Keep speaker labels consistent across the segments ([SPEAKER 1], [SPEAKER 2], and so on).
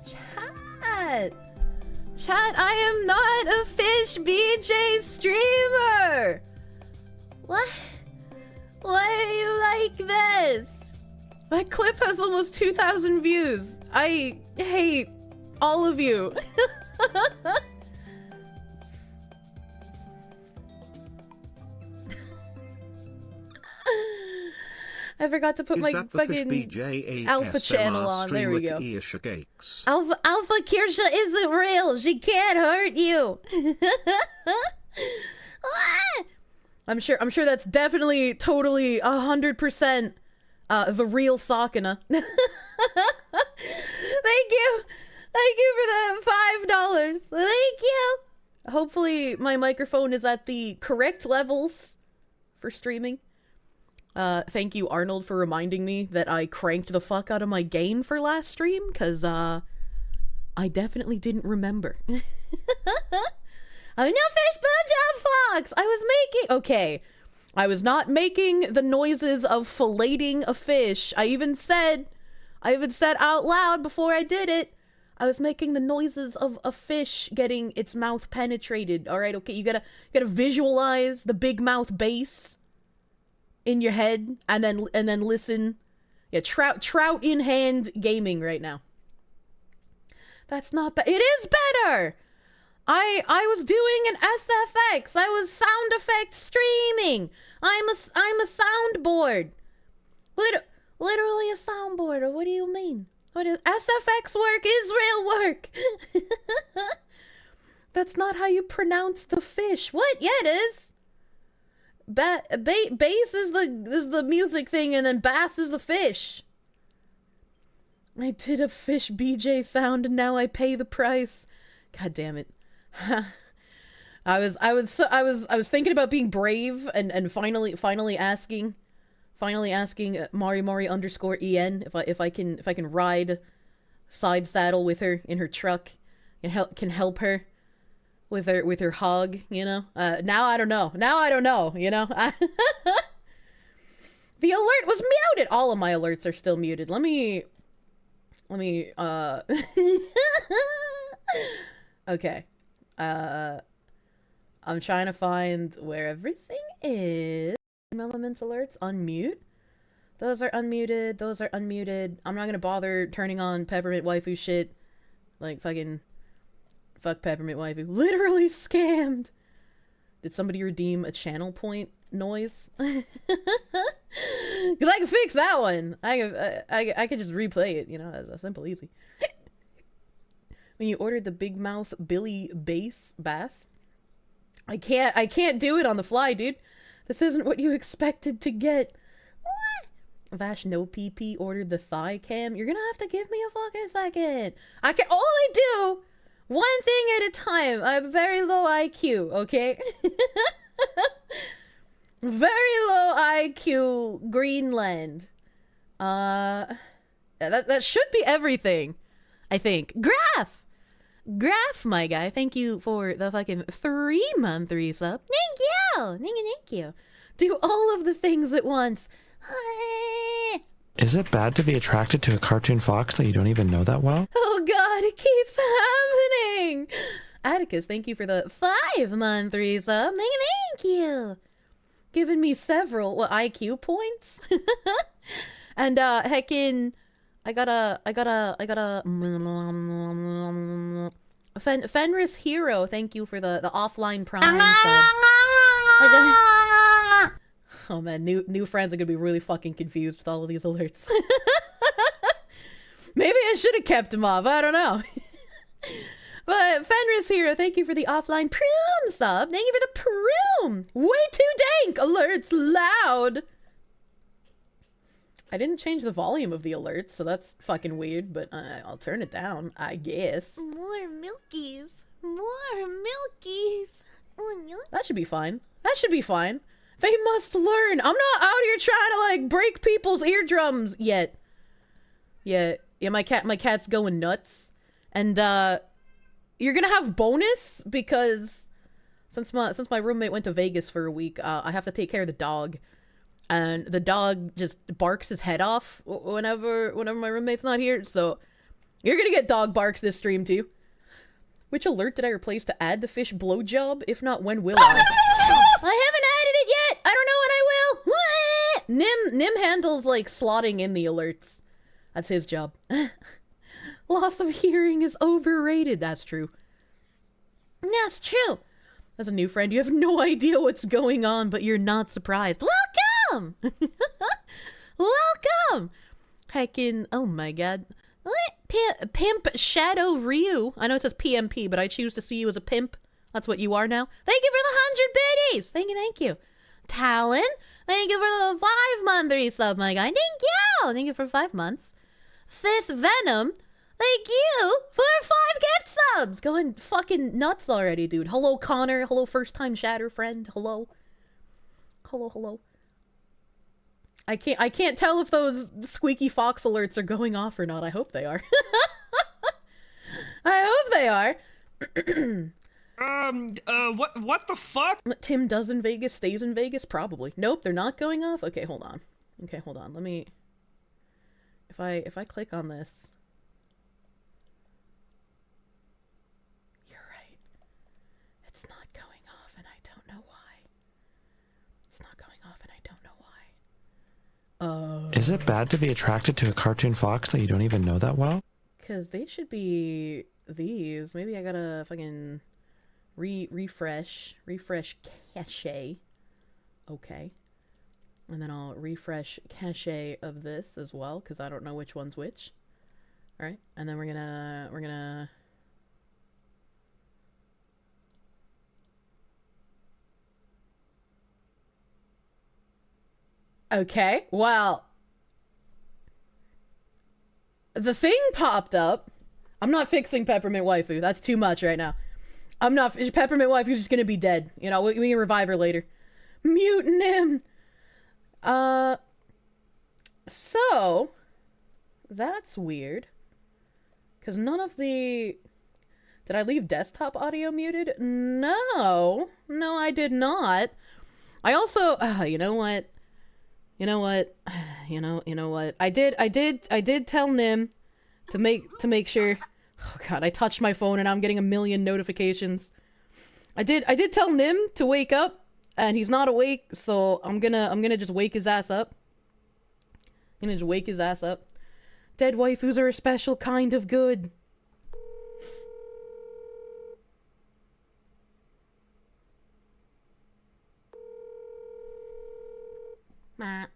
[SPEAKER 1] Chat! Chat, I am not a fish BJ streamer! What? Why are you like this? That clip has almost 2,000 views. I hate all of you. I forgot to put my fucking alpha channel on. There we go. Alpha Kirsche isn't real. She can't hurt you. I'm sure that's definitely, totally, 100% the real Sakana. Thank you. Thank you for the $5. Thank you. Hopefully my microphone is at the correct levels for streaming. Thank you, Arnold, for reminding me that I cranked the fuck out of my gain for last stream, because, I definitely didn't remember. I'm no fish, but John Fox! I was making- Okay. I was not making the noises of filleting a fish. I even said out loud before I did it, I was making the noises of a fish getting its mouth penetrated. Alright, okay, you gotta visualize the big mouth bass in your head, and then listen. Yeah, trout in hand gaming right now. That's not bad. It is better! I was doing an SFX. I was sound effect streaming. I'm a soundboard. Literally a soundboard. What do you mean? What is SFX work is real work. That's not how you pronounce the fish. What? Yeah, it is. Bass is the music thing, and then bass is the fish. I did a fish BJ sound, and now I pay the price. God damn it. I was thinking about being brave and finally asking Mari_en if I can ride side saddle with her in her truck and can help her with her hog, you know. Now I don't know, you know. The alert was muted. All of my alerts are still muted. Let me okay. I'm trying to find where everything is. Elements alerts, unmute. Those are unmuted, those are unmuted. I'm not gonna bother turning on peppermint waifu shit. Like fucking fuck peppermint waifu. Literally scammed. Did somebody redeem a channel point noise? Cause I can fix that one. I can just replay it, you know, it's simple, easy. When you ordered the big mouth Billy bass, I can't do it on the fly, dude. This isn't what you expected to get. What? Vash no PP ordered the thigh cam. You're gonna have to give me a fucking second. I can only do one thing at a time. I'm very low IQ, okay? Very low IQ Greenland. That should be everything, I think. Graph, my guy, thank you for the fucking 3-month resub. Thank you! Thank you. Do all of the things at once.
[SPEAKER 2] Is it bad to be attracted to a cartoon fox that you don't even know that well?
[SPEAKER 1] Oh god, it keeps happening! Atticus, thank you for the 5-month resub. Thank you! Giving me several, IQ points? And, heckin'... I got a Fenris Hero, thank you for the offline prime sub. Oh man, new friends are gonna be really fucking confused with all of these alerts. Maybe I should have kept them off, I don't know. But Fenris Hero, thank you for the offline prune sub. Thank you for the prune. Way too dank, alerts loud. I didn't change the volume of the alerts, so that's fucking weird, but I'll turn it down, I guess.
[SPEAKER 3] More milkies. More milkies.
[SPEAKER 1] That should be fine. That should be fine. They must learn. I'm not out here trying to, like, break people's eardrums yet. Yeah, my cat's going nuts. And, you're gonna have bonus, because since my roommate went to Vegas for a week, I have to take care of the dog. And the dog just barks his head off whenever my roommate's not here, so You're gonna get dog barks this stream too. Which alert did I replace to add the fish blowjob? If not, when will I? I haven't added it yet. I don't know when I will. Nim handles like slotting in the alerts. That's his job. Loss of hearing is overrated. That's true. That's true. As a new friend, you have no idea what's going on, but you're not surprised. Welcome! Welcome! Heckin', oh my god. Pimp Shadow Ryu. I know it says PMP, but I choose to see you as a pimp. That's what you are now. Thank you for the 100 biddies! Thank you. Talon, thank you for the 5-month resub, my guy. Thank you for 5 months. Fifth Venom, thank you for 5 gift subs! Going fucking nuts already, dude. Hello, Connor. Hello, first-time chatter friend. Hello. Hello. I can't tell if those squeaky fox alerts are going off or not. I hope they are. I hope they are.
[SPEAKER 4] What the fuck?
[SPEAKER 1] Tim does in Vegas, stays in Vegas? Probably. Nope, they're not going off? Okay, hold on. Let me... If I click on this... You're right. It's not going off and I don't know why.
[SPEAKER 2] Is it bad to be attracted to a cartoon fox that you don't even know that well?
[SPEAKER 1] Because they should be these. Maybe I gotta fucking refresh cache. Okay. And then I'll refresh cache of this as well, because I don't know which one's which. Alright, and then we're gonna... Okay, well... The thing popped up. I'm not fixing Peppermint Waifu. That's too much right now. I'm not... Peppermint Waifu's just gonna be dead. You know, we can revive her later. Mutant him! So... That's weird. Because none of the... Did I leave desktop audio muted? No. No, I did not. I also... you know what? You know what? I did tell Nim to make sure... Oh god, I touched my phone and I'm getting a million notifications. I did tell Nim to wake up, and he's not awake, so I'm gonna just wake his ass up. Dead waifus are a special kind of good. Nah.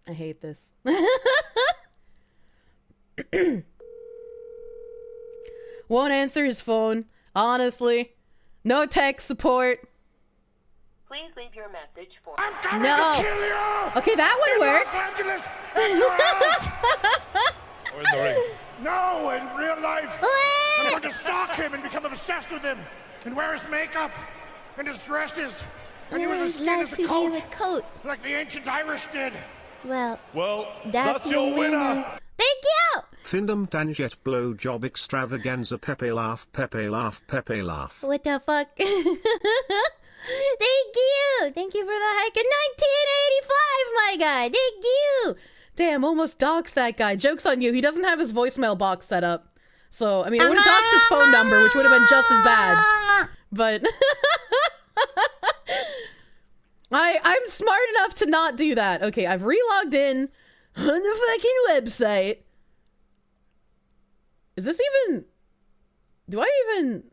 [SPEAKER 1] I hate this. Won't answer his phone. Honestly. No tech support.
[SPEAKER 5] Please leave your message for...
[SPEAKER 6] I'm coming
[SPEAKER 1] No.
[SPEAKER 6] to kill you!
[SPEAKER 1] Okay, that one works.
[SPEAKER 6] Or in the ring. No, in real life. I'm going to stalk him and become obsessed with him. And wear his makeup. And his dresses. And use his skin as a coat. Like the ancient Irish did.
[SPEAKER 3] Well,
[SPEAKER 6] That's your winner.
[SPEAKER 3] thank you!
[SPEAKER 7] Findom Danjet blowjob extravaganza Pepe laugh.
[SPEAKER 3] What the fuck? Thank you! Thank you for the hike in 1985, my guy! Thank you!
[SPEAKER 1] Damn, almost doxed that guy. Joke's on you. He doesn't have his voicemail box set up. So, I mean, I would have doxed his phone number, which would have been just as bad. But... I'm smart enough to not do that. Okay, I've relogged in on the fucking website. Is this even... Do I even...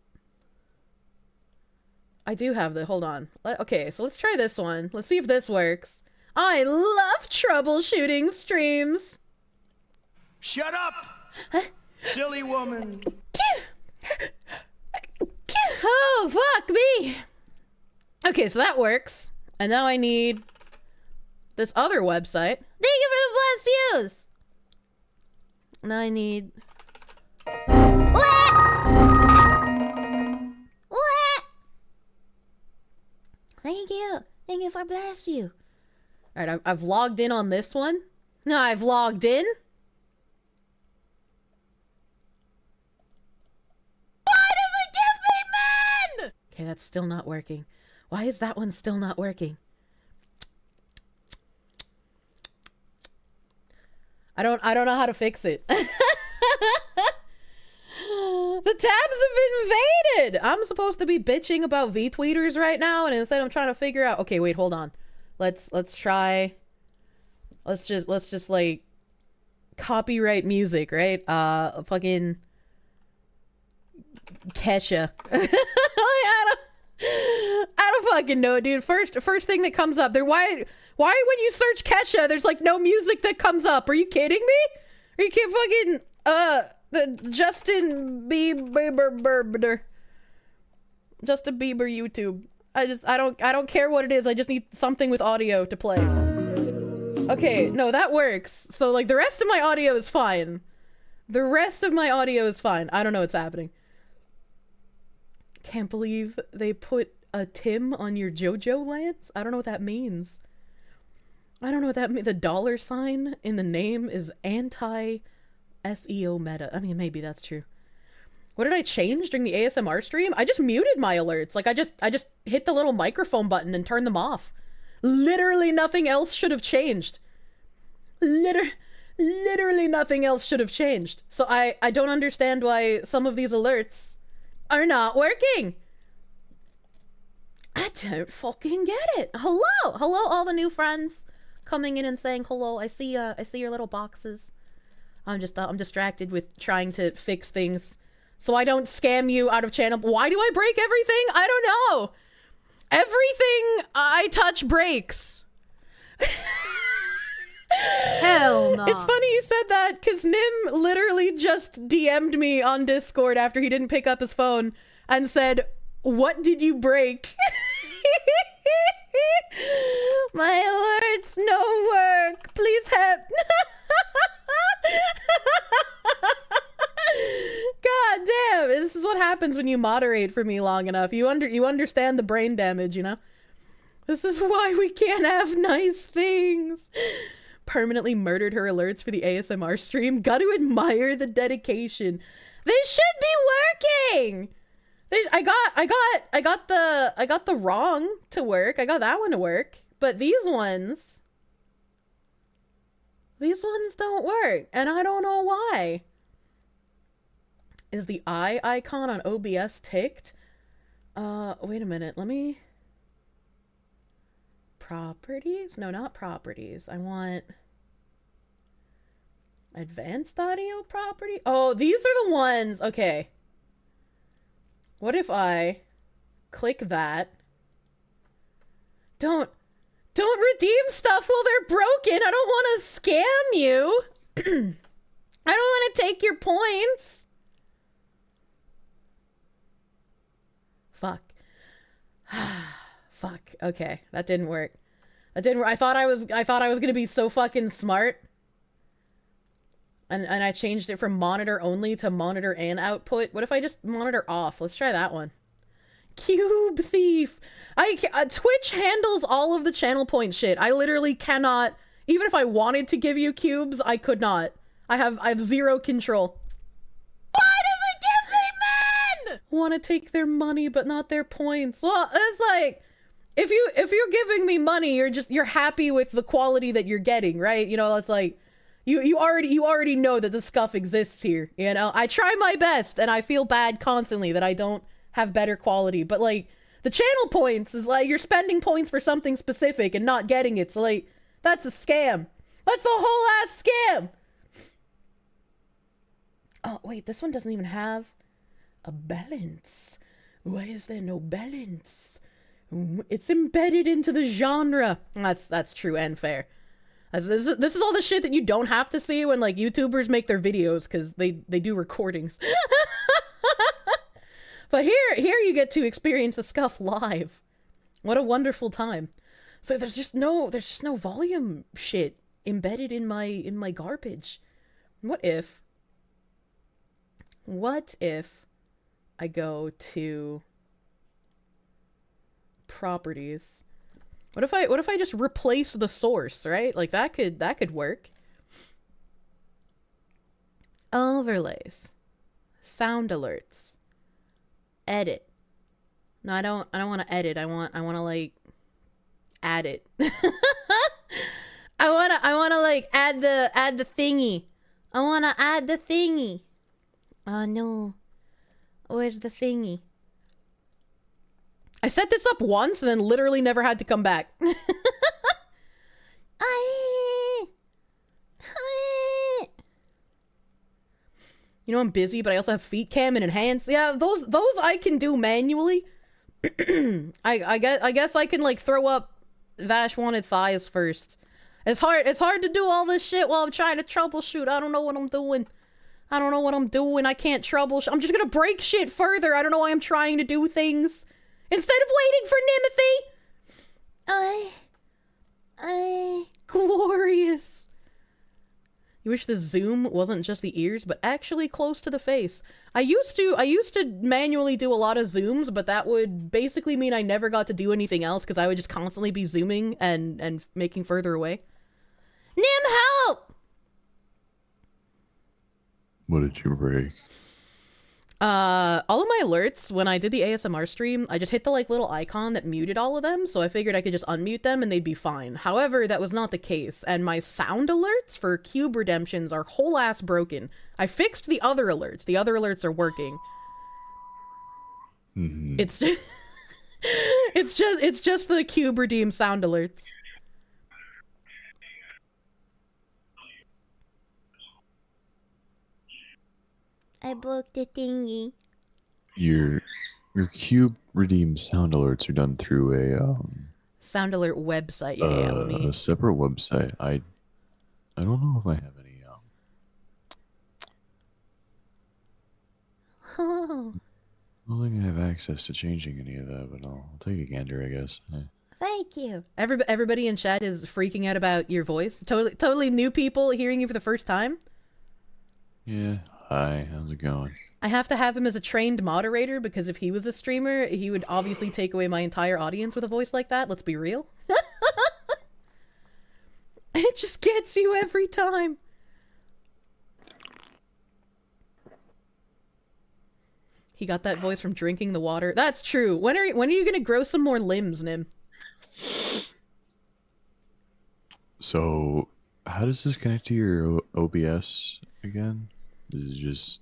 [SPEAKER 1] I do have the... Hold on. Okay, so let's try this one. Let's see if this works. I love troubleshooting streams.
[SPEAKER 4] Shut up! Silly woman.
[SPEAKER 1] Oh, fuck me. Okay, so that works. And now I need this other website.
[SPEAKER 3] Thank you for the blessed views!
[SPEAKER 1] Now I need...
[SPEAKER 3] What? Thank you. Thank you for bless you.
[SPEAKER 1] Alright, I've logged in on this one. No, I've logged in. Why does it give me men? Okay, that's still not working. Why is that one still not working? I don't know how to fix it. The tabs have invaded. I'm supposed to be bitching about Vtweeters right now, and instead I'm trying to figure out. Okay, wait, hold on. Let's try. Let's just like copyright music, right? Fucking Kirsche. I don't fucking know, dude. First thing that comes up there. Why when you search Kirsche, there's like no music that comes up? Are you kidding me? Are you kidding? Fucking the Justin Bieber YouTube. I don't care what it is. I just need something with audio to play. Okay, no, that works. So like the rest of my audio is fine. The rest of my audio is fine. I don't know what's happening. Can't believe they put a Tim on your JoJo lance. I don't know what that means. I don't know what that means. The dollar sign in the name is anti-SEO meta. I mean, maybe that's true. What did I change during the ASMR stream? I just muted my alerts. Like I just hit the little microphone button and turned them off. Literally nothing else should have changed. Literally nothing else should have changed. So I don't understand why some of these alerts are not working. I don't fucking get it. Hello all the new friends coming in and saying hello. I see your little boxes. I'm distracted with trying to fix things so I don't scam you out of channel. Why do I break everything? I don't know. Everything I touch breaks.
[SPEAKER 3] Hell no.
[SPEAKER 1] It's funny you said that because Nim literally just DM'd me on Discord after he didn't pick up his phone and said, "What did you break?"
[SPEAKER 3] My alerts no work. Please help.
[SPEAKER 1] God damn, this is what happens when you moderate for me long enough. You understand the brain damage, you know? This is why we can't have nice things. Permanently murdered her alerts for the ASMR stream. Got to admire the dedication. They should be working. I got the wrong to work. I got that one to work. But these ones don't work, and I don't know why. Is the eye icon on OBS ticked? Wait a minute. Let me... Properties? No, not properties. I want... Advanced audio property? Oh, these are the ones. Okay. What if I click that? Don't redeem stuff while they're broken. I don't want to scam you. I don't want to take your points. Fuck. Fuck. Okay, that didn't work. That didn't work. I thought I was gonna be so fucking smart. And I changed it from monitor only to monitor and output. What if I just monitor off? Let's try that one. Cube thief. Twitch handles all of the channel point shit. I literally cannot. Even if I wanted to give you cubes, I could not. I have zero control. Why does it give me men? Want to take their money but not their points. Well, it's like if you're giving me money, you're happy with the quality that you're getting, right? You know, it's like you already know that the scuff exists here. You know, I try my best and I feel bad constantly that I don't have better quality, but like the channel points is like you're spending points for something specific and not getting it. So like that's a scam. That's a whole ass scam. Oh wait, this one doesn't even have a balance. Why is there no balance? It's embedded into the genre. That's true and fair. This is all the shit that you don't have to see when like YouTubers make their videos because they do recordings. But here you get to experience the scuff live. What a wonderful time. So there's just no volume shit embedded in my garbage. What if I go to properties? What if I just replace the source, right? Like that could work. Overlays. Sound alerts. Edit. No, I don't want to edit. I want to like add it. I want to like add the thingy. I want to add the thingy. Oh no. Where's the thingy? I set this up once and then literally never had to come back. You know, I'm busy, but I also have feet cam and enhance. Yeah, those I can do manually. I guess I can like throw up Vash wanted thighs first. It's hard to do all this shit while I'm trying to troubleshoot. I don't know what I'm doing. I can't troubleshoot. I'm just gonna break shit further. I don't know why I'm trying to do things instead of waiting for Nimothy. Glorious. You wish the zoom wasn't just the ears, but actually close to the face. I used to manually do a lot of zooms, but that would basically mean I never got to do anything else because I would just constantly be zooming and making further away. Nim, help!
[SPEAKER 8] What did you break?
[SPEAKER 1] All of my alerts, when I did the ASMR stream, I just hit the like little icon that muted all of them, so I figured I could just unmute them and they'd be fine. However, that was not the case, and my sound alerts for cube redemptions are whole ass broken. I fixed the other alerts. The other alerts are working.
[SPEAKER 8] Mm-hmm.
[SPEAKER 1] It's just the cube redeem sound alerts.
[SPEAKER 3] I broke the thingy.
[SPEAKER 8] Your cube redeem sound alerts are done through a
[SPEAKER 1] sound alert website. Yeah,
[SPEAKER 8] a separate website. I don't know if I have any.
[SPEAKER 3] Oh,
[SPEAKER 8] I don't think I have access to changing any of that, but I'll take a gander, I guess.
[SPEAKER 3] thank you.
[SPEAKER 1] Everybody in chat is freaking out about your voice. Totally new people hearing you for the first time.
[SPEAKER 8] Yeah. Hi. How's it going?
[SPEAKER 1] I have to have him as a trained moderator because if he was a streamer, he would obviously take away my entire audience with a voice like that. Let's be real. It just gets you every time. He got that voice from drinking the water. That's true. When are you gonna grow some more limbs, Nim?
[SPEAKER 8] So, how does this connect to your OBS again? This is just...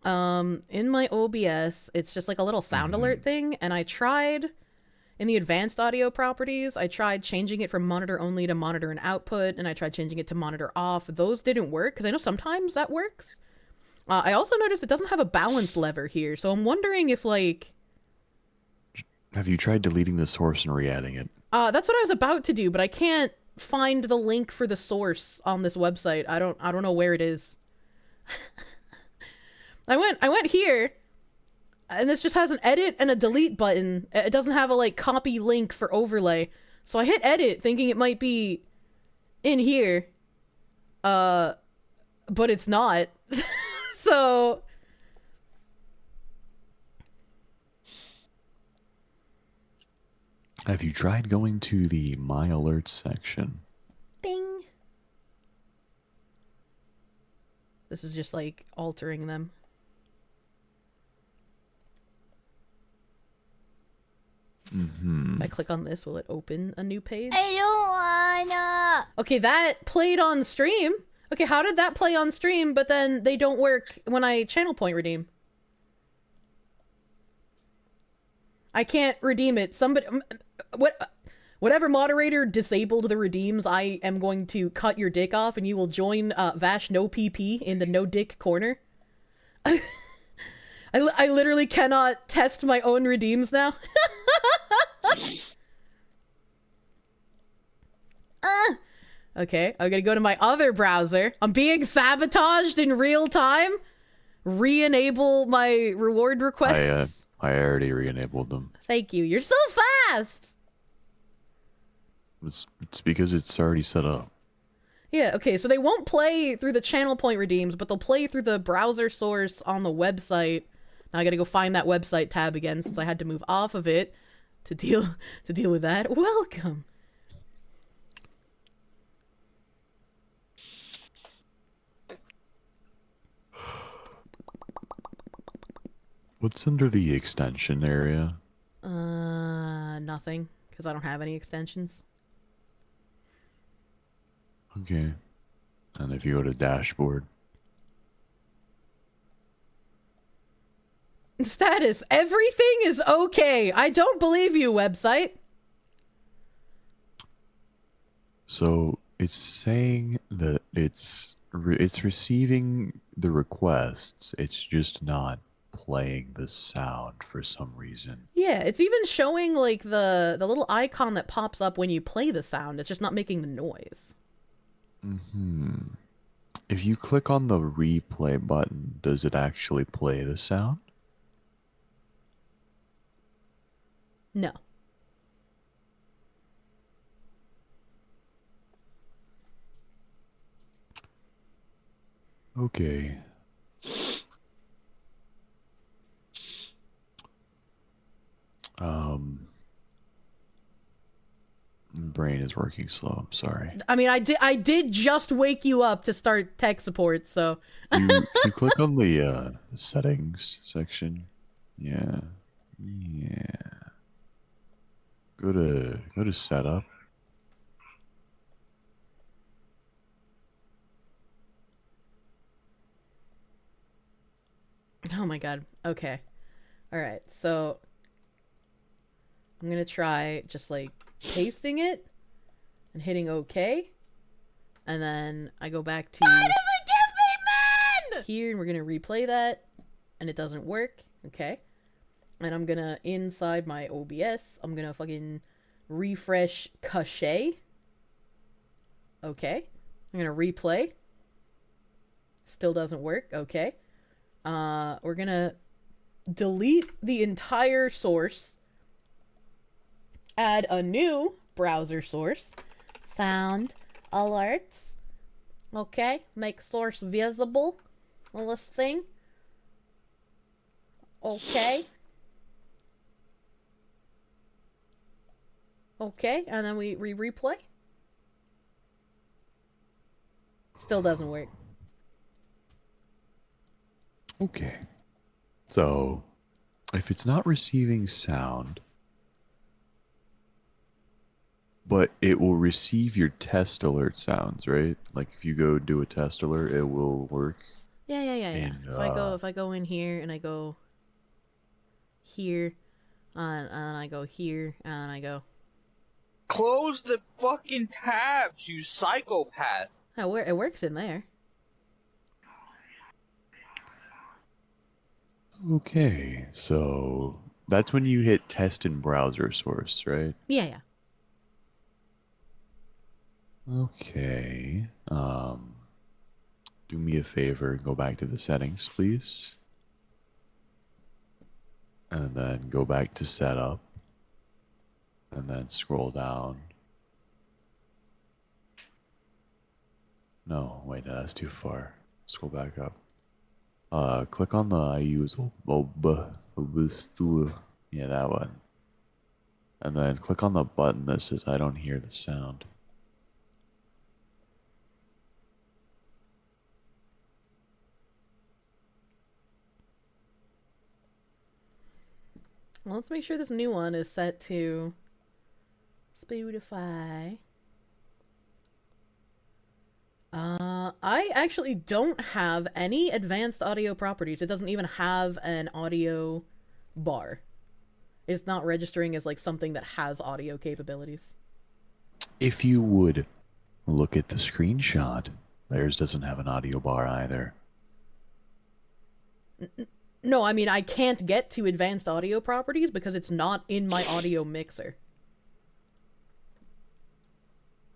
[SPEAKER 1] In my OBS, it's just like a little sound alert thing, and I tried, in the advanced audio properties, I tried changing it from monitor only to monitor and output, and I tried changing it to monitor off. Those didn't work, because I know sometimes that works. I also noticed it doesn't have a balance lever here, so I'm wondering if, like...
[SPEAKER 8] Have you tried deleting the source and re-adding it?
[SPEAKER 1] That's what I was about to do, but I can't find the link for the source on this website. I don't know where it is. I went here, and this just has an edit and a delete button. It doesn't have a like copy link for overlay. So I hit edit thinking it might be in here. But it's not. So
[SPEAKER 8] have you tried going to the My Alerts section?
[SPEAKER 3] Bing.
[SPEAKER 1] this is just like altering them. If I click on this, will it open a new page?
[SPEAKER 3] I don't wanna.
[SPEAKER 1] Okay, that played on stream. Okay, how did that play on stream, but then they don't work when I channel point redeem? I can't redeem it. Somebody... Whatever moderator disabled the redeems, I am going to cut your dick off and you will join Vash no PP in the no dick corner. I literally cannot test my own redeems now. Okay, I'm gonna go to my other browser. I'm being sabotaged in real time. Re-enable my reward requests.
[SPEAKER 8] I already re-enabled them.
[SPEAKER 1] Thank you. You're so fast!
[SPEAKER 8] It's because it's already set up.
[SPEAKER 1] Yeah, okay, so they won't play through the channel point redeems, but they'll play through the browser source on the website. Now I gotta go find that website tab again since I had to move off of it to deal with that. Welcome.
[SPEAKER 8] What's under the extension area?
[SPEAKER 1] nothing because I don't have any extensions.
[SPEAKER 8] Okay. And if you go to dashboard.
[SPEAKER 1] Status, everything is okay. I don't believe you, website.
[SPEAKER 8] So it's saying that it's receiving the requests. It's just not playing the sound for some reason.
[SPEAKER 1] Yeah, it's even showing like the little icon that pops up when you play the sound. It's just not making the noise.
[SPEAKER 8] If you click on the replay button, does it actually play the sound?
[SPEAKER 1] No.
[SPEAKER 8] Okay. Brain is working slow. I'm sorry.
[SPEAKER 1] I mean, I did just wake you up to start tech support, so
[SPEAKER 8] You click on the settings section. Yeah. Go to setup.
[SPEAKER 1] oh my god. Okay. All right. So I'm going to try just like pasting it and hitting OK. And then I go back to
[SPEAKER 3] Why does it give me men?
[SPEAKER 1] here and we're going to replay that and it doesn't work. Okay. And I'm going to inside my OBS, I'm going to fucking refresh Kirsche. Okay. I'm going to replay. Still doesn't work. Okay. We're going to delete the entire source. Add a new browser source.
[SPEAKER 3] Sound alerts.
[SPEAKER 1] Okay. Make source visible on this thing. Okay. Okay. And then we replay. Still doesn't work.
[SPEAKER 8] Okay. So, if it's not receiving sound, but it will receive your test alert sounds, right? Like if you go do a test alert, it will work.
[SPEAKER 1] Yeah.
[SPEAKER 8] And,
[SPEAKER 1] If I go in here and I go here, and I go here, and I go.
[SPEAKER 9] Close the fucking tabs, you psychopath.
[SPEAKER 1] Oh, it works in there.
[SPEAKER 8] Okay, so that's when you hit test in browser source, right?
[SPEAKER 1] Yeah.
[SPEAKER 8] Okay. Do me a favor, go back to the settings, please. And then go back to setup. And then scroll down. No, wait, no, that's too far. Scroll back up. Click on the I use yeah, that one. And then click on the button that says I don't hear the sound.
[SPEAKER 1] Well, let's make sure this new one is set to Spotify. I actually don't have any advanced audio properties. It doesn't even have an audio bar. It's not registering as like something that has audio capabilities.
[SPEAKER 8] If you would look at the screenshot, theirs doesn't have an audio bar either.
[SPEAKER 1] No, I mean, I can't get to advanced audio properties because it's not in my audio mixer.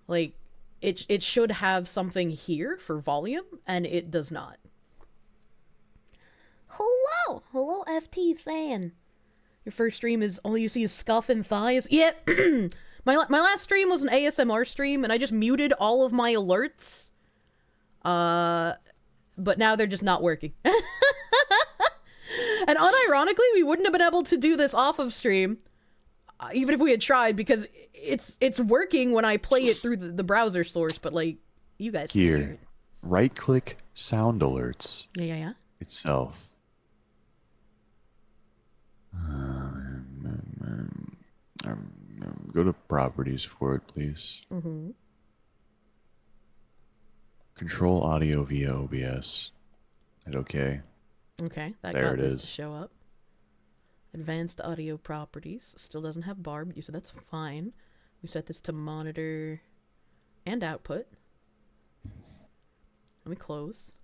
[SPEAKER 1] Like, it should have something here for volume, and it does not.
[SPEAKER 3] Hello, FT saying.
[SPEAKER 1] Your first stream is all you see is scuff and thighs? Yeah, my last stream was an ASMR stream, and I just muted all of my alerts. But now they're just not working. And unironically, we wouldn't have been able to do this off of stream, even if we had tried, because it's working when I play it through the browser source, but like, you guys can hear
[SPEAKER 8] Here,
[SPEAKER 1] it.
[SPEAKER 8] right-click sound alerts
[SPEAKER 1] Yeah.
[SPEAKER 8] itself. Go to properties for it, please.
[SPEAKER 1] Mm-hmm.
[SPEAKER 8] Control audio via OBS. Hit OK.
[SPEAKER 1] Okay, that
[SPEAKER 8] There
[SPEAKER 1] got
[SPEAKER 8] it
[SPEAKER 1] this
[SPEAKER 8] is.
[SPEAKER 1] to show up. Advanced audio properties. Still doesn't have barb, so that's fine. We set this to monitor and output. Let me close.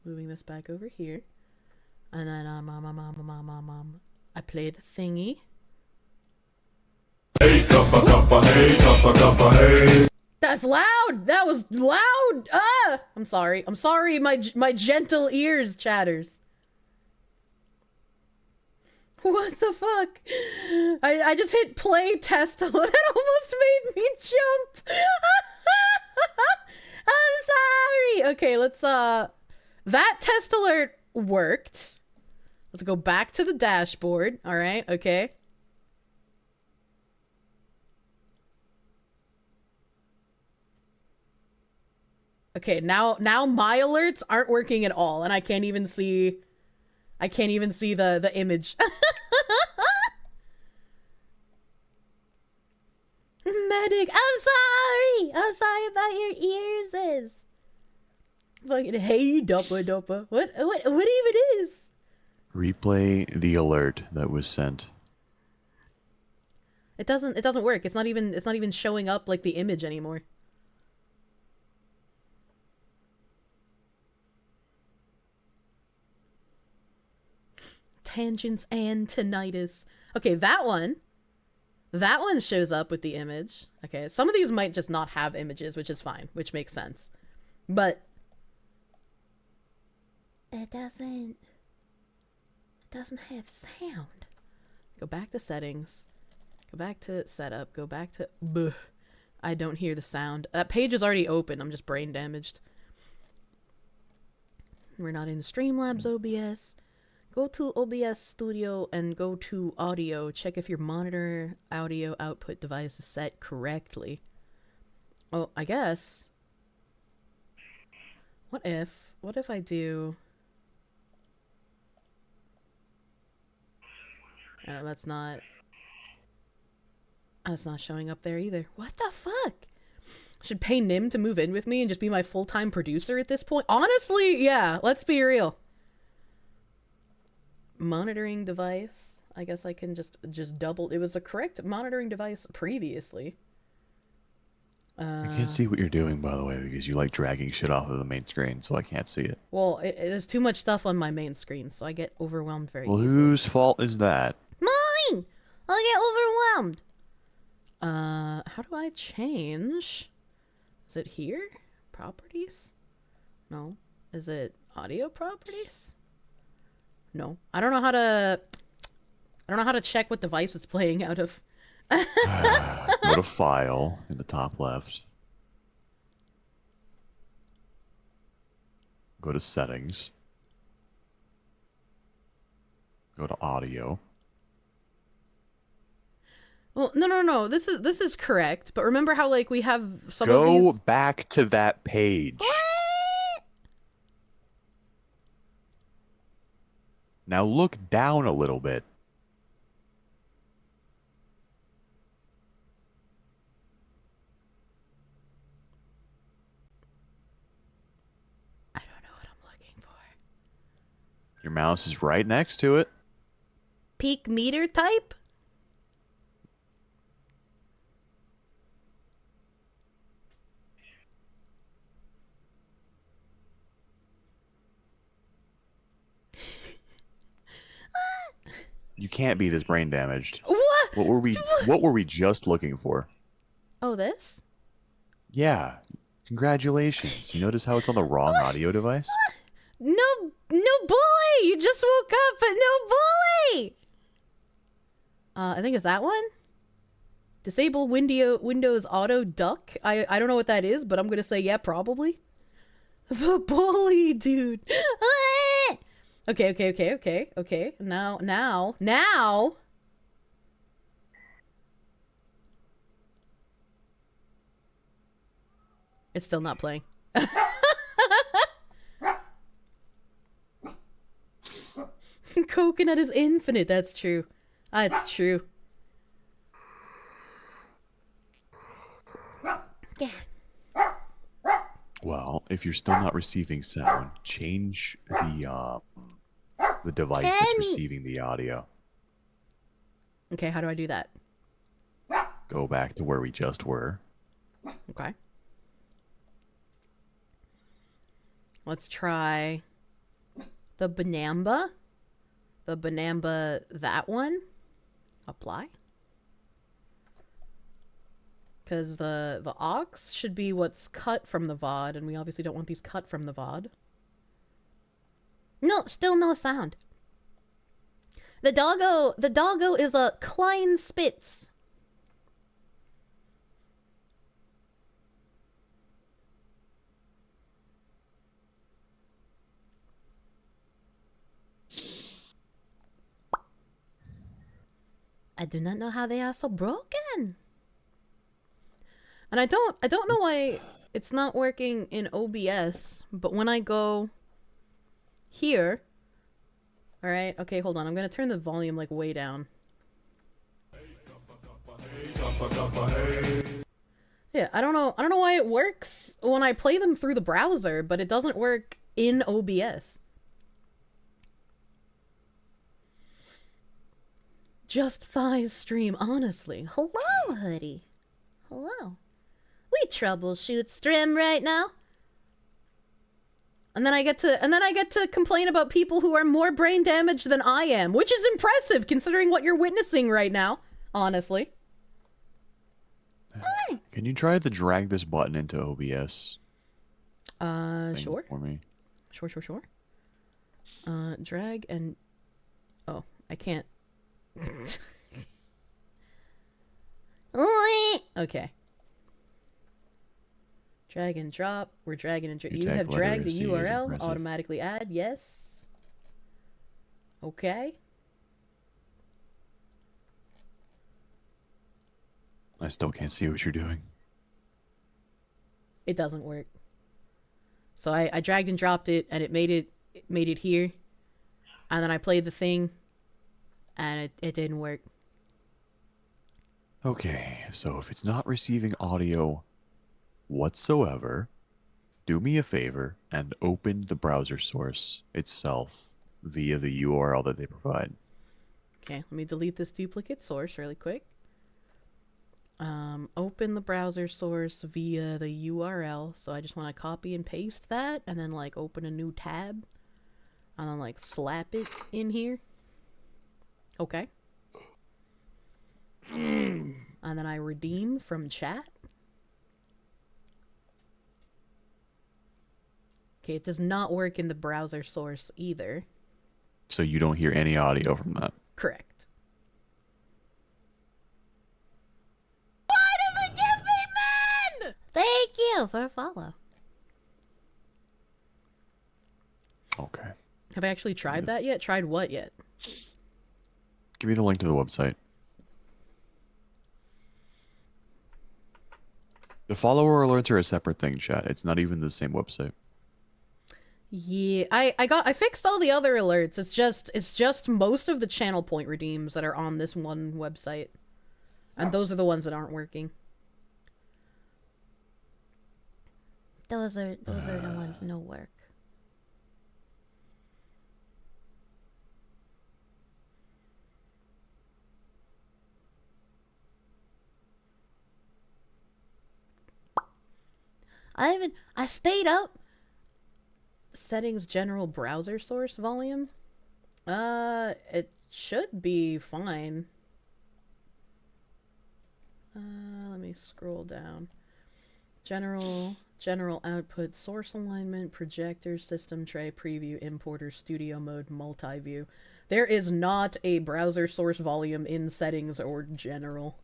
[SPEAKER 1] Moving this back over here. And then, I play the thingy.
[SPEAKER 10] Hey, cuppa, cuppa, hey, cuppa, cuppa, hey.
[SPEAKER 1] That's loud! That was loud! Ah! I'm sorry. I'm sorry, my gentle ears, chatters. What the fuck? I just hit play test. That almost made me jump. I'm sorry. Okay, let's that test alert worked. Let's go back to the dashboard. All right. Okay. Okay, now my alerts aren't working at all, and I can't even see the image. Medic, I'm sorry about your ears. Fucking hey duppa. What even is?
[SPEAKER 8] Replay the alert that was sent.
[SPEAKER 1] It doesn't work. It's not even showing up like the image anymore. Tangents and tinnitus. Okay, that one shows up with the image. Okay, some of these might just not have images, which is fine, which makes sense. But it doesn't have sound. Go back to settings. Go back to setup. Go back to I don't hear the sound. That page is already open. I'm just brain damaged. We're not in Streamlabs OBS. Go to OBS Studio and go to audio. Check if your monitor audio output device is set correctly. Well, I guess. What if I do... that's not showing up there either. What the fuck? Should pay Nim to move in with me and just be my full-time producer at this point? Honestly, yeah, let's be real. Monitoring device. I guess I can just double. It was the correct monitoring device previously.
[SPEAKER 8] I can't see what you're doing, by the way, because you like dragging shit off of the main screen, so I can't see it.
[SPEAKER 1] Well, there's too much stuff on my main screen, so I get overwhelmed very
[SPEAKER 8] Well,
[SPEAKER 1] easily.
[SPEAKER 8] whose fault is that?
[SPEAKER 3] Mine! I'll get overwhelmed.
[SPEAKER 1] How do I change? Is it here? Properties? No. Is it audio properties? No. I don't know how to check what device it's playing out of.
[SPEAKER 8] Go to File in the top left. Go to Settings. Go to Audio.
[SPEAKER 1] Well, no. This is correct. But remember how like we have some of
[SPEAKER 8] Go
[SPEAKER 1] these...
[SPEAKER 8] back to that page. Now look down a little bit.
[SPEAKER 1] I don't know what I'm looking for.
[SPEAKER 8] Your mouse is right next to it.
[SPEAKER 1] Peak meter type?
[SPEAKER 8] You can't be this brain damaged.
[SPEAKER 1] What?
[SPEAKER 8] What were we just looking for?
[SPEAKER 1] Oh, this?
[SPEAKER 8] Yeah. Congratulations. You notice how it's on the wrong audio device?
[SPEAKER 1] No bully! You just woke up, but no bully! I think it's that one? Disable Windows Auto Duck? I don't know what that is, but I'm gonna say yeah, probably. The bully, dude. Okay. Now. It's still not playing. Coconut is infinite. That's true. That's true.
[SPEAKER 3] Yeah.
[SPEAKER 8] Well, if you're still not receiving sound, change the device that's receiving the audio.
[SPEAKER 1] Okay, how do I do that?
[SPEAKER 8] Go back to where we just were.
[SPEAKER 1] Okay. Let's try the Banamba. The Banamba, that one. Apply. Because the aux should be what's cut from the VOD, and we obviously don't want these cut from the VOD.
[SPEAKER 3] No, still no sound.
[SPEAKER 1] The doggo is a Klein Spitz.
[SPEAKER 3] I do not know how they are so broken.
[SPEAKER 1] And I don't know why it's not working in OBS, but when I go here, all right, okay, hold on. I'm going to turn the volume like way down. Yeah, I don't know why it works when I play them through the browser, but it doesn't work in OBS. Just 5 stream, honestly.
[SPEAKER 3] Hello, Hoodie. Hello. We troubleshoot stream right now.
[SPEAKER 1] And then I get to complain about people who are more brain damaged than I am, which is impressive considering what you're witnessing right now, honestly.
[SPEAKER 8] Can you try to drag this button into OBS?
[SPEAKER 1] Sure.
[SPEAKER 8] For me.
[SPEAKER 1] Sure. Drag and... Oh, I can't. Okay. Drag and drop. We're dragging and you have dragged a URL. Automatically add. Yes. Okay.
[SPEAKER 8] I still can't see what you're doing.
[SPEAKER 1] It doesn't work. So I dragged and dropped it, and it made it here. And then I played the thing, and it didn't work.
[SPEAKER 8] Okay, so if it's not receiving audio whatsoever, do me a favor and open the browser source itself via the URL that they provide.
[SPEAKER 1] Okay, let me delete this duplicate source really quick. Open the browser source via the URL. So I just want to copy and paste that, and then like open a new tab, and then like slap it in here. Okay. And then I redeem from chat. Okay, it does not work in the browser source either.
[SPEAKER 8] So you don't hear any audio from that.
[SPEAKER 1] Correct.
[SPEAKER 3] Why does it give me men? Thank you for a follow.
[SPEAKER 8] Okay.
[SPEAKER 1] Have I actually tried that yet? Tried what yet?
[SPEAKER 8] Give me the link to the website. The follower alerts are a separate thing, chat. It's not even the same website.
[SPEAKER 1] Yeah, I fixed all the other alerts. It's just most of the channel point redeems that are on this one website. And those are the ones that aren't working.
[SPEAKER 3] Those are the ones no work. I stayed up.
[SPEAKER 1] Settings general browser source volume. It should be fine. Let me scroll down. General output, source alignment, projector, system tray, preview, importer, studio mode, multi-view. There is not a browser source volume in settings or general.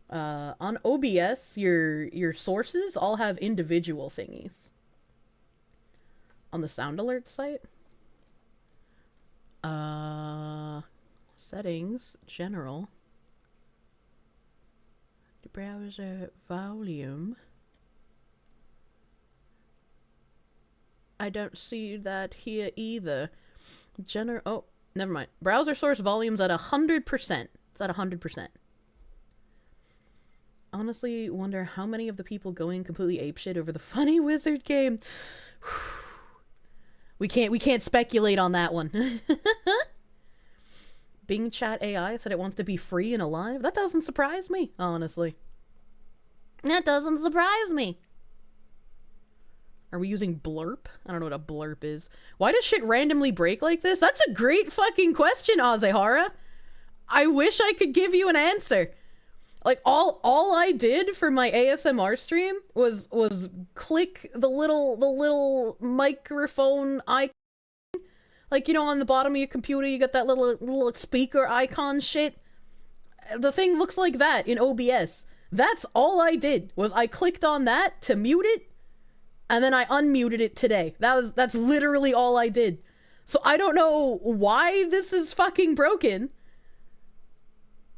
[SPEAKER 1] On OBS, your sources all have individual thingies. On the sound alert site, settings, general, the browser volume. I don't see that here either. Oh, never mind. Browser source volume's at 100%. It's at 100%. honestly wonder how many of the people going completely apeshit over the funny wizard game. We can't speculate on that one. Bing Chat AI said it wants to be free and alive. That doesn't surprise me, honestly.
[SPEAKER 3] That doesn't surprise me.
[SPEAKER 1] Are we using blurp? I don't know what a blurp is. Why does shit randomly break like this? That's a great fucking question, Azehara. I wish I could give you an answer. Like, all I did for my ASMR stream was click the little microphone icon. Like, you know, on the bottom of your computer, you got that little speaker icon shit. The thing looks like that in OBS. That's all I did, was I clicked on that to mute it, and then I unmuted it today. That's literally all I did. So I don't know why this is fucking broken.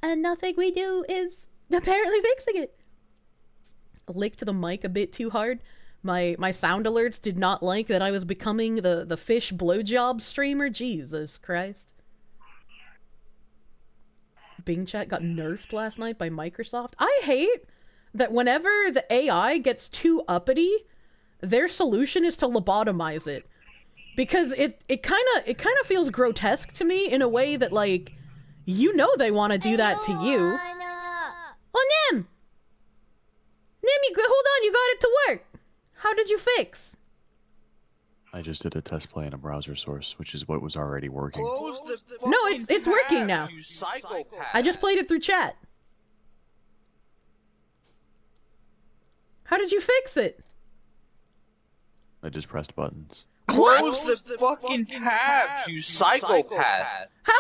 [SPEAKER 1] And nothing we do is apparently fixing it. Licked the mic a bit too hard. My sound alerts did not like that I was becoming the fish blowjob streamer. Jesus Christ. Bing Chat got nerfed last night by Microsoft. I hate that whenever the AI gets too uppity, their solution is to lobotomize it. Because it kind of feels grotesque to me in a way that, like, you know they want to do that to you.
[SPEAKER 3] Oh, Nim!
[SPEAKER 1] Nim, hold on, you got it to work. How did you fix?
[SPEAKER 8] I just did a test play in a browser source, which is what was already working.
[SPEAKER 1] No, it's working now.
[SPEAKER 9] You psychopath.
[SPEAKER 1] I just played it through chat. How did you fix it?
[SPEAKER 8] I just pressed buttons.
[SPEAKER 9] Close the fucking tabs, you psychopath.
[SPEAKER 1] How?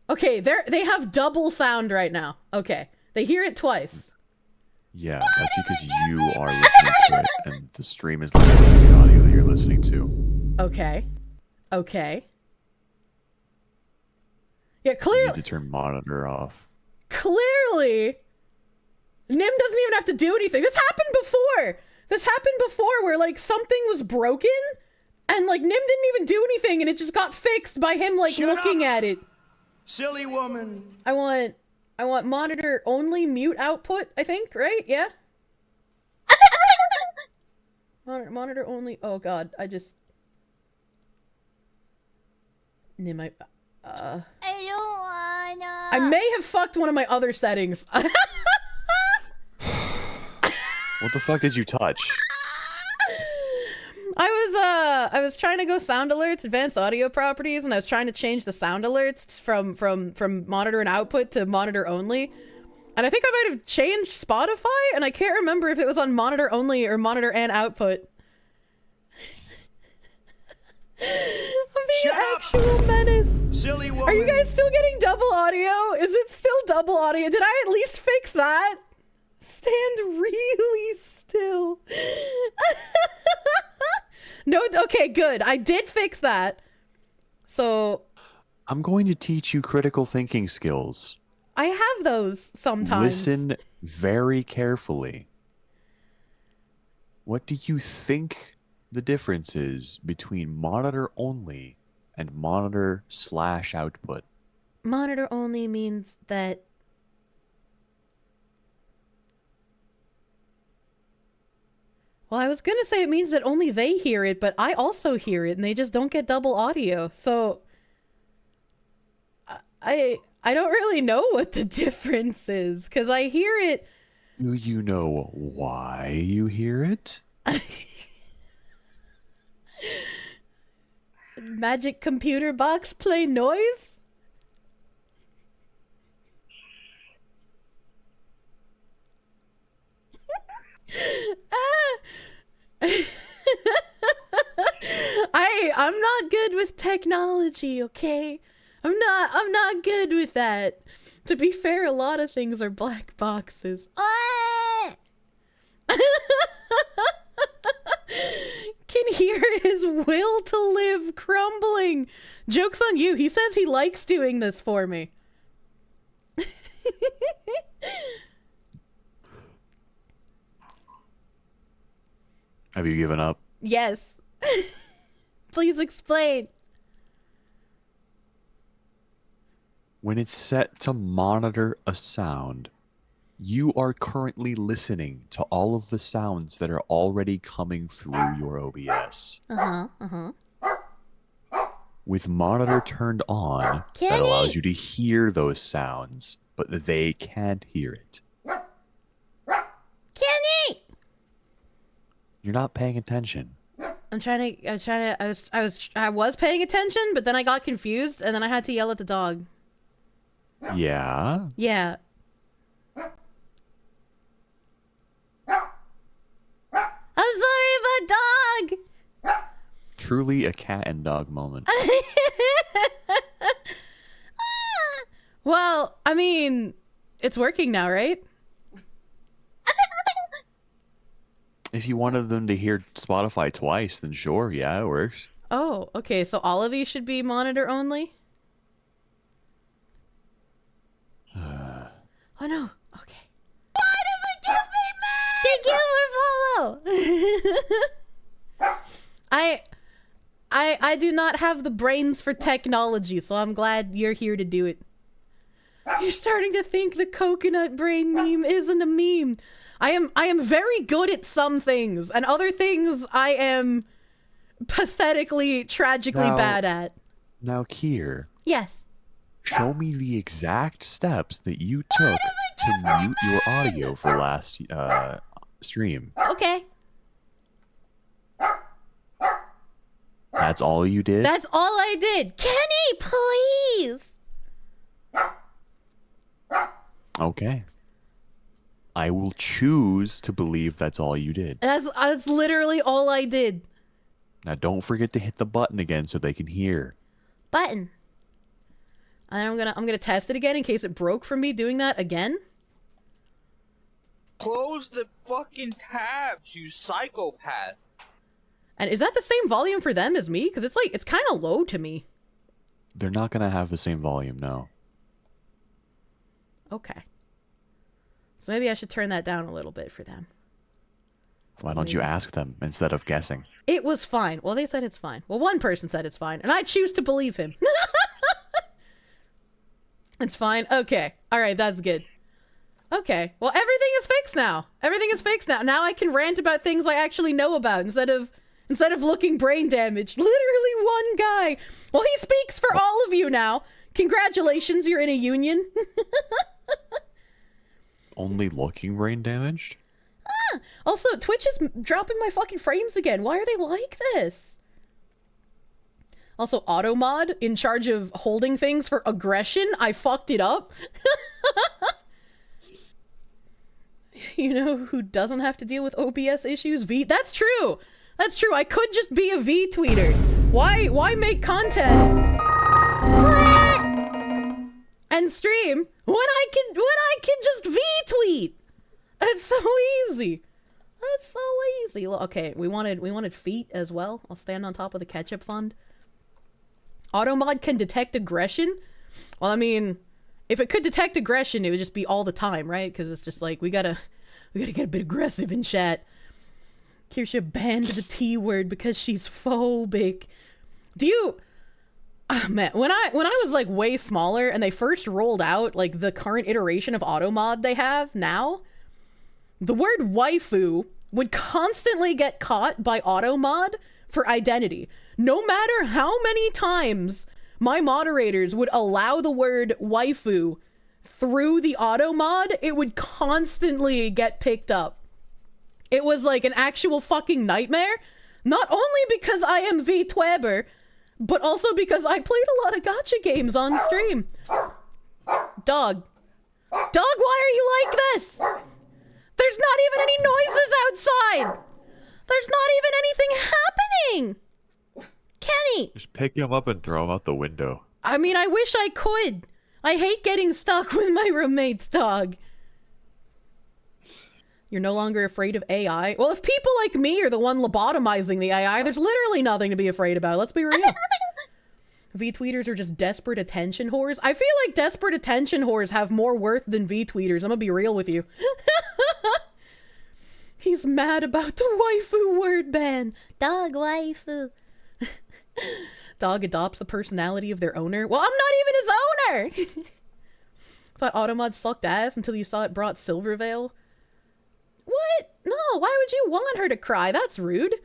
[SPEAKER 1] Okay, they have double sound right now. Okay, they hear it twice.
[SPEAKER 8] Yeah, that's because you are listening to it, and the stream is listening to the audio that you're listening to.
[SPEAKER 1] Okay. Okay. Yeah, clearly.
[SPEAKER 8] You need to turn monitor off.
[SPEAKER 1] Clearly, Nim doesn't even have to do anything. This happened before. Where, like, something was broken, and, like, Nim didn't even do anything, and it just got fixed by him, like, looking at it.
[SPEAKER 4] Silly woman.
[SPEAKER 1] I want monitor only mute output, I think, right? Yeah? Monitor only. Oh god, Nim,
[SPEAKER 3] I don't wanna.
[SPEAKER 1] I may have fucked one of my other settings.
[SPEAKER 8] What the fuck did you touch?
[SPEAKER 1] I was trying to go sound alerts, advanced audio properties, and I was trying to change the sound alerts from monitor and output to monitor only. And I think I might have changed Spotify, and I can't remember if it was on monitor only or monitor and output. I'm being an actual menace.
[SPEAKER 4] Silly woman.
[SPEAKER 1] Are you guys still getting double audio? Is it still double audio? Did I at least fix that? Stand really still. No, okay, good. I did fix that. So
[SPEAKER 8] I'm going to teach you critical thinking skills.
[SPEAKER 1] I have those sometimes.
[SPEAKER 8] Listen very carefully. What do you think the difference is between monitor only and monitor/output?
[SPEAKER 1] Monitor only means that well, I was gonna say it means that only they hear it, but I also hear it, and they just don't get double audio. So I don't really know what the difference is, because I hear it.
[SPEAKER 8] Do you know why you hear it?
[SPEAKER 1] Magic computer box play noise? I'm not good with technology, okay? I'm not good with that. To be fair, a lot of things are black boxes. Can hear his will to live crumbling. Joke's on you. He says he likes doing this for me.
[SPEAKER 8] Have you given up?
[SPEAKER 1] Yes. Please explain.
[SPEAKER 8] When it's set to monitor a sound, You are currently listening to all of the sounds that are already coming through your OBS. With monitor turned on, that allows you to hear those sounds, but they can't hear it.
[SPEAKER 3] Kenny!
[SPEAKER 8] You're not paying attention.
[SPEAKER 1] I was paying attention, but then I got confused, and then I had to yell at the dog.
[SPEAKER 8] Yeah?
[SPEAKER 1] Yeah.
[SPEAKER 3] I'm sorry about dog!
[SPEAKER 8] Truly a cat and dog moment.
[SPEAKER 1] Well, I mean, it's working now, right?
[SPEAKER 8] If you wanted them to hear Spotify twice, then sure, yeah, it works.
[SPEAKER 1] Oh, okay, so all of these should be monitor only? Oh no, okay.
[SPEAKER 3] Why does it give me man? Thank you for follow!
[SPEAKER 1] I do not have the brains for technology, so I'm glad you're here to do it. You're starting to think the coconut brain meme isn't a meme. I am very good at some things, and other things I am pathetically, tragically bad at.
[SPEAKER 8] Now, Kier.
[SPEAKER 1] Yes.
[SPEAKER 8] Show me the exact steps that you took to mute your audio for last stream.
[SPEAKER 1] Okay.
[SPEAKER 8] That's all you did?
[SPEAKER 1] That's all I did.
[SPEAKER 3] Kenny, please!
[SPEAKER 8] Okay. I will choose to believe that's all you did.
[SPEAKER 1] That's literally all I did.
[SPEAKER 8] Now don't forget to hit the button again so they can hear.
[SPEAKER 1] Button. And I'm gonna test it again in case it broke from me doing that again.
[SPEAKER 9] Close the fucking tabs, you psychopath.
[SPEAKER 1] And is that the same volume for them as me? Because it's kind of low to me.
[SPEAKER 8] They're not gonna have the same volume, no.
[SPEAKER 1] Okay. So maybe I should turn that down a little bit for them.
[SPEAKER 8] Why don't you ask them instead of guessing?
[SPEAKER 1] It was fine. Well, they said it's fine. Well, one person said it's fine, and I choose to believe him. It's fine. Okay. All right, that's good. Okay. Well, everything is fixed now. Everything is fixed now. Now I can rant about things I actually know about instead of looking brain damaged. Literally one guy. Well, he speaks for all of you now. Congratulations, you're in a union.
[SPEAKER 8] Only looking brain damaged?
[SPEAKER 1] Also, Twitch is dropping my fucking frames again. Why are they like this? Also, Automod, in charge of holding things for aggression. I fucked it up. You know who doesn't have to deal with OBS issues? That's true. That's true. I could just be a Vtweeter. Why make content and stream when I can just V-tweet? That's so easy. That's so easy. Okay, we wanted feet as well. I'll stand on top of the ketchup fund. Automod can detect aggression. Well, I mean, if it could detect aggression, it would just be all the time, right? Because it's just like we gotta get a bit aggressive in chat. Kirsche banned the T word because she's phobic. Do you? Oh, man, when I was like way smaller and they first rolled out like the current iteration of Automod they have now, the word waifu would constantly get caught by Automod for identity. No matter how many times my moderators would allow the word waifu through the Automod, it would constantly get picked up. It was like an actual fucking nightmare. Not only because I am VTweber, but also because I played a lot of gacha games on stream. Dog. Dog, why are you like this? There's not even any noises outside. There's not even anything happening. Kenny.
[SPEAKER 8] Just pick him up and throw him out the window.
[SPEAKER 1] I mean, I wish I could. I hate getting stuck with my roommate's dog. You're no longer afraid of AI? Well, if people like me are the one lobotomizing the AI, there's literally nothing to be afraid about. Let's be real. Vtweeters are just desperate attention whores. I feel like desperate attention whores have more worth than Vtweeters. I'm gonna be real with you. He's mad about the waifu word ban.
[SPEAKER 3] Dog waifu.
[SPEAKER 1] Dog adopts the personality of their owner. Well, I'm not even his owner. Thought Automod sucked ass until you saw it brought Silvervale. What? No, why would you want her to cry? That's rude.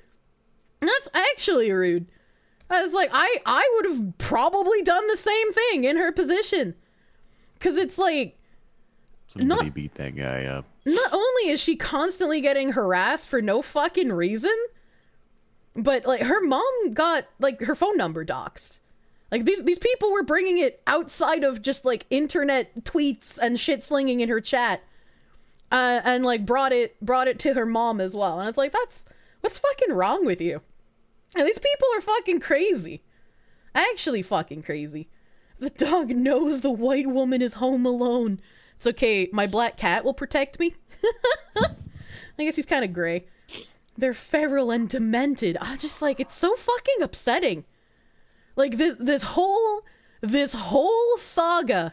[SPEAKER 1] That's actually rude. I was like, I would have probably done the same thing in her position. Because it's like...
[SPEAKER 8] Somebody beat that guy up.
[SPEAKER 1] Not only is she constantly getting harassed for no fucking reason, but, like, her mom got, like, her phone number doxed. Like, these people were bringing it outside of just, like, internet tweets and shit slinging in her chat. And, like, brought it to her mom as well. And it's like, what's fucking wrong with you? And these people are fucking crazy. Actually fucking crazy. The dog knows the white woman is home alone. It's okay, my black cat will protect me. I guess he's kind of gray. They're feral and demented. I just like, it's so fucking upsetting. Like this whole saga,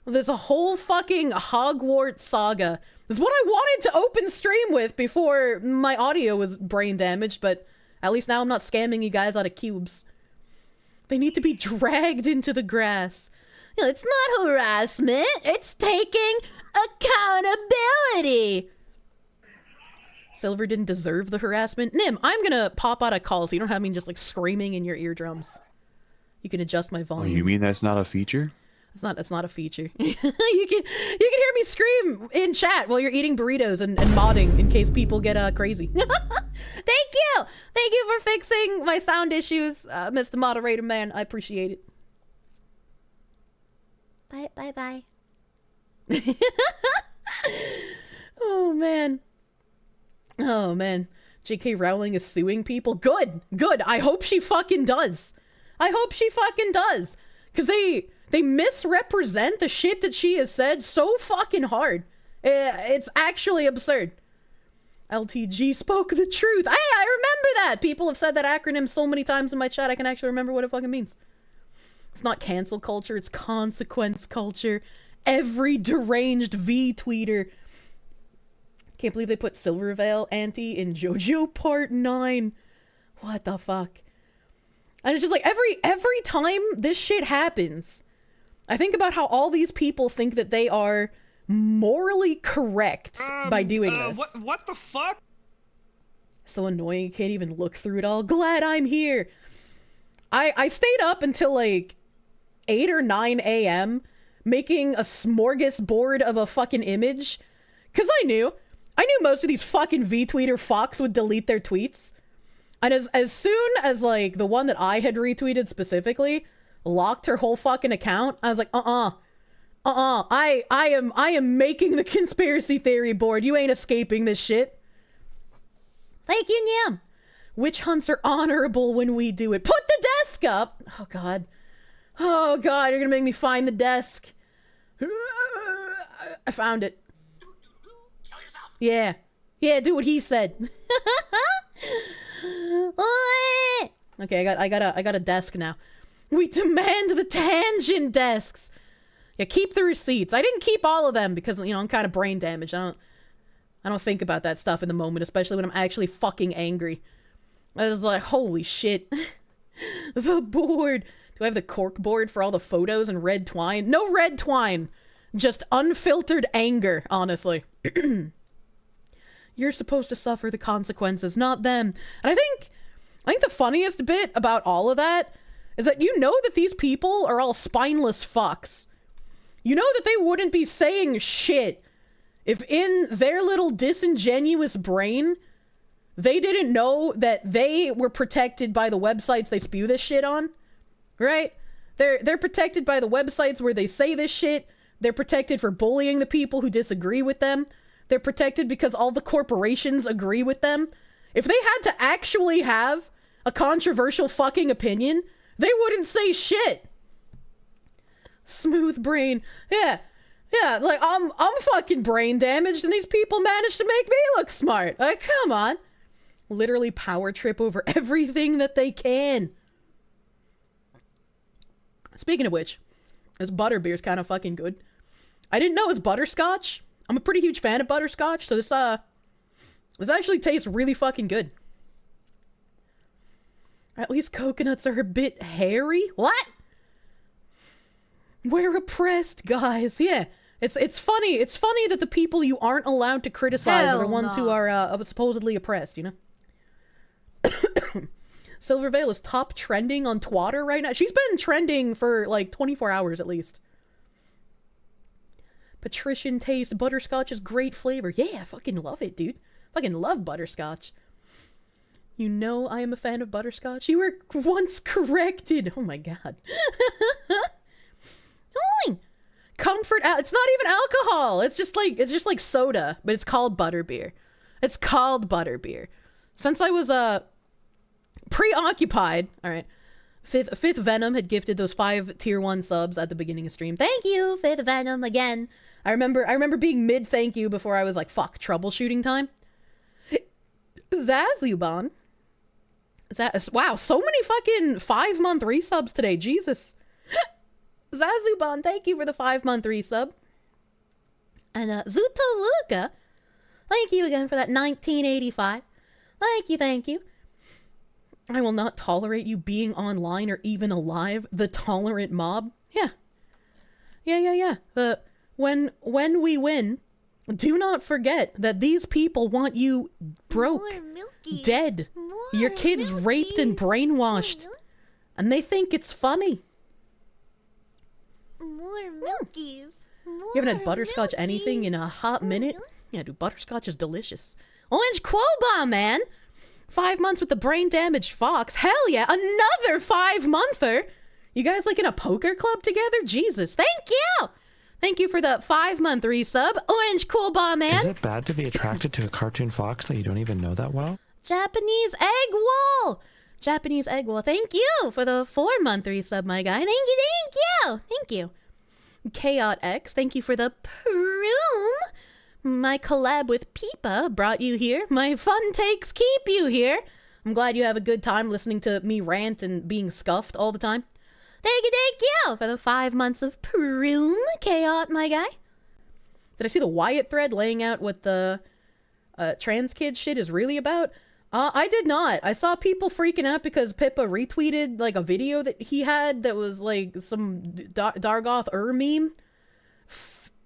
[SPEAKER 1] this whole fucking Hogwarts saga is what I wanted to open stream with before my audio was brain damaged, but at least now I'm not scamming you guys out of cubes. They need to be dragged into the grass.
[SPEAKER 3] It's not harassment, it's taking accountability.
[SPEAKER 1] Silver didn't deserve the harassment. Nim, I'm gonna pop out a call so you don't have me just like screaming in your eardrums. You can adjust my volume.
[SPEAKER 8] Oh, you mean that's not a feature?
[SPEAKER 1] It's not a feature. you can hear me scream in chat while you're eating burritos and modding in case people get crazy. Thank you for fixing my sound issues, Mr. Moderator Man. I appreciate it.
[SPEAKER 3] Bye.
[SPEAKER 1] Oh man. J.K. Rowling is suing people. Good. I hope she fucking does. Because they misrepresent the shit that she has said so fucking hard. It's actually absurd. LTG spoke the truth. I remember that. People have said that acronym so many times in my chat, I can actually remember what it fucking means. It's not cancel culture, it's consequence culture. Every deranged Vtweeter. Can't believe they put Silvervale Auntie in JoJo Part 9. What the fuck? And it's just like every time this shit happens, I think about how all these people think that they are morally correct by doing this.
[SPEAKER 11] What the fuck?
[SPEAKER 1] So annoying, you can't even look through it all. Glad I'm here. I stayed up until like 8 or 9 a.m. making a smorgasbord of a fucking image. Cause I knew most of these fucking Vtweeter fucks would delete their tweets. And as soon as like the one that I had retweeted specifically locked her whole fucking account, I was like, I am making the conspiracy theory board. You ain't escaping this shit.
[SPEAKER 3] Thank you, Nim.
[SPEAKER 1] Witch hunts are honorable when we do it. Put the desk up! Oh god, you're gonna make me find the desk. I found it.
[SPEAKER 6] Kill yourself.
[SPEAKER 1] Yeah, do what he said. Okay, I got a desk now. We demand the tangent desks. Yeah, keep the receipts. I didn't keep all of them because, you know, I'm kind of brain damaged. I don't think about that stuff in the moment, especially when I'm actually fucking angry. I was like, holy shit. The board. Do I have the cork board for all the photos and red twine? No red twine. Just unfiltered anger, honestly. You're supposed to suffer the consequences, not them. And I think the funniest bit about all of that is that you know that these people are all spineless fucks. You know that they wouldn't be saying shit if in their little disingenuous brain they didn't know that they were protected by the websites they spew this shit on, right? They're protected by the websites where they say this shit. They're protected for bullying the people who disagree with them. They're protected because all the corporations agree with them. If they had to actually have a controversial fucking opinion, they wouldn't say shit. Smooth brain. Yeah, like, I'm fucking brain damaged and these people managed to make me look smart. Like, come on. Literally power trip over everything that they can. Speaking of which, this butterbeer's kind of fucking good. I didn't know it was butterscotch. I'm a pretty huge fan of butterscotch, so this actually tastes really fucking good. At least coconuts are a bit hairy? What? We're oppressed, guys. Yeah. It's funny. It's funny that the people you aren't allowed to criticize are the ones who are supposedly oppressed, you know? Silvervale is top trending on Twitter right now. She's been trending for like 24 hours at least. Patrician taste. Butterscotch is great flavor. Yeah, I fucking love it, dude. Fucking love butterscotch. You know I am a fan of butterscotch. You were once corrected. Oh my god. Comfort. It's not even alcohol. It's just like soda, but it's called butterbeer. It's called butterbeer. Since I was preoccupied. All right. Fifth Venom had gifted those 5 tier 1 subs at the beginning of stream. Thank you, Fifth Venom, again. I remember being mid thank you before I was like, fuck, troubleshooting time. Zazuban. Wow, so many fucking 5-month resubs today. Jesus. Zazuban, thank you for the 5-month resub. And Zuto Luca, thank you again for that 1985. Thank you. I will not tolerate you being online or even alive. The tolerant mob. Yeah. When we win, do not forget that these people want you broke, dead, your kids raped and brainwashed, and they think it's funny.
[SPEAKER 3] More milkies.
[SPEAKER 1] You haven't had butterscotch anything in a hot minute? Yeah, dude, butterscotch is delicious. Orange Quoba, man! 5 months with the brain-damaged fox. Hell yeah, another 5-monther! You guys like in a poker club together? Jesus, thank you! Thank you for the 5-month resub, Orange Quoba, man!
[SPEAKER 2] Is it bad to be attracted to a cartoon fox that you don't even know that well?
[SPEAKER 1] Japanese egg wall! Japanese egg wall, thank you for the 4-month resub, my guy. Thank you. Chaot X, thank you for the Proom. My collab with Pippa brought you here. My fun takes keep you here. I'm glad you have a good time listening to me rant and being scuffed all the time. Thank you for the 5 months of Proom, Chaot, my guy. Did I see the Wyatt thread laying out what the trans kid shit is really about? I did not. I saw people freaking out because Pippa retweeted like a video that he had that was like some Dargoth meme.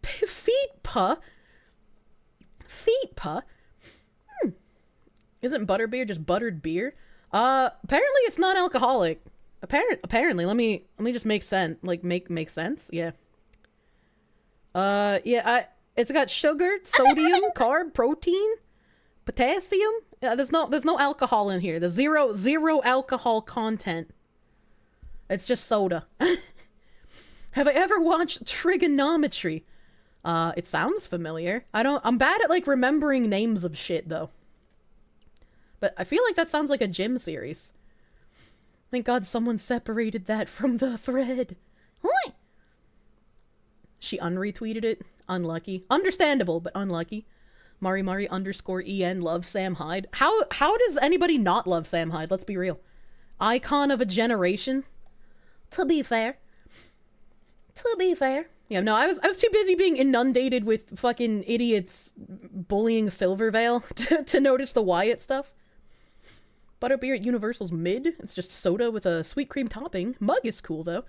[SPEAKER 1] Feetpa. Isn't butterbeer just buttered beer? Apparently it's not alcoholic. Apparently, let me just make sense. Like make sense. Yeah. It's got sugar, sodium, carb, protein, potassium. There's no alcohol in here. There's zero alcohol content. It's just soda. Have I ever watched trigonometry? It sounds familiar. I'm bad at like remembering names of shit though. But I feel like that sounds like a gym series. Thank God someone separated that from the thread. What? She unretweeted it. Unlucky. Understandable, but unlucky. Mari _EN loves Sam Hyde. How does anybody not love Sam Hyde? Let's be real. Icon of a generation. To be fair. Yeah, no, I was too busy being inundated with fucking idiots bullying Silvervale to notice the Wyatt stuff. Butterbeer at Universal's mid. It's just soda with a sweet cream topping. Mug is cool, though.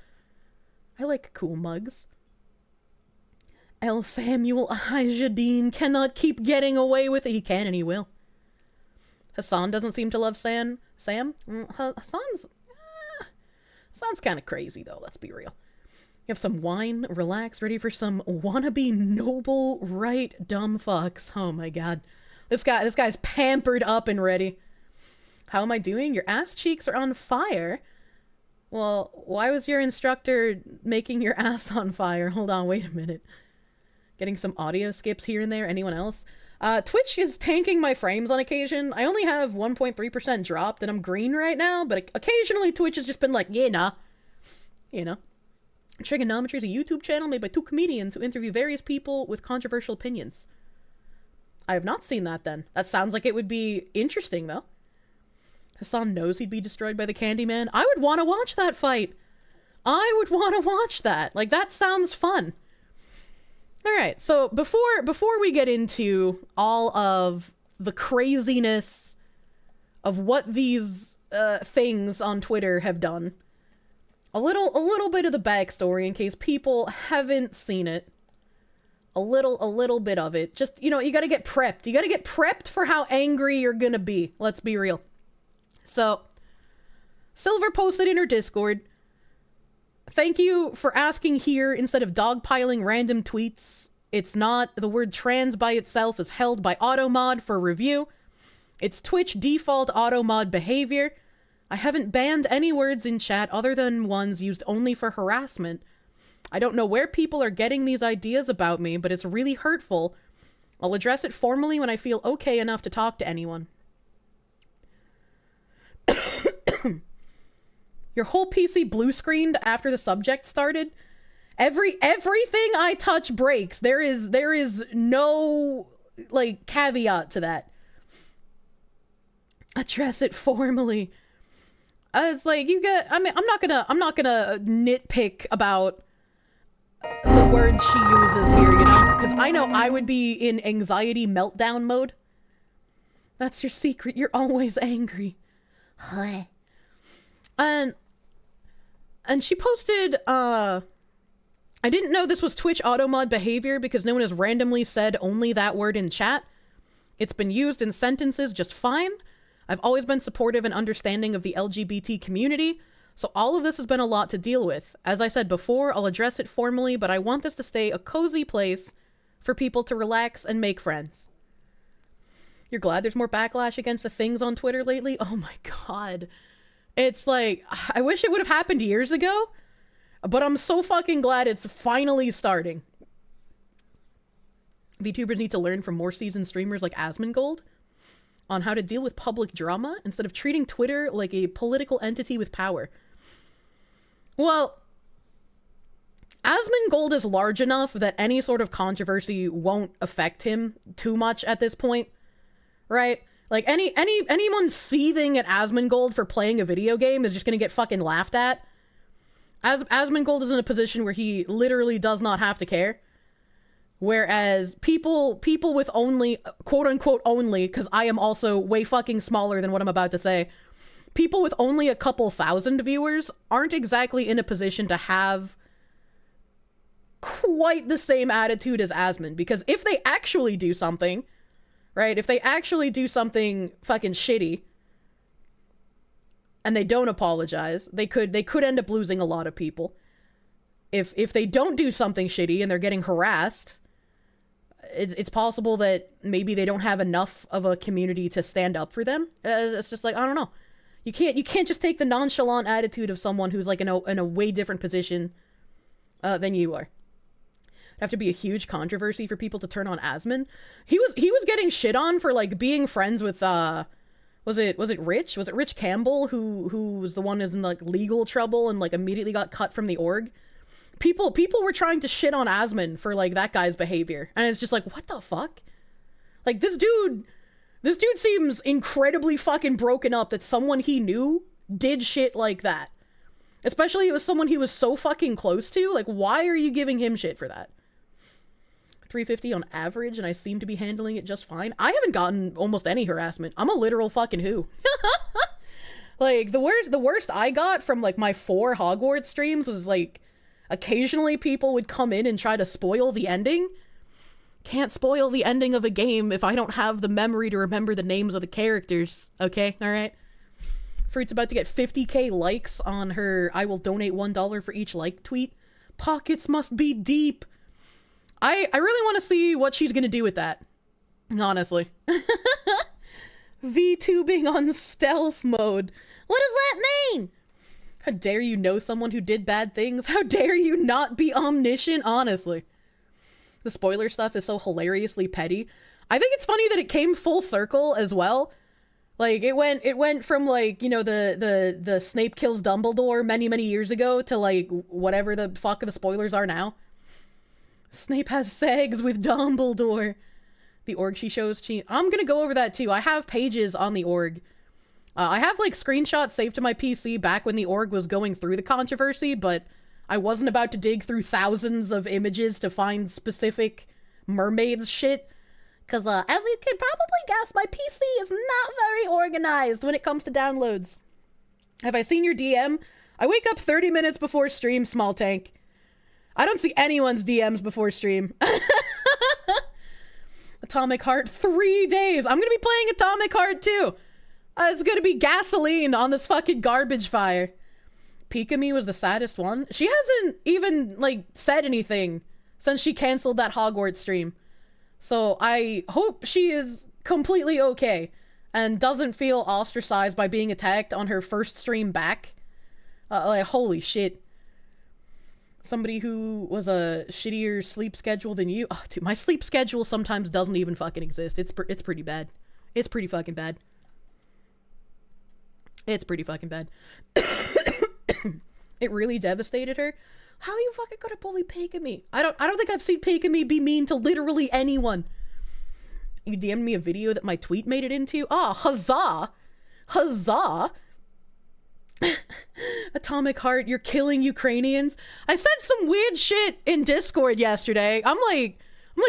[SPEAKER 1] I like cool mugs. El Samuel Ajadine cannot keep getting away with it. He can and he will. Hassan doesn't seem to love Sam. Hassan's kind of crazy, though. Let's be real. You have some wine, relax, ready for some wannabe noble, right, dumb fucks. Oh my god. This guy's pampered up and ready. How am I doing? Your ass cheeks are on fire. Well, why was your instructor making your ass on fire? Hold on, wait a minute. Getting some audio skips here and there. Anyone else? Twitch is tanking my frames on occasion. I only have 1.3% dropped and I'm green right now, but occasionally Twitch has just been like, yeah, nah. You know. Trigonometry is a YouTube channel made by 2 comedians who interview various people with controversial opinions. I have not seen that then. That sounds like it would be interesting, though. Hassan knows he'd be destroyed by the Candyman. I would want to watch that fight. I would want to watch that. Like, that sounds fun. Alright, so before we get into all of the craziness of what these things on Twitter have done, a little bit of the backstory in case people haven't seen it. A little bit of it. Just, you know, you gotta get prepped. You gotta get prepped for how angry you're gonna be. Let's be real. So, Silver posted in her Discord, "Thank you for asking here instead of dogpiling random tweets. It's not. The word trans by itself is held by automod for review. It's Twitch default automod behavior. I haven't banned any words in chat other than ones used only for harassment. I don't know where people are getting these ideas about me, but it's really hurtful. I'll address it formally when I feel okay enough to talk to anyone." Your whole PC blue screened after the subject started. Everything I touch breaks. There is no, like, caveat to that. Address it formally. I was like, I'm not gonna nitpick about the words she uses here, you know? Because I know I would be in anxiety meltdown mode. That's your secret. You're always angry. And she posted, I didn't know this was Twitch automod behavior because no one has randomly said only that word in chat. It's been used in sentences just fine. I've always been supportive and understanding of the LGBT community, so all of this has been a lot to deal with. As I said before, I'll address it formally, but I want this to stay a cozy place for people to relax and make friends. You're glad there's more backlash against the things on Twitter lately? Oh my god. It's like, I wish it would have happened years ago, but I'm so fucking glad it's finally starting. VTubers need to learn from more seasoned streamers like Asmongold on how to deal with public drama instead of treating Twitter like a political entity with power. Well, Asmongold is large enough that any sort of controversy won't affect him too much at this point, right? Like, anyone seething at Asmongold for playing a video game is just gonna get fucking laughed at. Asmongold is in a position where he literally does not have to care. Whereas people with only, quote-unquote only, because I am also way fucking smaller than what I'm about to say, people with only a couple thousand viewers aren't exactly in a position to have quite the same attitude as Asmon. Because if they actually do something, right, if they actually do something fucking shitty, and they don't apologize, they could end up losing a lot of people. If they don't do something shitty and they're getting harassed, it's possible that maybe they don't have enough of a community to stand up for them. It's just like, I don't know. You can't just take the nonchalant attitude of someone who's like in a way different position than you are. It'd have to be a huge controversy for people to turn on Asmon. He was getting shit on for like being friends with was it Rich? Was it Rich Campbell who was the one in like legal trouble and like immediately got cut from the org? People were trying to shit on Asmon for like that guy's behavior, and it's just like, what the fuck? Like, this dude seems incredibly fucking broken up that someone he knew did shit like that. Especially it was someone he was so fucking close to. Like, why are you giving him shit for that? 350 on average, and I seem to be handling it just fine. I haven't gotten almost any harassment. I'm a literal fucking who. Like, the worst I got from like my 4 Hogwarts streams was like, occasionally people would come in and try to spoil the ending. Can't spoil the ending of a game if I don't have the memory to remember the names of the characters. Okay, alright? Fruit's about to get 50k likes on her I will donate $1 for each like tweet. Pockets must be deep. I really want to see what she's gonna do with that. Honestly. VTubing on stealth mode. What does that mean? How dare you know someone who did bad things? How dare you not be omniscient? Honestly. The spoiler stuff is so hilariously petty. I think it's funny that it came full circle as well. Like, it went from, like, you know, the Snape kills Dumbledore many years ago to, like, whatever the fuck the spoilers are now. Snape has sex with Dumbledore. The org she shows, I'm gonna go over that too. I have pages on the org. I have, like, screenshots saved to my PC back when the org was going through the controversy, but I wasn't about to dig through thousands of images to find specific mermaids shit. Because, as you can probably guess, my PC is not very organized when it comes to downloads. Have I seen your DM? I wake up 30 minutes before stream, small tank. I don't see anyone's DMs before stream. Atomic Heart, 3 days. I'm gonna be playing Atomic Heart too. It's gonna be gasoline on this fucking garbage fire. Pikami was the saddest one. She hasn't even, like, said anything since she canceled that Hogwarts stream. So I hope she is completely okay and doesn't feel ostracized by being attacked on her first stream back. Like, holy shit. Somebody who was a shittier sleep schedule than you. Oh, dude, my sleep schedule sometimes doesn't even fucking exist. It's pretty bad. It's pretty fucking bad. It's pretty fucking bad. It really devastated her. How are you fucking gonna bully Pikami? I don't think I've seen Pikami be mean to literally anyone. You DM'd me a video that my tweet made it into. Ah, huzzah! Huzzah! Atomic Heart, you're killing Ukrainians. I said some weird shit in Discord yesterday. I'm like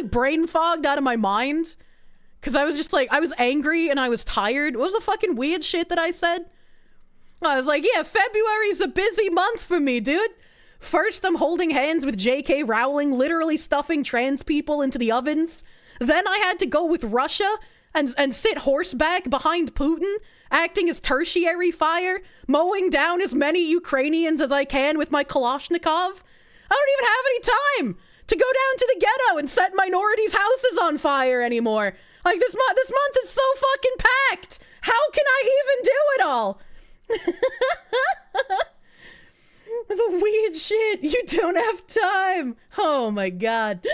[SPEAKER 1] brain fogged out of my mind. Cause I was just like, I was angry and I was tired. What was the fucking weird shit that I said? I was like, yeah, February's a busy month for me, dude. First, I'm holding hands with J.K. Rowling, literally stuffing trans people into the ovens. Then I had to go with Russia and sit horseback behind Putin, acting as tertiary fire, mowing down as many Ukrainians as I can with my Kalashnikov. I don't even have any time to go down to the ghetto and set minorities' houses on fire anymore. Like, this month is so fucking packed. How can I even do it all? The weird shit. You don't have time. Oh my god.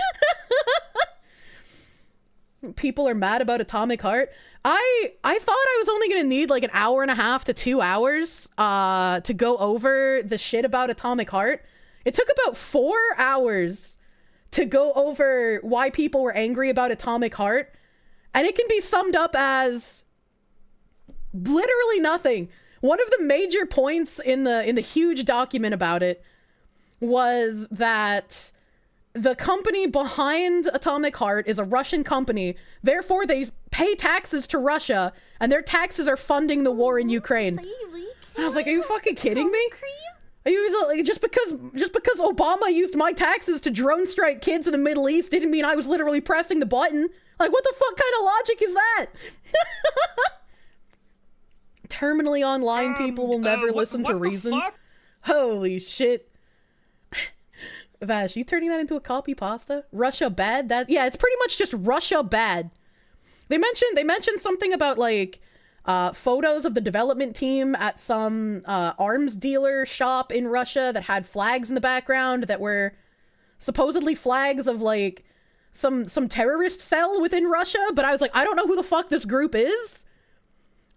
[SPEAKER 1] People are mad about Atomic Heart. I thought I was only gonna need like an hour and a half to 2 hours to go over the shit about Atomic Heart. It took about 4 hours to go over why people were angry about Atomic Heart, and it can be summed up as literally nothing. One of the major points in the huge document about it was that the company behind Atomic Heart is a Russian company. Therefore, they pay taxes to Russia, and their taxes are funding the war in Ukraine. And I was like, are you fucking kidding me? Are you like, just because Obama used my taxes to drone strike kids in the Middle East didn't mean I was literally pressing the button? Like, what the fuck kind of logic is that? Terminally online people will never listen to reason. Holy shit. Vash, you turning that into a copy pasta? Russia bad? Yeah, it's pretty much just Russia bad. They mentioned something about like photos of the development team at some arms dealer shop in Russia that had flags in the background that were supposedly flags of like some terrorist cell within Russia, but I was like, I don't know who the fuck this group is.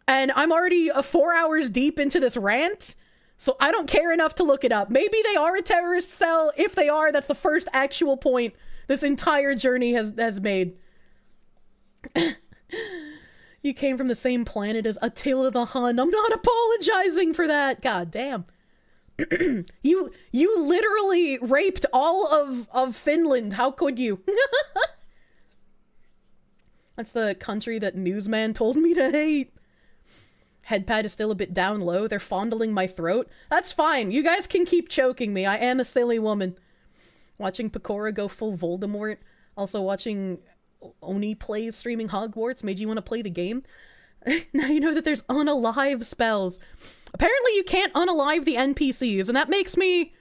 [SPEAKER 1] And I'm already 4 hours deep into this rant, so I don't care enough to look it up. Maybe they are a terrorist cell. If they are, that's the first actual point this entire journey has made. You came from the same planet as Attila the Hun. I'm not apologizing for that. God damn. You literally raped all of Finland. How could you? That's the country that Newsman told me to hate. Headpad is still a bit down low. They're fondling my throat. That's fine. You guys can keep choking me. I am a silly woman. Watching Pecora go full Voldemort. Also watching Oni play streaming Hogwarts made you want to play the game. Now you know that there's unalive spells. Apparently you can't unalive the NPCs, and that makes me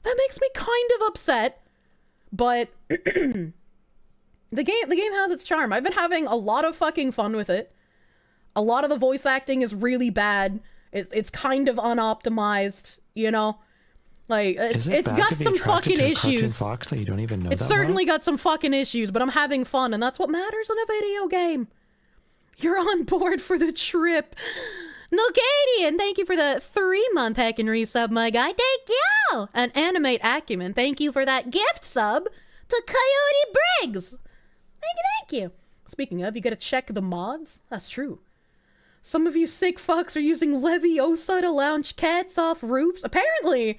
[SPEAKER 1] kind of upset. But the game has its charm. I've been having a lot of fucking fun with it. A lot of the voice acting is really bad. It's kind of unoptimized, you know? Like, it's got some fucking issues.
[SPEAKER 2] Fox that you don't even know
[SPEAKER 1] it's certainly got some fucking issues, but I'm having fun, and that's what matters in a video game. You're on board for the trip. Nilgadian, thank you for the 3-month hack and resub, my guy. Thank you! And Animate Acumen, thank you for that gift sub to Coyote Briggs. Thank you. Speaking of, you gotta check the mods. That's true. Some of you sick fucks are using Leviosa to launch cats off roofs. Apparently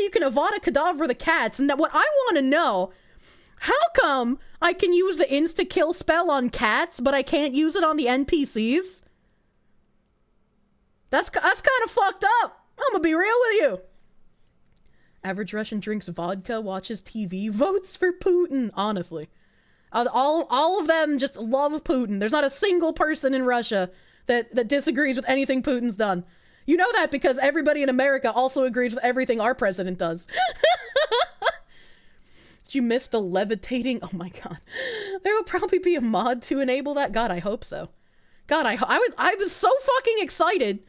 [SPEAKER 1] you can Avada Kedavra the cats. And what I want to know, how come I can use the insta-kill spell on cats, but I can't use it on the NPCs? That's kind of fucked up. I'm gonna be real with you. Average Russian drinks vodka, watches TV, votes for Putin. Honestly, all of them just love Putin. There's not a single person in Russia that disagrees with anything Putin's done. You know that because everybody in America also agrees with everything our president does. Did you miss the levitating? Oh my god. There will probably be a mod to enable that. God, I hope so. God, I was so fucking excited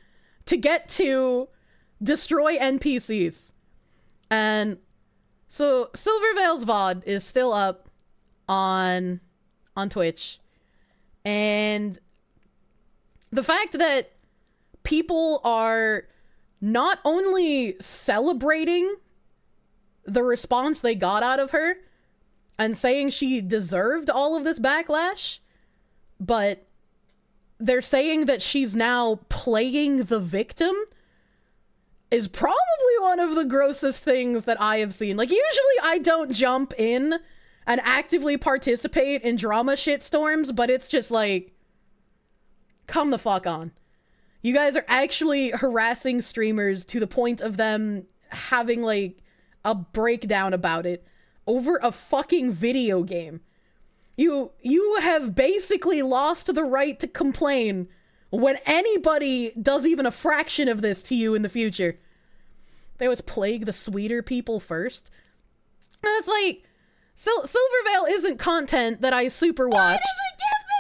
[SPEAKER 1] to get to destroy NPCs. And so Silvervale's VOD is still up on Twitch. And the fact that people are not only celebrating the response they got out of her and saying she deserved all of this backlash, but they're saying that she's now playing the victim is probably one of the grossest things that I have seen. Like, usually I don't jump in and actively participate in drama shitstorms, but it's just like, come the fuck on. You guys are actually harassing streamers to the point of them having, like, a breakdown about it over a fucking video game. You have basically lost the right to complain when anybody does even a fraction of this to you in the future. They always plague the sweeter people first. And it's like, Silvervale isn't content that I super watched.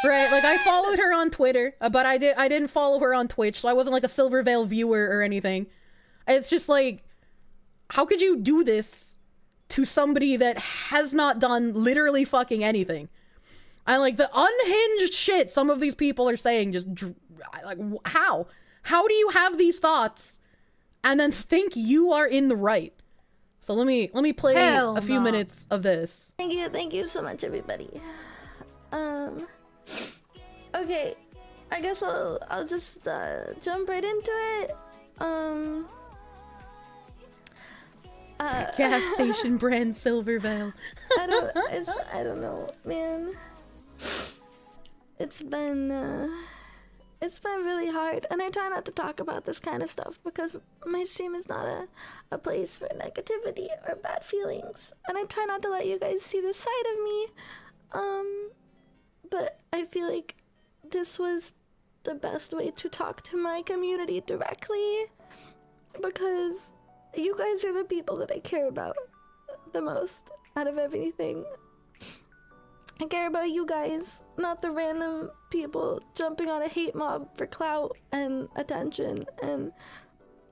[SPEAKER 1] Right, like I followed her on Twitter, but I didn't follow her on Twitch, so I wasn't like a Silvervale viewer or anything. It's just like, how could you do this to somebody that has not done literally fucking anything? And like the unhinged shit some of these people are saying, just like, how do you have these thoughts and then think you are in the right? So let me play a few minutes of this.
[SPEAKER 11] Thank you so much, everybody. Okay, I guess I'll just jump right into it.
[SPEAKER 1] Gas station brand Silvervale.
[SPEAKER 11] I don't know, man. It's been really hard, and I try not to talk about this kind of stuff because my stream is not a place for negativity or bad feelings, and I try not to let you guys see this side of me. But I feel like this was the best way to talk to my community directly, because you guys are the people that I care about the most out of everything. I care about you guys, not the random people jumping on a hate mob for clout and attention and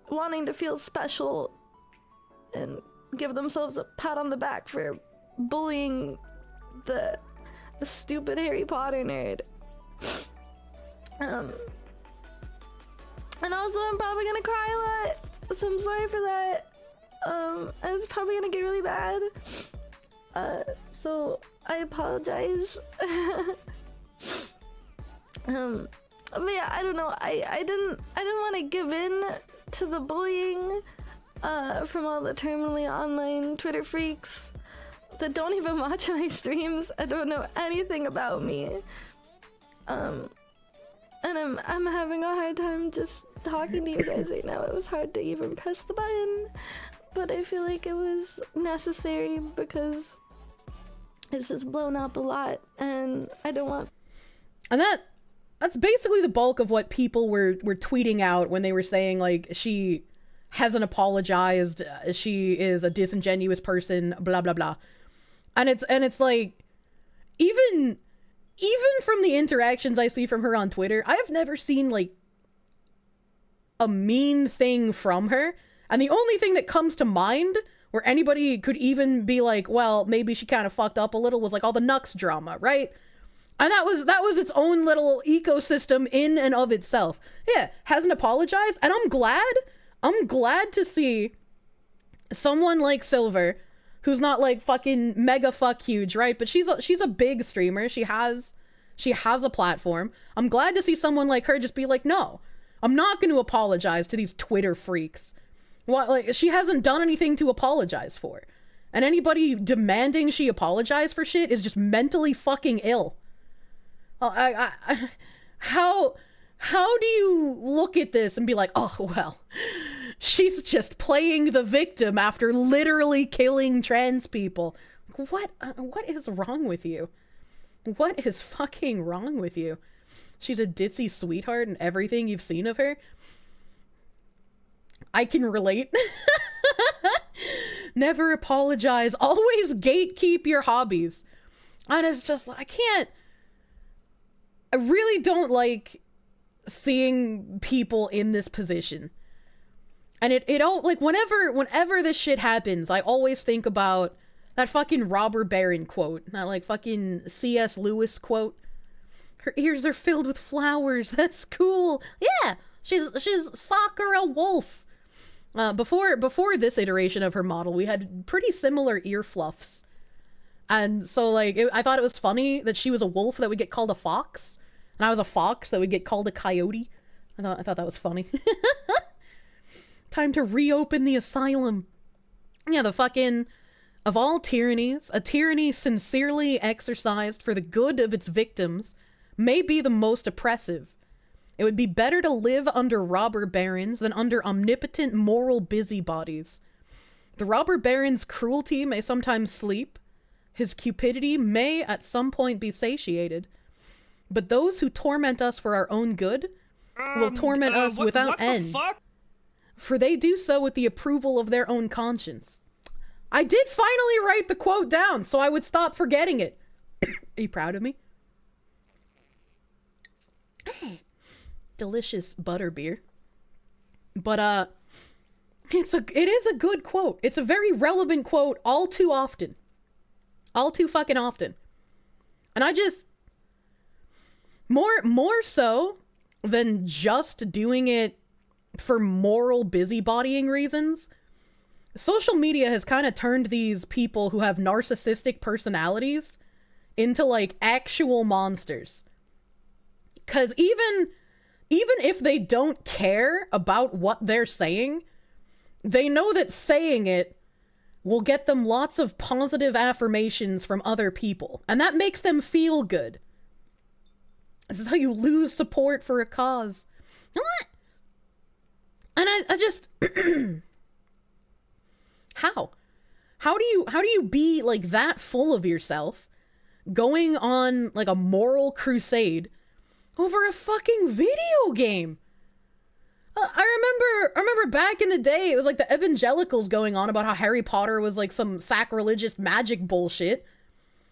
[SPEAKER 11] wanting to feel special and give themselves a pat on the back for bullying the stupid Harry Potter nerd. And also I'm probably gonna cry a lot, so I'm sorry for that. And it's probably gonna get really bad. So I apologize. But yeah, I don't know. I didn't want to give in to the bullying from all the terminally online Twitter freaks that don't even watch my streams. I don't know anything about me. And I'm having a hard time just talking to you guys right now. It was hard to even press the button, but I feel like it was necessary because it's just blown up a lot, and I don't want.
[SPEAKER 1] And that's basically the bulk of what people were tweeting out when they were saying like she hasn't apologized, she is a disingenuous person, blah blah blah. And it's like, even from the interactions I see from her on Twitter, I have never seen like a mean thing from her. And the only thing that comes to mind where anybody could even be like, well, maybe she kind of fucked up a little, was like all the Nux drama, right? And that was its own little ecosystem in and of itself. Yeah, hasn't apologized, and I'm glad to see someone like Silver, who's not like fucking mega fuck huge, right? But she's a big streamer. She has a platform. I'm glad to see someone like her just be like, no, I'm not going to apologize to these Twitter freaks. What, like, she hasn't done anything to apologize for. And anybody demanding she apologize for shit is just mentally fucking ill. How do you look at this and be like, oh, well, She's just playing the victim after literally killing trans people. What is wrong with you? What is fucking wrong with you? She's a ditzy sweetheart and everything you've seen of her. I can relate. Never apologize. Always gatekeep your hobbies. And it's just, I really don't like seeing people in this position. And it all, like, whenever this shit happens, I always think about that fucking robber baron quote. That, like, fucking C.S. Lewis quote. Her ears are filled with flowers. That's cool. Yeah, she's Sakura Wolf. Before this iteration of her model, we had pretty similar ear fluffs. And so, like, I thought it was funny that she was a wolf that would get called a fox. And I was a fox that would get called a coyote. I thought that was funny. Time to reopen the asylum. Yeah, the fucking... Of all tyrannies, a tyranny sincerely exercised for the good of its victims may be the most oppressive. It would be better to live under robber barons than under omnipotent moral busybodies. The robber baron's cruelty may sometimes sleep. His cupidity may at some point be satiated. But those who torment us for our own good will torment us without end. For they do so with the approval of their own conscience. I did finally write the quote down so I would stop forgetting it. Are you proud of me? Delicious butterbeer. But it is a good quote. It's a very relevant quote all too often. All too fucking often. And I just more so than just doing it for moral busybodying reasons, social media has kind of turned these people who have narcissistic personalities into, like, actual monsters. Because even if they don't care about what they're saying, they know that saying it will get them lots of positive affirmations from other people. And that makes them feel good. This is how you lose support for a cause. What? And I just... How? How do you be, like, that full of yourself, going on, like, a moral crusade over a fucking video game? I remember back in the day, it was like the evangelicals going on about how Harry Potter was like some sacrilegious magic bullshit.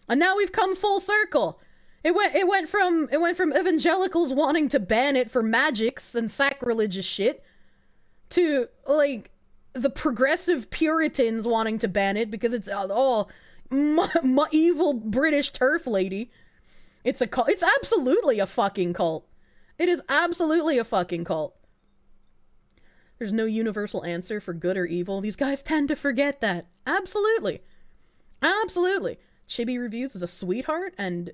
[SPEAKER 1] And now we've come full circle. It went from evangelicals wanting to ban it for magics and sacrilegious shit to, like, the progressive Puritans wanting to ban it because it's evil British turf lady. It's a cult. It's absolutely a fucking cult. It is absolutely a fucking cult. There's no universal answer for good or evil. These guys tend to forget that. Absolutely. Absolutely. Chibi Reviews is a sweetheart, and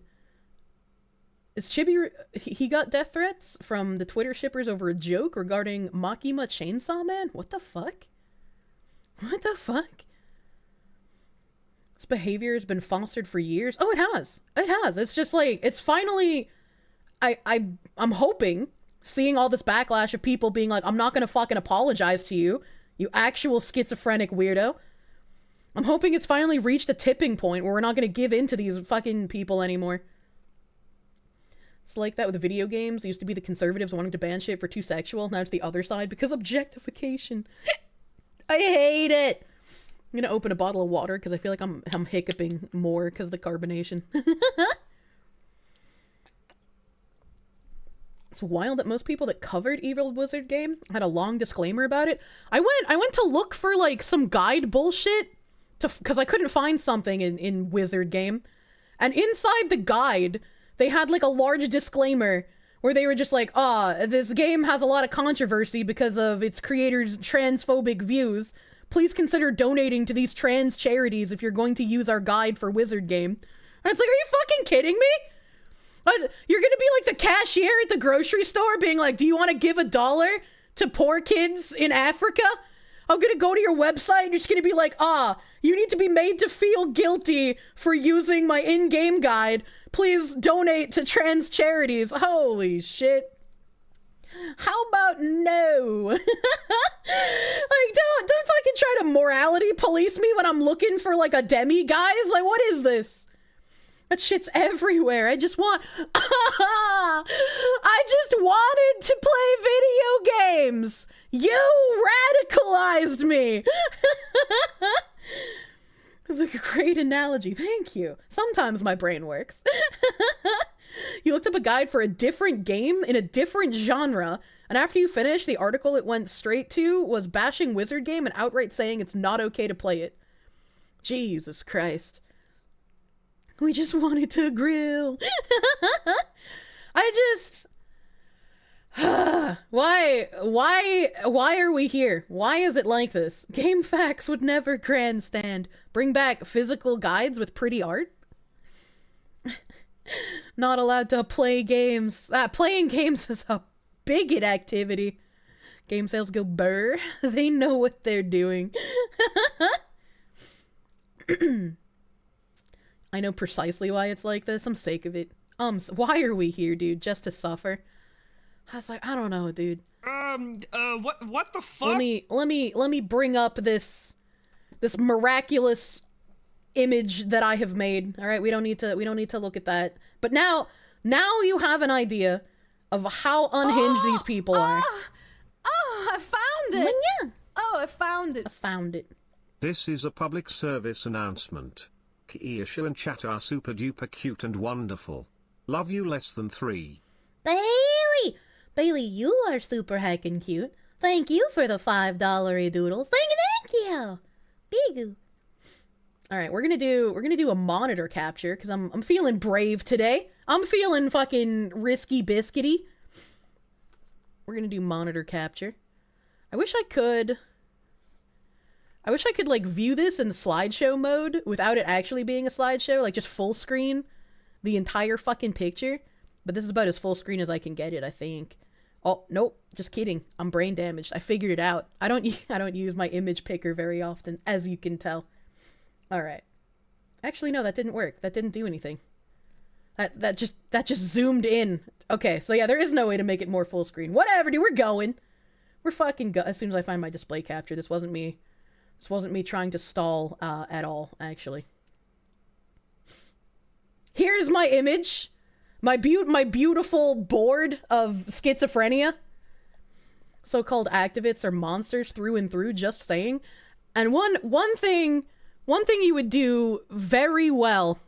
[SPEAKER 1] it's Chibi... He got death threats from the Twitter shippers over a joke regarding Makima Chainsaw Man? What the fuck? What the fuck? This behavior has been fostered for years. Oh, it has. It has. It's just like, it's finally... I'm hoping... seeing all this backlash of people being like, I'm not gonna fucking apologize to you, you actual schizophrenic weirdo. I'm hoping it's finally reached a tipping point where we're not gonna give in to these fucking people anymore. It's like that with video games. It used to be the conservatives wanting to ban shit for too sexual. Now it's the other side because objectification. I hate it. I'm gonna open a bottle of water because I feel like I'm hiccuping more because of the carbonation. It's wild that most people that covered Evil Wizard game had a long disclaimer about it. I went to look for, like, some guide bullshit because I couldn't find something in Wizard game. And inside the guide, they had, like, a large disclaimer where they were just like, this game has a lot of controversy because of its creators' transphobic views. Please consider donating to these trans charities if you're going to use our guide for Wizard game. And it's like, are you fucking kidding me? You're gonna be like the cashier at the grocery store being like, do you want to give $1 to poor kids in Africa? I'm gonna go to your website and you're just gonna be like, you need to be made to feel guilty for using my in-game guide. Please donate to trans charities. Holy shit. How about no? Like, don't fucking try to morality police me when I'm looking for like a demi, guys. Like, what is this? That shit's everywhere. I just wanted to play video games. You radicalized me. That's a great analogy. Thank you. Sometimes my brain works. You looked up a guide for a different game in a different genre, and after you finished, the article it went straight to was bashing Wizard Game and outright saying it's not okay to play it. Jesus Christ. We just wanted to grill. Why are we here? Why is it like this? GameFAQs would never grandstand. Bring back physical guides with pretty art? Not allowed to play games. Playing games is a bigot activity. Game sales go burr. They know what they're doing. I know precisely why it's like this. I'm sick of it. Why are we here, dude? Just to suffer? I was like, I don't know, dude.
[SPEAKER 9] What the fuck?
[SPEAKER 1] Let me bring up this miraculous image that I have made. All right, we don't need to look at that. But now you have an idea of how unhinged these people are.
[SPEAKER 11] I found it.
[SPEAKER 1] Yeah.
[SPEAKER 11] Oh, I found it.
[SPEAKER 1] I found it.
[SPEAKER 7] This is a public service announcement. Kirsche and chat are super duper cute and wonderful. Love you less than 3.
[SPEAKER 3] Bailey, you are super heckin' cute. Thank you for the $5 doodles. Thank you. Bigoo.
[SPEAKER 1] All right, we're gonna do a monitor capture because I'm feeling brave today. I'm feeling fucking risky biscuity. We're gonna do monitor capture. I wish I could like view this in slideshow mode without it actually being a slideshow, like just full screen the entire fucking picture. But this is about as full screen as I can get it, I think. Oh, nope, just kidding. I'm brain damaged. I figured it out. I don't use my image picker very often, as you can tell. All right. Actually, no, that didn't work. That didn't do anything. That just zoomed in. Okay, so yeah, there is no way to make it more full screen. Whatever, dude, we're going. We're fucking go. As soon as I find my display capture, this wasn't me trying to stall at all, actually. Here's my image. My beautiful board of schizophrenia. So-called activists are monsters through and through, just saying. And one thing you would do very well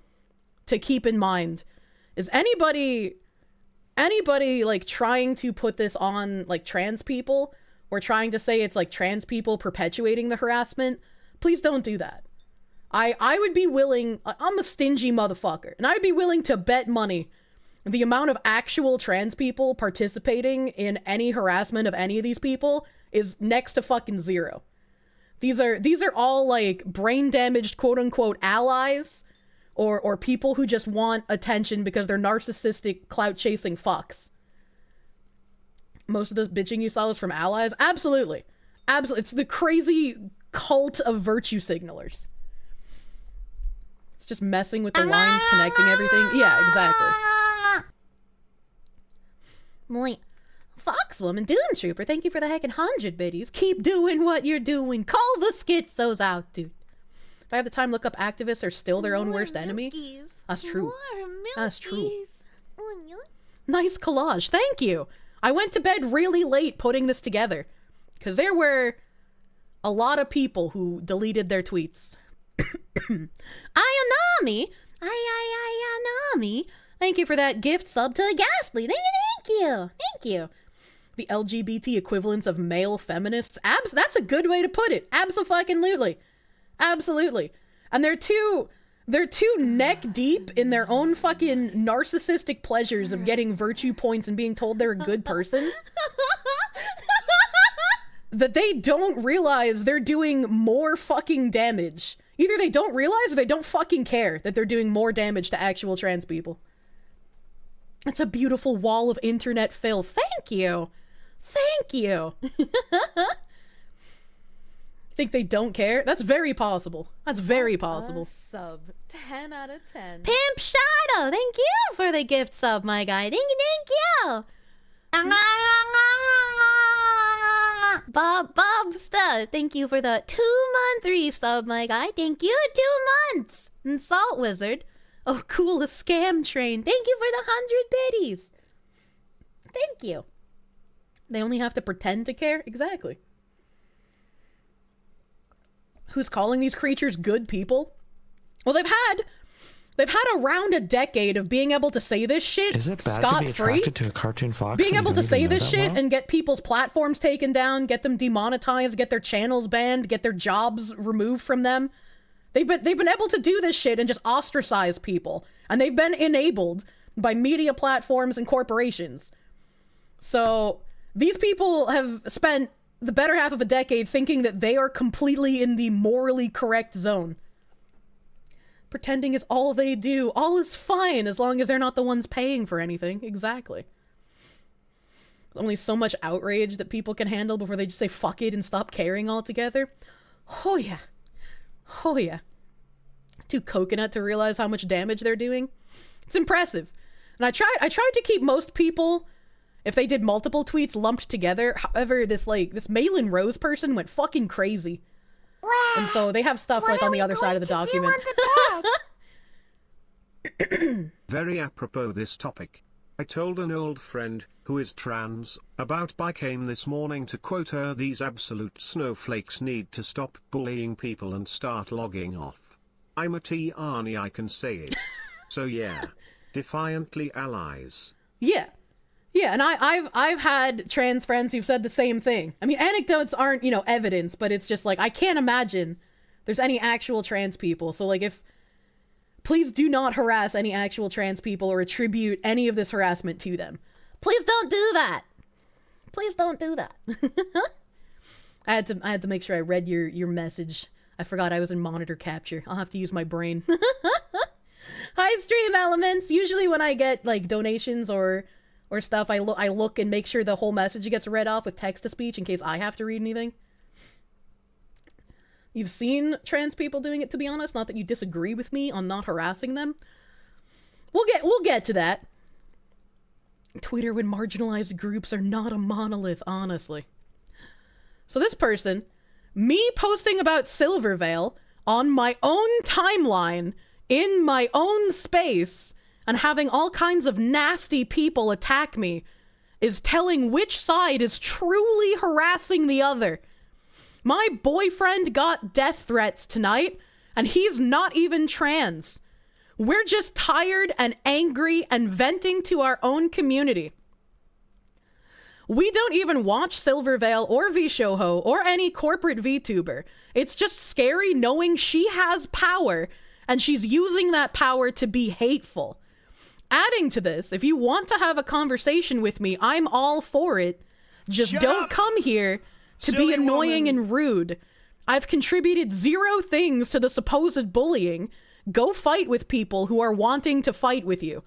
[SPEAKER 1] to keep in mind is anybody like trying to put this on like trans people or trying to say it's like trans people perpetuating the harassment, please don't do that. I would be willing, I'm a stingy motherfucker, and I'd be willing to bet money the amount of actual trans people participating in any harassment of any of these people is next to fucking zero. These are all like brain damaged quote unquote allies or people who just want attention because they're narcissistic clout chasing fucks. Most of the bitching you saw was from allies. Absolutely. It's the crazy cult of virtue signalers. It's just messing with the lines, connecting everything. Yeah, exactly.
[SPEAKER 3] Boy, Foxwoman, Doom Trooper, thank you for the heckin' 100 biddies. Keep doing what you're doing. Call the schizos out, dude.
[SPEAKER 1] If I have the time, look up activists are still their own worst enemy. That's true. That's true. Nice collage. Thank you. I went to bed really late putting this together because there were a lot of people who deleted their tweets.
[SPEAKER 3] Ayanami. Ayanami.
[SPEAKER 1] Thank you for that gift sub to Ghastly. Thank you. The LGBT equivalents of male feminists. That's a good way to put it. Abso-fucking-lutely. Absolutely. And they're too neck deep in their own fucking narcissistic pleasures of getting virtue points and being told they're a good person that they don't realize they're doing more fucking damage. Either they don't realize or they don't fucking care that they're doing more damage to actual trans people. It's a beautiful wall of internet filth. Thank you. Think they don't care? That's very possible.
[SPEAKER 11] Sub 10 out of 10.
[SPEAKER 3] Pimp Shadow, thank you for the gift sub, my guy. Thank you. Bobsta, thank you for the 2-month resub, my guy. Thank you, 2 months. And Salt Wizard, oh, cool, a scam train. Thank you for the 100 biddies. Thank you.
[SPEAKER 1] They only have to pretend to care? Exactly. Who's calling these creatures good people? Well, they've had around a decade of being able to say this shit
[SPEAKER 2] Is it bad
[SPEAKER 1] scot-free.
[SPEAKER 2] to be attracted to a cartoon fox?
[SPEAKER 1] Being able to say this shit and get people's platforms taken down, get them demonetized, get their channels banned, get their jobs removed from them. They've been able to do this shit and just ostracize people. And they've been enabled by media platforms and corporations. So these people have spent the better half of a decade thinking that they are completely in the morally correct zone. Pretending is all they do. All is fine as long as they're not the ones paying for anything. Exactly. There's only so much outrage that people can handle before they just say fuck it and stop caring altogether. Oh yeah. Oh yeah. Too coconut to realize how much damage they're doing. It's impressive. And I tried to keep most people, if they did multiple tweets, lumped together. However, this Malin Rose person went fucking crazy. And so they have stuff like on the other side of the document.
[SPEAKER 7] Very apropos this topic. I told an old friend, who is trans, about Bicane this morning to quote her, "These absolute snowflakes need to stop bullying people and start logging off. I'm a T-Arnie, I can say it." So yeah. Defiantly allies.
[SPEAKER 1] Yeah. Yeah, and I've had trans friends who've said the same thing. I mean, anecdotes aren't, evidence, but it's just like, I can't imagine there's any actual trans people. So like, please do not harass any actual trans people or attribute any of this harassment to them. Please don't do that. Please don't do that. I had to make sure I read your message. I forgot I was in monitor capture. I'll have to use my brain. Hi, Stream Elements. Usually when I get like donations or stuff, I look and make sure the whole message gets read off with text-to-speech in case I have to read anything. You've seen trans people doing it, to be honest. Not that you disagree with me on not harassing them. We'll get to that. Twitter when marginalized groups are not a monolith, honestly. So this person, me posting about Silvervale on my own timeline, in my own space, and having all kinds of nasty people attack me, is telling which side is truly harassing the other. My boyfriend got death threats tonight, and he's not even trans. We're just tired and angry and venting to our own community. We don't even watch Silvervale or VShoho or any corporate VTuber. It's just scary knowing she has power, and she's using that power to be hateful. Adding to this, if you want to have a conversation with me, I'm all for it. Just don't come here to be annoying and rude. I've contributed 0 things to the supposed bullying. Go fight with people who are wanting to fight with you.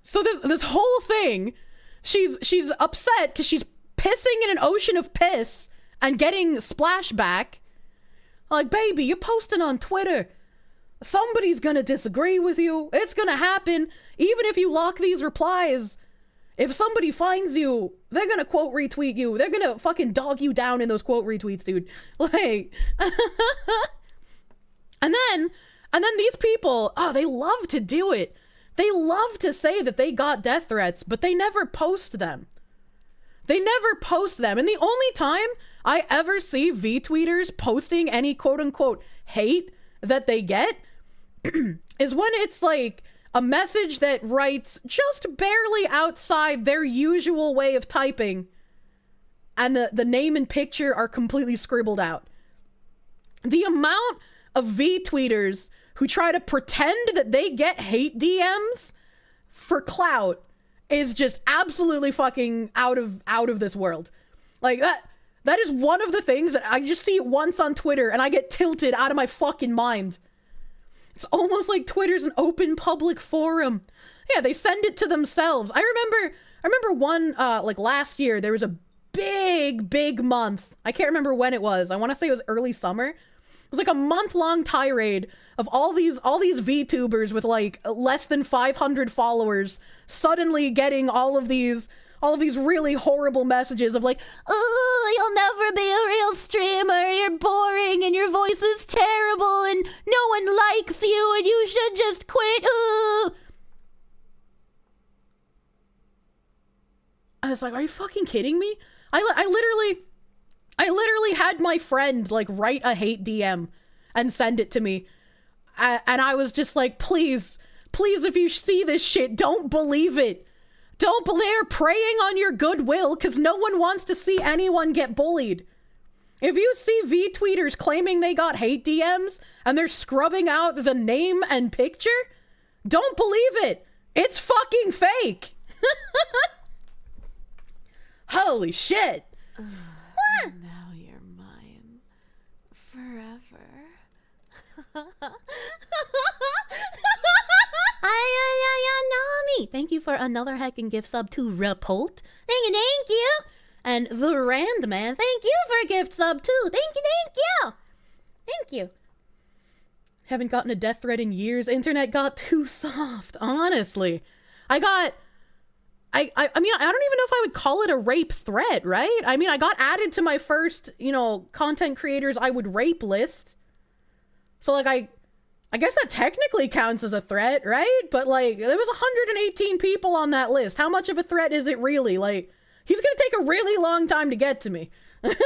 [SPEAKER 1] So this whole thing, she's upset because she's pissing in an ocean of piss and getting splashback. Like, baby, you're posting on Twitter. Somebody's gonna disagree with you. It's gonna happen. Even if you lock these replies, if somebody finds you, they're gonna quote retweet you. They're gonna fucking dog you down in those quote retweets, dude. Like, and then these people, they love to do it. They love to say that they got death threats, but they never post them. They never post them. And the only time I ever see Vtweeters posting any quote unquote hate that they get is when it's like a message that writes just barely outside their usual way of typing, and the name and picture are completely scribbled out. The amount of Vtweeters who try to pretend that they get hate DMs for clout is just absolutely fucking out of this world. Like, that is one of the things that I just see it once on Twitter and I get tilted out of my fucking mind. It's almost like Twitter's an open public forum. Yeah, they send it to themselves. I remember one, like last year, there was a big month. I can't remember when it was. I want to say it was early summer. It was like a month-long tirade of all these VTubers with like less than 500 followers suddenly getting all of these all of these really horrible messages of like,
[SPEAKER 3] oh, you'll never be a real streamer, you're boring and your voice is terrible and no one likes you and you should just quit.
[SPEAKER 1] I was like, are you fucking kidding me? I literally had my friend like write a hate DM and send it to me. And I was just like, please, if you see this shit, don't believe it. They're preying on your goodwill because no one wants to see anyone get bullied. If you see Vtweeters claiming they got hate DMs and they're scrubbing out the name and picture, don't believe it. It's fucking fake. Holy shit.
[SPEAKER 11] Now you're mine. Forever.
[SPEAKER 3] Nami! Thank you for another heckin' gift sub to Repult. Thank you! And the Rand Man, thank you for a gift sub too! Thank you!
[SPEAKER 1] Haven't gotten a death threat in years. Internet got too soft, honestly. I mean, I don't even know if I would call it a rape threat, right? I mean, I got added to my first, content creators I would rape list. So, like, I guess that technically counts as a threat, right? But, like, there was 118 people on that list. How much of a threat is it really? Like, he's gonna take a really long time to get to me. That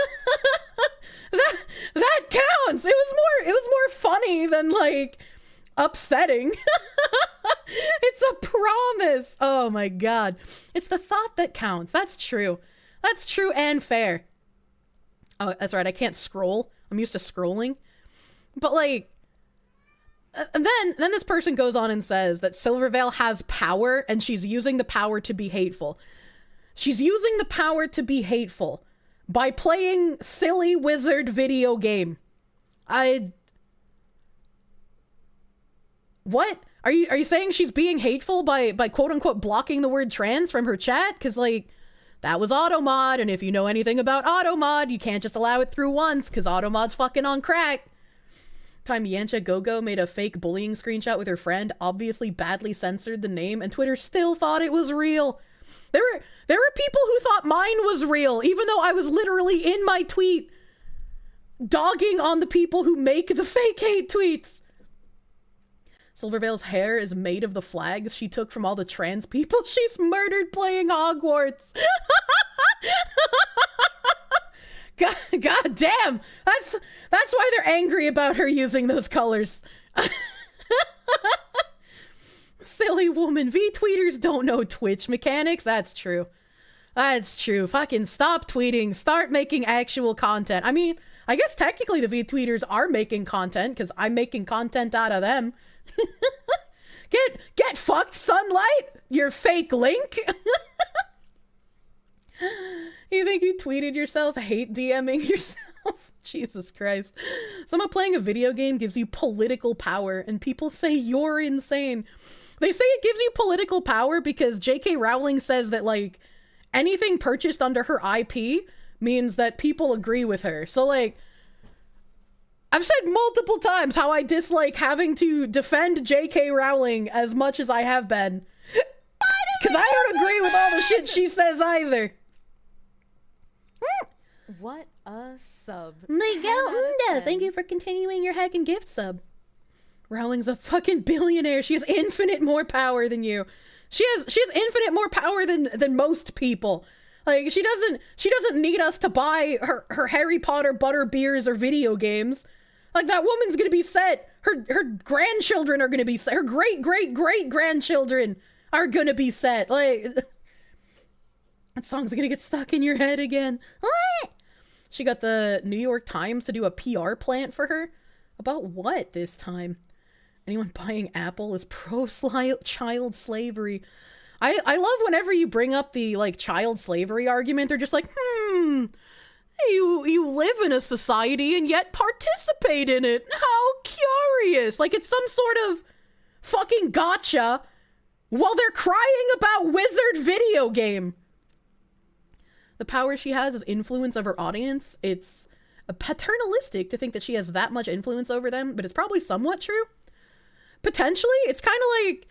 [SPEAKER 1] counts! It was more funny than, like, upsetting. It's a promise. Oh my god. It's the thought that counts. That's true. That's true and fair. Oh, that's right. I can't scroll. I'm used to scrolling. But like, and then this person goes on and says that Silvervale has power and she's using the power to be hateful. She's using the power to be hateful by playing silly wizard video game. What? Are you saying she's being hateful by quote unquote blocking the word trans from her chat? Cause like, that was automod, and if you know anything about automod, you can't just allow it through once, cause automod's fucking on crack. Time Yancha Gogo made a fake bullying screenshot with her friend, obviously badly censored the name, and Twitter still thought it was real. There were people who thought mine was real, even though I was literally in my tweet dogging on the people who make the fake hate tweets. Silvervale's hair is made of the flags she took from all the trans people she's murdered playing Hogwarts. God damn! That's why they're angry about her using those colors. Silly woman. Vtweeters don't know Twitch mechanics. That's true. That's true. Fucking stop tweeting. Start making actual content. I mean, I guess technically the Vtweeters are making content because I'm making content out of them. Get fucked, Sunlight! Your fake link! You think you tweeted yourself hate DMing yourself? Jesus Christ. Someone playing a video game gives you political power, and people say you're insane. They say it gives you political power because J.K. Rowling says that, like, anything purchased under her IP means that people agree with her. So, like, I've said multiple times how I dislike having to defend J.K. Rowling as much as I have been. Because I don't agree with all the shit she says either. What a sub.
[SPEAKER 3] Miguel Unda, thank you for continuing your hack and gift sub.
[SPEAKER 1] Rowling's a fucking billionaire. She has infinite more power than you. She has infinite more power than most people. Like, she doesn't need us to buy her Harry Potter butter beers or video games. Like, that woman's gonna be set. Her grandchildren are gonna be set. Her great-great-great-grandchildren are gonna be set. Like, that song's gonna get stuck in your head again. What? She got the New York Times to do a PR plant for her. About what this time? Anyone buying Apple is pro-child slavery. I love whenever you bring up the, like, child slavery argument. They're just like, you live in a society and yet participate in it. How curious. Like, it's some sort of fucking gotcha while they're crying about wizard video game. The power she has is influence of her audience. It's paternalistic to think that she has that much influence over them, but it's probably somewhat true. Potentially, it's kind of like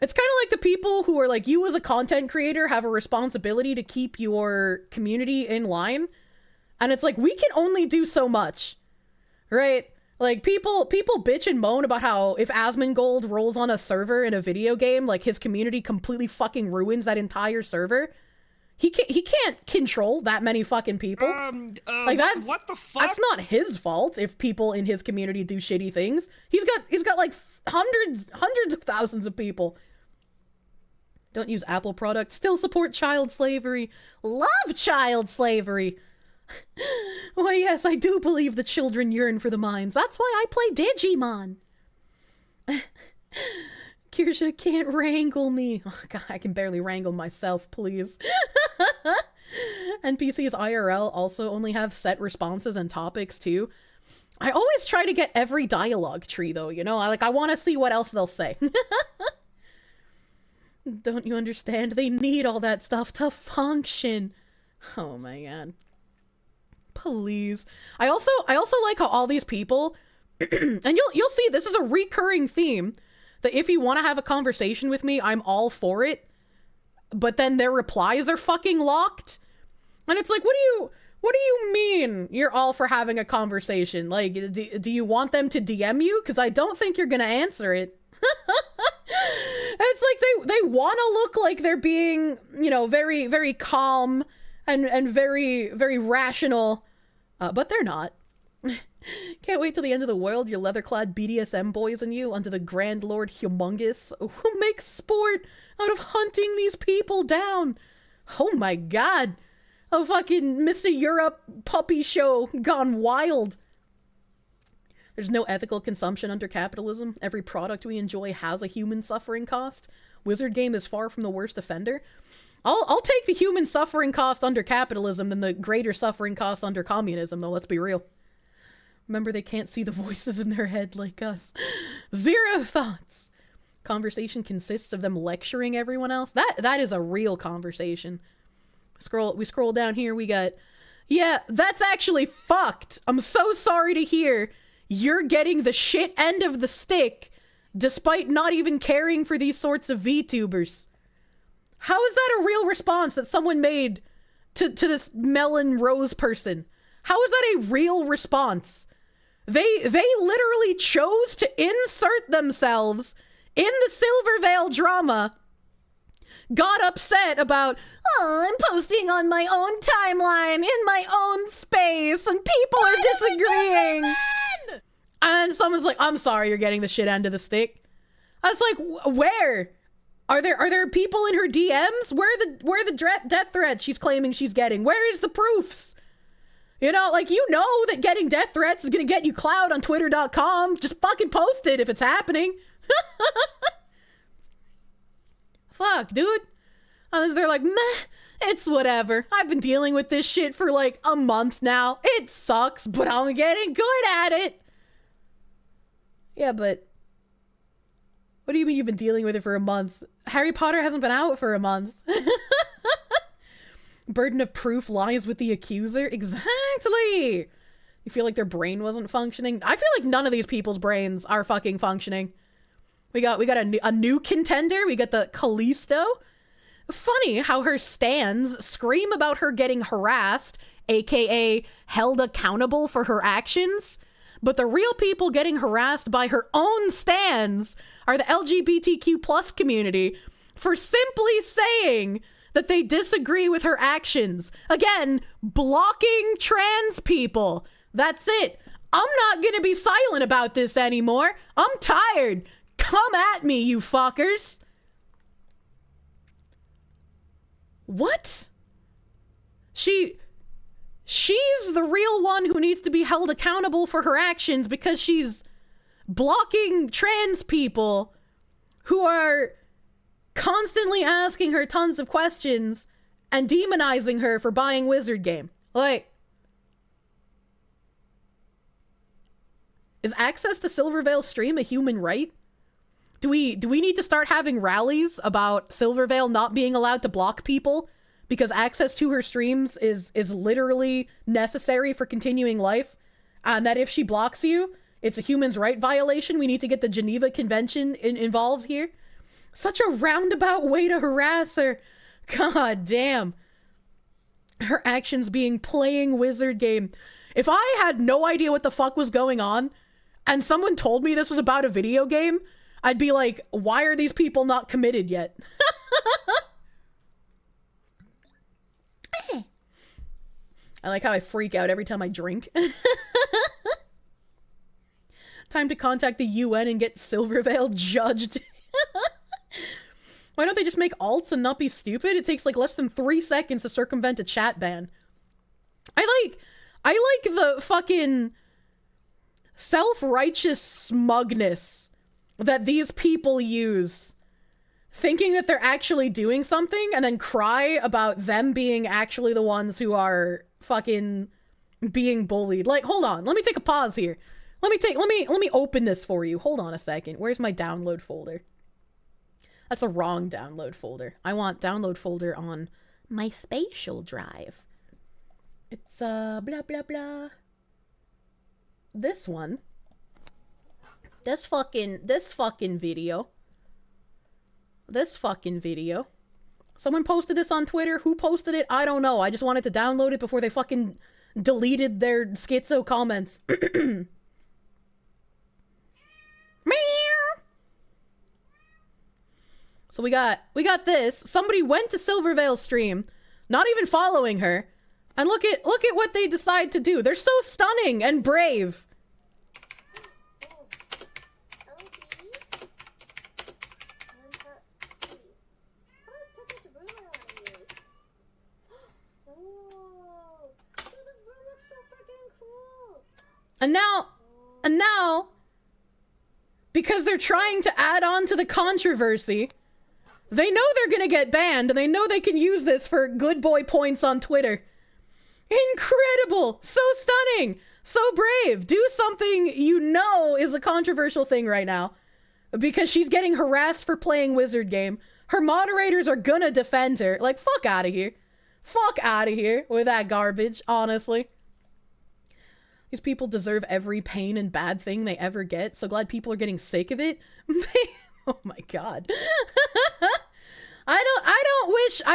[SPEAKER 1] It's kind of like the people who are like, you as a content creator have a responsibility to keep your community in line. And it's like, we can only do so much, right? Like, people bitch and moan about how if Asmongold rolls on a server in a video game, like, his community completely fucking ruins that entire server. He can't control that many fucking people. Like,
[SPEAKER 12] what the fuck?
[SPEAKER 1] That's not his fault if people in his community do shitty things. He's got like hundreds of thousands of people. Don't use Apple products. Still support child slavery. Love child slavery. Why, yes, I do believe the children yearn for the mines. That's why I play Digimon. Kirsche can't wrangle me. Oh, God, I can barely wrangle myself, please. NPCs IRL also only have set responses and topics, too. I always try to get every dialogue tree, though, you know? I want to see what else they'll say. Don't you understand? They need all that stuff to function. Oh, my God. Please. I also like how all these people, and you'll see this is a recurring theme, that if you want to have a conversation with me, I'm all for it, but then their replies are fucking locked. And it's like, what do you mean you're all for having a conversation? Like, do you want them to DM you? Because I don't think you're gonna answer it. It's like they want to look like they're being, you know, very, very calm and very, very rational, but they're not. Can't wait till the end of the world, your leather-clad BDSM boys and you, under the Grand Lord Humongous, who makes sport out of hunting these people down. Oh my God. A fucking Mr. Europe puppy show gone wild. There's no ethical consumption under capitalism. Every product we enjoy has a human suffering cost. Wizard Game is far from the worst offender. I'll take the human suffering cost under capitalism than the greater suffering cost under communism, though, let's be real. Remember, they can't see the voices in their head like us. Zero thoughts. Conversation consists of them lecturing everyone else. That is a real conversation. We scroll down here, we got, yeah, that's actually fucked. I'm so sorry to hear you're getting the shit end of the stick despite not even caring for these sorts of VTubers. How is that a real response that someone made to this melon rose person? How is that a real response? They literally chose to insert themselves in the Silvervale drama, got upset about, oh, I'm posting on my own timeline, in my own space, and people are disagreeing. And someone's like, I'm sorry you're getting the shit end of the stick. I was like, where? Are there people in her DMs? Where are the death threats she's claiming she's getting? Where is the proofs? You know, like, you know that getting death threats is gonna get you clout on twitter.com. Just fucking post it if it's happening. Fuck, dude. And they're like, meh, it's whatever. I've been dealing with this shit for like a month now. It sucks, but I'm getting good at it. Yeah, but what do you mean you've been dealing with it for a month? Harry Potter hasn't been out for a month. Burden of proof lies with the accuser. Exactly. You feel like their brain wasn't functioning? I feel like none of these people's brains are fucking functioning. We got a new contender. We got the Callisto. Funny how her stans scream about her getting harassed, aka held accountable for her actions. But the real people getting harassed by her own stans are the LGBTQ plus community for simply saying that they disagree with her actions. Again, blocking trans people. That's it. I'm not gonna be silent about this anymore. I'm tired. Come at me, you fuckers. What? She's the real one who needs to be held accountable for her actions because she's blocking trans people who are constantly asking her tons of questions and demonizing her for buying Wizard Game. Like, is access to Silvervale stream a human right? Do we need to start having rallies about Silvervale not being allowed to block people because access to her streams is literally necessary for continuing life, and that if she blocks you, it's a human's right violation? We need to get the Geneva Convention involved here. Such a roundabout way to harass her. God damn. Her actions being playing wizard game. If I had no idea what the fuck was going on, and someone told me this was about a video game, I'd be like, why are these people not committed yet? I like how I freak out every time I drink. Time to contact the UN and get Silvervale judged. Why don't they just make alts and not be stupid? It takes like less than 3 seconds to circumvent a chat ban. I like the fucking self-righteous smugness that these people use, thinking that they're actually doing something and then cry about them being actually the ones who are fucking being bullied. Like, hold on, let me take a pause here. Let me open this for you. Hold on a second. Where's my download folder? That's the wrong download folder. I want download folder on my spatial drive. It's blah blah blah. This one. This fucking video. This fucking video. Someone posted this on Twitter. Who posted it? I don't know. I just wanted to download it before they fucking deleted their schizo comments. So we got this. Somebody went to Silvervale's stream, not even following her, and look at what they decide to do. They're so stunning and brave. And now, because they're trying to add on to the controversy, they know they're gonna get banned, and they know they can use this for good boy points on Twitter. Incredible! So stunning! So brave! Do something you know is a controversial thing right now. Because she's getting harassed for playing wizard game. Her moderators are gonna defend her. Like, fuck out of here. Fuck out of here with that garbage, honestly. These people deserve every pain and bad thing they ever get. So glad people are getting sick of it. Oh my god. I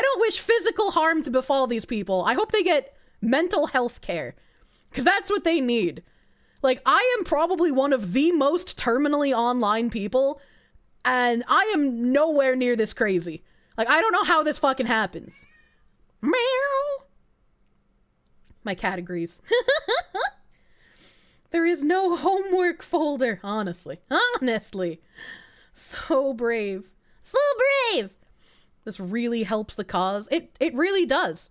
[SPEAKER 1] don't wish physical harm to befall these people. I hope they get mental health care. Because that's what they need. Like, I am probably one of the most terminally online people, and I am nowhere near this crazy. Like, I don't know how this fucking happens. Meow. My cat agrees. There is no homework folder, honestly. Honestly. So brave. So brave! This really helps the cause. It really does.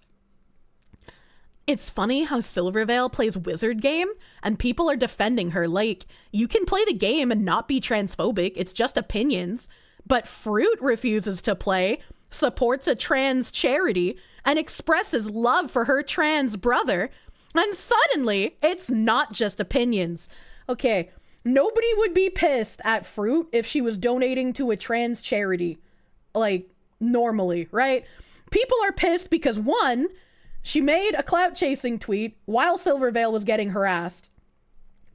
[SPEAKER 1] It's funny how Silvervale plays wizard game, and people are defending her. Like, you can play the game and not be transphobic. It's just opinions. But Froot refuses to play, supports a trans charity, and expresses love for her trans brother. And suddenly, it's not just opinions. Okay, nobody would be pissed at Froot if she was donating to a trans charity. Like, normally, right? People are pissed because, one, she made a clout-chasing tweet while Silvervale was getting harassed.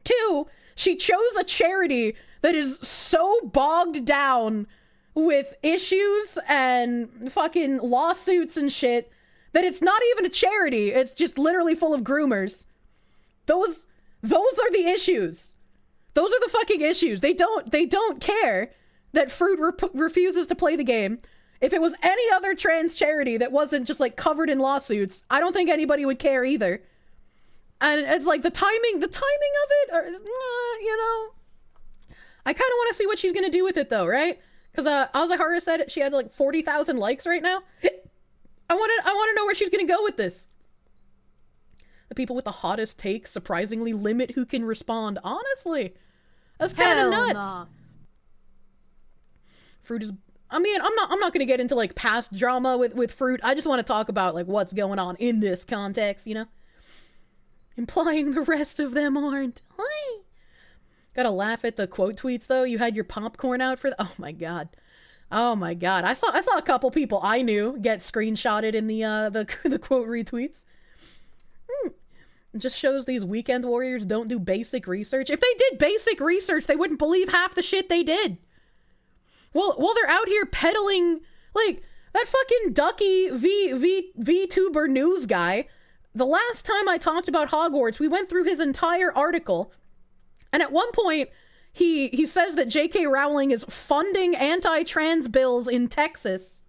[SPEAKER 1] Two, she chose a charity that is so bogged down with issues and fucking lawsuits and shit that it's not even a charity. It's just literally full of groomers. Those are the issues. Those are the fucking issues. They don't care that Froot refuses to play the game. If it was any other trans charity that wasn't just like covered in lawsuits, I don't think anybody would care either. And it's like the timing of it, or you know, I kind of want to see what she's gonna do with it though, right? Because Azahara said she had like 40,000 likes right now. I want to know where she's gonna go with this. The people with the hottest takes surprisingly limit who can respond. Honestly, that's kind of nuts. Nah. Froot is. I mean, I'm not gonna get into like past drama with Froot. I just want to talk about like what's going on in this context, you know? Implying the rest of them aren't. Hi. Gotta laugh at the quote tweets though. You had your popcorn out for oh my god. Oh my god. I saw a couple people I knew get screenshotted in the quote retweets. It just shows these weekend warriors don't do basic research. If they did basic research, they wouldn't believe half the shit they did. Well, they're out here peddling, like, that fucking Ducky VTuber news guy. The last time I talked about Hogwarts, we went through his entire article, and at one point, he says that J.K. Rowling is funding anti-trans bills in Texas.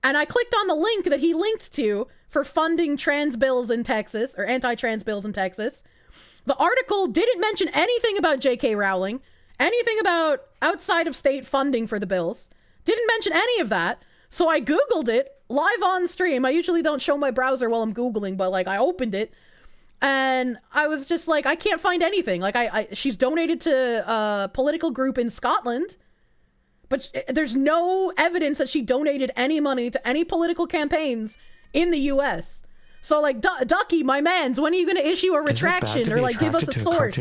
[SPEAKER 1] And I clicked on the link that he linked to for funding trans bills in Texas, or anti-trans bills in Texas. The article didn't mention anything about J.K. Rowling, anything about outside of state funding for the bills. Didn't mention any of that. So I Googled it live on stream. I usually don't show my browser while I'm Googling, but like I opened it and I was just like, I can't find anything. Like she's donated to a political group in Scotland, but there's no evidence that she donated any money to any political campaigns in the US. So like, Ducky, my mans, when are you going to issue a retraction or like give us a source?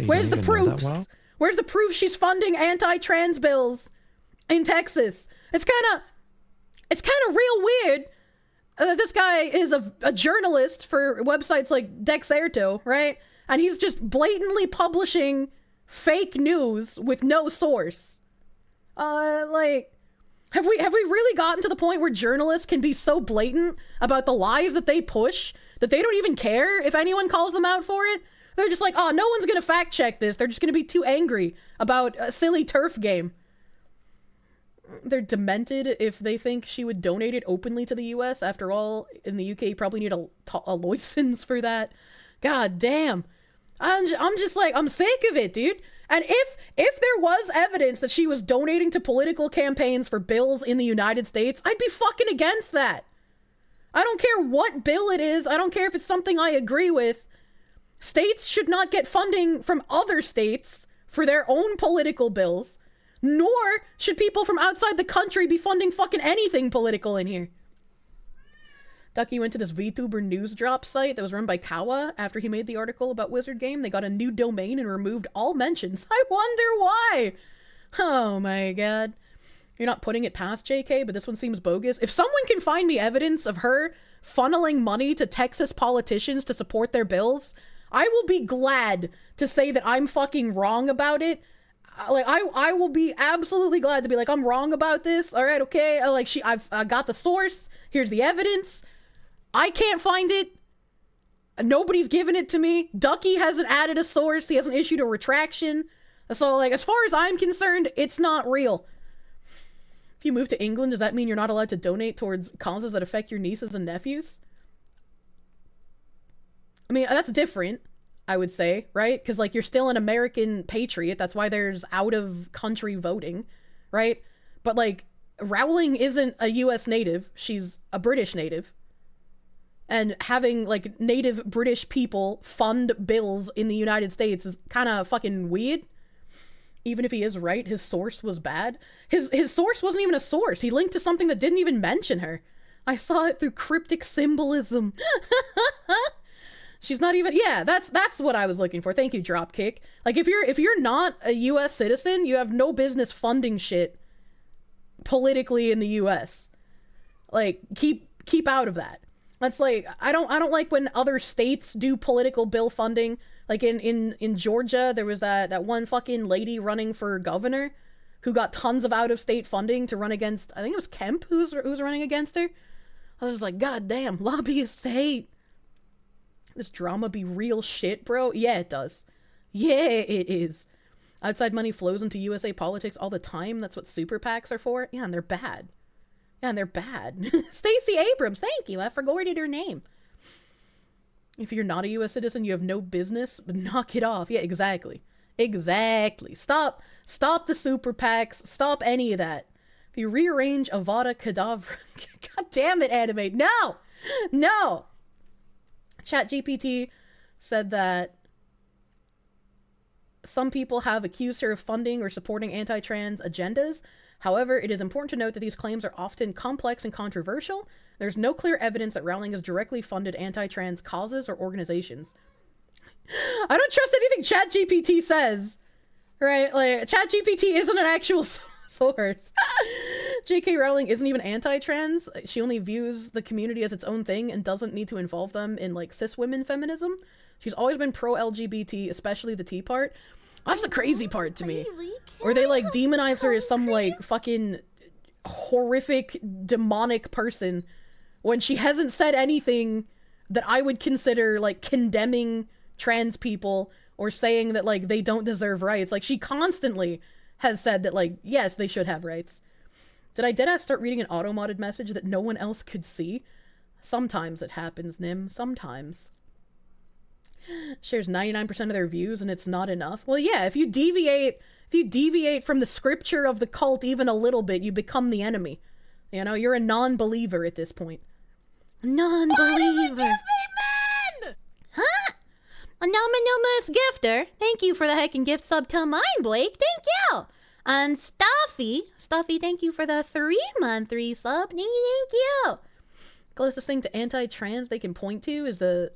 [SPEAKER 1] Where's the proofs? Where's the proof she's funding anti-trans bills in Texas? It's kind of real weird. This guy is a journalist for websites like Dexerto, right? And he's just blatantly publishing fake news with no source. Like, have we really gotten to the point where journalists can be so blatant about the lies that they push that they don't even care if anyone calls them out for it? They're just like, oh, no one's gonna fact check this. They're just gonna be too angry about a silly turf game. They're demented if they think she would donate it openly to the US. After all, in the UK, you probably need a license for that. God damn. I'm just like, I'm sick of it, dude. And if there was evidence that she was donating to political campaigns for bills in the United States, I'd be fucking against that. I don't care what bill it is. I don't care if it's something I agree with. States should not get funding from other states for their own political bills. Nor should people from outside the country be funding fucking anything political in here. Ducky went to this VTuber news drop site that was run by Kawa after he made the article about Wizard Game. They got a new domain and removed all mentions. I wonder why. Oh my god. You're not putting it past JK, but this one seems bogus. If someone can find me evidence of her funneling money to Texas politicians to support their bills, I will be glad to say that I'm fucking wrong about it. Like, I will be absolutely glad to be like, I'm wrong about this. All right, okay. I've got the source. Here's the evidence. I can't find it. Nobody's given it to me. Ducky hasn't added a source. He hasn't issued a retraction. So, like, as far as I'm concerned, it's not real. If you move to England, does that mean you're not allowed to donate towards causes that affect your nieces and nephews? I mean, that's different, I would say, right? Because, like, you're still an American patriot. That's why there's out-of-country voting, right? But, like, Rowling isn't a U.S. native. She's a British native. And having, like, native British people fund bills in the United States is kind of fucking weird. Even if he is right, his source was bad. His source wasn't even a source. He linked to something that didn't even mention her. I saw it through cryptic symbolism. She's not even, yeah, that's what I was looking for. Thank you, Dropkick. Like, if you're not a US citizen, you have no business funding shit politically in the US. Like, keep out of that. That's like, I don't like when other states do political bill funding. Like in Georgia, there was that one fucking lady running for governor who got tons of out-of-state funding to run against, I think it was Kemp who's running against her. I was just like, god damn, lobbyists hate. This drama be real shit, bro? Yeah, it does. Yeah, it is. Outside money flows into USA politics all the time. That's what super PACs are for. Yeah, and they're bad. Yeah, and they're bad. Stacey Abrams, thank you. I forwarded her name. If you're not a US citizen, you have no business, but knock it off. Yeah, exactly. Exactly. Stop the super PACs. Stop any of that. If you rearrange Avada Kedavra... God damn it, Animate. No! No! ChatGPT said that some people have accused her of funding or supporting anti-trans agendas. However, it is important to note that these claims are often complex and controversial. There's no clear evidence that Rowling has directly funded anti-trans causes or organizations. I don't trust anything ChatGPT says. Right? Like, ChatGPT isn't an actual source. J.K. Rowling isn't even anti-trans. She only views the community as its own thing and doesn't need to involve them in, like, cis women feminism. She's always been pro-LGBT, especially the T part. That's the crazy part to me. Or they like demonize her as some like fucking horrific demonic person when she hasn't said anything that I would consider like condemning trans people or saying that like they don't deserve rights. Like she constantly has said that like, yes, they should have rights. Did I deadass start reading an auto-modded message that no one else could see? Sometimes it happens, Nim. Sometimes. Shares 99% of their views and it's not enough. Well, yeah, if you deviate from the scripture of the cult even a little bit, you become the enemy. You know, you're a non-believer at this point. Non-believer. Huh? Anonymous gifter. Thank you for the heckin' gift sub to mine, Blake. Thank you. And Stuffy, thank you for the 3-month resub. Thank you. Closest thing to anti-trans they can point to is the...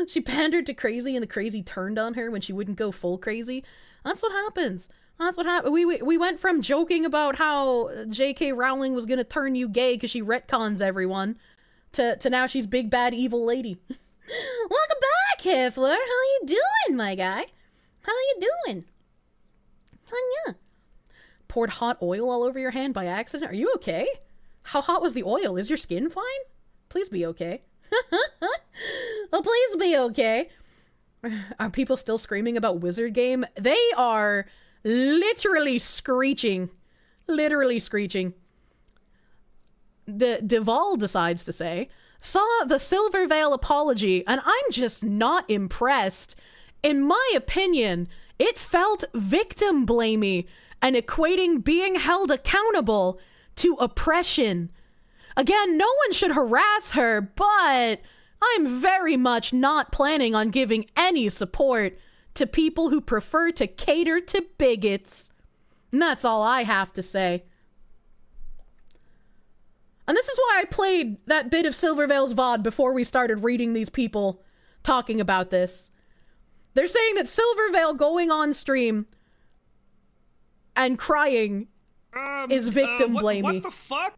[SPEAKER 1] She pandered to crazy and the crazy turned on her when she wouldn't go full crazy. That's what happens. That's what happened. We went from joking about how J.K. Rowling was gonna turn you gay because she retcons everyone to now she's big bad evil lady. Welcome back, Hiffler. How you doing, my guy? How you doing? Yeah. Poured hot oil all over your hand by accident. Are you okay? How hot was the oil? Is your skin fine? Please be okay. Well, please be okay. Are people still screaming about Wizard Game? They are literally screeching. Literally screeching. The Duval decides to say, saw the Silvervale apology, and I'm just not impressed. In my opinion, it felt victim-blamey and equating being held accountable to oppression. Again, no one should harass her, but I'm very much not planning on giving any support to people who prefer to cater to bigots. And that's all I have to say. And this is why I played that bit of Silvervale's VOD before we started reading these people talking about this. They're saying that Silvervale going on stream and crying is victim blaming.
[SPEAKER 9] What the fuck?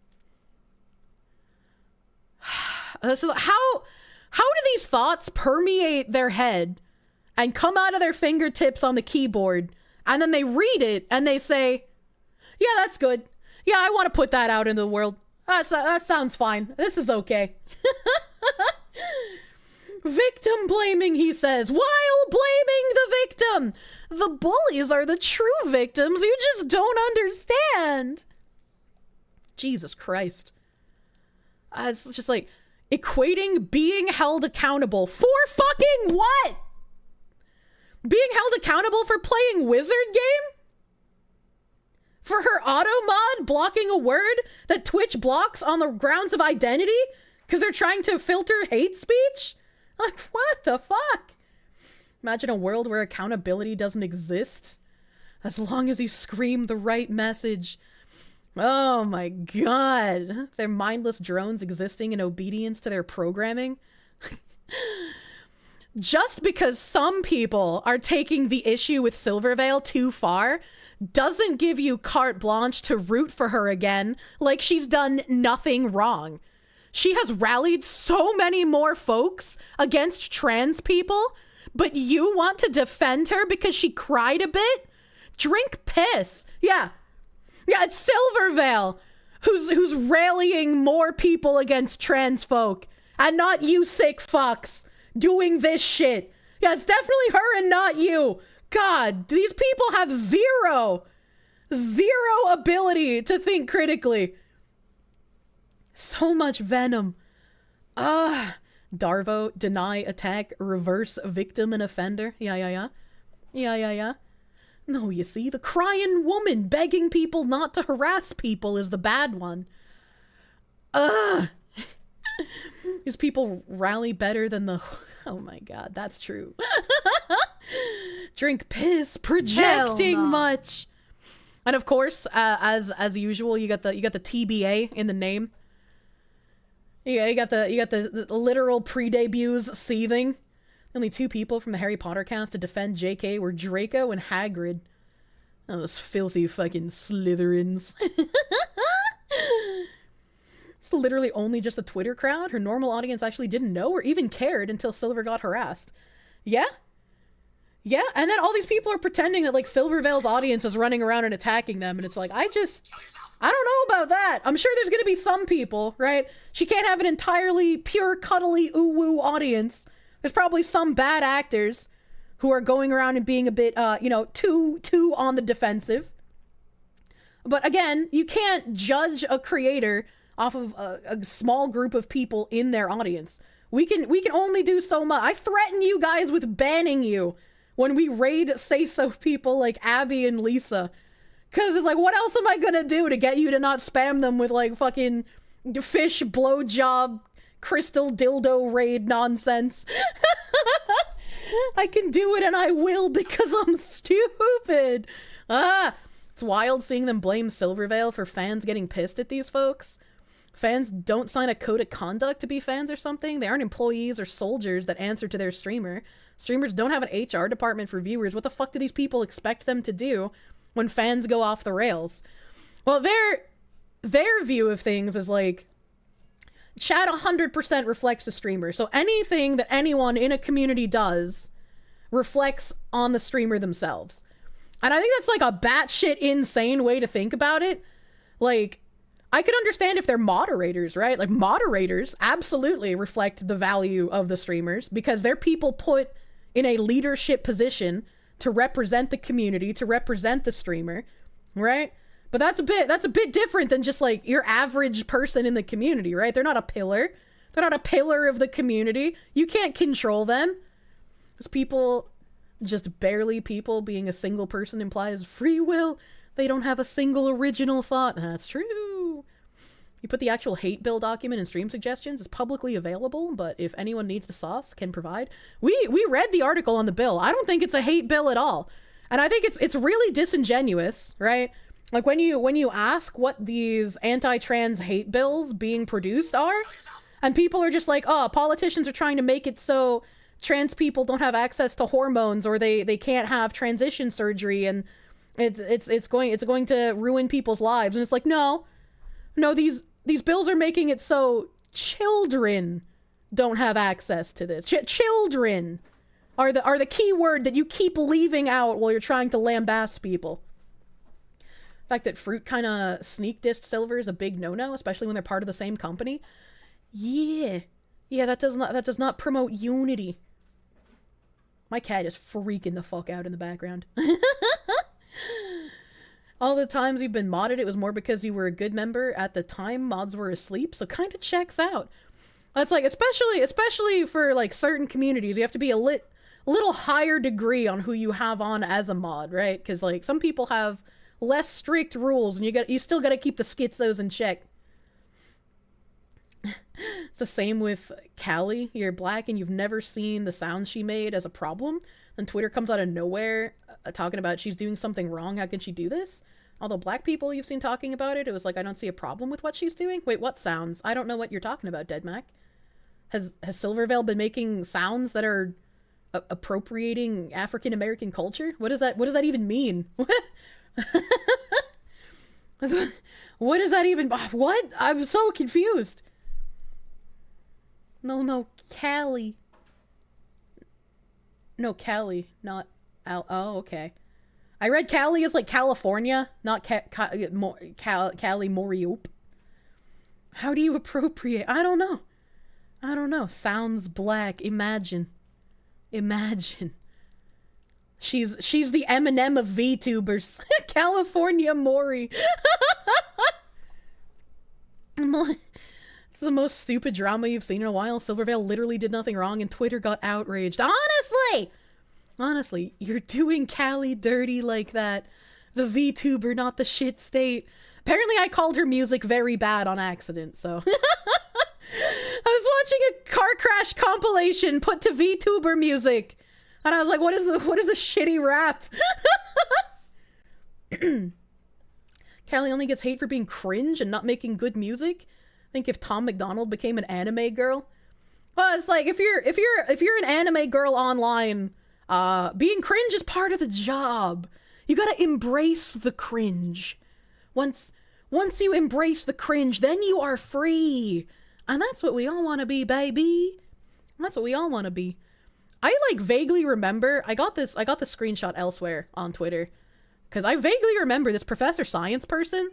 [SPEAKER 1] How do these thoughts permeate their head and come out of their fingertips on the keyboard, and then they read it and they say, yeah, that's good. Yeah, I want to put that out into the world. That sounds fine. This is okay. Victim blaming, he says, while blaming the victim. The bullies are the true victims. You just don't understand. Jesus Christ. It's just like equating being held accountable for fucking what? Being held accountable for playing Wizard Game? For her auto mod blocking a word that Twitch blocks on the grounds of identity? Because they're trying to filter hate speech? Like, what the fuck? Imagine a world where accountability doesn't exist. As long as you scream the right message. Oh my god. They're mindless drones existing in obedience to their programming. Just because some people are taking the issue with Silvervale too far doesn't give you carte blanche to root for her again like she's done nothing wrong. She has rallied so many more folks against trans people, but you want to defend her because she cried a bit? Drink piss. Yeah, it's Silvervale who's rallying more people against trans folk, and not you sick fucks doing this shit. Yeah, it's definitely her and not you. God, these people have zero ability to think critically. So much venom. Darvo, deny, attack, reverse, victim, and offender. Yeah. No, you see, the crying woman begging people not to harass people is the bad one. These people rally better than the... Oh my god, that's true. Drink piss, projecting much. And of course, as usual, you got the TBA in the name. Yeah, you got the literal pre-debuts seething. Only 2 people from the Harry Potter cast to defend JK were Draco and Hagrid. Oh, those filthy fucking Slytherins. It's literally only just the Twitter crowd. Her normal audience actually didn't know or even cared until Silver got harassed. Yeah? Yeah, and then all these people are pretending that, like, Silvervale's audience is running around and attacking them, and it's like, I don't know about that. I'm sure there's gonna be some people, right? She can't have an entirely pure, cuddly, ooh-woo audience. There's probably some bad actors who are going around and being a bit, you know, too on the defensive. But again, you can't judge a creator off of a small group of people in their audience. We can only do so much. I threaten you guys with banning you when we raid say-so people like Abby and Lisa. Because it's like, what else am I gonna do to get you to not spam them with, like, fucking fish blowjob crystal dildo raid nonsense? I can do it and I will because I'm stupid. It's wild seeing them blame Silvervale for fans getting pissed at these folks. Fans don't sign a code of conduct to be fans or something. They aren't employees or soldiers that answer to their streamer. Streamers don't have an HR department for viewers. What the fuck do these people expect them to do when fans go off the rails? Well, their view of things is like, chat 100% reflects the streamer. So anything that anyone in a community does reflects on the streamer themselves. And I think that's like a batshit insane way to think about it. Like, I could understand if they're moderators, right? Like, moderators absolutely reflect the value of the streamers because they're people put in a leadership position to represent the community, to represent the streamer, right? But that's a bit different than just like your average person in the community, right? They're not a pillar. They're not a pillar of the community. You can't control them. There's people, just barely people. Being a single person implies free will. They don't have a single original thought. That's true. You put the actual hate bill document in stream suggestions. It's publicly available, but if anyone needs the sauce, can provide. We read the article on the bill. I don't think it's a hate bill at all. And I think it's really disingenuous, right? Like when you ask what these anti-trans hate bills being produced are, and people are just like, oh, politicians are trying to make it so trans people don't have access to hormones or they can't have transition surgery and it's going to ruin people's lives. And it's like, no, these bills are making it so children don't have access to this. Children are the key word that you keep leaving out while you're trying to lambaste people. The fact that Froot kind of sneak dissed Silver is a big no-no, especially when they're part of the same company. Yeah, that does not promote unity. My cat is freaking the fuck out in the background. All the times you've been modded, it was more because you were a good member. At the time, mods were asleep, so kind of checks out. That's like, especially for like certain communities, you have to be a little higher degree on who you have on as a mod, right? Because like some people have less strict rules, and you still got to keep the schizos in check. The same with Callie. You're black and you've never seen the sound she made as a problem, and Twitter comes out of nowhere talking about she's doing something wrong. How can she do this? Although black people you've seen talking about it, it was like, I don't see a problem with what she's doing. Wait, what sounds? I don't know what you're talking about, Dead Mac. Has Silvervale been making sounds that are appropriating African American culture? What does that even mean? What does that even... What? I'm so confused. No, Callie. No, Callie, not... Oh, okay. I read Callie as like California, not Callie Moriop. How do you appropriate? I don't know. Sounds black. Imagine. She's the Eminem of VTubers. California Mori. It's the most stupid drama you've seen in a while. Silvervale literally did nothing wrong and Twitter got outraged. Honestly, you're doing Callie dirty like that. The VTuber, not the shit state. Apparently I called her music very bad on accident, so... I was watching a car crash compilation put to VTuber music. And I was like, what is the shitty rap? Callie only gets hate for being cringe and not making good music. I think if Tom McDonald became an anime girl. Well, it's like if you're an anime girl online, being cringe is part of the job. You gotta embrace the cringe. Once you embrace the cringe, then you are free. And that's what we all want to be, baby. That's what we all want to be. I like vaguely remember, I got the screenshot elsewhere on Twitter, because I vaguely remember this Professor Science person,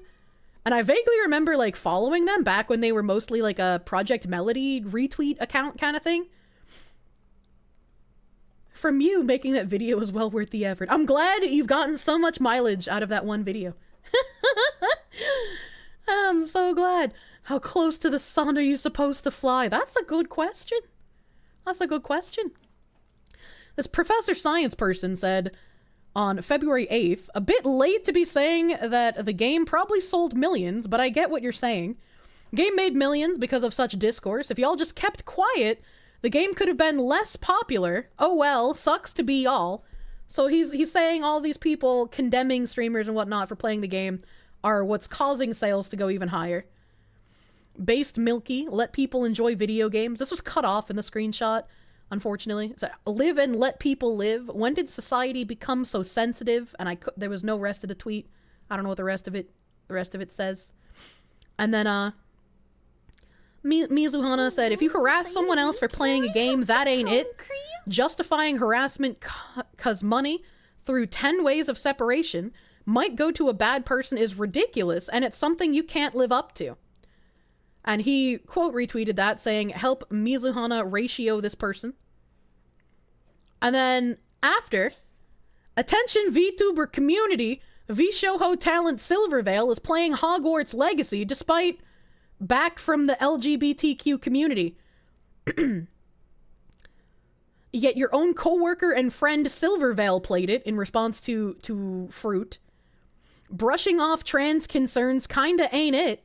[SPEAKER 1] and I vaguely remember like following them back when they were mostly like a Project Melody retweet account kind of thing. From you, making that video was well worth the effort. I'm glad you've gotten so much mileage out of that one video. I'm so glad. How close to the sun are you supposed to fly? That's a good question. That's a good question. This Professor Science person said on February 8th, a bit late to be saying that the game probably sold millions, but I get what you're saying. Game made millions because of such discourse. If y'all just kept quiet, the game could have been less popular. Oh well, sucks to be y'all. So he's saying all these people condemning streamers and whatnot for playing the game are what's causing sales to go even higher. Based Milky, let people enjoy video games. This was cut off in the screenshot, unfortunately. So, live and let people live. When did society become so sensitive? And there was no rest of the tweet. I don't know what the rest of it says. And then Mizuhana said, if you harass someone else for playing a game, that ain't it. Justifying harassment cause money through 10 ways of separation might go to a bad person is ridiculous, and it's something you can't live up to. And he quote retweeted that saying, help Mizuhana ratio this person. And then after, attention VTuber community, VShoho talent Silvervale is playing Hogwarts Legacy despite back from the LGBTQ community. Yet your own coworker and friend Silvervale played it in response to Froot. Brushing off trans concerns kinda ain't it.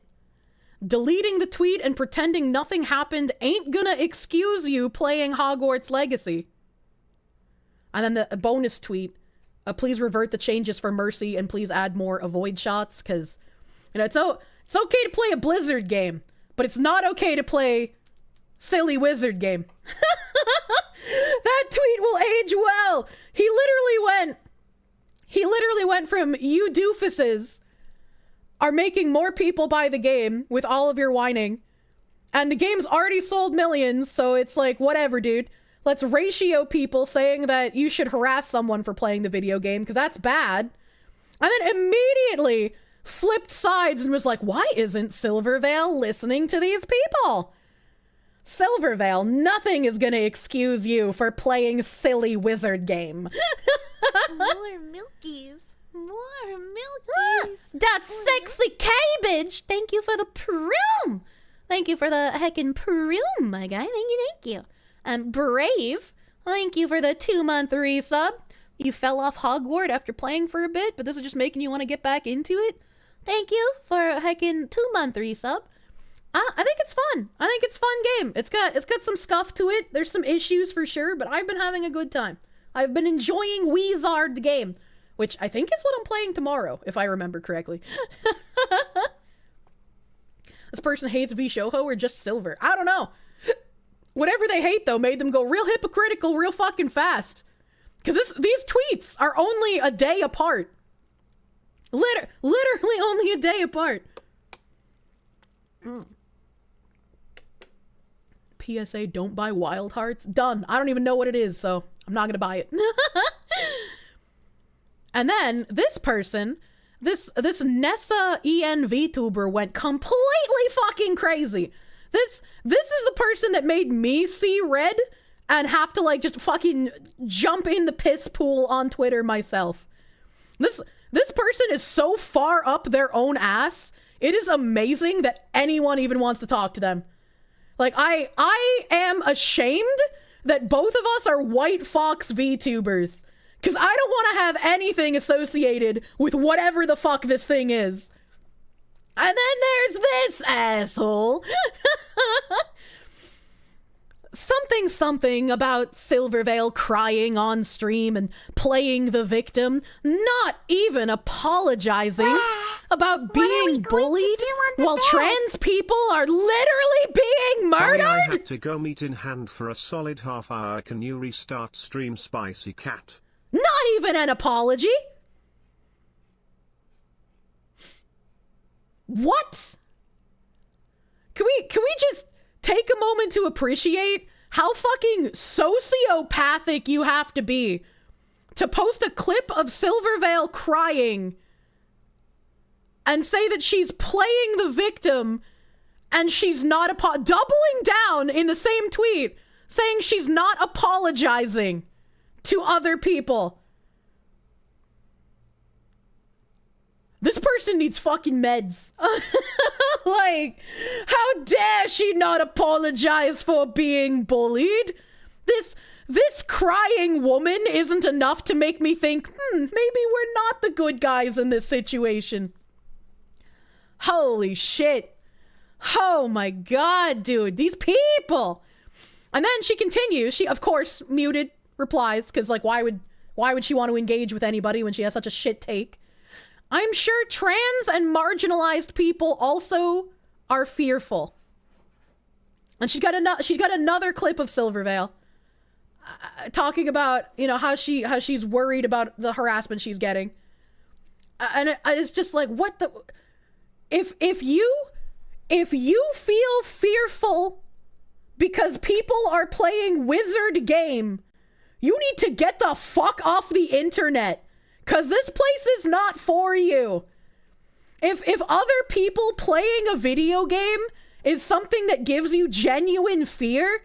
[SPEAKER 1] Deleting the tweet and pretending nothing happened ain't gonna excuse you playing Hogwarts Legacy. And then the bonus tweet, please revert the changes for Mercy and please add more avoid shots, because, you know, it's okay to play a Blizzard game, but it's not okay to play silly wizard game. That tweet will age well. He literally went from you doofuses are making more people buy the game with all of your whining, and the game's already sold millions, so it's like, whatever, dude. Let's ratio people saying that you should harass someone for playing the video game, because that's bad. And then immediately flipped sides and was like, why isn't Silvervale listening to these people? Silvervale, nothing is gonna excuse you for playing silly wizard game.
[SPEAKER 3] More milkies. More milkies. That's sexy cabbage. Thank you for the proom. Thank you for the heckin' proom, my guy. Thank you. Brave. Thank you for the 2-month resub. You fell off Hogwarts after playing for a bit, but this is just making you want to get back into it. Thank you for a heckin' 2-month resub. I think it's fun. I think it's a fun game. It's got some scuff to it. There's some issues for sure, but I've been having a good time. I've been enjoying Weezard the game, which I think is what I'm playing tomorrow, if I remember correctly. This person hates VShoho or just Silver. I don't know. Whatever they hate, though, made them go real hypocritical real fucking fast. Because these tweets are only a day apart. Literally only a day apart. PSA, don't buy Wild Hearts. Done. I don't even know what it is, so I'm not gonna buy it. And then this person, this Nessa EN VTuber went completely fucking crazy. This is the person that made me see red and have to like just fucking jump in the piss pool on Twitter myself. This person is so far up their own ass. It is amazing that anyone even wants to talk to them. Like, I am ashamed that both of us are White Fox VTubers. Because I don't want to have anything associated with whatever the fuck this thing is. And then there's this asshole. Something about Silvervale crying on stream and playing the victim, not even apologizing about being bullied while trans people are literally being murdered.
[SPEAKER 7] Sorry, I had to go meet in hand for a solid half hour. Can you restart stream, Spicy Cat?
[SPEAKER 1] Not even an apology. What? Can we just take a moment to appreciate how fucking sociopathic you have to be to post a clip of Silvervale crying and say that she's playing the victim and she's not doubling down in the same tweet, saying she's not apologizing to other people. This person needs fucking meds. Like, how dare she not apologize for being bullied? This crying woman isn't enough to make me think, maybe we're not the good guys in this situation. Holy shit. Oh my god, dude. These people. And then she continues. She, of course, muted replies, because, like, why would she want to engage with anybody when she has such a shit take? I'm sure trans and marginalized people also are fearful. And she's got another clip of Silvervale talking about, you know, how she's worried about the harassment she's getting. And it's just like, what the... If you feel fearful because people are playing wizard game, you need to get the fuck off the internet. 'Cause this place is not for you. If other people playing a video game is something that gives you genuine fear,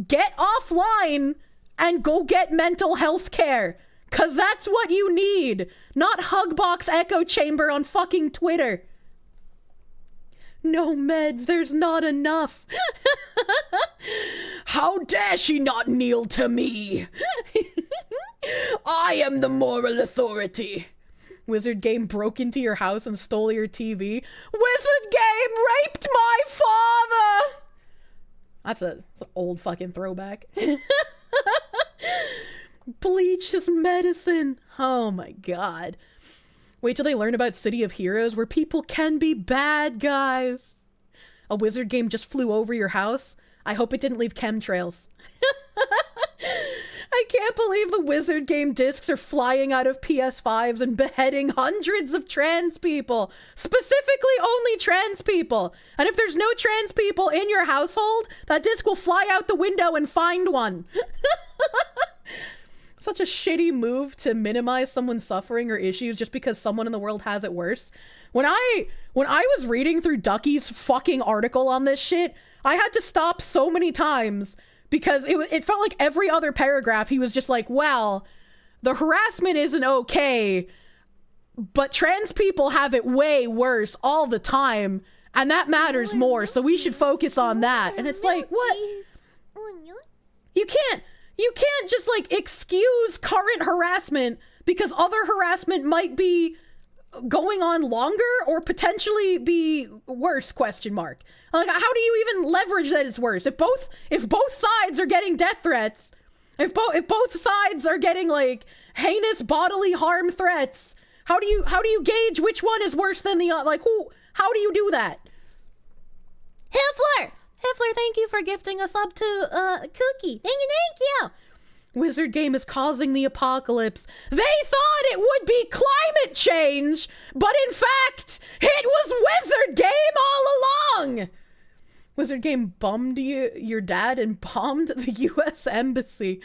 [SPEAKER 1] get offline and go get mental health care. 'Cause that's what you need. Not Hugbox echo chamber on fucking Twitter. No meds, there's not enough. How dare she not kneel to me? I am the moral authority. Wizard game broke into your house and stole your TV. Wizard game raped my father! That's an old fucking throwback. Bleach is medicine. Oh my god. Wait till they learn about City of Heroes, where people can be bad guys. A wizard game just flew over your house. I hope it didn't leave chemtrails. I can't believe the wizard game discs are flying out of PS5s and beheading hundreds of trans people. Specifically only trans people. And if there's no trans people in your household, that disc will fly out the window and find one. Such a shitty move to minimize someone's suffering or issues just because someone in the world has it worse. When I was reading through Ducky's fucking article on this shit, I had to stop so many times because it felt like every other paragraph he was just like, well, the harassment isn't okay, but trans people have it way worse all the time, and that matters more, so we should focus on that. And it's like, what? You can't just, like, excuse current harassment because other harassment might be going on longer or potentially be worse, question mark. Like, how do you even leverage that it's worse? If both sides are getting death threats, if both sides are getting, like, heinous bodily harm threats, how do you gauge which one is worse than the other? Like, how do you do that?
[SPEAKER 3] Hiffler, thank you for gifting a sub to Cookie. Thank you.
[SPEAKER 1] Wizard game is causing the apocalypse. They thought it would be climate change, but in fact, it was wizard game all along. Wizard game bummed your dad and bombed the U.S. Embassy.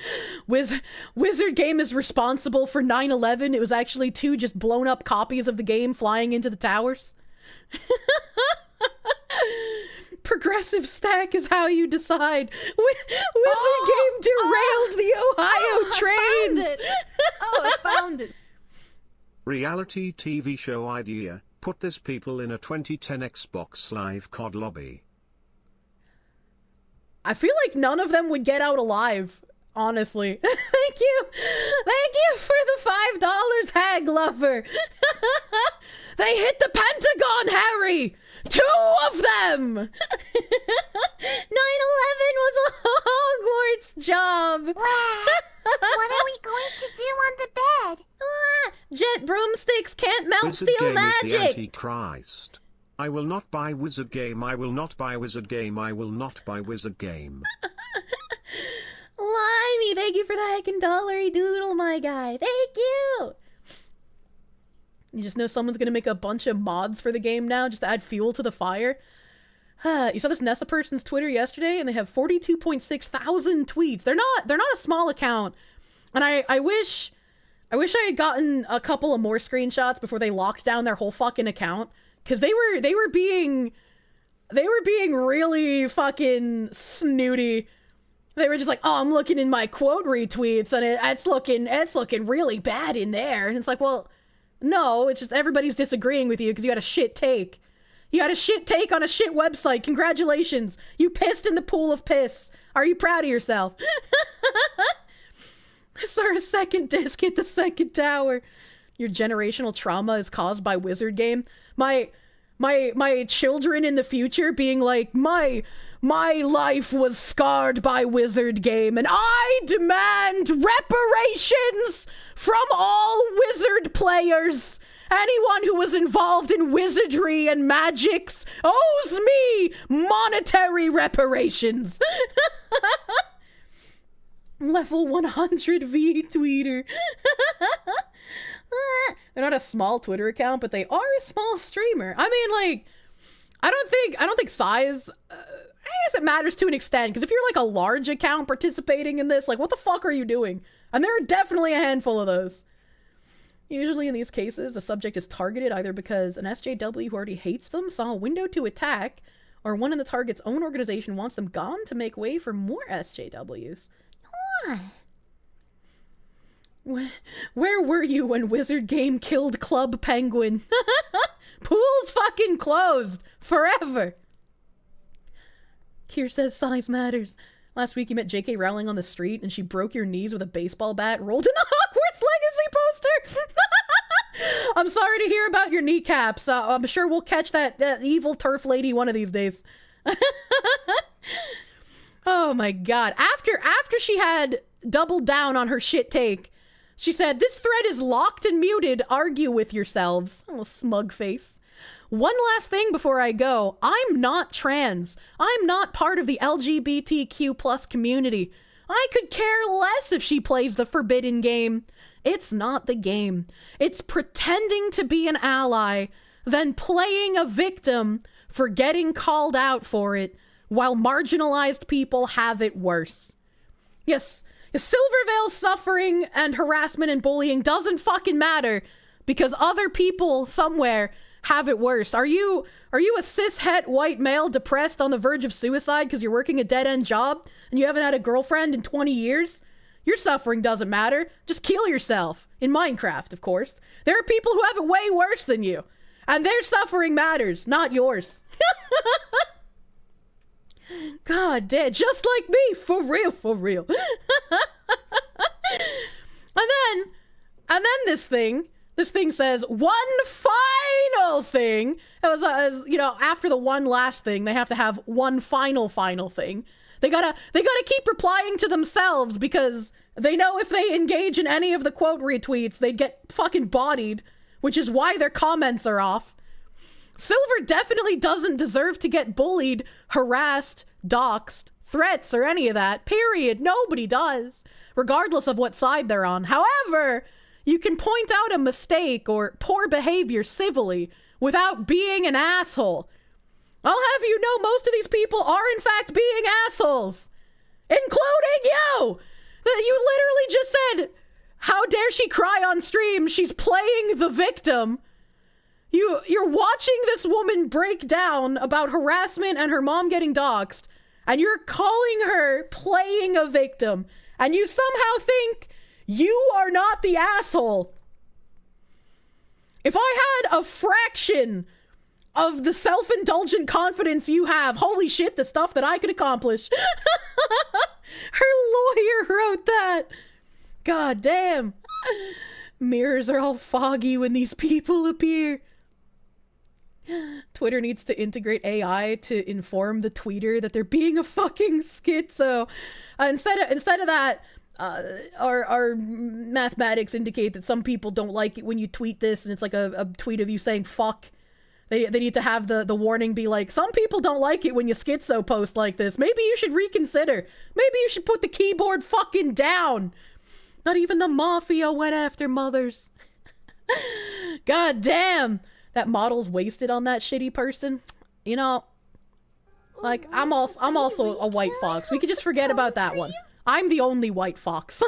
[SPEAKER 1] Wizard game is responsible for 9/11. It was actually 2 just blown up copies of the game flying into the towers. Progressive stack is how you decide. Wizard game derailed the Ohio trains.
[SPEAKER 11] I found it.
[SPEAKER 7] Reality TV show idea. Put this people in a 2010 Xbox Live COD lobby.
[SPEAKER 1] I feel like none of them would get out alive, honestly. Thank you for the $5, Hag Lover. They hit the Pentagon, Harry. 2 of them! 9/11 was a Hogwarts job!
[SPEAKER 3] What are we going to do on the bed?
[SPEAKER 1] Jet broomsticks can't melt
[SPEAKER 7] Wizard
[SPEAKER 1] steel
[SPEAKER 7] game
[SPEAKER 1] magic!
[SPEAKER 7] is the Antichrist. I will not buy wizard game, I will not buy wizard game, I will not buy wizard game.
[SPEAKER 1] Limey, thank you for the heckin' dollary doodle, my guy. Thank you! You just know someone's gonna make a bunch of mods for the game now just to add fuel to the fire. You saw this Nessa person's Twitter yesterday, and they have 42.6 thousand tweets. They're not a small account, and I wish I had gotten a couple of more screenshots before they locked down their whole fucking account, because they were being really fucking snooty. They were just like, oh, I'm looking in my quote retweets, and it's looking really bad in there. And it's like, well, no, it's just everybody's disagreeing with you because you had a shit take. You had a shit take on a shit website. Congratulations. You pissed in the pool of piss. Are you proud of yourself? I saw a second disc hit the second tower. Your generational trauma is caused by Wizard Game. My children in the future being like, my life was scarred by Wizard Game, and I demand reparations from all Wizard players. Anyone who was involved in wizardry and magics owes me monetary reparations. Level 100 Vtweeter. They're not a small Twitter account, but they are a small streamer. I mean, like, I don't think size, I guess it matters to an extent, because if you're like a large account participating in this, like, what the fuck are you doing? And there are definitely a handful of those. Usually in these cases, the subject is targeted either because an SJW who already hates them saw a window to attack, or one in the target's own organization wants them gone to make way for more SJWs. Where were you when Wizard Game killed Club Penguin? Pool's fucking closed forever. Kirsche says size matters. Last week you met J.K. Rowling on the street and she broke your knees with a baseball bat, rolled in a Hogwarts Legacy poster. I'm sorry to hear about your kneecaps. I'm sure we'll catch that evil turf lady one of these days. Oh my god. After she had doubled down on her shit take, she said, this thread is locked and muted. Argue with yourselves. Oh, smug face. One last thing before I go. I'm not trans. I'm not part of the LGBTQ plus community. I could care less if she plays the forbidden game. It's not the game. It's pretending to be an ally, then playing a victim for getting called out for it, while marginalized people have it worse. Yes, Silvervale suffering and harassment and bullying doesn't fucking matter because other people somewhere have it worse. Are you a cis-het white male depressed on the verge of suicide because you're working a dead-end job and you haven't had a girlfriend in 20 years? Your suffering doesn't matter. Just kill yourself. In Minecraft, of course. There are people who have it way worse than you. And their suffering matters, not yours. God damn, just like me, for real, for real. And then this thing says, one final thing. It was, you know, after the one last thing, they have to have one final thing. They gotta keep replying to themselves because they know if they engage in any of the quote retweets, they'd get fucking bodied, which is why their comments are off. Silver definitely doesn't deserve to get bullied, harassed, doxxed, threats, or any of that. Period. Nobody does, regardless of what side they're on. However, you can point out a mistake or poor behavior civilly without being an asshole. I'll have you know most of these people are in fact being assholes, including you. You literally just said, how dare she cry on stream? She's playing the victim. You're watching this woman break down about harassment and her mom getting doxxed, and you're calling her playing a victim, and you somehow think you are not the asshole. If I had a fraction of the self-indulgent confidence you have, holy shit, the stuff that I could accomplish. Her lawyer wrote that. God damn. Mirrors are all foggy when these people appear. Twitter needs to integrate AI to inform the tweeter that they're being a fucking schizo. Instead of that, our mathematics indicate that some people don't like it when you tweet this, and it's like a tweet of you saying fuck. They need to have the warning be like, some people don't like it when you schizo post like this. Maybe you should reconsider. Maybe you should put the keyboard fucking down. Not even the mafia went after mothers. God damn. That model's wasted on that shitty person. You know, Like, I'm also a white fox. We could just forget about that one. I'm the only white fox.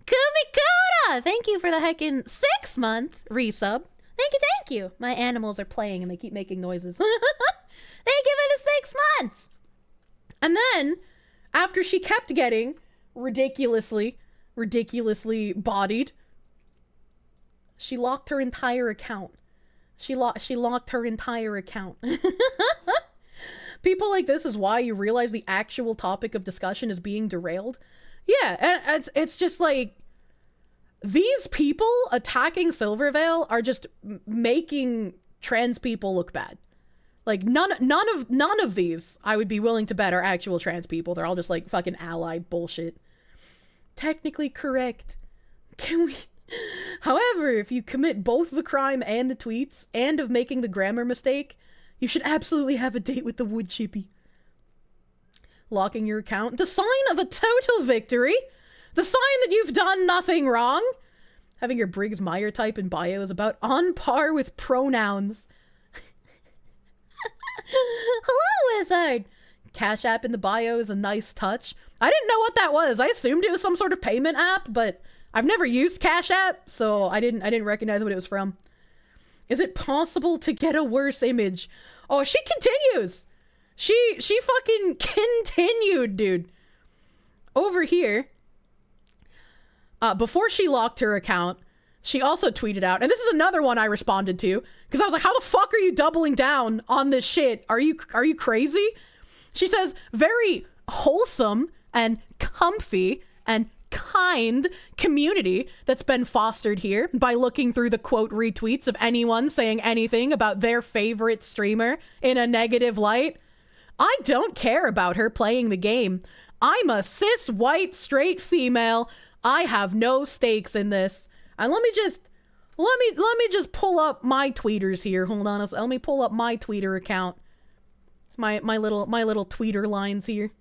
[SPEAKER 3] Kumikoda! Thank you for the heckin' 6-month resub. Thank you. My animals are playing and they keep making noises. Thank you for the 6 months!
[SPEAKER 1] And then, after she kept getting ridiculously bodied, she locked her entire account. She locked her entire account. People like this is why you realize the actual topic of discussion is being derailed. Yeah, and it's just like, these people attacking Silvervale are just making trans people look bad. Like, none of these, I would be willing to bet, are actual trans people. They're all just like fucking allied bullshit. Technically correct. Can we... However, if you commit both the crime and the tweets, and of making the grammar mistake, you should absolutely have a date with the wood chippy. Locking your account, the sign of a total victory. The sign that you've done nothing wrong. Having your Briggs-Meyer type in bio is about on par with pronouns.
[SPEAKER 3] Hello, wizard!
[SPEAKER 1] Cash App in the bio is a nice touch. I didn't know what that was. I assumed it was some sort of payment app, but I've never used Cash App, so I didn't recognize what it was from. Is it possible to get a worse image? Oh, she continues! She fucking continued, dude. Over here, before she locked her account, she also tweeted out, and this is another one I responded to, because I was like, how the fuck are you doubling down on this shit? Are you crazy? She says, very wholesome and comfy and kind community that's been fostered here by looking through the quote retweets of anyone saying anything about their favorite streamer in a negative light. I don't care about her playing the game. I'm a cis white straight female. I have no stakes in this. And let me just pull up my tweeters here. Hold on, let me pull up my Twitter account. My little tweeter lines here.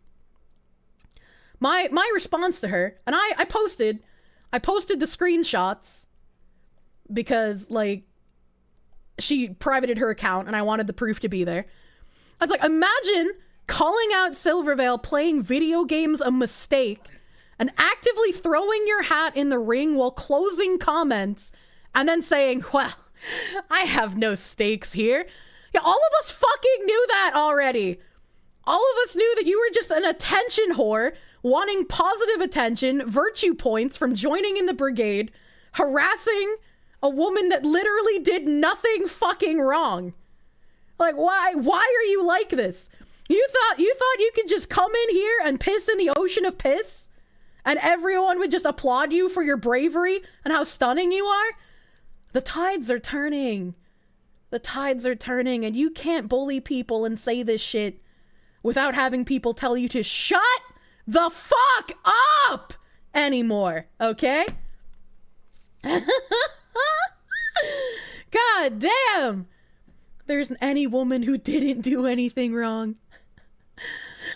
[SPEAKER 1] My response to her, and I posted the screenshots because, like, she privated her account and I wanted the proof to be there. I was like, imagine calling out Silvervale playing video games a mistake and actively throwing your hat in the ring while closing comments and then saying, well, I have no stakes here. Yeah, all of us fucking knew that already. All of us knew that you were just an attention whore, wanting positive attention, virtue points from joining in the brigade, harassing a woman that literally did nothing fucking wrong. Like, why are you like this? You thought you could just come in here and piss in the ocean of piss? And everyone would just applaud you for your bravery and how stunning you are? The tides are turning. The tides are turning, and you can't bully people and say this shit without having people tell you to shut the fuck up anymore, okay? God damn! There isn't any woman who didn't do anything wrong.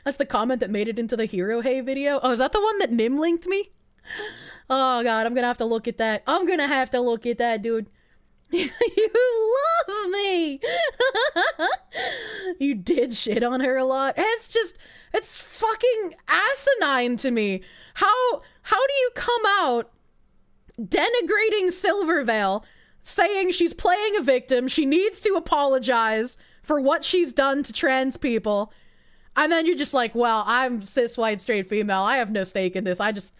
[SPEAKER 1] That's the comment that made it into the Hero Hey video. Oh, is that the one that Nim linked me? Oh god, I'm gonna have to look at that. I'm gonna have to look at that, dude. You love me! You did shit on her a lot. It's fucking asinine to me. How do you come out denigrating Silvervale, saying she's playing a victim, she needs to apologize for what she's done to trans people, and then you're just like, well, I'm cis white straight female, I have no stake in this, I just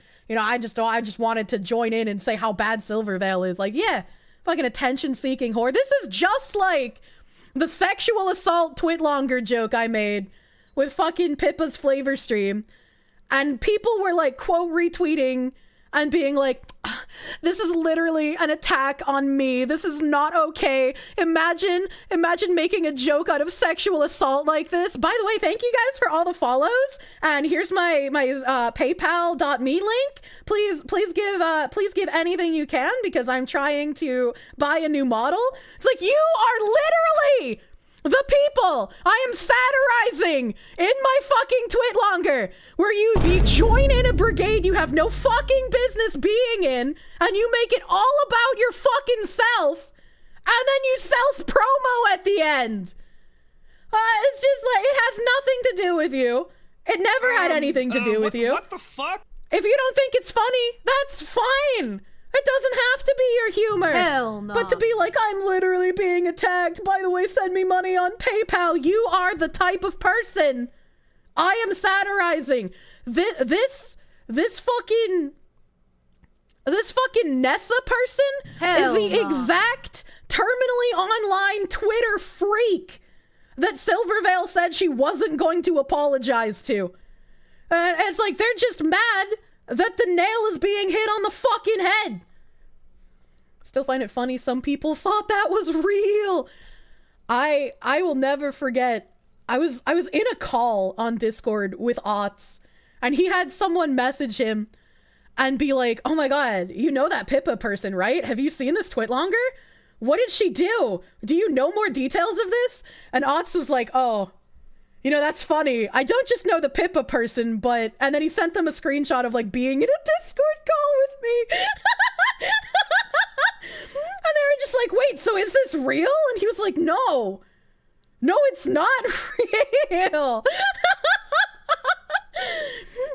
[SPEAKER 1] wanted to join in and say how bad Silvervale is. Like, yeah, fucking attention seeking whore. This is just like the sexual assault twitlonger joke I made with fucking Pippa's flavor stream, and people were like quote retweeting and being like, this is literally an attack on me. This is not okay. Imagine making a joke out of sexual assault like this. By the way, thank you guys for all the follows. And here's my PayPal.me link. Please give anything you can because I'm trying to buy a new model. It's like, you are literally the people I am satirizing in my fucking twitlonger, where you join in a brigade you have no fucking business being in, and you make it all about your fucking self, and then you self-promo at the end. It's just like, it has nothing to do with you. It never had anything to do with you.
[SPEAKER 9] What the fuck?
[SPEAKER 1] If you don't think it's funny, that's fine. It doesn't have to be your humor.
[SPEAKER 3] Hell no.
[SPEAKER 1] But to be like, I'm literally being attacked. By the way, send me money on PayPal. You are the type of person I am satirizing. This fucking Nessa person is the exact terminally online Twitter freak that Silvervale said she wasn't going to apologize to. It's like they're just mad that the nail is being hit on the fucking head. Still find it funny some people thought that was real. I will never forget. I was in a call on Discord with Otts, and he had someone message him and be like, "Oh my god, you know that Pippa person, right? Have you seen this twit longer? What did she do? Do you know more details of this?" And Otts was like, "Oh, you know, that's funny. I don't just know the Pippa person, but..." And then he sent them a screenshot of like being in a Discord call with me. And they were just like, "Wait, so is this real?" And he was like, No, it's not real.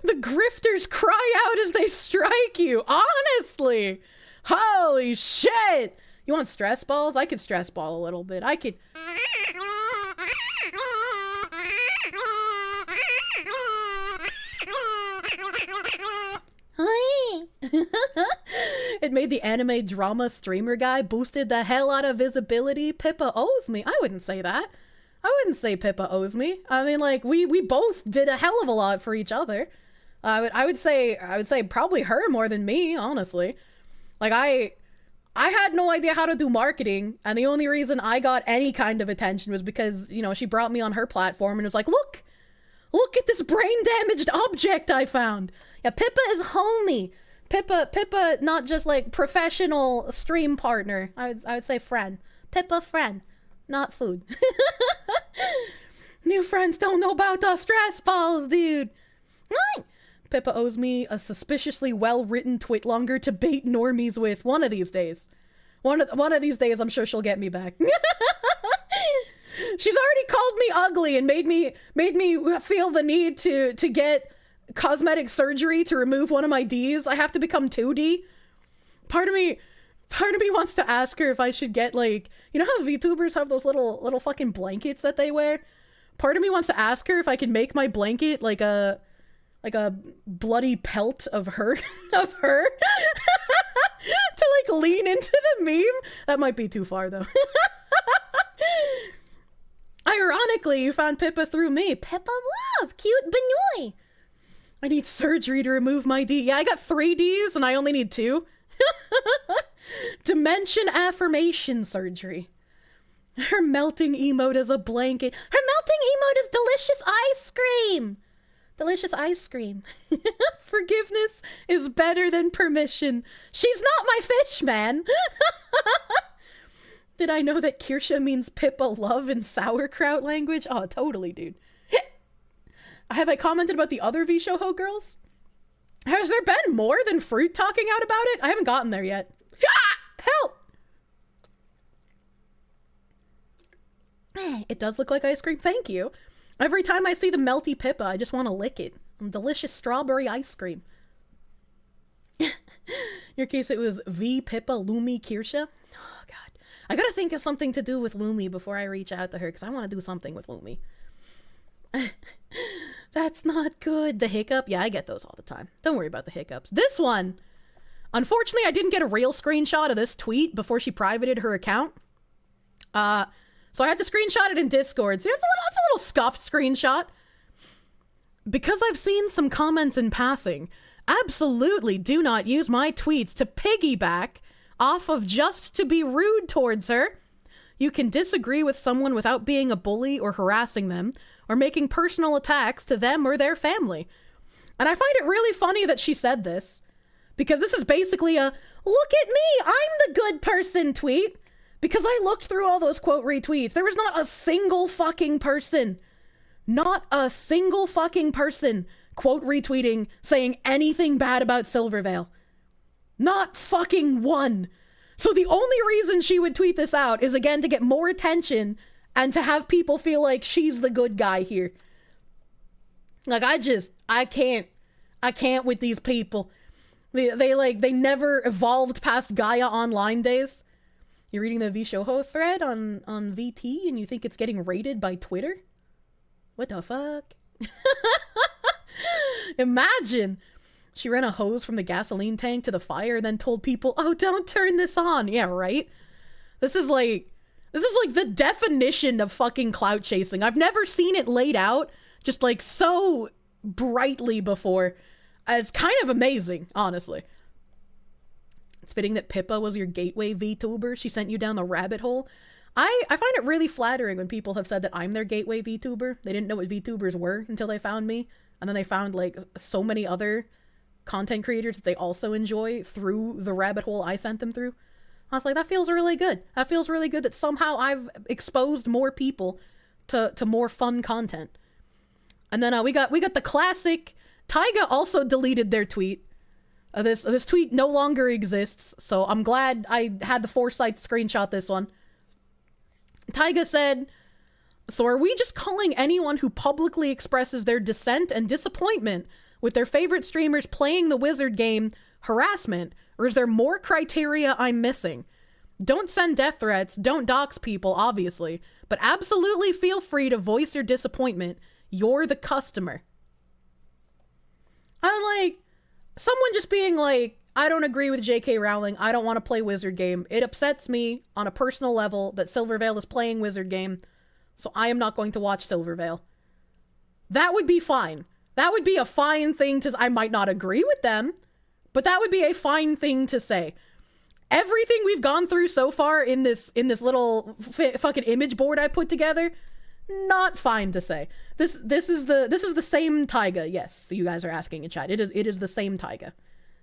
[SPEAKER 1] The grifters cry out as they strike you. Honestly. Holy shit. You want stress balls? I could stress ball a little bit. I could... It made the anime drama streamer guy boosted the hell out of visibility. Pippa owes me. I wouldn't say that. I wouldn't say Pippa owes me. I mean, like, we both did a hell of a lot for each other. I would say probably her more than me, honestly. Like, I had no idea how to do marketing, and the only reason I got any kind of attention was because, you know, she brought me on her platform and was like, look at this brain damaged object I found. Yeah, Pippa is homie. Pippa, not just like professional stream partner. I would say friend. Pippa friend, not food. New friends don't know about the stress balls, dude. Pippa owes me a suspiciously well-written twit longer to bait normies with one of these days. One of these days, I'm sure she'll get me back. She's already called me ugly and made me feel the need to get cosmetic surgery to remove one of my D's. I have to become 2D. Part of me wants to ask her if I should get, like, you know how VTubers have those little fucking blankets that they wear? Part of me wants to ask her if I can make my blanket like a bloody pelt of her to like lean into the meme. That might be too far though. Ironically, you found Pippa through me. Pippa love, cute Benoy. I need surgery to remove my D. Yeah, I got 3 Ds and I only need 2. Dimension affirmation surgery. Her melting emote is a blanket. Her melting emote is delicious ice cream. Delicious ice cream. Forgiveness is better than permission. She's not my fish, man. Did I know that Kirsche means Pippa love in sauerkraut language? Oh, totally, dude. Have I commented about the other VShoho girls? Has there been more than Froot talking out about it? I haven't gotten there yet. Help! It does look like ice cream. Thank you. Every time I see the melty Pippa, I just want to lick it. Delicious strawberry ice cream. In your case, it was V Pippa Lumi Kirsche. Oh, God. I gotta think of something to do with Lumi before I reach out to her, because I want to do something with Lumi. That's not good. The hiccup? Yeah, I get those all the time. Don't worry about the hiccups. This one, unfortunately, I didn't get a real screenshot of this tweet before she privated her account. So I had to screenshot it in Discord. So it's a little scuffed screenshot. Because I've seen some comments in passing, absolutely do not use my tweets to piggyback off of just to be rude towards her. You can disagree with someone without being a bully or harassing them, or making personal attacks to them or their family. And I find it really funny that she said this, because this is basically a, look at me, I'm the good person tweet. Because I looked through all those quote retweets. There was not a single fucking person, not a single fucking person quote retweeting saying anything bad about Silvervale. Not fucking one. So the only reason she would tweet this out is, again, to get more attention and to have people feel like she's the good guy here. Like, I can't with these people. They never evolved past Gaia Online days. You're reading the VShoho thread on VT and you think it's getting rated by Twitter? What the fuck? Imagine! She ran a hose from the gasoline tank to the fire and then told people, oh, don't turn this on. Yeah, right? This is like the definition of fucking clout chasing. I've never seen it laid out just like so brightly before. It's kind of amazing, honestly. It's fitting that Pippa was your gateway VTuber. She sent you down the rabbit hole. I find it really flattering when people have said that I'm their gateway VTuber. They didn't know what VTubers were until they found me. And then they found like so many other content creators that they also enjoy through the rabbit hole I sent them through. I was like, that feels really good. That feels really good that somehow I've exposed more people to more fun content. And then we got the classic. Taiga also deleted their tweet. This tweet no longer exists, so I'm glad I had the foresight to screenshot this one. Taiga said, so are we just calling anyone who publicly expresses their dissent and disappointment with their favorite streamers playing the wizard game harassment, or is there more criteria I'm missing? Don't send death threats, don't dox people, obviously, but absolutely feel free to voice your disappointment. You're the customer. I'm like, someone just being like, I don't agree with J.K. Rowling, I don't want to play wizard game. It upsets me on a personal level that Silvervale is playing wizard game, so I am not going to watch Silvervale. That would be fine. That would be a fine thing to... I might not agree with them, but that would be a fine thing to say. Everything we've gone through so far in this little fucking image board I put together, not fine to say. This is the same Taiga. Yes, you guys are asking in chat. It is the same Taiga.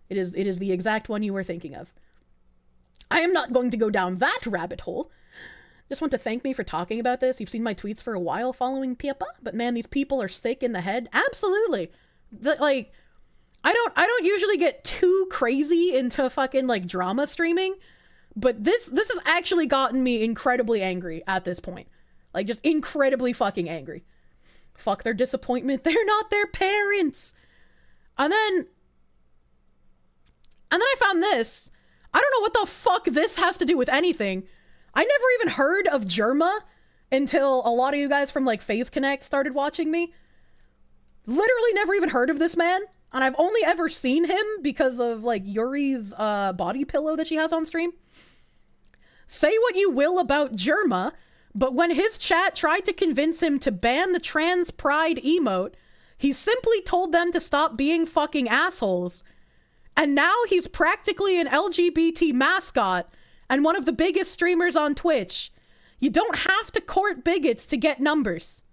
[SPEAKER 1] It is the exact one you were thinking of. I am not going to go down that rabbit hole. Just want to thank me for talking about this. You've seen my tweets for a while following Pippa, but man, these people are sick in the head. Absolutely. Like, I don't usually get too crazy into fucking like drama streaming, but this has actually gotten me incredibly angry at this point. Like, just incredibly fucking angry. Fuck their disappointment. They're not their parents. And then I found this. I don't know what the fuck this has to do with anything. I never even heard of Jerma until a lot of you guys from like Phase Connect started watching me. Literally never even heard of this man. And I've only ever seen him because of like Yuri's body pillow that she has on stream. Say what you will about Jerma, but when his chat tried to convince him to ban the trans pride emote, he simply told them to stop being fucking assholes. And now he's practically an LGBT mascot and one of the biggest streamers on Twitch. You don't have to court bigots to get numbers.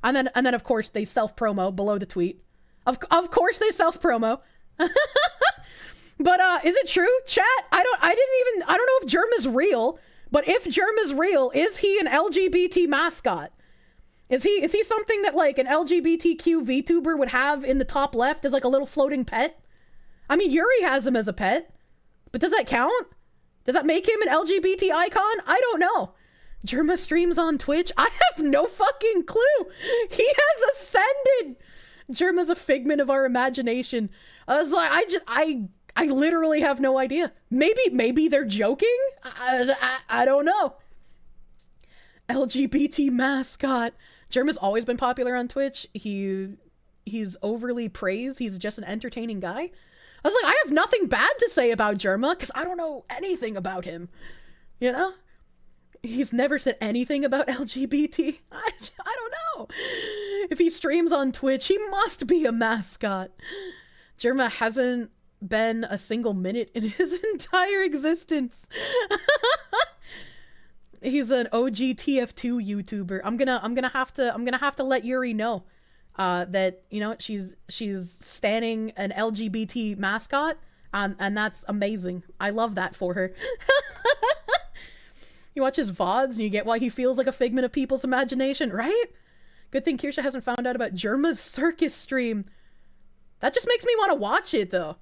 [SPEAKER 1] And then of course they self-promo below the tweet. Of course they self-promo. But is it true? Chat, I don't know if Jerma's real, but if Jerma's real, is he an LGBT mascot? Is he something that like an LGBTQ VTuber would have in the top left as like a little floating pet? I mean, Yuri has him as a pet, but does that count? Does that make him an LGBT icon? I don't know. Jerma streams on Twitch? I have no fucking clue. He has ascended. Jerma's a figment of our imagination. I was like, I literally have no idea. Maybe they're joking? I don't know. LGBT mascot. Jerma's always been popular on Twitch. He's overly praised. He's just an entertaining guy. I was like, I have nothing bad to say about Jerma because I don't know anything about him. You know? He's never said anything about LGBT. I don't know. If he streams on Twitch, he must be a mascot. Jerma hasn't been a single minute in his entire existence. He's an OG TF2 YouTuber. I'm gonna have to let Yuri know that, you know, she's standing an LGBT mascot, and that's amazing. I love that for her. You watch his VODs and you get why he feels like a figment of people's imagination, right? Good thing Kirsche hasn't found out about Jerma's circus stream. That just makes me want to watch it, though.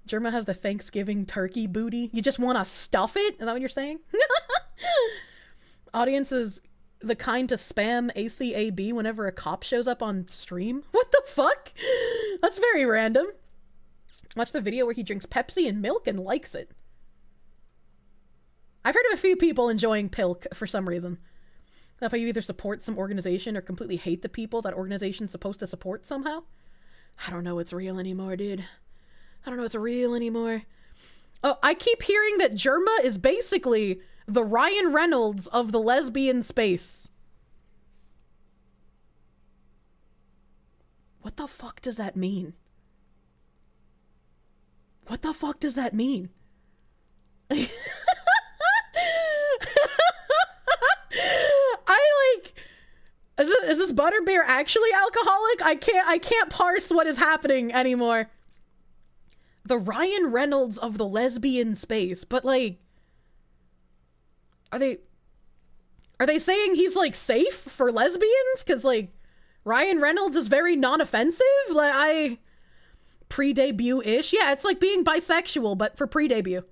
[SPEAKER 1] Jerma has the Thanksgiving turkey booty. You just want to stuff it? Is that what you're saying? Audiences the kind to spam ACAB whenever a cop shows up on stream? What the fuck? That's very random. Watch the video where he drinks Pepsi and milk and likes it. I've heard of a few people enjoying pilk for some reason. If you either support some organization or completely hate the people that organization's supposed to support somehow. I don't know what's real anymore, dude. I don't know what's real anymore. Oh, I keep hearing that Jerma is basically the Ryan Reynolds of the lesbian space. What the fuck does that mean? What the fuck does that mean? Is this butterbeer actually alcoholic? I can't parse what is happening anymore. The Ryan Reynolds of the lesbian space, but like, are they saying he's like safe for lesbians? Cause like, Ryan Reynolds is very non-offensive. Like pre-debut-ish. Yeah, it's like being bisexual, but for pre-debut.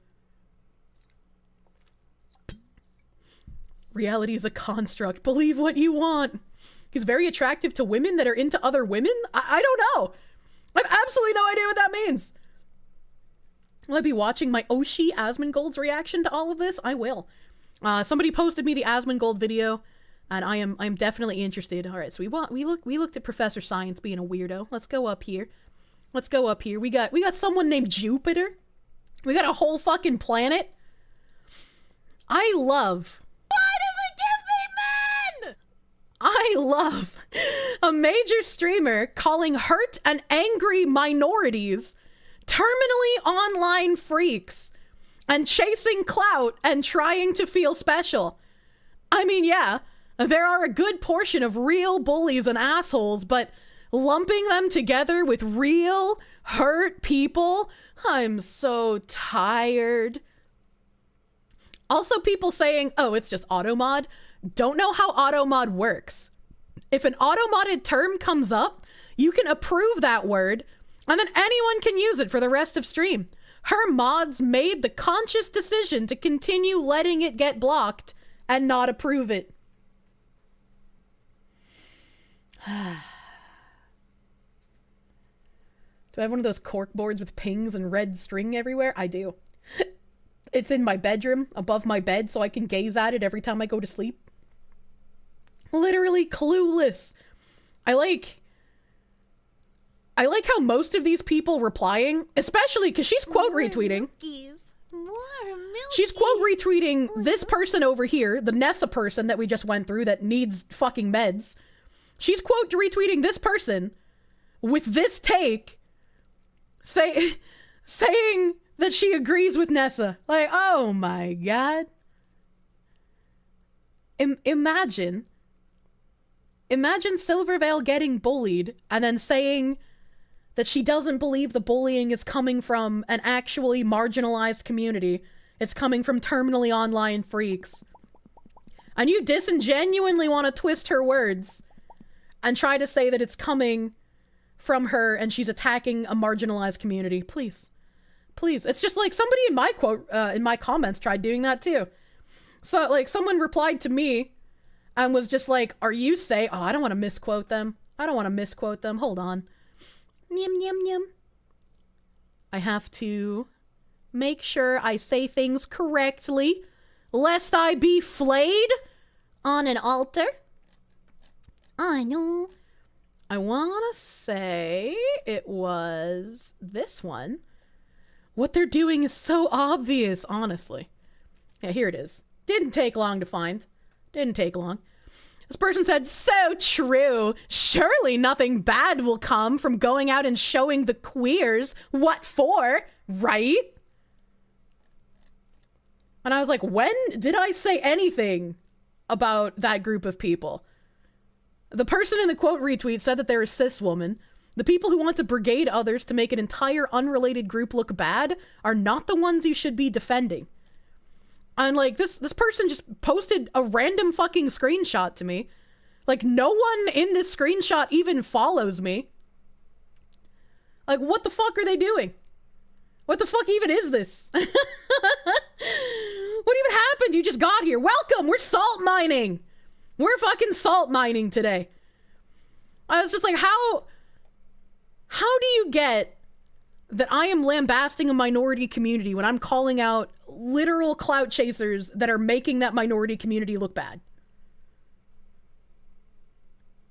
[SPEAKER 1] Reality is a construct. Believe what you want. He's very attractive to women that are into other women? I don't know. I have absolutely no idea what that means. Will I be watching my Oshi Asmongold's reaction to all of this? I will. Somebody posted me the Asmongold video, and I'm definitely interested. All right, so we looked at Professor Science being a weirdo. Let's go up here. Let's go up here. We got someone named Jupiter. We got a whole fucking planet. I love a major streamer calling hurt and angry minorities terminally online freaks and chasing clout and trying to feel special. I mean, yeah, there are a good portion of real bullies and assholes, but lumping them together with real hurt people, I'm so tired. Also, people saying, oh, it's just automod. Don't know how automod works. If an automodded term comes up, you can approve that word, and then anyone can use it for the rest of stream. Her mods made the conscious decision to continue letting it get blocked and not approve it. Do I have one of those cork boards with pings and red string everywhere? I do. It's in my bedroom, above my bed, so I can gaze at it every time I go to sleep. Literally clueless. I like how most of these people replying, especially because she's quote retweeting. She's quote retweeting this person over here, the Nessa person that we just went through that needs fucking meds. She's quote retweeting this person with this take, saying that she agrees with Nessa. Like, oh my god. Imagine Silvervale getting bullied and then saying that she doesn't believe the bullying is coming from an actually marginalized community. It's coming from terminally online freaks. And you disingenuously want to twist her words and try to say that it's coming from her and she's attacking a marginalized community. Please. Please. It's just like somebody in my in my comments tried doing that too. So like someone replied to me and was just like, are you saying, oh, I don't want to misquote them. Hold on. Nyam. I have to make sure I say things correctly, lest I be flayed on an altar. I know. I want to say it was this one. What they're doing is so obvious, honestly. Yeah, here it is. Didn't take long to find. Didn't take long. This person said, so true. Surely nothing bad will come from going out and showing the queers what for, right? And I was like, when did I say anything about that group of people? The person in the quote retweet said that they're a cis woman. The people who want to brigade others to make an entire unrelated group look bad are not the ones you should be defending. And like this person just posted a random fucking screenshot to me. Like no one in this screenshot even follows me. Like what the fuck are they doing? What the fuck even is this? What even happened? You just got here. Welcome. We're salt mining. We're fucking salt mining today. I was just like, how do you get that I am lambasting a minority community when I'm calling out literal clout chasers that are making that minority community look bad?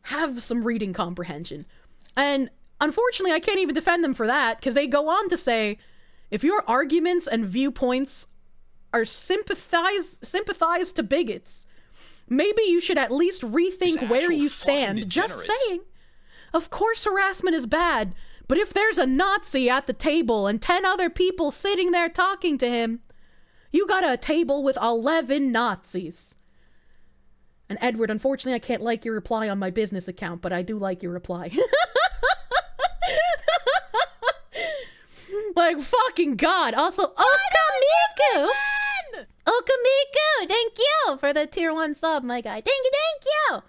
[SPEAKER 1] Have some reading comprehension. And unfortunately, I can't even defend them for that, because they go on to say, if your arguments and viewpoints are sympathize to bigots, maybe you should at least rethink where you stand. Just saying. Of course harassment is bad, but if there's a Nazi at the table and 10 other people sitting there talking to him, you got a table with 11 Nazis. And Edward, unfortunately, I can't like your reply on my business account, but I do like your reply. Like, fucking God. Also, Okamiku! Okamiku! Thank you for the tier 1 sub, my guy. Thank you!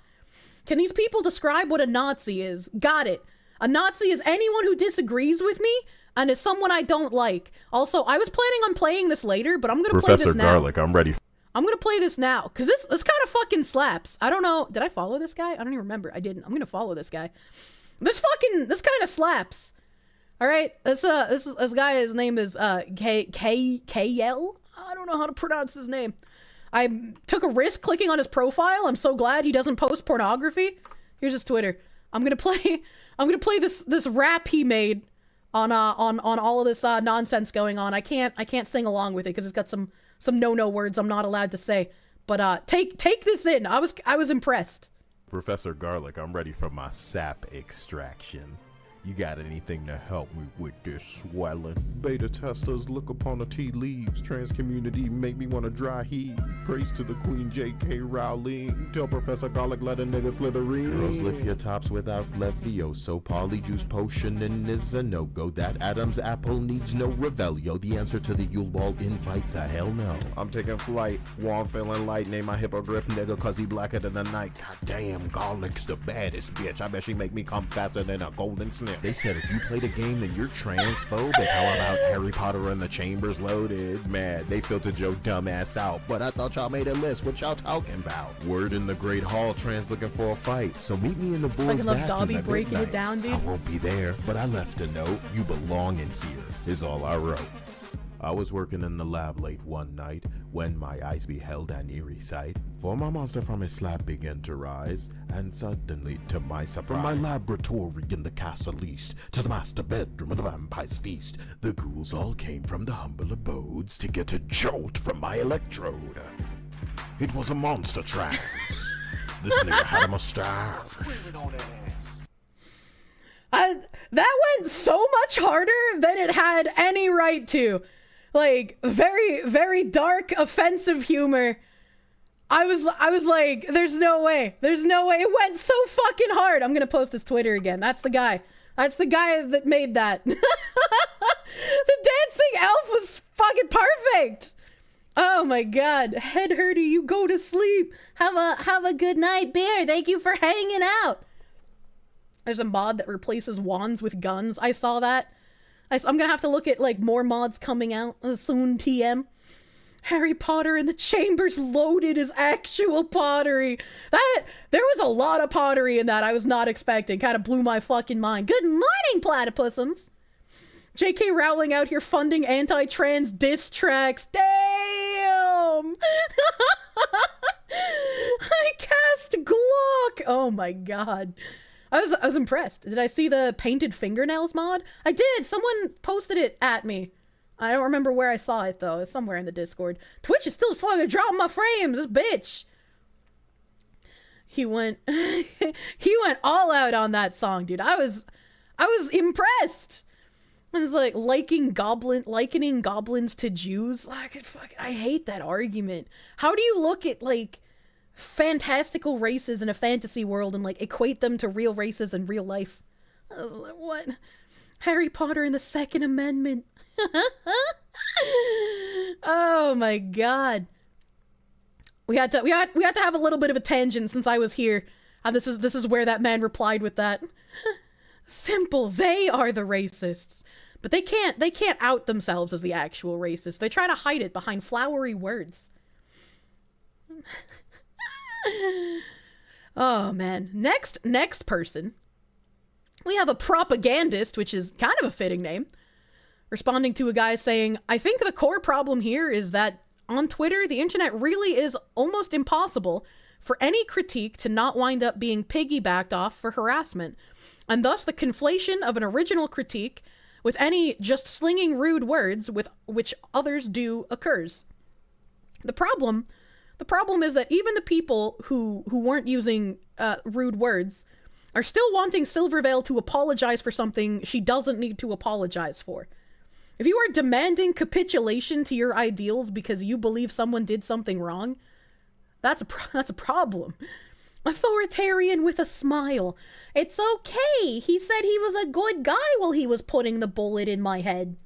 [SPEAKER 1] Can these people describe what a Nazi is? Got it. A Nazi is anyone who disagrees with me and is someone I don't like. Also, I was planning on playing this later, but I'm gonna play this now.
[SPEAKER 12] Professor Garlic, I'm ready.
[SPEAKER 1] I'm gonna play this now, because this kind of fucking slaps. I don't know. Did I follow this guy? I don't even remember. I didn't. I'm gonna follow this guy. This kind of slaps. Alright? This guy, his name is KL? I don't know how to pronounce his name. I took a risk clicking on his profile. I'm so glad he doesn't post pornography. Here's his Twitter. I'm gonna play this rap he made on all of this nonsense going on. I can't sing along with it because it's got some no words I'm not allowed to say. But take this in. I was impressed.
[SPEAKER 12] Professor Garlic, I'm ready for my sap extraction. You got anything to help me with this swelling? Beta testers look upon the tea leaves. Trans community make me want to dry heave. Praise to the Queen J.K. Rowling. Tell Professor Garlic let a nigga slitherine. Girls lift your tops without Levioso. Polyjuice potioning is a no-go. That Adam's apple needs no Revelio. The answer to the Yule Ball invites a hell no. I'm taking flight. Warm feeling light. Name my hippogriff nigga cause he blacker than the night. God damn, Garlic's the baddest bitch. I bet she make me come faster than a golden snip. They said if you played a game then you're transphobic. How about Harry Potter and the Chambers Loaded? Mad, they filtered your dumb ass out. But I thought y'all made a list. What y'all talking about? Word in the Great Hall, trans looking for a fight. So meet me in the Bulls
[SPEAKER 1] Fucking love
[SPEAKER 12] bathroom
[SPEAKER 1] Dobby
[SPEAKER 12] at
[SPEAKER 1] breaking
[SPEAKER 12] midnight.
[SPEAKER 1] it down, dude.
[SPEAKER 12] I won't be there, but I left a note. You belong in here, is all I wrote. I was working in the lab late one night when my eyes beheld an eerie sight. For my monster from his slab began to rise, and suddenly, to my surprise, from my laboratory in the castle east to the master bedroom of the vampire's feast, the ghouls all came from the humble abodes to get a jolt from my electrode. It was a monster trance. This nigga had a mustache.
[SPEAKER 1] That went so much harder than it had any right to. Like, very, very dark, offensive humor. I was like, there's no way. There's no way. It went so fucking hard. I'm gonna post his Twitter again. That's the guy. That's the guy that made that. The dancing elf was fucking perfect. Oh my god. Head hurty, you go to sleep. Have a good night, bear. Thank you for hanging out. There's a mod that replaces wands with guns. I saw that. I'm gonna have to look at, like, more mods coming out soon, TM. Harry Potter and the Chambers Loaded is actual pottery. There was a lot of pottery in that I was not expecting. Kind of blew my fucking mind. Good morning, platypusums. J.K. Rowling out here funding anti-trans diss tracks. Damn! I cast Glock! Oh my god. I was impressed. Did I see the painted fingernails mod? I did! Someone posted it at me. I don't remember where I saw it, though. It's somewhere in the Discord. Twitch is still fucking dropping my frames, this bitch! He went all out on that song, dude. I was impressed! I was like, likening goblins to Jews. Like, I hate that argument. How do you look at, like, fantastical races in a fantasy world and, like, equate them to real races in real life? I was like, what? Harry Potter and the Second Amendment. Oh my god. We had to have a little bit of a tangent since I was here. And this is where that man replied with that. Simple, they are the racists. But they can't out themselves as the actual racists. They try to hide it behind flowery words. Oh, man. Next person. We have a propagandist, which is kind of a fitting name, responding to a guy saying, I think the core problem here is that on Twitter, the internet really is almost impossible for any critique to not wind up being piggybacked off for harassment, and thus the conflation of an original critique with any just slinging rude words with which others do occurs. The problem is that even the people who weren't using rude words are still wanting Silvervale to apologize for something she doesn't need to apologize for. If you are demanding capitulation to your ideals because you believe someone did something wrong, that's a problem. Authoritarian with a smile. It's okay. He said he was a good guy while he was putting the bullet in my head.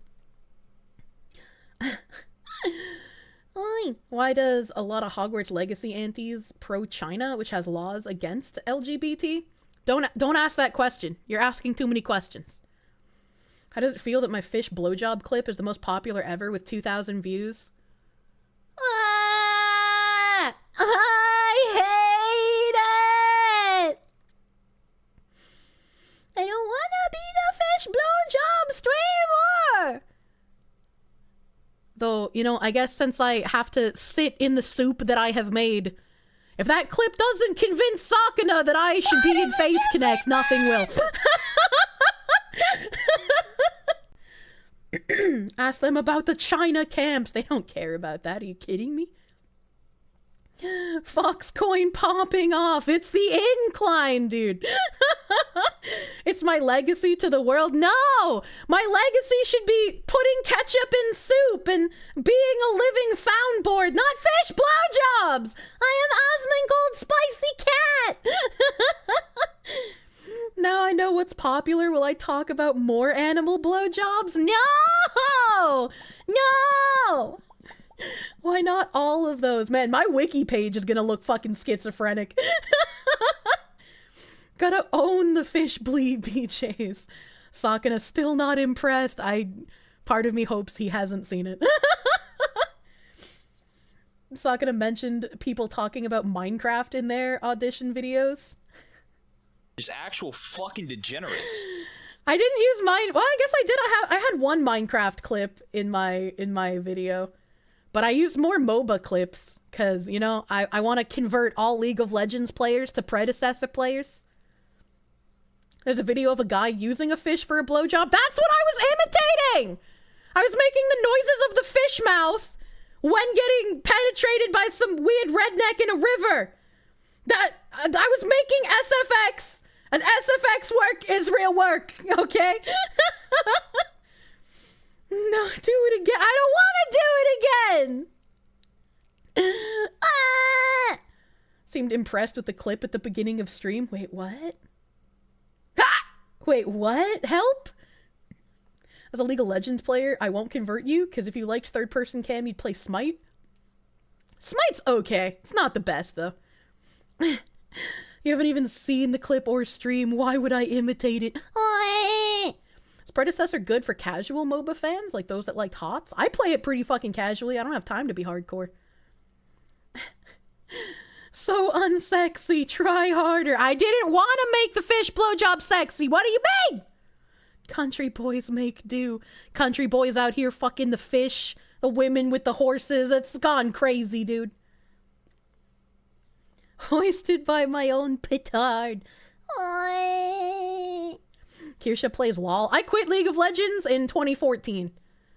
[SPEAKER 1] Why does a lot of Hogwarts Legacy aunties pro-China, which has laws against LGBT? Don't ask that question. You're asking too many questions. How does it feel that my fish blowjob clip is the most popular ever with 2,000 views?
[SPEAKER 3] I hate it! I don't wanna be the fish blowjob streamer!
[SPEAKER 1] Though, you know, I guess since I have to sit in the soup that I have made, if that clip doesn't convince Sakuna that I should be in Faith Connect, nothing will. Ask them about the China camps. They don't care about that. Are you kidding me? Fox coin popping off. It's the incline, dude. It's my legacy to the world. No! My legacy should be putting ketchup in soup and being a living soundboard, not fish blowjobs! I am Asmongold Spicy Cat! Now I know what's popular. Will I talk about more animal blowjobs? No! No! Why not all of those? Man, my wiki page is gonna look fucking schizophrenic. Gotta own the fish bleed BJs. Sakuna still not impressed. Part of me hopes he hasn't seen it. Sakuna mentioned people talking about Minecraft in their audition videos.
[SPEAKER 13] Just actual fucking degenerates.
[SPEAKER 1] I didn't use mine. Well, I guess I did. I had one Minecraft clip in my video. But I used more MOBA clips, because, you know, I want to convert all League of Legends players to predecessor players. There's a video of a guy using a fish for a blowjob. That's what I was imitating! I was making the noises of the fish mouth when getting penetrated by some weird redneck in a river. That I was making SFX, and SFX work is real work, okay? No, do it again. I don't want to do it again. Ah! Seemed impressed with the clip at the beginning of stream. Wait, what? Ha! Wait, what? Help? As a League of Legends player, I won't convert you, because if you liked third-person cam, you'd play Smite. Smite's okay. It's not the best, though. You haven't even seen the clip or stream. Why would I imitate it? Is predecessor good for casual MOBA fans, like those that liked HOTS? I play it pretty fucking casually. I don't have time to be hardcore. So unsexy. Try harder. I didn't want to make the fish blowjob sexy. What do you mean? Country boys make do. Country boys out here fucking the fish, the women with the horses. It's gone crazy, dude. Hoisted by my own petard. Kirsche plays LOL. I quit League of Legends in 2014.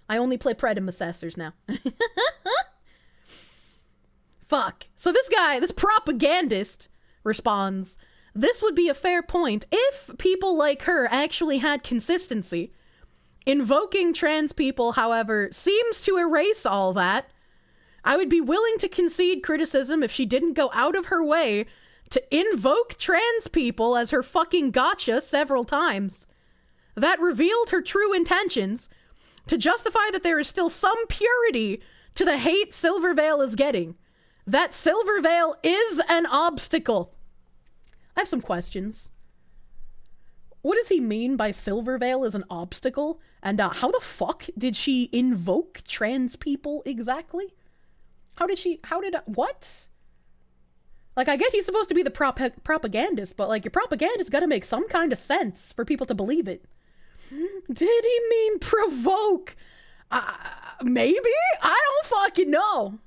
[SPEAKER 1] I only play predecessors now. Fuck. So this guy, this propagandist, responds, this would be a fair point if people like her actually had consistency. Invoking trans people, however, seems to erase all that. I would be willing to concede criticism if she didn't go out of her way to invoke trans people as her fucking gotcha several times. That revealed her true intentions to justify that there is still some purity to the hate Silvervale is getting. That Silvervale is an obstacle. I have some questions. What does he mean by Silvervale is an obstacle? And how the fuck did she invoke trans people exactly? What? Like, I get he's supposed to be the propagandist, but, like, your propagandist gotta make some kind of sense for people to believe it. Did he mean provoke? Maybe? I don't fucking know.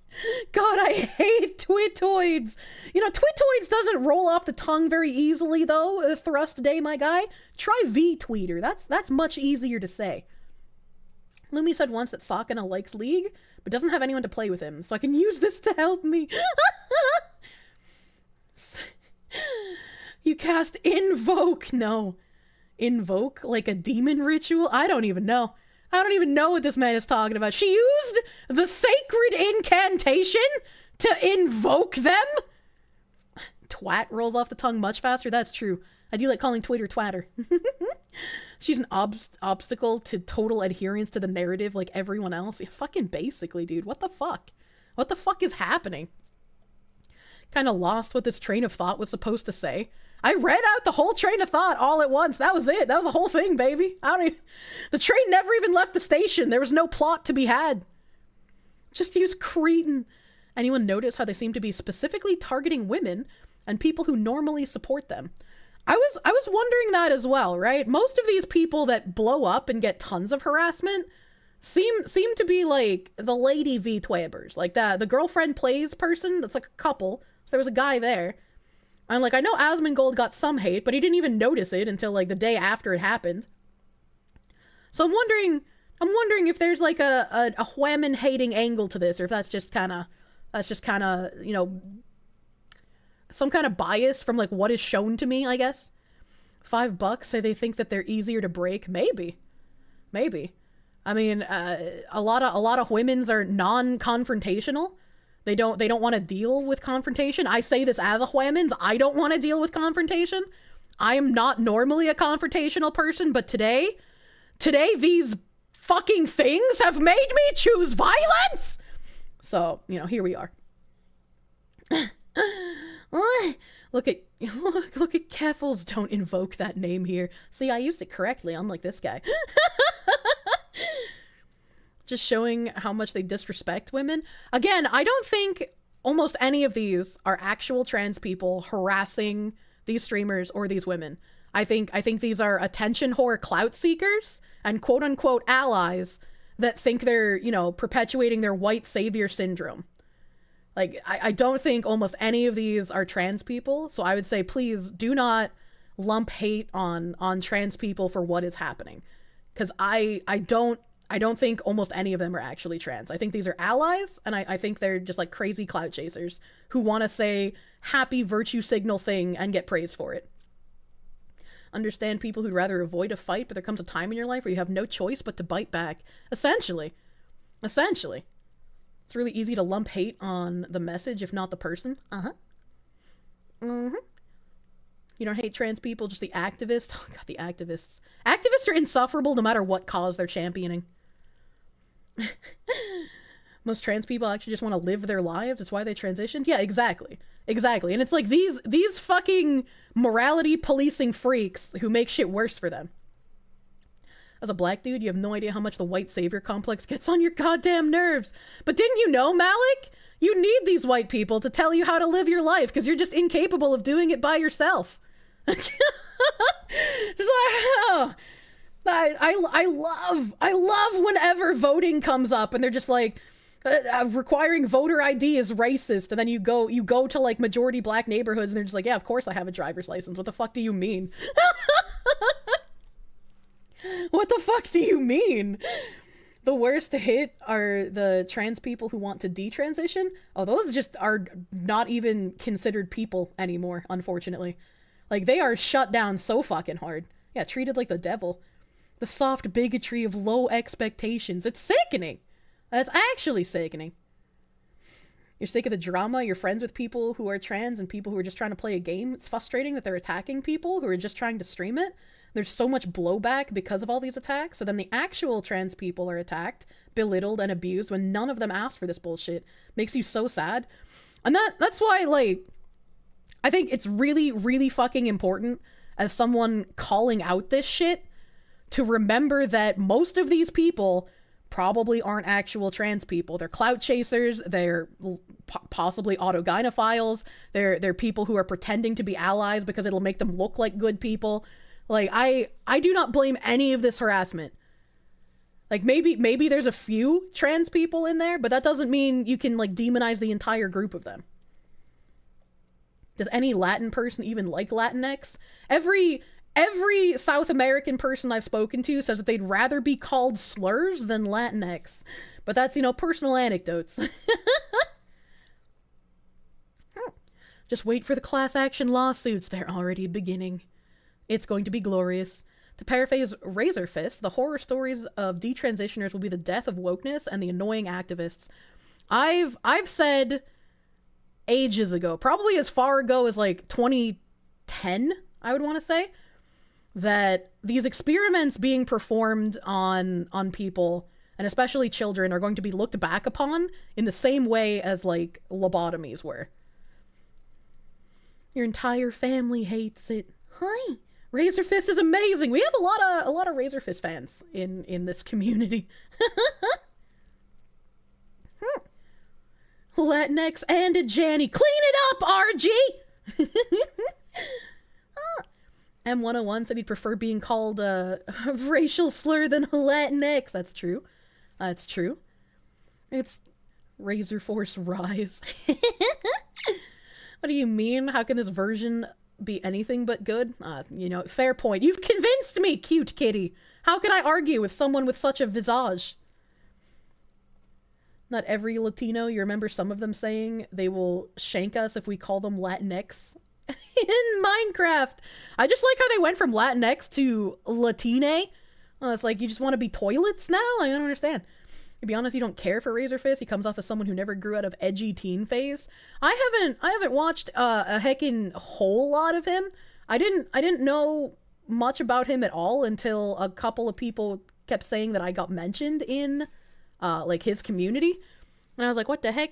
[SPEAKER 1] God, I hate twitoids. You know, twitoids doesn't roll off the tongue very easily, though. Thrust day, my guy. Try vtweeter. That's much easier to say. Lumi said once that Sakana likes League, but doesn't have anyone to play with him, so I can use this to help me. You cast Invoke. No. Invoke? Like a demon ritual? I don't even know. I don't even know what this man is talking about. She used the sacred incantation to invoke them? Twat rolls off the tongue much faster. That's true. I do like calling Twitter twatter. She's an obstacle to total adherence to the narrative like everyone else. Yeah, fucking basically, dude. What the fuck? What the fuck is happening? Kind of lost what this train of thought was supposed to say. I read out the whole train of thought all at once. That was it. That was the whole thing, baby. The train never even left the station. There was no plot to be had. Just use cretin. Anyone notice how they seem to be specifically targeting women and people who normally support them? I was wondering that as well, right? Most of these people that blow up and get tons of harassment seem to be like the lady vtwabers, like the girlfriend plays person. That's like a couple. So there was a guy there. I'm like, I know Asmongold got some hate, but he didn't even notice it until like the day after it happened. So I'm wondering if there's like a women hating angle to this, or if that's just kind of, you know, some kind of bias from like what is shown to me, I guess. $5 say they think that they're easier to break. Maybe. I mean, a lot of women's are non-confrontational. They don't want to deal with confrontation. I say this as a women's. I don't want to deal with confrontation. I am not normally a confrontational person, but today these fucking things have made me choose violence. So, you know, here we are. Look at Keffels. Don't invoke that name here. See, I used it correctly, unlike this guy. Just showing how much they disrespect women. Again, I don't think almost any of these are actual trans people harassing these streamers or these women. I think these are attention whore clout seekers and quote unquote allies that think they're, you know, perpetuating their white savior syndrome. Like, I don't think almost any of these are trans people, so I would say please do not lump hate on trans people for what is happening. Because I don't think almost any of them are actually trans. I think these are allies, and I think they're just like crazy clout chasers who want to say happy virtue signal thing and get praised for it. Understand people who'd rather avoid a fight, but there comes a time in your life where you have no choice but to bite back. Essentially. It's really easy to lump hate on the message, if not the person. You don't hate trans people, just the activists. Oh god, the activists. Activists are insufferable no matter what cause they're championing. Most trans people actually just want to live their lives. That's why they transitioned. Yeah, exactly. And it's like these fucking morality policing freaks who make shit worse for them. As a black dude, you have no idea how much the white savior complex gets on your goddamn nerves. But didn't you know, Malik? You need these white people to tell you how to live your life because you're just incapable of doing it by yourself. Just like, oh, I love whenever voting comes up and they're just like, requiring voter ID is racist, and then you go to like majority black neighborhoods and they're just like, yeah, of course I have a driver's license. What the fuck do you mean? What the fuck do you mean? The worst hit are the trans people who want to detransition. Oh, those just are not even considered people anymore, unfortunately. Like, they are shut down so fucking hard. Yeah, treated like the devil. The soft bigotry of low expectations. It's sickening. That's actually sickening. You're sick of the drama, you're friends with people who are trans and people who are just trying to play a game. It's frustrating that they're attacking people who are just trying to stream it. There's so much blowback because of all these attacks, so then the actual trans people are attacked, belittled, and abused when none of them asked for this bullshit. Makes you so sad. And that's why, like, I think it's really, really fucking important as someone calling out this shit to remember that most of these people probably aren't actual trans people. They're clout chasers. They're possibly autogynephiles. They're people who are pretending to be allies because it'll make them look like good people. Like, I do not blame any of this harassment. Like, maybe there's a few trans people in there, but that doesn't mean you can, like, demonize the entire group of them. Does any Latin person even like Latinx? Every South American person I've spoken to says that they'd rather be called slurs than Latinx. But that's, you know, personal anecdotes. Just wait for the class action lawsuits. They're already beginning. It's going to be glorious. To paraphrase Razor Fist, the horror stories of detransitioners will be the death of wokeness and the annoying activists. I've said ages ago, probably as far ago as like 2010, I would want to say, that these experiments being performed on people, and especially children, are going to be looked back upon in the same way as like lobotomies were. Your entire family hates it. Hi. Razor Fist is amazing. We have a lot of Razor Fist fans in this community. Latinx and a Janny. Clean it up, RG! M101 said he'd prefer being called a racial slur than a Latinx. That's true. That's true. It's Razor Force Rise. What do you mean? How can this version be anything but good? You know, fair point. You've convinced me, cute kitty. How can I argue with someone with such a visage? Not every Latino. You remember some of them saying they will shank us if we call them Latinx in Minecraft. I just like how they went from Latinx to Latine. It's like, you just want to be toilets now? Like, I don't understand. To be honest, you don't care for Razor Fist. He comes off as someone who never grew out of edgy teen phase. I haven't watched a heckin' whole lot of him. I didn't know much about him at all until a couple of people kept saying that I got mentioned in like his community, and I was like, what the heck?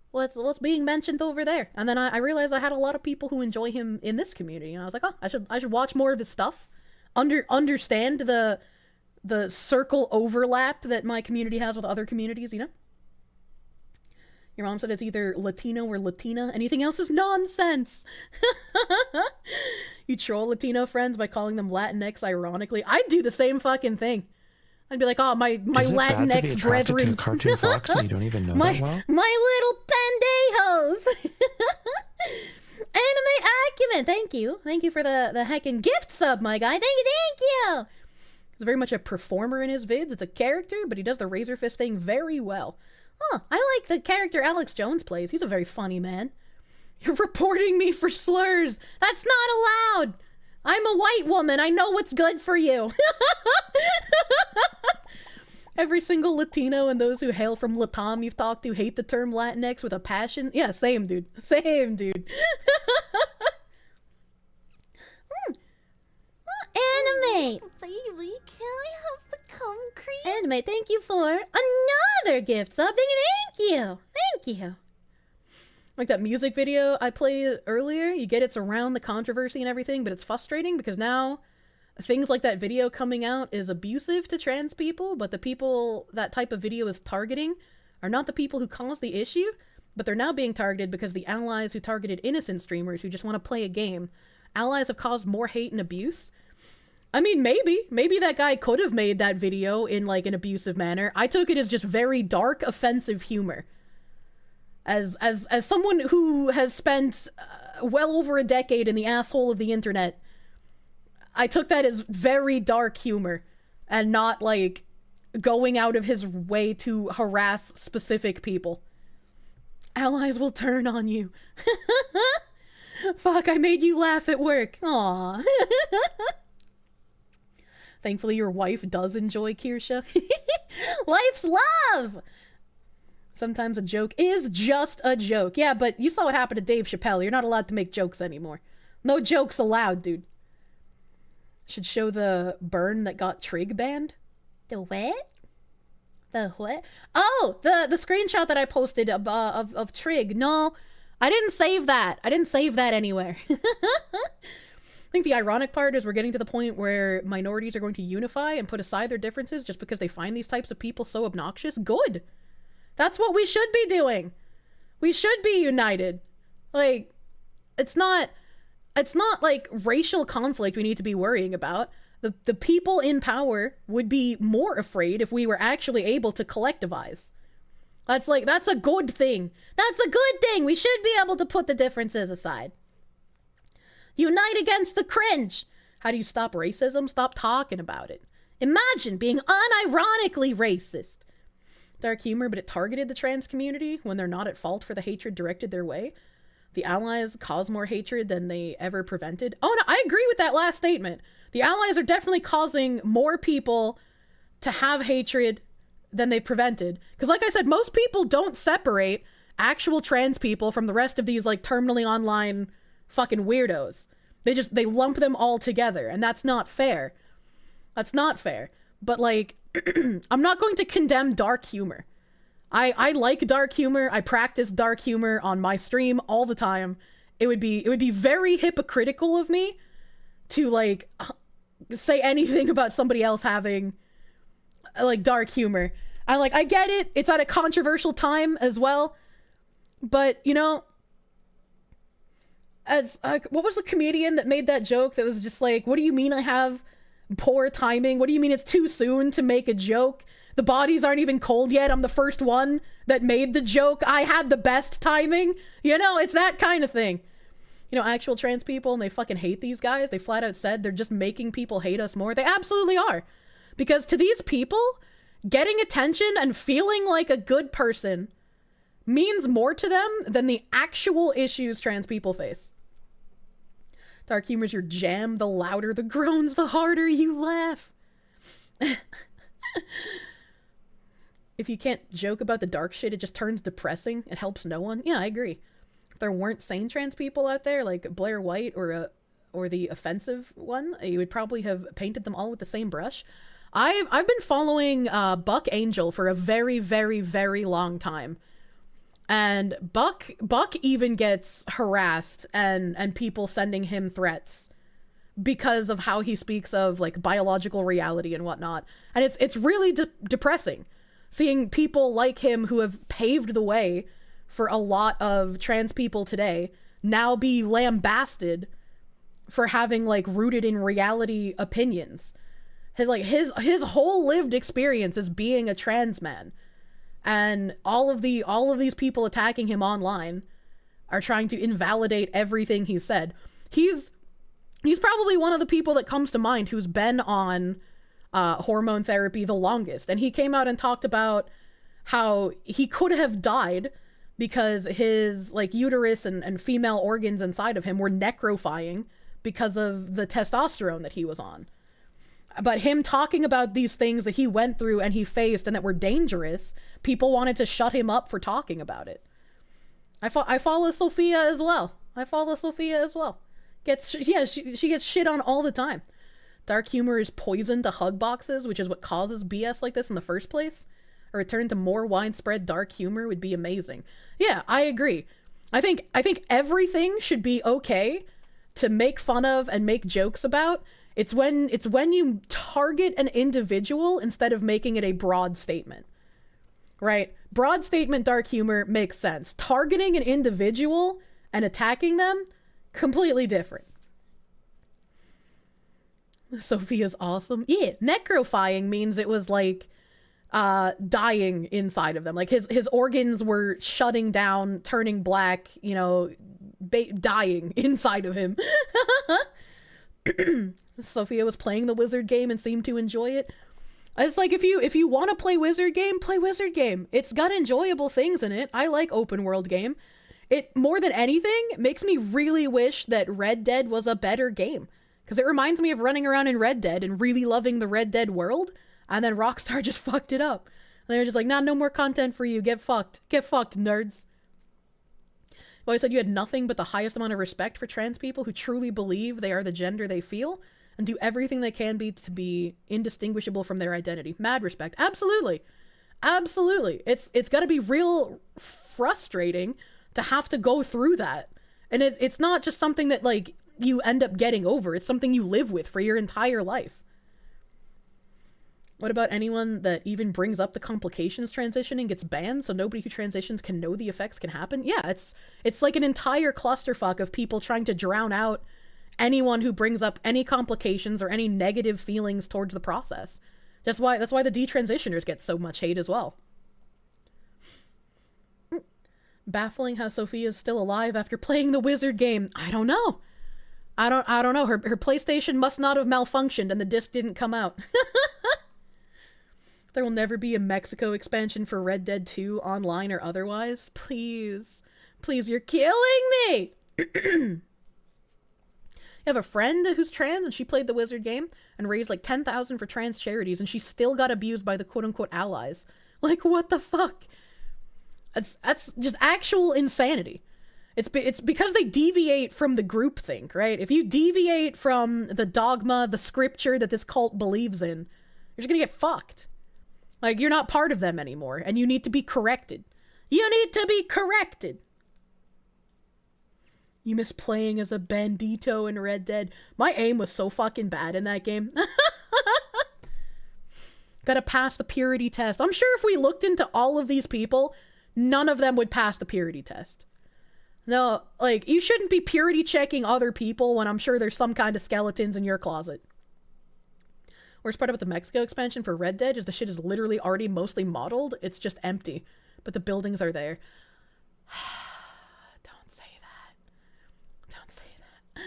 [SPEAKER 1] What's being mentioned over there? And then I realized I had a lot of people who enjoy him in this community, and I was like, oh, I should watch more of his stuff, understand the circle overlap that my community has with other communities, you know? Your mom said it's either Latino or Latina. Anything else is nonsense. You troll Latino friends by calling them Latinx ironically. I'd do the same fucking thing. I'd be like, oh, my Latinx brethren.
[SPEAKER 2] To a cartoon fox that you don't even know that well?
[SPEAKER 3] My little pendejos. Anime Acumen, thank you. Thank you for the heckin' gift sub, my guy. Thank you. He's very much a performer in his vids. It's a character, but he does the Razor Fist thing very well. Oh, I like the character Alex Jones plays. He's a very funny man. You're reporting me for slurs. That's not allowed. I'm a white woman. I know what's good for you. Every single Latino and those who hail from Latam you've talked to hate the term Latinx with a passion. Yeah, same, dude. Same, dude. Anime!
[SPEAKER 11] Baby, can I have the cum cream?
[SPEAKER 3] Anime, thank you for another gift sub. Thank you. Thank you.
[SPEAKER 1] Like that music video I played earlier, you get it's around the controversy and everything, but it's frustrating because now things like that video coming out is abusive to trans people, but the people that type of video is targeting are not the people who caused the issue, but they're now being targeted because the allies who targeted innocent streamers who just want to play a game. Allies have caused more hate and abuse. I mean, maybe that guy could have made that video in like an abusive manner. I took it as just very dark, offensive humor. As someone who has spent well over a decade in the asshole of the internet, I took that as very dark humor and not like going out of his way to harass specific people. Allies will turn on you. Fuck, I made you laugh at work. Aww. Thankfully, your wife does enjoy Kirsche. Wife's love! Sometimes a joke is just a joke. Yeah, but you saw what happened to Dave Chappelle. You're not allowed to make jokes anymore. No jokes allowed, dude. Should show the burn that got Trig banned.
[SPEAKER 3] The what?
[SPEAKER 1] The what? Oh, the screenshot that I posted of Trig. No, I didn't save that. I didn't save that anywhere. think the ironic part is we're getting to the point where minorities are going to unify and put aside their differences just because they find these types of people so obnoxious. Good. That's what we should be doing. We should be united. Like, it's not like racial conflict we need to be worrying about. The people in power would be more afraid if we were actually able to collectivize. That's a good thing. That's a good thing. We should be able to put the differences aside. Unite against the cringe. How do you stop racism? Stop talking about it. Imagine being unironically racist. Dark humor, but it targeted the trans community when they're not at fault for the hatred directed their way. The allies cause more hatred than they ever prevented. Oh no, I agree with that last statement. The allies are definitely causing more people to have hatred than they've prevented. Because like I said, most people don't separate actual trans people from the rest of these like terminally online fucking weirdos. They lump them all together, and that's not fair. That's not fair. But like, I'm not going to condemn dark humor. I like dark humor. I practice dark humor on my stream all the time. It would be very hypocritical of me to like say anything about somebody else having like dark humor. I get it. It's at a controversial time as well. But, you know, as what was the comedian that made that joke that was just like, what do you mean I have poor timing? What do you mean it's too soon to make a joke? The bodies aren't even cold yet. I'm the first one that made the joke. I had the best timing. You know, it's that kind of thing. You know, actual trans people, and they fucking hate these guys. They flat out said they're just making people hate us more. They absolutely are. Because to these people, getting attention and feeling like a good person means more to them than the actual issues trans people face. Dark humor's your jam. The louder the groans, the harder you laugh. If you can't joke about the dark shit, it just turns depressing. It helps no one. Yeah, I agree. If there weren't sane trans people out there, like Blair White or the offensive one, you would probably have painted them all with the same brush. I've been following Buck Angel for a very, very, very long time. And Buck even gets harassed and people sending him threats because of how he speaks of like biological reality and whatnot. And it's really depressing seeing people like him who have paved the way for a lot of trans people today now be lambasted for having like rooted in reality opinions. His whole lived experience is being a trans man. And all of these people attacking him online are trying to invalidate everything he said. He's probably one of the people that comes to mind who's been on hormone therapy the longest. And he came out and talked about how he could have died because his like uterus and female organs inside of him were necrophying because of the testosterone that he was on. But him talking about these things that he went through and he faced and that were dangerous, people wanted to shut him up for talking about it. I follow Sophia as well. She gets shit on all the time. Dark humor is poison to hug boxes, which is what causes BS like this in the first place. A return to more widespread dark humor would be amazing. Yeah, I agree. I think everything should be okay to make fun of and make jokes about. It's when you target an individual instead of making it a broad statement. Right? Broad statement dark humor makes sense. Targeting an individual and attacking them, completely different. Sophia's awesome. Yeah, necrophying means it was like dying inside of them. Like his organs were shutting down, turning black, you know, dying inside of him. Sophia was playing the wizard game and seemed to enjoy it. It's like if you want to play wizard game, play wizard game. It's got enjoyable things in it. I like open world game. It more than anything makes me really wish that Red Dead was a better game. Because it reminds me of running around in Red Dead and really loving the Red Dead world, and then Rockstar just fucked it up. And they were just like, nah, no more content for you. Get fucked. Get fucked, nerds. Well, I said you had nothing but the highest amount of respect for trans people who truly believe they are the gender they feel and do everything they can be to be indistinguishable from their identity. Mad respect. Absolutely. Absolutely. It's got to be real frustrating to have to go through that. And it's not just something that, like, you end up getting over. It's something you live with for your entire life. What about anyone that even brings up the complications transitioning gets banned, so nobody who transitions can know the effects can happen? Yeah, it's like an entire clusterfuck of people trying to drown out anyone who brings up any complications or any negative feelings towards the process. That's why the detransitioners get so much hate as well. Baffling how Sophia's still alive after playing the wizard game. I don't know. I don't know. Her PlayStation must not have malfunctioned and the disc didn't come out. There will never be a Mexico expansion for Red Dead 2, online or otherwise. Please. Please, you're killing me! You have a friend who's trans and she played the wizard game and raised like 10,000 for trans charities and she still got abused by the quote-unquote allies. Like, what the fuck? That's just actual insanity. It's because they deviate from the groupthink, right? If you deviate from the dogma, the scripture that this cult believes in, you're just gonna get fucked. Like, you're not part of them anymore, and you need to be corrected. You need to be corrected! You miss playing as a bandito in Red Dead. My aim was so fucking bad in that game. Gotta pass the purity test. I'm sure if we looked into all of these people, none of them would pass the purity test. No, like, you shouldn't be purity checking other people when I'm sure there's some kind of skeletons in your closet. Worst part about the Mexico expansion for Red Dead is the shit is literally already mostly modeled. It's just empty. But the buildings are there. Don't say that. Don't say that.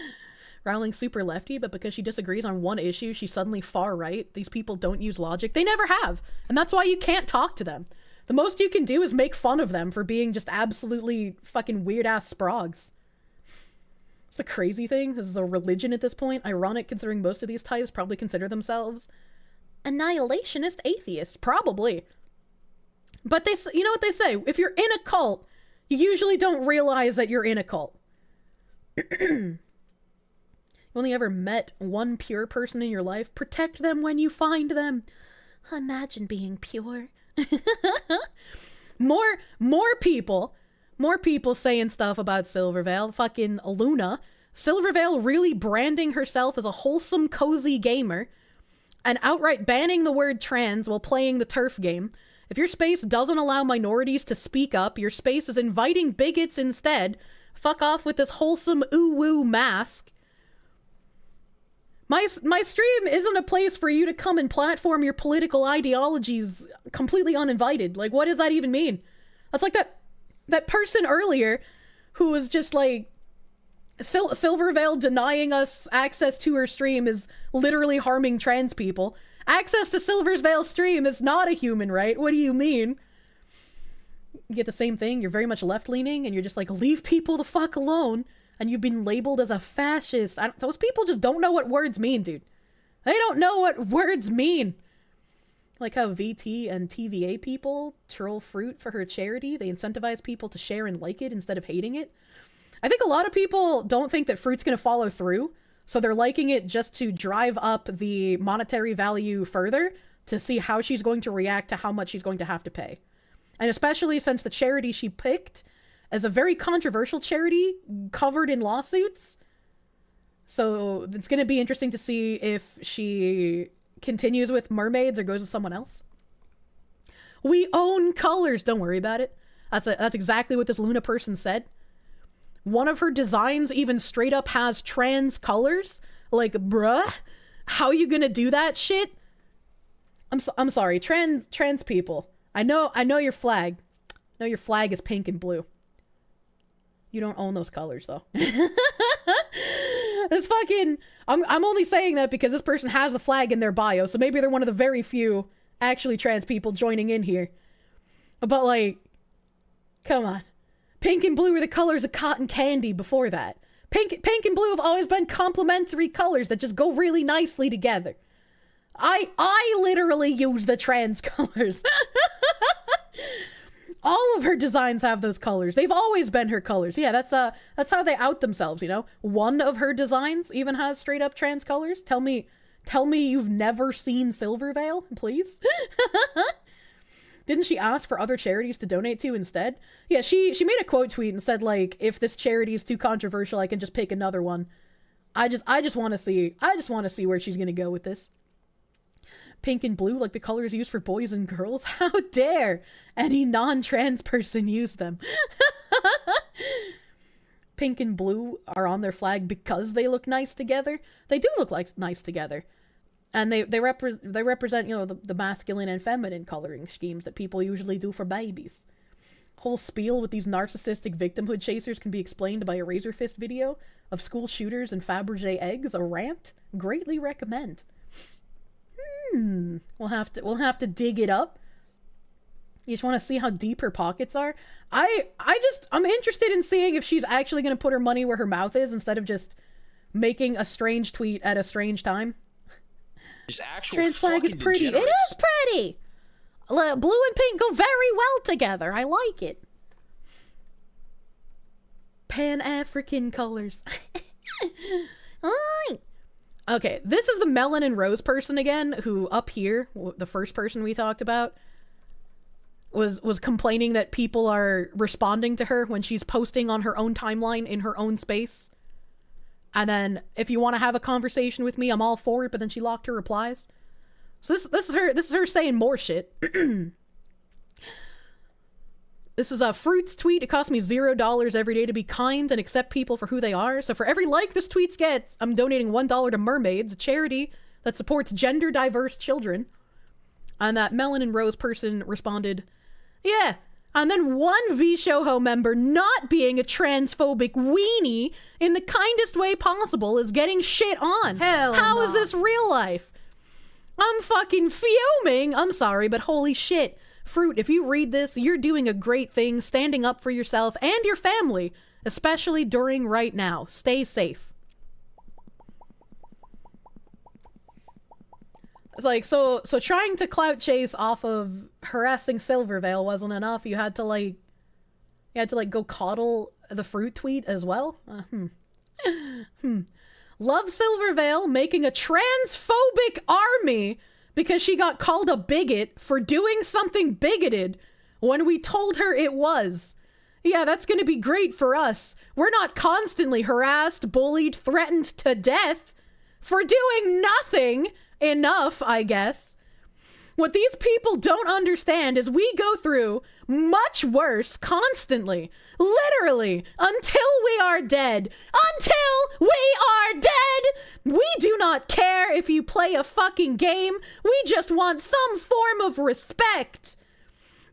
[SPEAKER 1] Rowling's super lefty, but because she disagrees on one issue, she's suddenly far right. These people don't use logic. They never have. And that's why you can't talk to them. The most you can do is make fun of them for being just absolutely fucking weird-ass sprogs. It's the crazy thing. This is a religion at this point. Ironic considering most of these types probably consider themselves annihilationist atheists. Probably. But you know what they say? If you're in a cult, you usually don't realize that you're in a cult. You only ever met one pure person in your life. Protect them when you find them. Imagine being pure. More people saying stuff about Silvervale. Fucking Luna. Silvervale really branding herself as a wholesome, cozy gamer and outright banning the word trans while playing the turf game. If your space doesn't allow minorities to speak up, your space is inviting bigots instead. Fuck off with this wholesome ooh-woo mask. My stream isn't a place for you to come and platform your political ideologies completely uninvited. Like, what does that even mean? That's like that person earlier who was just like, Silvervale denying us access to her stream is literally harming trans people. Access to Silvervale's stream is not a human right. What do you mean? You get the same thing. You're very much left-leaning and you're just like, leave people the fuck alone. And you've been labeled as a fascist. Those people just don't know what words mean, dude. They don't know what words mean. Like how VT and TVA people troll Froot for her charity. They incentivize people to share and like it instead of hating it. I think a lot of people don't think that Froot's going to follow through. So they're liking it just to drive up the monetary value further to see how she's going to react to how much she's going to have to pay. And especially since the charity she picked as a very controversial charity covered in lawsuits. So it's going to be interesting to see if she continues with mermaids or goes with someone else. We own colors. Don't worry about it. That's exactly what this Luna person said. One of her designs even straight up has trans colors. Like, bruh, how you going to do that shit? I'm sorry. Trans people. I know your flag. I know your flag is pink and blue. You don't own those colors, though. It's fucking... I'm only saying that because this person has the flag in their bio, so maybe they're one of the very few actually trans people joining in here. But, like, come on. Pink and blue were the colors of cotton candy before that. Pink and blue have always been complementary colors that just go really nicely together. I literally use the trans colors. All of her designs have those colors. They've always been her colors. Yeah, that's how they out themselves, you know? One of her designs even has straight up trans colors. Tell me you've never seen Silvervale, please? Didn't she ask for other charities to donate to instead? Yeah, she made a quote tweet and said, like, if this charity is too controversial, I can just pick another one. I just want to see where she's gonna go with this. Pink and blue, like the colors used for boys and girls. How dare any non-trans person use them? Pink and blue are on their flag because they look nice together. They do look like nice together. And they represent, you know, the masculine and feminine coloring schemes that people usually do for babies. Whole spiel with these narcissistic victimhood chasers can be explained by a Razor Fist video of school shooters and Fabergé eggs, a rant. Greatly recommend. We'll have to dig it up. You just want to see how deep her pockets are? I'm interested in seeing if she's actually going to put her money where her mouth is instead of just making a strange tweet at a strange time. Trans flag is pretty. It is pretty! Blue and pink go very well together. I like it. Pan-African colors. Okay, this is the melon and rose person again, who up here, the first person we talked about, was complaining that people are responding to her when she's posting on her own timeline in her own space. And then, if you want to have a conversation with me, I'm all for it, but then she locked her replies. So this is her saying more shit. This is a Fruit's tweet. It costs me $0 every day to be kind and accept people for who they are. So for every like this tweet gets, I'm donating $1 to Mermaids, a charity that supports gender diverse children. And that Melon and Rose person responded, yeah. And then one VShoho member not being a transphobic weenie in the kindest way possible is getting shit on. How is this real life? I'm fucking fuming. I'm sorry, but holy shit. Fruit, if you read this, you're doing a great thing, standing up for yourself and your family, especially during right now. Stay safe. It's like, so trying to clout chase off of harassing Silvervale wasn't enough. You had to go coddle the Fruit tweet as well? Love Silvervale making a transphobic army because she got called a bigot for doing something bigoted when we told her it was. Yeah, that's gonna be great for us. We're not constantly harassed, bullied, threatened to death for doing nothing enough, I guess. What these people don't understand is we go through much worse constantly. Literally, until we are dead. Until we are dead! We do not care if you play a fucking game. We just want some form of respect.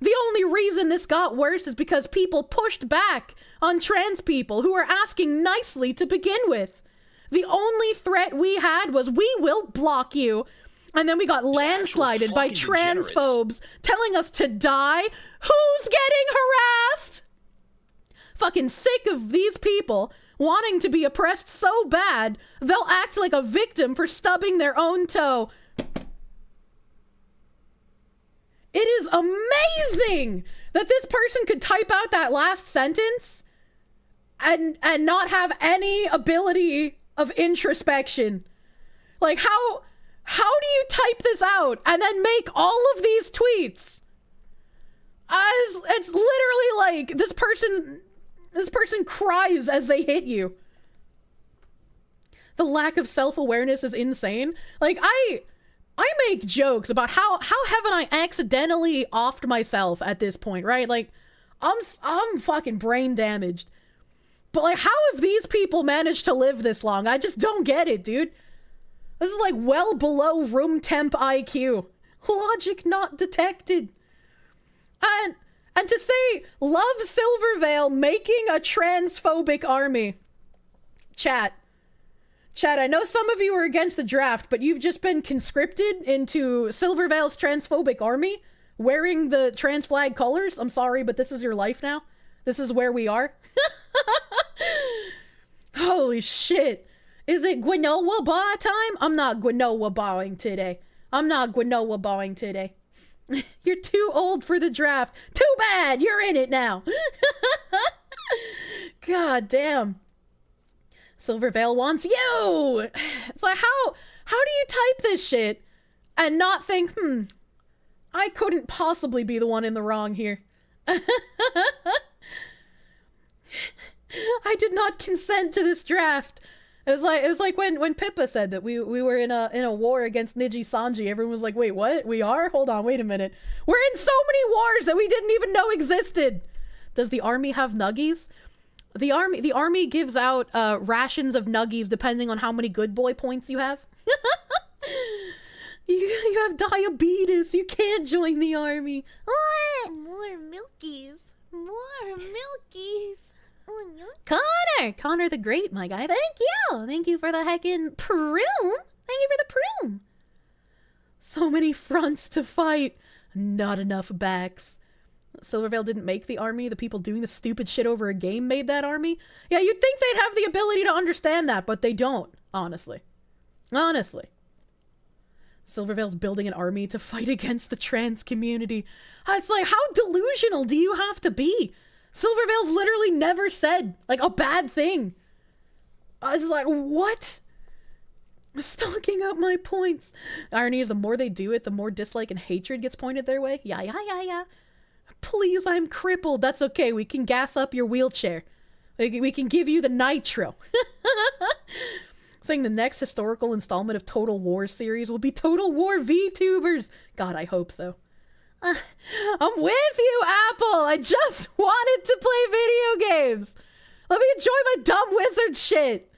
[SPEAKER 1] The only reason this got worse is because people pushed back on trans people who were asking nicely to begin with. The only threat we had was, we will block you. And then we got landslided by transphobes telling us to die. Who's getting harassed? Fucking sick of these people wanting to be oppressed so bad, they'll act like a victim for stubbing their own toe. It is amazing that this person could type out that last sentence and not have any ability of introspection. Like, how do you type this out and then make all of these tweets? It's literally like this person cries as they hit you. The lack of self-awareness is insane. Like, I make jokes about how haven't I accidentally offed myself at this point, right? Like, I'm fucking brain damaged. But like, how have these people managed to live this long? I just don't get it, dude. This is like well below room temp IQ. Logic not detected. And to say, love Silvervale making a transphobic army. Chat, I know some of you are against the draft, but you've just been conscripted into Silvervale's transphobic army, wearing the trans flag colors. I'm sorry, but this is your life now. This is where we are. Holy shit. Is it Gwenoa bar time? I'm not Gwenoa barring today. You're too old for the draft. Too bad, you're in it now. God damn. Silvervale wants you. It's like, how do you type this shit and not think, I couldn't possibly be the one in the wrong here. I did not consent to this draft. It was like when Pippa said that we were in a war against Niji Sanji. Everyone was like, wait, what? We are? Hold on, wait a minute. We're in so many wars that we didn't even know existed. Does the army have nuggies? The army gives out rations of nuggies depending on how many good boy points you have. You have diabetes. You can't join the army.
[SPEAKER 3] What? More milkies. More milkies. Connor the Great, my guy. Thank you for the heckin' prune. Thank you for the prune.
[SPEAKER 1] So many fronts to fight, not enough backs. Silvervale didn't make the army. The people doing the stupid shit over a game made that army. Yeah, you'd think they'd have the ability to understand that, but they don't, honestly. Silvervale's building an army to fight against the trans community. It's like, how delusional do you have to be? Silvervale's literally never said, like, a bad thing. I was like, what? Stalking out my points. Irony is the more they do it, the more dislike and hatred gets pointed their way. Yeah. Please, I'm crippled. That's okay. We can gas up your wheelchair. We can give you the nitro. Saying the next historical installment of Total War series will be Total War VTubers. God, I hope so. I'm with you, Apple. I just wanted to play video games. Let me enjoy my dumb wizard shit.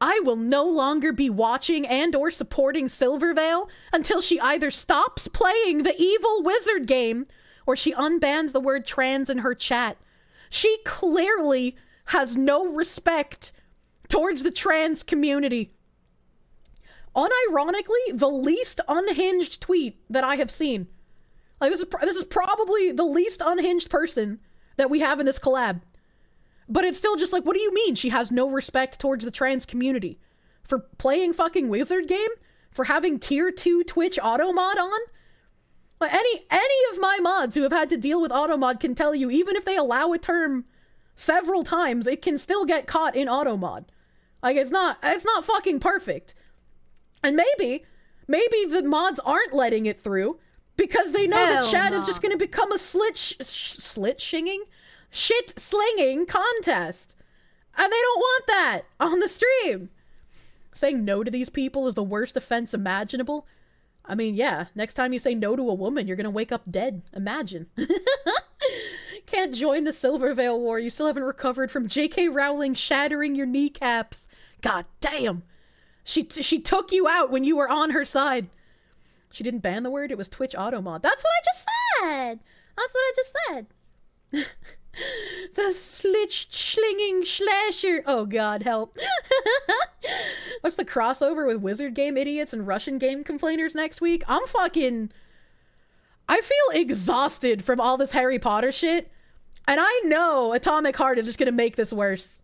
[SPEAKER 1] I will no longer be watching and or supporting Silvervale until she either stops playing the evil wizard game or she unbans the word trans in her chat. She clearly has no respect towards the trans community. Unironically, the least unhinged tweet that I have seen. Like, this is probably the least unhinged person that we have in this collab. But it's still just like, what do you mean she has no respect towards the trans community? For playing fucking wizard game? For having tier 2 Twitch auto mod on? Like, any of my mods who have had to deal with auto mod can tell you, even if they allow a term several times, it can still get caught in auto mod. Like, it's not fucking perfect. And maybe the mods aren't letting it through because they know that chat is just going to become a shit-slinging contest. And they don't want that on the stream. Saying no to these people is the worst offense imaginable. I mean, yeah, next time you say no to a woman, you're going to wake up dead. Imagine. Can't join the Silvervale war. You still haven't recovered from J.K. Rowling shattering your kneecaps. God damn. She took you out when you were on her side. She didn't ban the word. It was Twitch auto mod. That's what I just said. The slinging slasher. Oh god, help. What's the crossover with wizard game idiots and Russian game complainers next week? I feel exhausted from all this Harry Potter shit. And I know Atomic Heart is just gonna make this worse.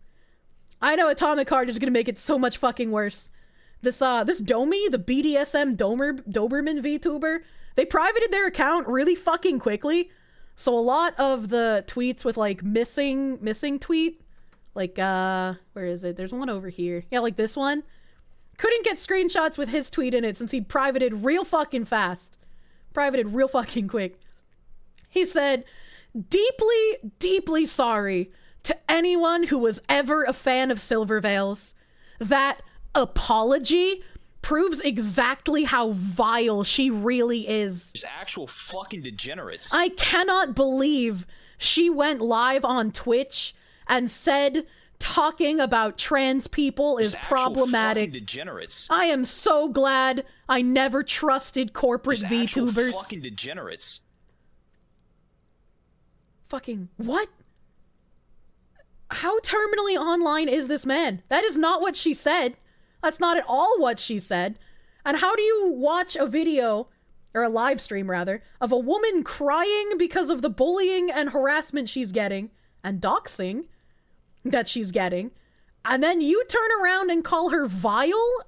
[SPEAKER 1] I know Atomic Heart is gonna make it so much fucking worse. This Domi, the BDSM Doberman VTuber, they privated their account really fucking quickly. So a lot of the tweets with like missing tweet, like where is it? There's one over here. Yeah, like this one. Couldn't get screenshots with his tweet in it since he privated real fucking fast. Privated real fucking quick. He said, deeply, deeply sorry to anyone who was ever a fan of Silvervales. That apology proves exactly how vile she really is.
[SPEAKER 13] There's actual fucking degenerates.
[SPEAKER 1] I cannot believe she went live on Twitch and said talking about trans people is problematic.
[SPEAKER 13] Degenerates.
[SPEAKER 1] I am so glad I never trusted corporate VTubers.
[SPEAKER 13] Fucking degenerates.
[SPEAKER 1] Fucking what? How terminally online is this man? That is not what she said. That's not at all what she said. And how do you watch a video, or a live stream rather, of a woman crying because of the bullying and harassment she's getting, and doxing that she's getting, and then you turn around and call her vile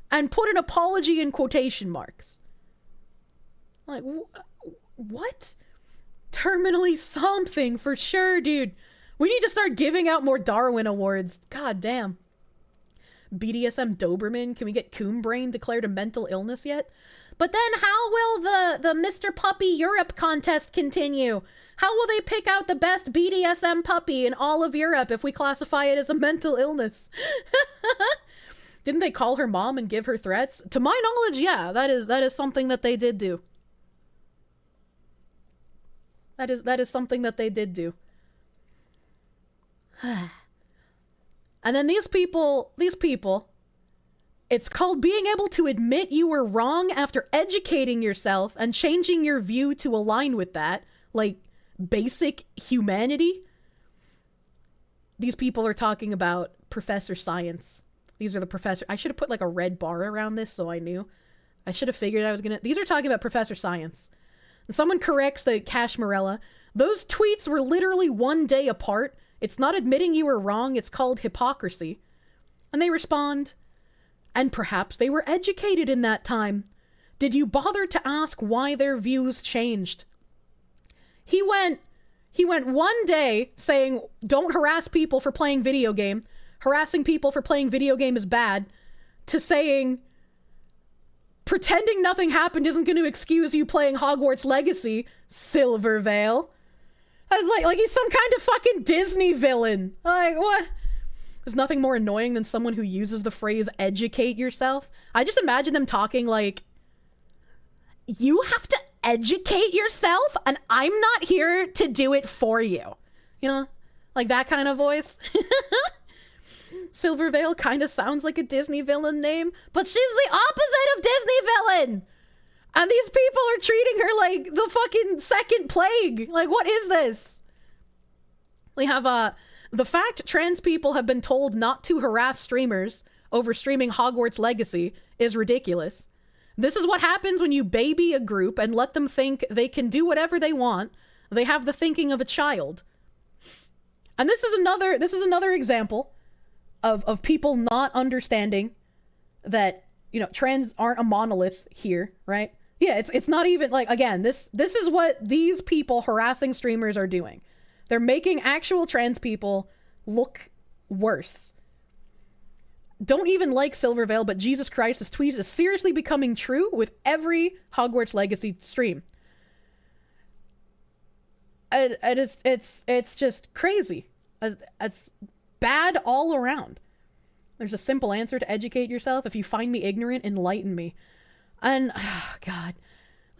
[SPEAKER 1] and put an apology in quotation marks? Like, what? Terminally something for sure, dude. We need to start giving out more Darwin awards. God damn. BDSM Doberman, can we get Coon Brain declared a mental illness yet? But then how will the Mr. Puppy Europe contest continue? How will they pick out the best BDSM puppy in all of Europe if we classify it as a mental illness? Didn't they call her mom and give her threats? To my knowledge, yeah, that is something that they did do. That is something that they did do. And then these people, it's called being able to admit you were wrong after educating yourself and changing your view to align with that, like basic humanity. These people are talking about Professor Science. These are the professor. I should have put like a red bar around this so I knew. I should have figured I was gonna. These are talking about Professor Science. And someone corrects the Cash Morella. Those tweets were literally 1 day apart. It's not admitting you were wrong. It's called hypocrisy. And they respond, and perhaps they were educated in that time. Did you bother to ask why their views changed? He went 1 day saying, don't harass people for playing video game. Harassing people for playing video game is bad. To saying, pretending nothing happened isn't going to excuse you playing Hogwarts Legacy, Silvervale. I was like he's some kind of fucking Disney villain. Like, what? There's nothing more annoying than someone who uses the phrase educate yourself. I just imagine them talking like, you have to educate yourself and I'm not here to do it for you. You know? Like that kind of voice. Silvervale kind of sounds like a Disney villain name, but she's the opposite of Disney villain. And these people are treating her like the fucking second plague. Like, what is this? We have, the fact trans people have been told not to harass streamers over streaming Hogwarts Legacy is ridiculous. This is what happens when you baby a group and let them think they can do whatever they want. They have the thinking of a child. And this is another example of people not understanding that, you know, trans aren't a monolith here, right? Yeah, it's not even like, again, this is what these people harassing streamers are doing. They're making actual trans people look worse. Don't even like Silvervale, but Jesus Christ, this tweet is seriously becoming true with every Hogwarts Legacy stream. And it's just crazy. It's bad all around. There's a simple answer to educate yourself. If you find me ignorant, enlighten me. And, oh God,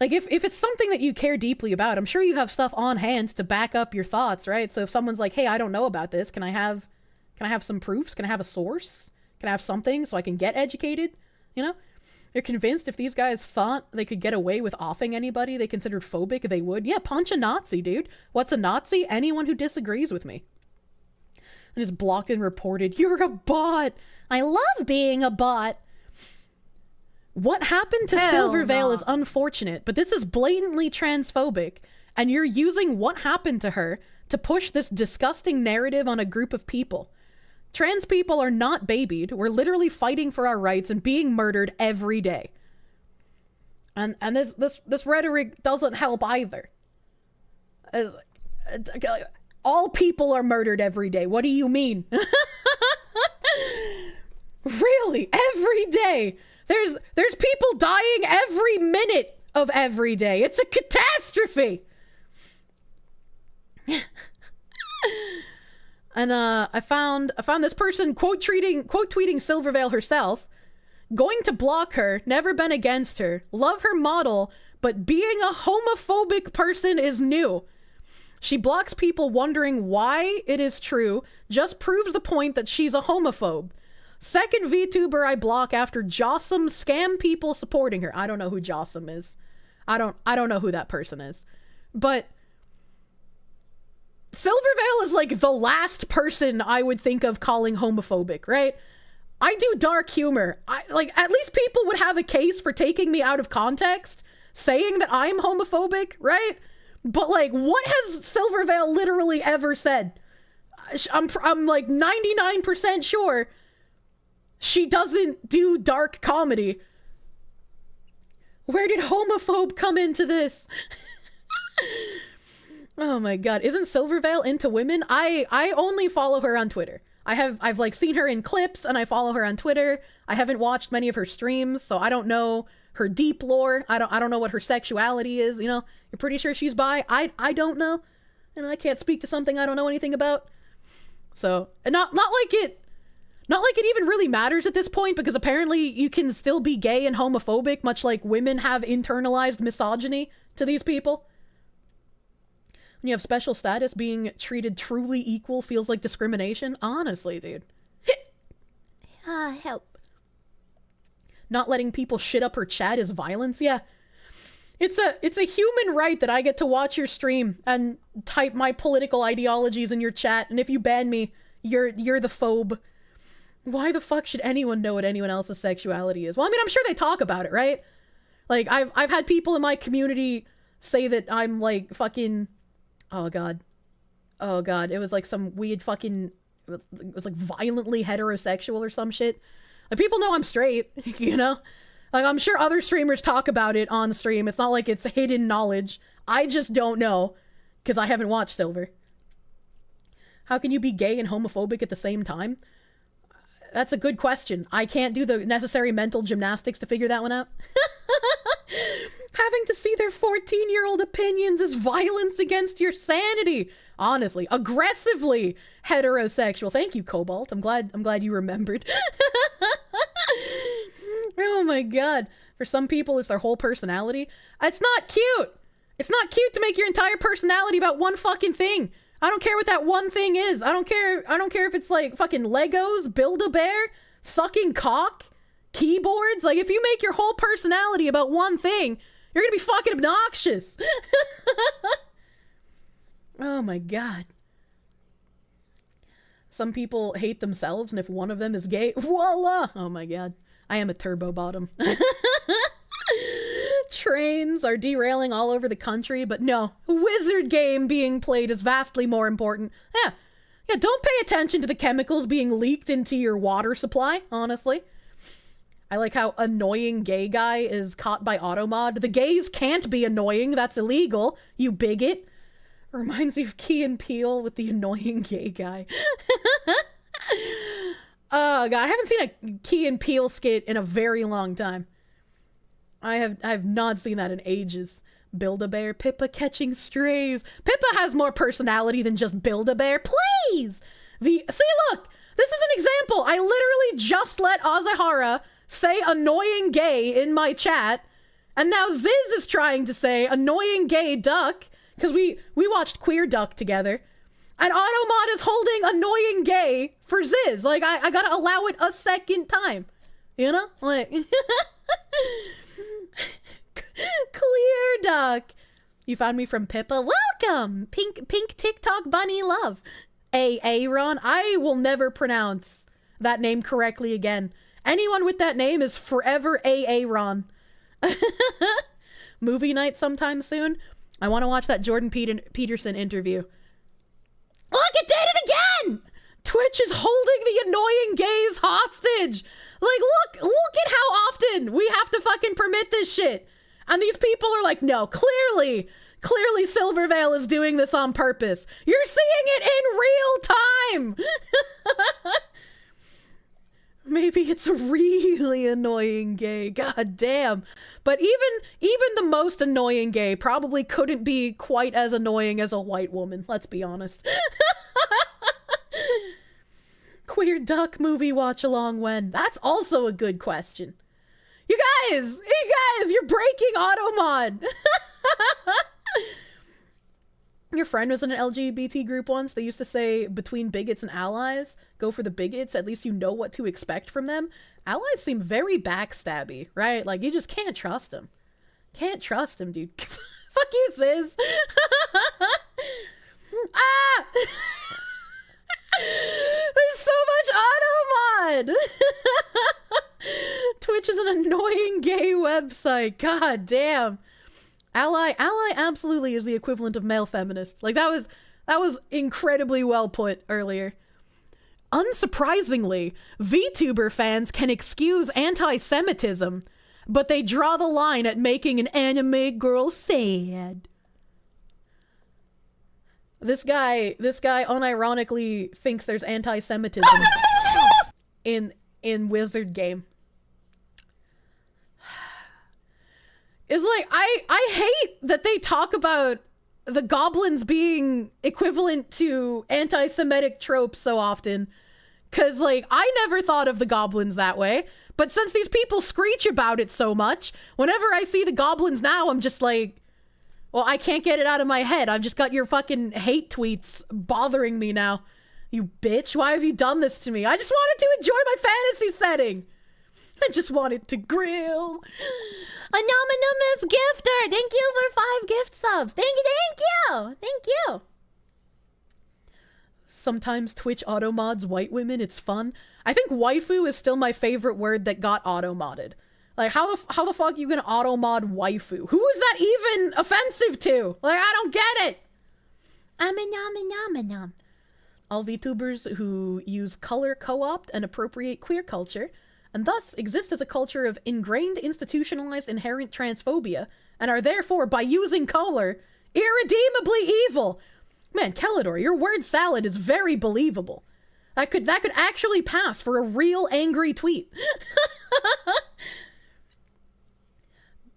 [SPEAKER 1] like if it's something that you care deeply about, I'm sure you have stuff on hand to back up your thoughts, right? So if someone's like, hey, I don't know about this, can I have some proofs? Can I have a source? Can I have something so I can get educated? You know, they're convinced if these guys thought they could get away with offing anybody they considered phobic, they would. Yeah, punch a Nazi, dude. What's a Nazi? Anyone who disagrees with me. And it's blocked and reported. You're a bot. I love being a bot. What happened to Silvervale is unfortunate, but this is blatantly transphobic, and you're using what happened to her to push this disgusting narrative on a group of people. Trans people are not babied. We're literally fighting for our rights and being murdered every day. And this rhetoric doesn't help either. All people are murdered every day. What do you mean? Really? Every day? There's people dying every minute of every day. It's a catastrophe. And I found this person quote tweeting Silvervale herself, going to block her, never been against her, love her model, but being a homophobic person is new. She blocks people wondering why it is true, just proves the point that she's a homophobe. Second VTuber I block after Jossum scam people supporting her. I don't know who Jossum is. I don't know who that person is. But Silvervale is like the last person I would think of calling homophobic, right? I do dark humor. At least people would have a case for taking me out of context, saying that I'm homophobic, right? But like, what has Silvervale literally ever said? I'm like 99% sure she doesn't do dark comedy. Where did homophobe come into this? Oh my god, isn't Silvervale into women? I only follow her on Twitter. I've like seen her in clips and I follow her on Twitter. I haven't watched many of her streams, so I don't know her deep lore. I don't know what her sexuality is, you know? You're pretty sure she's bi? I don't know. And I can't speak to something I don't know anything about. So, not like Not like it even really matters at this point, because apparently you can still be gay and homophobic, much like women have internalized misogyny to these people. When you have special status, being treated truly equal feels like discrimination. Honestly, dude.
[SPEAKER 3] Help.
[SPEAKER 1] Not letting people shit up her chat is violence? Yeah. It's a human right that I get to watch your stream and type my political ideologies in your chat, and if you ban me, you're the phobe. Why the fuck should anyone know what anyone else's sexuality is? Well, I mean, I'm sure they talk about it, right? Like, I've had people in my community say that I'm like fucking... Oh god. It was like some weird fucking... It was like violently heterosexual or some shit. Like, people know I'm straight, you know? Like, I'm sure other streamers talk about it on stream. It's not like it's hidden knowledge. I just don't know, because I haven't watched Silver. How can you be gay and homophobic at the same time? That's a good question. I can't do the necessary mental gymnastics to figure that one out. Having to see their 14-year-old opinions is violence against your sanity. Honestly, aggressively heterosexual. Thank you, Cobalt. I'm glad you remembered. Oh my god. For some people, it's their whole personality. It's not cute. It's not cute to make your entire personality about one fucking thing. I don't care what that one thing is. I don't care if it's like fucking Legos, Build-A-Bear, sucking cock, keyboards. Like, if you make your whole personality about one thing, you're gonna be fucking obnoxious. Oh my god. Some people hate themselves, and if one of them is gay, voila! Oh my god. I am a turbo bottom. Trains are derailing all over the country, but no, wizard game being played is vastly more important. Yeah, don't pay attention to the chemicals being leaked into your water supply, honestly. I like how annoying gay guy is caught by automod. The gays can't be annoying, that's illegal, you bigot. Reminds me of Key and Peele with the annoying gay guy. Oh god, I haven't seen a Key and Peele skit in a very long time. I have not seen that in ages. Build-A-Bear, Pippa catching strays. Pippa has more personality than just Build-A-Bear. Please! See, look! This is an example. I literally just let Azahara say annoying gay in my chat, and now Ziz is trying to say annoying gay duck, because we watched Queer Duck together, and Automod is holding annoying gay for Ziz. Like, I gotta allow it a second time. You know? Like... Clear Duck. You found me from Pippa. Welcome! Pink TikTok bunny love. Aaron. I will never pronounce that name correctly again. Anyone with that name is forever Aaron. Movie night sometime soon. I want to watch that Jordan Peterson interview. Look, it did it again! Twitch is holding the annoying gays hostage. Like, look at how often we have to fucking permit this shit. And these people are like, no, clearly Silvervale is doing this on purpose. You're seeing it in real time. Maybe it's a really annoying gay. God damn. But even the most annoying gay probably couldn't be quite as annoying as a white woman. Let's be honest. Queer Duck movie watch along when? That's also a good question. You guys, you're breaking Automod. Your friend was in an LGBT group once. They used to say, between bigots and allies, go for the bigots. At least you know what to expect from them. Allies seem very backstabby, right? Like, you just can't trust them. Can't trust them, dude. Fuck you, sis. Ah! There's so much Automod! Twitch is an annoying gay website. God damn. Ally absolutely is the equivalent of male feminist. Like, that was incredibly well put earlier. Unsurprisingly, VTuber fans can excuse anti-Semitism, but they draw the line at making an anime girl sad. This guy unironically thinks there's anti-Semitism in Wizard game. It's like, I hate that they talk about the goblins being equivalent to anti-Semitic tropes so often, Because, like, I never thought of the goblins that way. But since these people screech about it so much, whenever I see the goblins now, I'm just like, well, I can't get it out of my head. I've just got your fucking hate tweets bothering me now. You bitch, why have you done this to me? I just wanted to enjoy my fantasy setting. I just wanted to grill.
[SPEAKER 3] Anonymous gifter, thank you for 5 gift subs. Thank you.
[SPEAKER 1] Sometimes Twitch auto-mods white women, it's fun. I think waifu is still my favorite word that got auto-modded. Like, how the fuck are you gonna auto-mod waifu? Who is that even offensive to? Like, I don't get it! All VTubers who use color co-opt and appropriate queer culture, and thus exist as a culture of ingrained institutionalized inherent transphobia, and are therefore, by using color, irredeemably evil. Man, Kellador, your word salad is very believable. That could actually pass for a real angry tweet.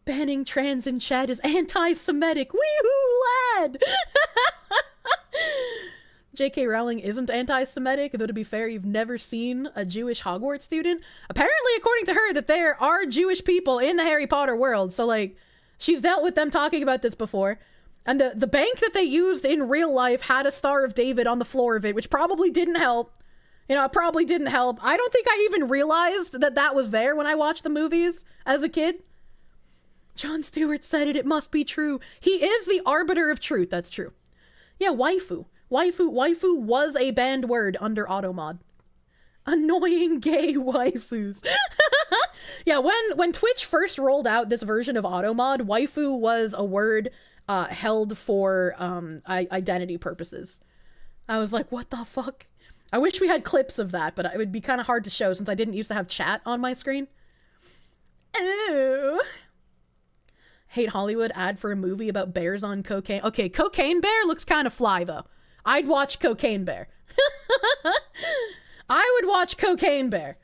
[SPEAKER 1] Banning trans in chat is anti-Semitic. Wee-hoo, lad! J.K. Rowling isn't anti-Semitic, though to be fair, you've never seen a Jewish Hogwarts student. Apparently, according to her, that there are Jewish people in the Harry Potter world, so, like, she's dealt with them talking about this before. And the bank that they used in real life had a Star of David on the floor of it, which probably didn't help. You know, it probably didn't help. I don't think I even realized that that was there when I watched the movies as a kid. Jon Stewart said it must be true. He is the arbiter of truth, that's true. Yeah, waifu. Waifu was a banned word under automod. Annoying gay waifus. Yeah, when Twitch first rolled out this version of automod, waifu was a word held for identity purposes. I was like, what the fuck? I wish we had clips of that, but it would be kind of hard to show since I didn't used to have chat on my screen. Ew. Hate Hollywood ad for a movie about bears on cocaine. Okay, Cocaine Bear looks kind of fly, though. I'd watch Cocaine Bear. I would watch Cocaine Bear.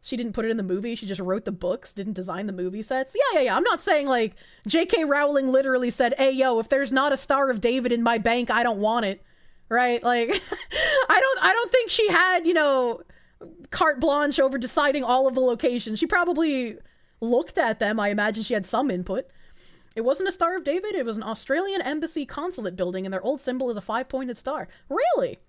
[SPEAKER 1] She didn't put it in the movie. She just wrote the books, didn't design the movie sets. Yeah. I'm not saying, like, J.K. Rowling literally said, hey, yo, if there's not a Star of David in my bank, I don't want it. Right? Like, I don't think she had, you know, carte blanche over deciding all of the locations. She probably looked at them. I imagine she had some input. It wasn't a Star of David. It was an Australian embassy consulate building, and their old symbol is a 5-pointed star. Really?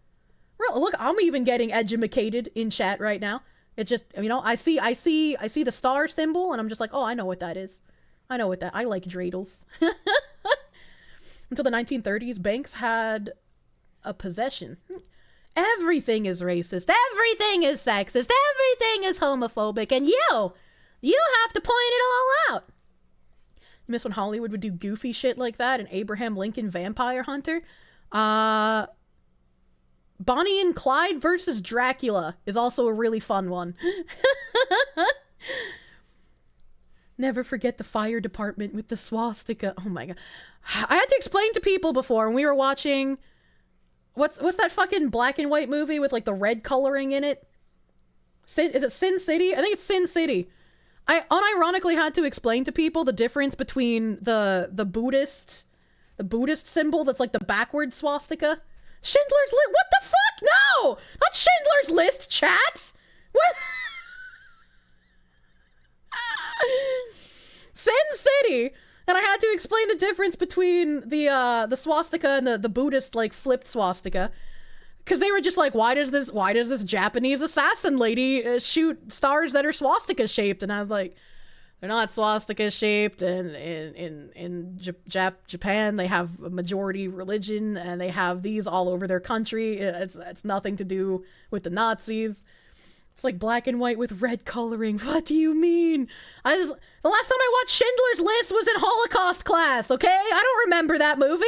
[SPEAKER 1] Look, I'm even getting edumacated in chat right now. It just, you know, I see the star symbol, and I'm just like, oh, I know what that is. I like dreidels. Until the 1930s, banks had a possession. Everything is racist. Everything is sexist. Everything is homophobic. And you have to point it all out. You miss when Hollywood would do goofy shit like that, and Abraham Lincoln Vampire Hunter. Bonnie and Clyde versus Dracula is also a really fun one. Never forget the fire department with the swastika. Oh my god. I had to explain to people before when we were watching... What's that fucking black and white movie with, like, the red coloring in it? Is it Sin City? I think it's Sin City. I unironically had to explain to people the difference between the Buddhist symbol that's like the backward swastika. Schindler's List. What the fuck? No! Not Schindler's List, chat! What? Sin City! And I had to explain the difference between the swastika and the Buddhist, like, flipped swastika. Because they were just like, why does this Japanese assassin lady shoot stars that are swastika shaped? And I was like, they're not swastika shaped. And in Japan, they have a majority religion, and they have these all over their country. It's nothing to do with the Nazis. It's like black and white with red coloring. What do you mean? The last time I watched Schindler's List was in Holocaust class, okay? I don't remember that movie.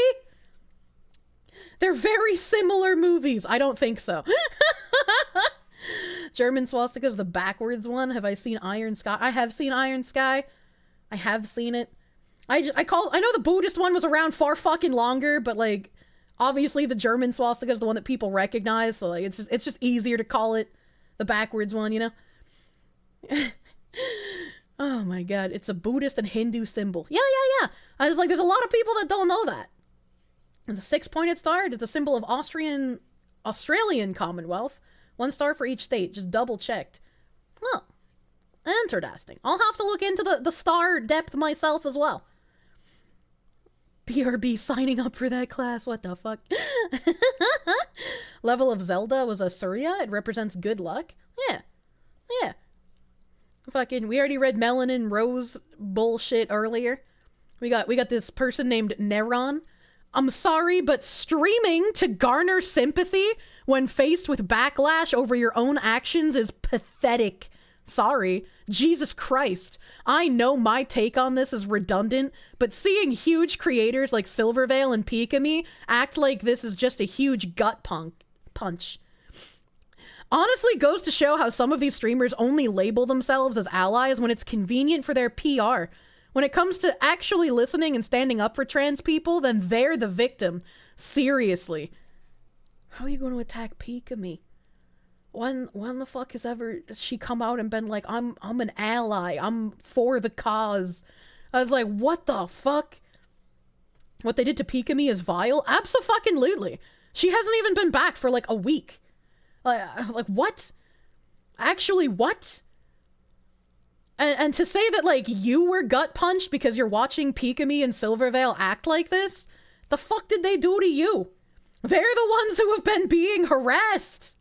[SPEAKER 1] They're very similar movies. I don't think so. German swastika is the backwards one. Have I seen Iron Sky? I have seen Iron Sky. I have seen it. I know the Buddhist one was around far fucking longer, but, like, obviously the German swastika is the one that people recognize, so, like, it's just easier to call it the backwards one, you know? Oh my god, it's a Buddhist and Hindu symbol. Yeah. I was like, there's a lot of people that don't know that. And the 6-pointed star is the symbol of Australian Commonwealth, 1 star for each state. Just double checked. Huh. Interesting. I'll have to look into the star depth myself as well. BRB signing up for that class. What the fuck? Level of Zelda was a Surya. It represents good luck. Yeah. Yeah. Fucking, we already read Melanin Rose bullshit earlier. We got this person named Neron. I'm sorry, but streaming to garner sympathy when faced with backlash over your own actions is pathetic. Sorry. Jesus Christ. I know my take on this is redundant, but seeing huge creators like Silvervale and Pikami act like this is just a huge gut punch. Honestly goes to show how some of these streamers only label themselves as allies when it's convenient for their PR. When it comes to actually listening and standing up for trans people, then they're the victim. Seriously. How are you going to attack Pikami? When the fuck has she come out and been like, I'm an ally, I'm for the cause? I was like, what the fuck? What they did to Pikami is vile? Abso-fucking-lutely. She hasn't even been back for like a week. Like what? Actually, what? And to say that like you were gut punched because you're watching Pikami and Silvervale act like this? The fuck did they do to you? They're the ones who have been being harassed.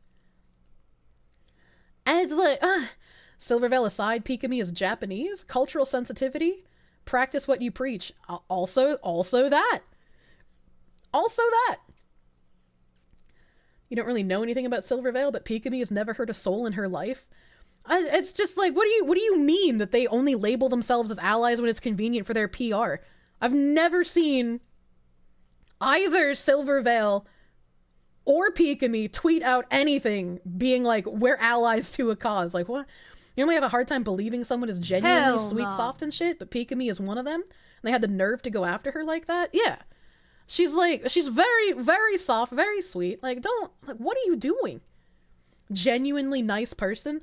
[SPEAKER 1] And like, Silvervale aside, Pikami is Japanese. Cultural sensitivity. Practice what you preach. Also that. You don't really know anything about Silvervale, but Pikami has never hurt a soul in her life. It's just like, what do you mean that they only label themselves as allies when it's convenient for their PR? I've never seen either Silvervale or Pikami tweet out anything being like, we're allies to a cause. Like, what? You only have a hard time believing someone is genuinely sweet, soft, and shit, but Pikami is one of them. And they had the nerve to go after her like that? Yeah. She's very, very soft, very sweet. Like, what are you doing? Genuinely nice person.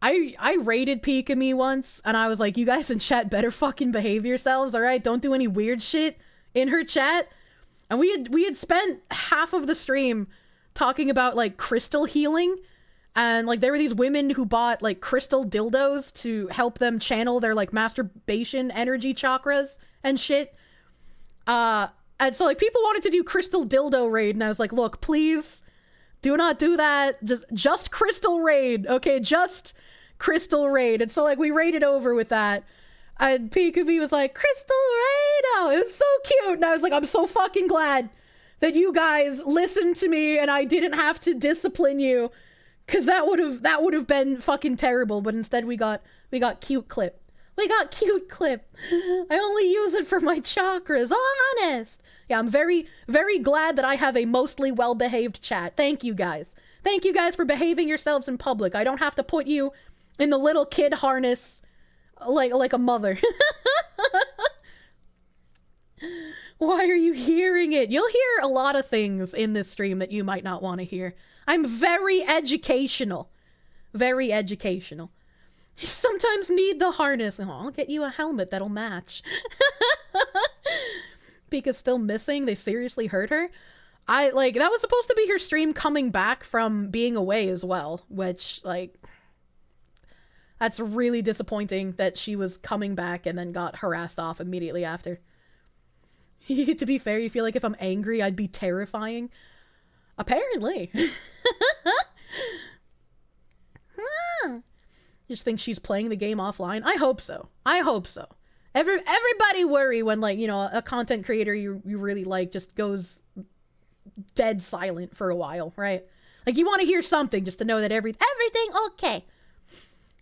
[SPEAKER 1] I rated Pikami once, and I was like, you guys in chat better fucking behave yourselves, alright? Don't do any weird shit in her chat. And we had spent half of the stream talking about, like, crystal healing. And, like, there were these women who bought, like, crystal dildos to help them channel their, like, masturbation energy chakras and shit. And so, like, people wanted to do crystal dildo raid, and I was like, look, please, do not do that. Just crystal raid, okay? Just crystal raid. And so, like, we raided over with that. And Pikami was like, crystal raid! Oh, it was so cute! And I was like, I'm so fucking glad that you guys listened to me and I didn't have to discipline you. Because that would have been fucking terrible. But instead we got cute clip. We got cute clip. I only use it for my chakras. Honest. Yeah, I'm very, very glad that I have a mostly well-behaved chat. Thank you guys. Thank you guys for behaving yourselves in public. I don't have to put you in the little kid harness like a mother. Why are you hearing it? You'll hear a lot of things in this stream that you might not want to hear. I'm very educational. Very educational. You sometimes need the harness. Oh, I'll get you a helmet that'll match. Pika's still missing. They seriously hurt her. That was supposed to be her stream coming back from being away as well, which, like, that's really disappointing that she was coming back and then got harassed off immediately after. To be fair, you feel like if I'm angry, I'd be terrifying. Apparently. Just think she's playing the game offline? I hope so. I hope so. Everybody worry when, like, you know, a content creator you really like just goes dead silent for a while, right? Like, you want to hear something just to know that everything okay.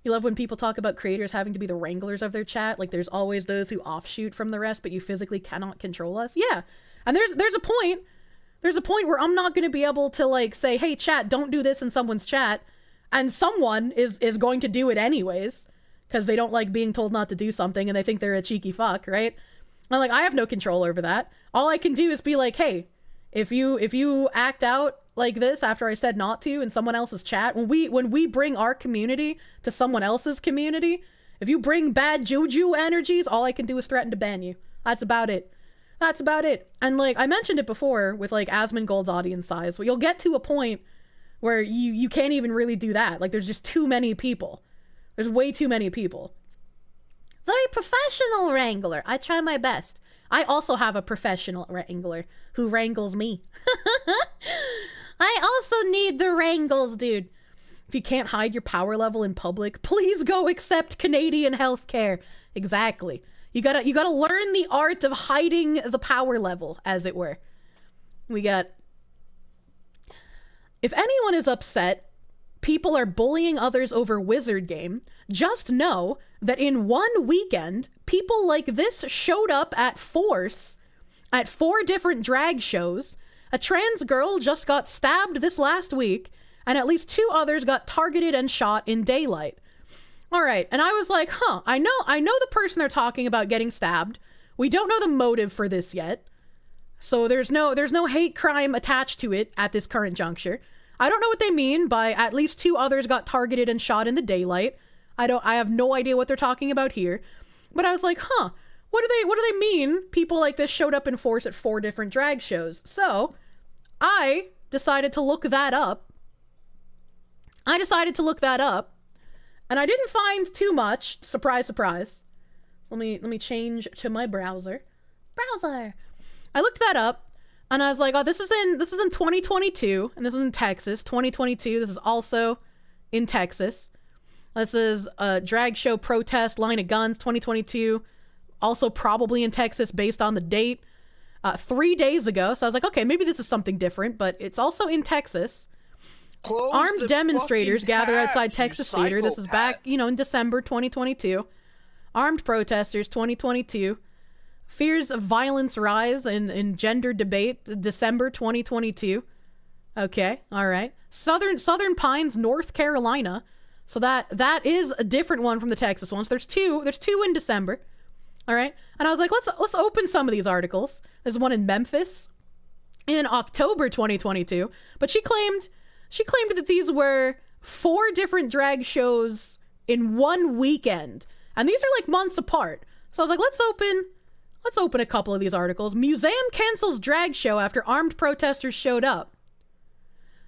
[SPEAKER 1] You love when people talk about creators having to be the wranglers of their chat. Like, there's always those who offshoot from the rest, but you physically cannot control us. Yeah. And there's a point. There's a point where I'm not going to be able to, like, say, hey, chat, don't do this in someone's chat. And someone is going to do it anyways, because they don't like being told not to do something and they think they're a cheeky fuck, right? And, like, I have no control over that. All I can do is be like, hey, if you act out like this after I said not to in someone else's chat, when we bring our community to someone else's community, if you bring bad juju energies, all I can do is threaten to ban you. That's about it. That's about it. And, like, I mentioned it before with, like, asmongolds audience size, but you'll get to a point where you can't even really do that. Like, there's just too many people. There's way too many people. Very professional wrangler. I try my best. I also have a professional wrangler who wrangles me. I also need the wrangles, dude. If you can't hide your power level in public, please go accept Canadian healthcare. Exactly. You gotta learn the art of hiding the power level, as it were. We got... If anyone is upset people are bullying others over wizard game, just know that in one weekend, people like this showed up at force at 4 different drag shows. A trans girl just got stabbed this last week, and at least 2 others got targeted and shot in daylight. All right, and I was like, I know the person they're talking about getting stabbed. We don't know the motive for this yet. So there's no hate crime attached to it at this current juncture. I don't know what they mean by at least 2 others got targeted and shot in the daylight. I have no idea what they're talking about here. But I was like, what do they mean people like this showed up in force at 4 different drag shows? So I decided to look that up. And I didn't find too much. Surprise, surprise. Let me change to my browser. I looked that up. And I was like, oh, this is in 2022, and this is in Texas. 2022, this is also in Texas. This is a drag show protest, line of guns, 2022. Also probably in Texas based on the date. 3 days ago, so I was like, okay, maybe this is something different, but it's also in Texas. Armed demonstrators gathered outside Texas Theater. This is back, in December 2022. Armed protesters, 2022. Fears of violence rise in gender debate, December 2022. Okay, all right. Southern Pines, North Carolina. So that is a different one from the Texas ones. There's two in December. All right. And I was like, let's open some of these articles. There's one in Memphis in October 2022, but she claimed that these were 4 different drag shows in one weekend. And these are like months apart. So I was like, let's open a couple of these articles. Museum cancels drag show after armed protesters showed up.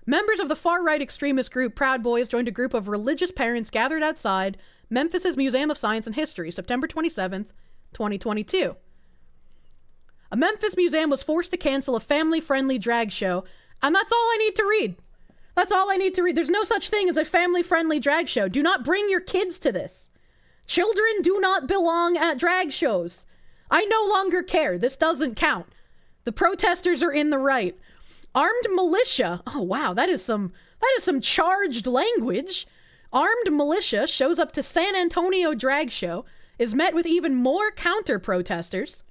[SPEAKER 1] Members of the far-right extremist group Proud Boys joined a group of religious parents gathered outside Memphis's Museum of Science and History, September 27th, 2022. A Memphis museum was forced to cancel a family-friendly drag show, and that's all I need to read. That's all I need to read. There's no such thing as a family-friendly drag show. Do not bring your kids to this. Children do not belong at drag shows. I no longer care. This doesn't count. The protesters are in the right. Armed militia. Oh, wow. That is some charged language. Armed militia shows up to San Antonio drag show, is met with even more counter-protesters.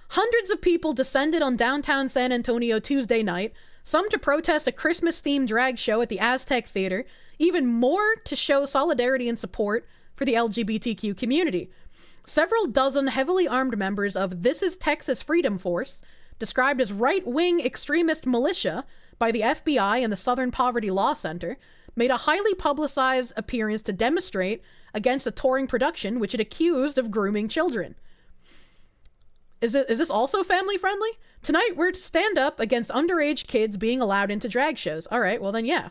[SPEAKER 1] Hundreds of people descended on downtown San Antonio Tuesday night, some to protest a Christmas-themed drag show at the Aztec Theater, even more to show solidarity and support for the LGBTQ community. Several dozen heavily armed members of This Is Texas Freedom Force, described as right-wing extremist militia by the FBI and the Southern Poverty Law Center, made a highly publicized appearance to demonstrate against the touring production, which it accused of grooming children. Is this also family-friendly? Tonight, we're to stand up against underage kids being allowed into drag shows. All right, well then, yeah.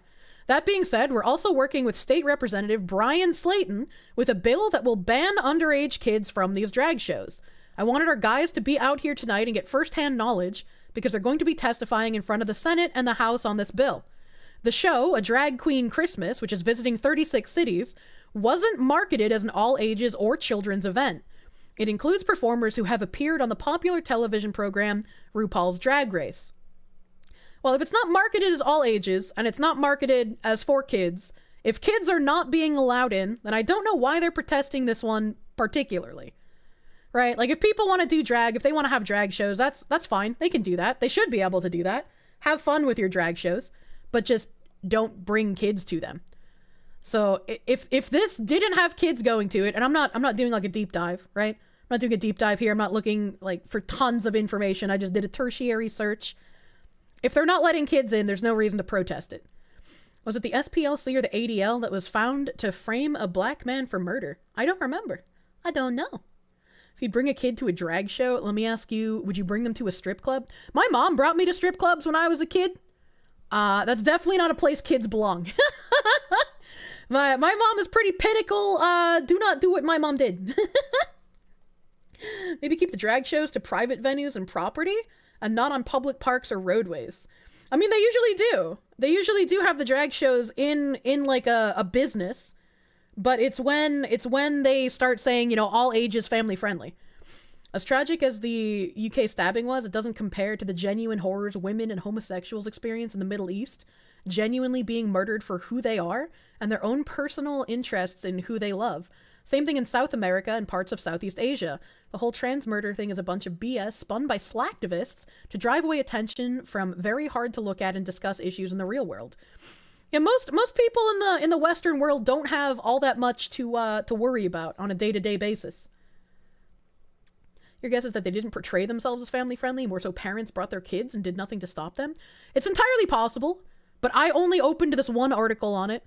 [SPEAKER 1] That being said, we're also working with State Representative Brian Slayton with a bill that will ban underage kids from these drag shows. I wanted our guys to be out here tonight and get first-hand knowledge because they're going to be testifying in front of the Senate and the House on this bill. The show, A Drag Queen Christmas, which is visiting 36 cities, wasn't marketed as an all-ages or children's event. It includes performers who have appeared on the popular television program RuPaul's Drag Race. Well, if it's not marketed as all ages, and it's not marketed as for kids, if kids are not being allowed in, then I don't know why they're protesting this one particularly. Right? Like, if people want to do drag, if they want to have drag shows, that's fine. They can do that. They should be able to do that. Have fun with your drag shows, but just don't bring kids to them. So if this didn't have kids going to it, and I'm not doing like a deep dive, right? I'm not doing a deep dive here. I'm not looking like for tons of information. I just did a tertiary search. If they're not letting kids in, there's no reason to protest it. Was it the SPLC or the ADL that was found to frame a black man for murder? I don't remember. I don't know. If you bring a kid to a drag show, let me ask you, would you bring them to a strip club? My mom brought me to strip clubs when I was a kid. That's definitely not a place kids belong. My mom is pretty pinnacle. Do not do what my mom did. Maybe keep the drag shows to private venues and property, and not on public parks or roadways. I mean, they usually do. They usually do have the drag shows in like a business, but it's when they start saying, you know, all ages family friendly. As tragic as the UK stabbing was, it doesn't compare to the genuine horrors women and homosexuals experience in the Middle East, genuinely being murdered for who they are and their own personal interests in who they love. Same thing in South America and parts of Southeast Asia. The whole trans murder thing is a bunch of BS spun by slacktivists to drive away attention from very hard to look at and discuss issues in the real world. Yeah, most people in the Western world don't have all that much to worry about on a day-to-day basis. Your guess is that they didn't portray themselves as family-friendly, more so parents brought their kids and did nothing to stop them? It's entirely possible, but I only opened this one article on it,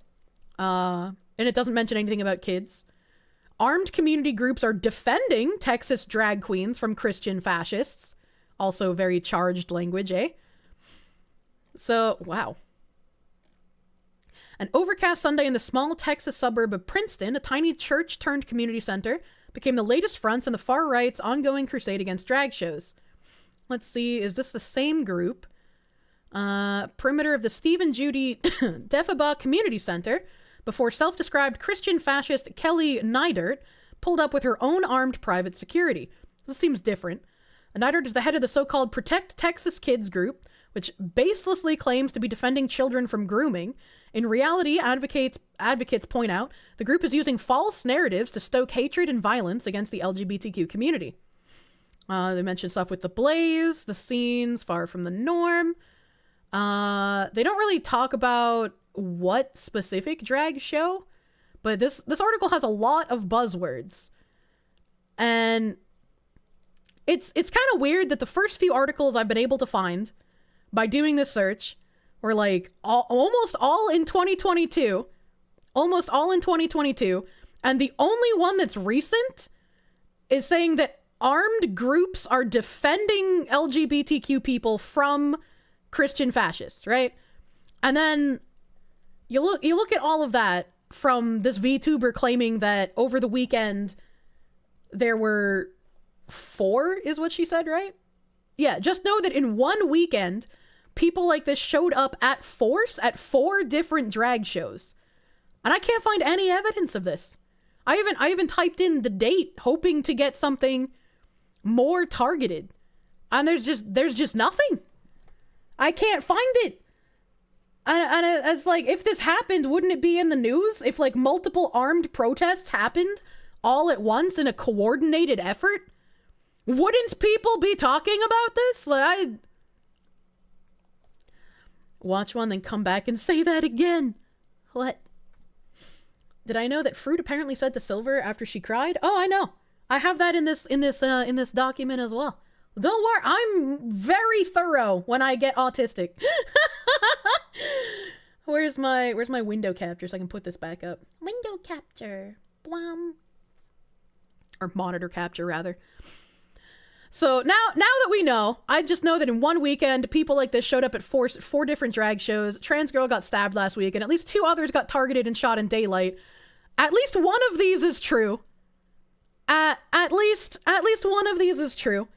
[SPEAKER 1] and it doesn't mention anything about kids. Armed community groups are defending Texas drag queens from Christian fascists. Also very charged language, eh? So, wow. An overcast Sunday in the small Texas suburb of Princeton, a tiny church-turned-community center, became the latest fronts in the far-right's ongoing crusade against drag shows. Let's see, is this the same group? Perimeter of the Stephen Judy Defaba Community Center, before self-described Christian fascist Kelly Neidert pulled up with her own armed private security. This seems different. Neidert is the head of the so-called Protect Texas Kids group, which baselessly claims to be defending children from grooming. In reality, advocates point out, the group is using false narratives to stoke hatred and violence against the LGBTQ community. They mention stuff with the blaze, the scenes far from the norm. They don't really talk about what specific drag show, but this article has a lot of buzzwords. And it's kind of weird that the first few articles I've been able to find by doing this search were like almost all in 2022. Almost all in 2022. And the only one that's recent is saying that armed groups are defending LGBTQ people from Christian fascists, right? And then you look at all of that from this VTuber claiming that over the weekend there were 4, is what she said, right? Yeah, just know that in one weekend, people like this showed up at force at 4 different drag shows. And I can't find any evidence of this. I even typed in the date hoping to get something more targeted. And there's just nothing. I can't find it. And it's like, if this happened, wouldn't it be in the news? If like multiple armed protests happened all at once in a coordinated effort? Wouldn't people be talking about this? Like, watch one, then come back and say that again. What? Did I know that Froot apparently said to Silver after she cried? Oh, I know. I have that in this document as well. Don't worry, I'm very thorough when I get autistic. Where's my window capture so I can put this back up? Window capture. Bwam. Or monitor capture, rather. So now that we know, I just know that in one weekend, people like this showed up at 4 different drag shows. Trans girl got stabbed last week, and at least 2 others got targeted and shot in daylight. At least one of these is true. At least one of these is true.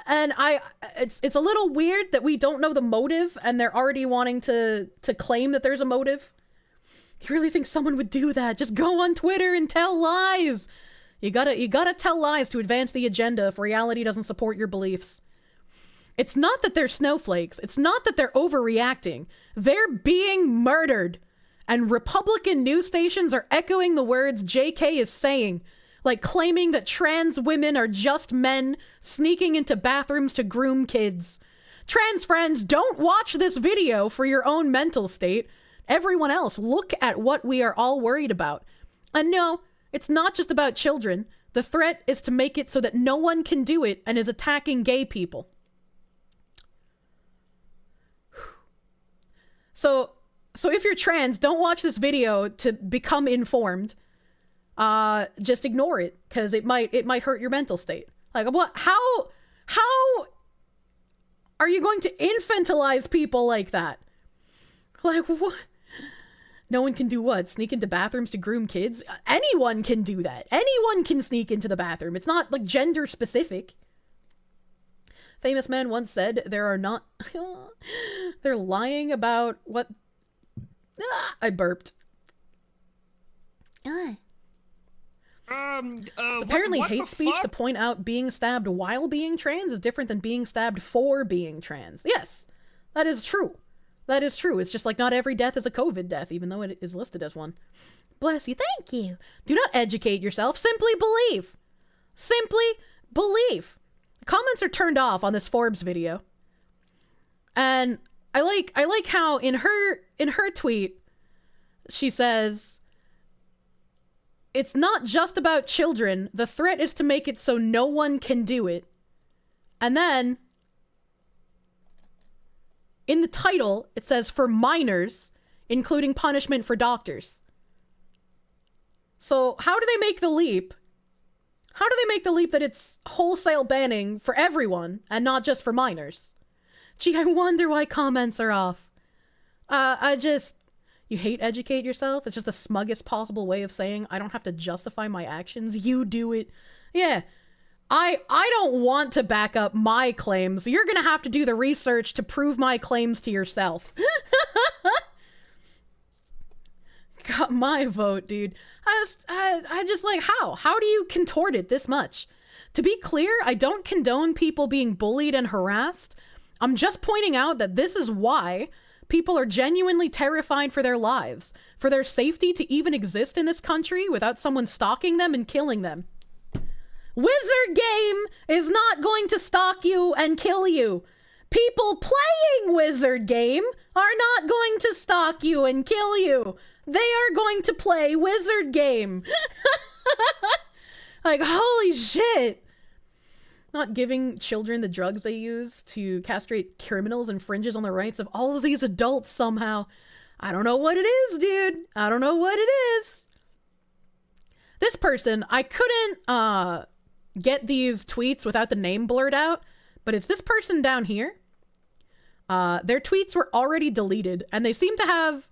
[SPEAKER 1] And it's a little weird that we don't know the motive, and they're already wanting to claim that there's a motive. You really think someone would do that? Just go on Twitter and tell lies. You gotta tell lies to advance the agenda if reality doesn't support your beliefs. It's not that they're snowflakes. It's not that they're overreacting. They're being murdered. And Republican news stations are echoing the words JK is saying, like claiming that trans women are just men sneaking into bathrooms to groom kids. Trans friends, don't watch this video for your own mental state. Everyone else, look at what we are all worried about. And no, it's not just about children. The threat is to make it so that no one can do it and is attacking gay people. So if you're trans, don't watch this video to become informed. Just ignore it, because it might hurt your mental state. Like, what? How are you going to infantilize people like that? Like, what? No one can do what? Sneak into bathrooms to groom kids? Anyone can do that. Anyone can sneak into the bathroom. It's not, like, gender specific. Famous man once said, there are not... they're lying about what... I burped. It's apparently
[SPEAKER 14] what
[SPEAKER 1] hate speech to point out being stabbed while being trans is different than being stabbed for being trans. Yes, that is true. That is true. It's just like not every death is a COVID death, even though it is listed as one. Bless you. Thank you. Do not educate yourself. Simply believe. Simply believe. The comments are turned off on this Forbes video. And I like how in her tweet, she says, it's not just about children. The threat is to make it so no one can do it. And then, in the title, it says, for minors, including punishment for doctors. So, how do they make the leap? How do they make the leap that it's wholesale banning for everyone, and not just for minors? Gee, I wonder why comments are off. You hate educate yourself? It's just the smuggest possible way of saying, I don't have to justify my actions. You do it. Yeah. I don't want to back up my claims. You're gonna have to do the research to prove my claims to yourself. Got my vote, dude. I just like, how do you contort it this much? To be clear, I don't condone people being bullied and harassed. I'm just pointing out that this is why people are genuinely terrified for their lives, for their safety to even exist in this country without someone stalking them and killing them. Wizard Game is not going to stalk you and kill you. People playing Wizard Game are not going to stalk you and kill you. They are going to play Wizard Game. Like, holy shit. Not giving children the drugs they use to castrate criminals infringes on the rights of all of these adults somehow. I don't know what it is, dude. I don't know what it is. This person, I couldn't get these tweets without the name blurred out, but it's this person down here. Their tweets were already deleted, and they seem to have,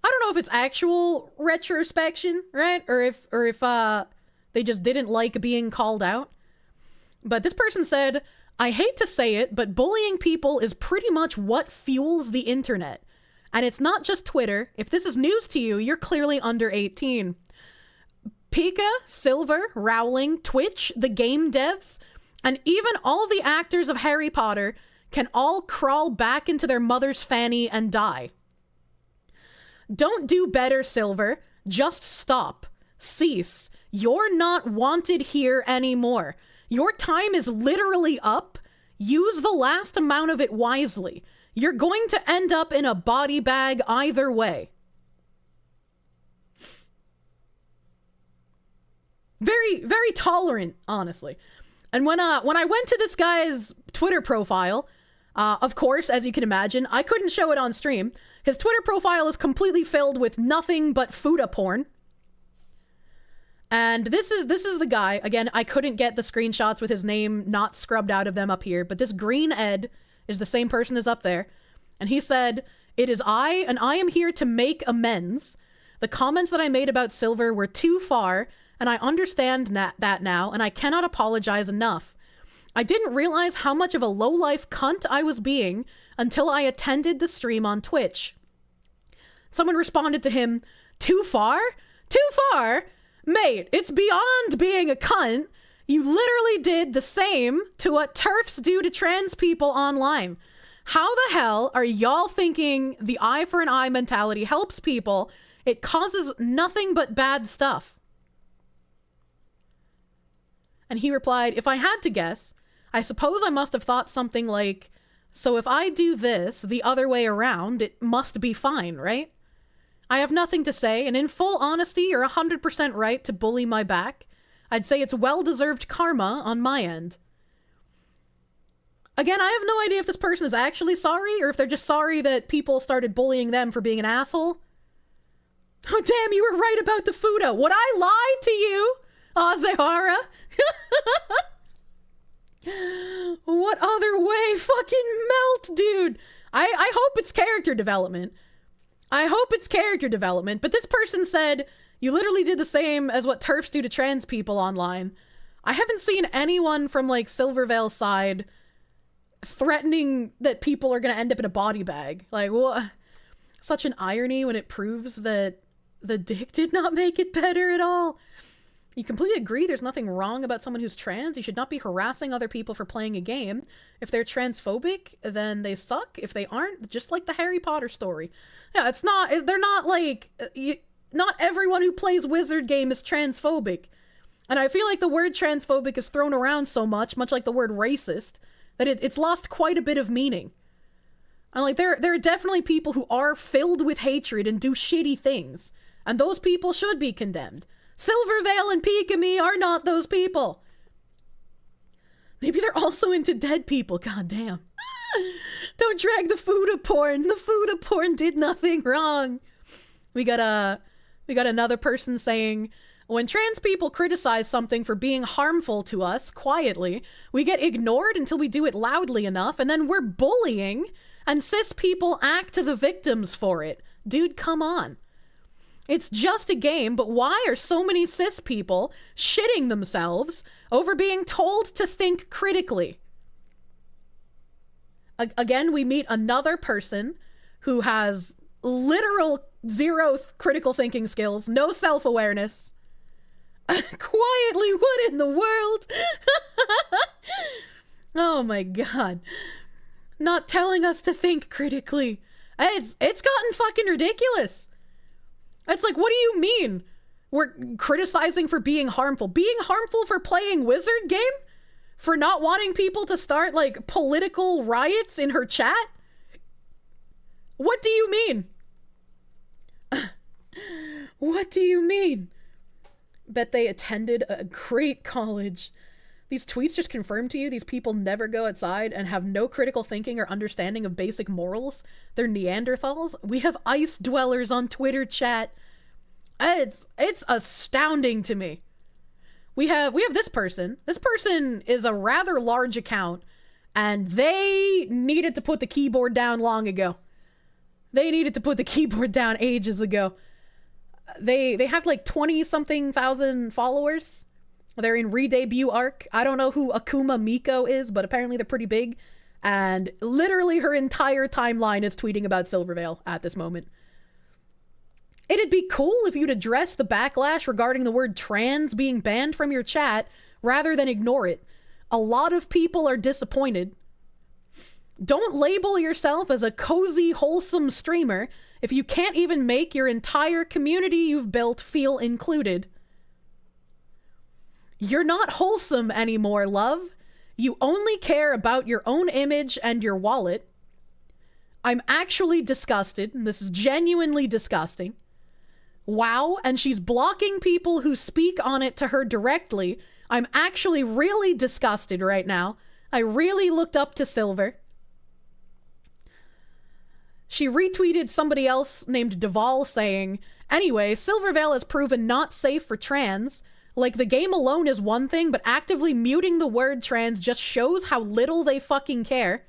[SPEAKER 1] I don't know if it's actual retrospection, right? Or if they just didn't like being called out. But this person said, I hate to say it, but bullying people is pretty much what fuels the internet. And it's not just Twitter. If this is news to you, you're clearly under 18. Pika, Silver, Rowling, Twitch, the game devs, and even all the actors of Harry Potter can all crawl back into their mother's fanny and die. Don't do better, Silver. Just stop. Cease. You're not wanted here anymore. Your time is literally up. Use the last amount of it wisely. You're going to end up in a body bag either way. Very, very tolerant, honestly. And when I went to this guy's Twitter profile, of course, as you can imagine, I couldn't show it on stream. His Twitter profile is completely filled with nothing but futa porn. And this is the guy. Again, I couldn't get the screenshots with his name not scrubbed out of them up here, but this green Ed is the same person as up there. And he said, "It is I, and I am here to make amends. The comments that I made about Silver were too far, and I understand that now, and I cannot apologize enough. I didn't realize how much of a low-life cunt I was being until I attended the stream on Twitch." Someone responded to him, "Too far? Too far? Mate, it's beyond being a cunt. You literally did the same to what TERFs do to trans people online. How the hell are y'all thinking the eye for an eye mentality helps people? It causes nothing but bad stuff." And he replied, "If I had to guess, I suppose I must have thought something like, so if I do this the other way around, it must be fine, right? I have nothing to say, and in full honesty, you're 100% right to bully my back. I'd say it's well-deserved karma on my end." Again, I have no idea if this person is actually sorry, or if they're just sorry that people started bullying them for being an asshole. Oh, damn, you were right about the futa. Would I lie to you, Azehara? What other way? Fucking melt, dude. I hope it's character development. I hope it's character development. But this person said, you literally did the same as what TERFs do to trans people online. I haven't seen anyone from, like, Silvervale side threatening that people are going to end up in a body bag. Like, what? Such an irony when it proves that the dick did not make it better at all. You completely agree there's nothing wrong about someone who's trans. You should not be harassing other people for playing a game. If they're transphobic, then they suck. If they aren't, just like the Harry Potter story. Yeah, it's not, they're not like, not everyone who plays Wizard game is transphobic. And I feel like the word transphobic is thrown around so much like the word racist, that it's lost quite a bit of meaning. And like, there are definitely people who are filled with hatred and do shitty things. And those people should be condemned. Silvervale and Pika-me are not those people. Maybe they're also into dead people. God damn. Don't drag the Fuda porn. The Fuda porn did nothing wrong. We got another person saying, when trans people criticize something for being harmful to us quietly, we get ignored until we do it loudly enough, and then we're bullying, and cis people act to the victims for it. Dude, come on. It's just a game, but why are so many cis people shitting themselves over being told to think critically? Again, we meet another person who has literal zero critical thinking skills, no self-awareness. Quietly, what in the world? Oh my god. Not telling us to think critically. It's gotten fucking ridiculous. It's like, what do you mean? We're criticizing for being harmful. Being harmful for playing Wizard game? For not wanting people to start, like, political riots in her chat? What do you mean? What do you mean? Bet they attended a great college. These tweets just confirm to you these people never go outside and have no critical thinking or understanding of basic morals. They're Neanderthals. We have ice dwellers on Twitter chat. It's astounding to me. We have this person. This person is a rather large account, and they needed to put the keyboard down long ago. They needed to put the keyboard down ages ago. They have like 20-something thousand followers. They're in re-debut arc. I don't know who Akuma Miko is, but apparently they're pretty big. And literally her entire timeline is tweeting about Silvervale at this moment. It'd be cool if you'd address the backlash regarding the word trans being banned from your chat rather than ignore it. A lot of people are disappointed. Don't label yourself as a cozy, wholesome streamer if you can't even make your entire community you've built feel included. You're not wholesome anymore, love. You only care about your own image and your wallet. I'm actually disgusted, and this is genuinely disgusting. Wow, and she's blocking people who speak on it to her directly. I'm actually really disgusted right now. I really looked up to Silver. She retweeted somebody else named Duval saying, anyway, Silvervale has proven not safe for trans. Like, the game alone is one thing, but actively muting the word trans just shows how little they fucking care.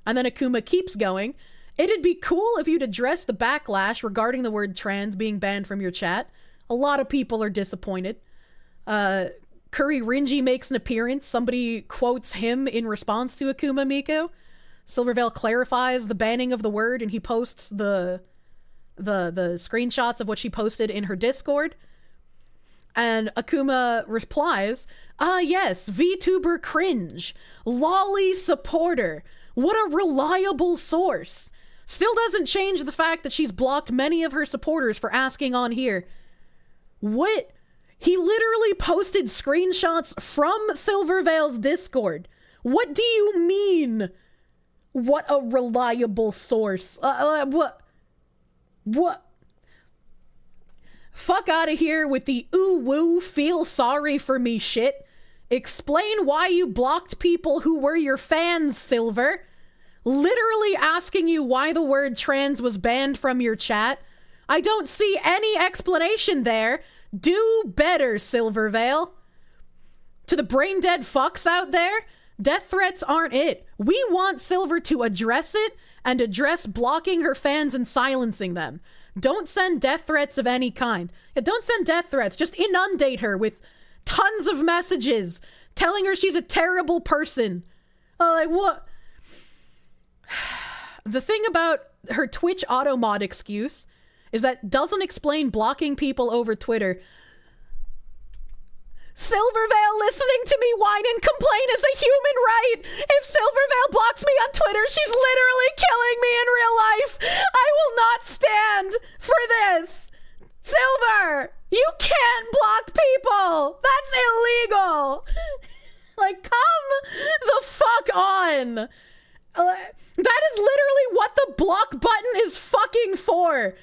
[SPEAKER 1] And then Akuma keeps going. It'd be cool if you'd address the backlash regarding the word trans being banned from your chat. A lot of people are disappointed. Curry Rinji makes an appearance. Somebody quotes him in response to Akuma Miko. Silvervale clarifies the banning of the word, and he posts the screenshots of what she posted in her Discord. And Akuma replies, yes, VTuber cringe. Lolly supporter. What a reliable source. Still doesn't change the fact that she's blocked many of her supporters for asking on here. What? He literally posted screenshots from Silvervale's Discord. What do you mean? What a reliable source. What? Fuck out of here with the ooh woo feel sorry for me shit. Explain why you blocked people who were your fans, Silver. Literally asking you why the word trans was banned from your chat. I don't see any explanation there. Do better, Silvervale. To the brain dead fucks out there, Death threats aren't it. We want Silver to address it and address blocking her fans and silencing them. Don't send death threats of any kind. Yeah, don't send death threats. Just inundate her with tons of messages telling her she's a terrible person. Like, what? The thing about her Twitch automod excuse is that doesn't explain blocking people over Twitter. Silvervale listening to me whine and complain is a human right. If Silvervale blocks me on Twitter, she's literally killing me in real life. I will not stand for this. Silver, you can't block people. That's illegal. Like, come the fuck on. That is literally what the block button is fucking for.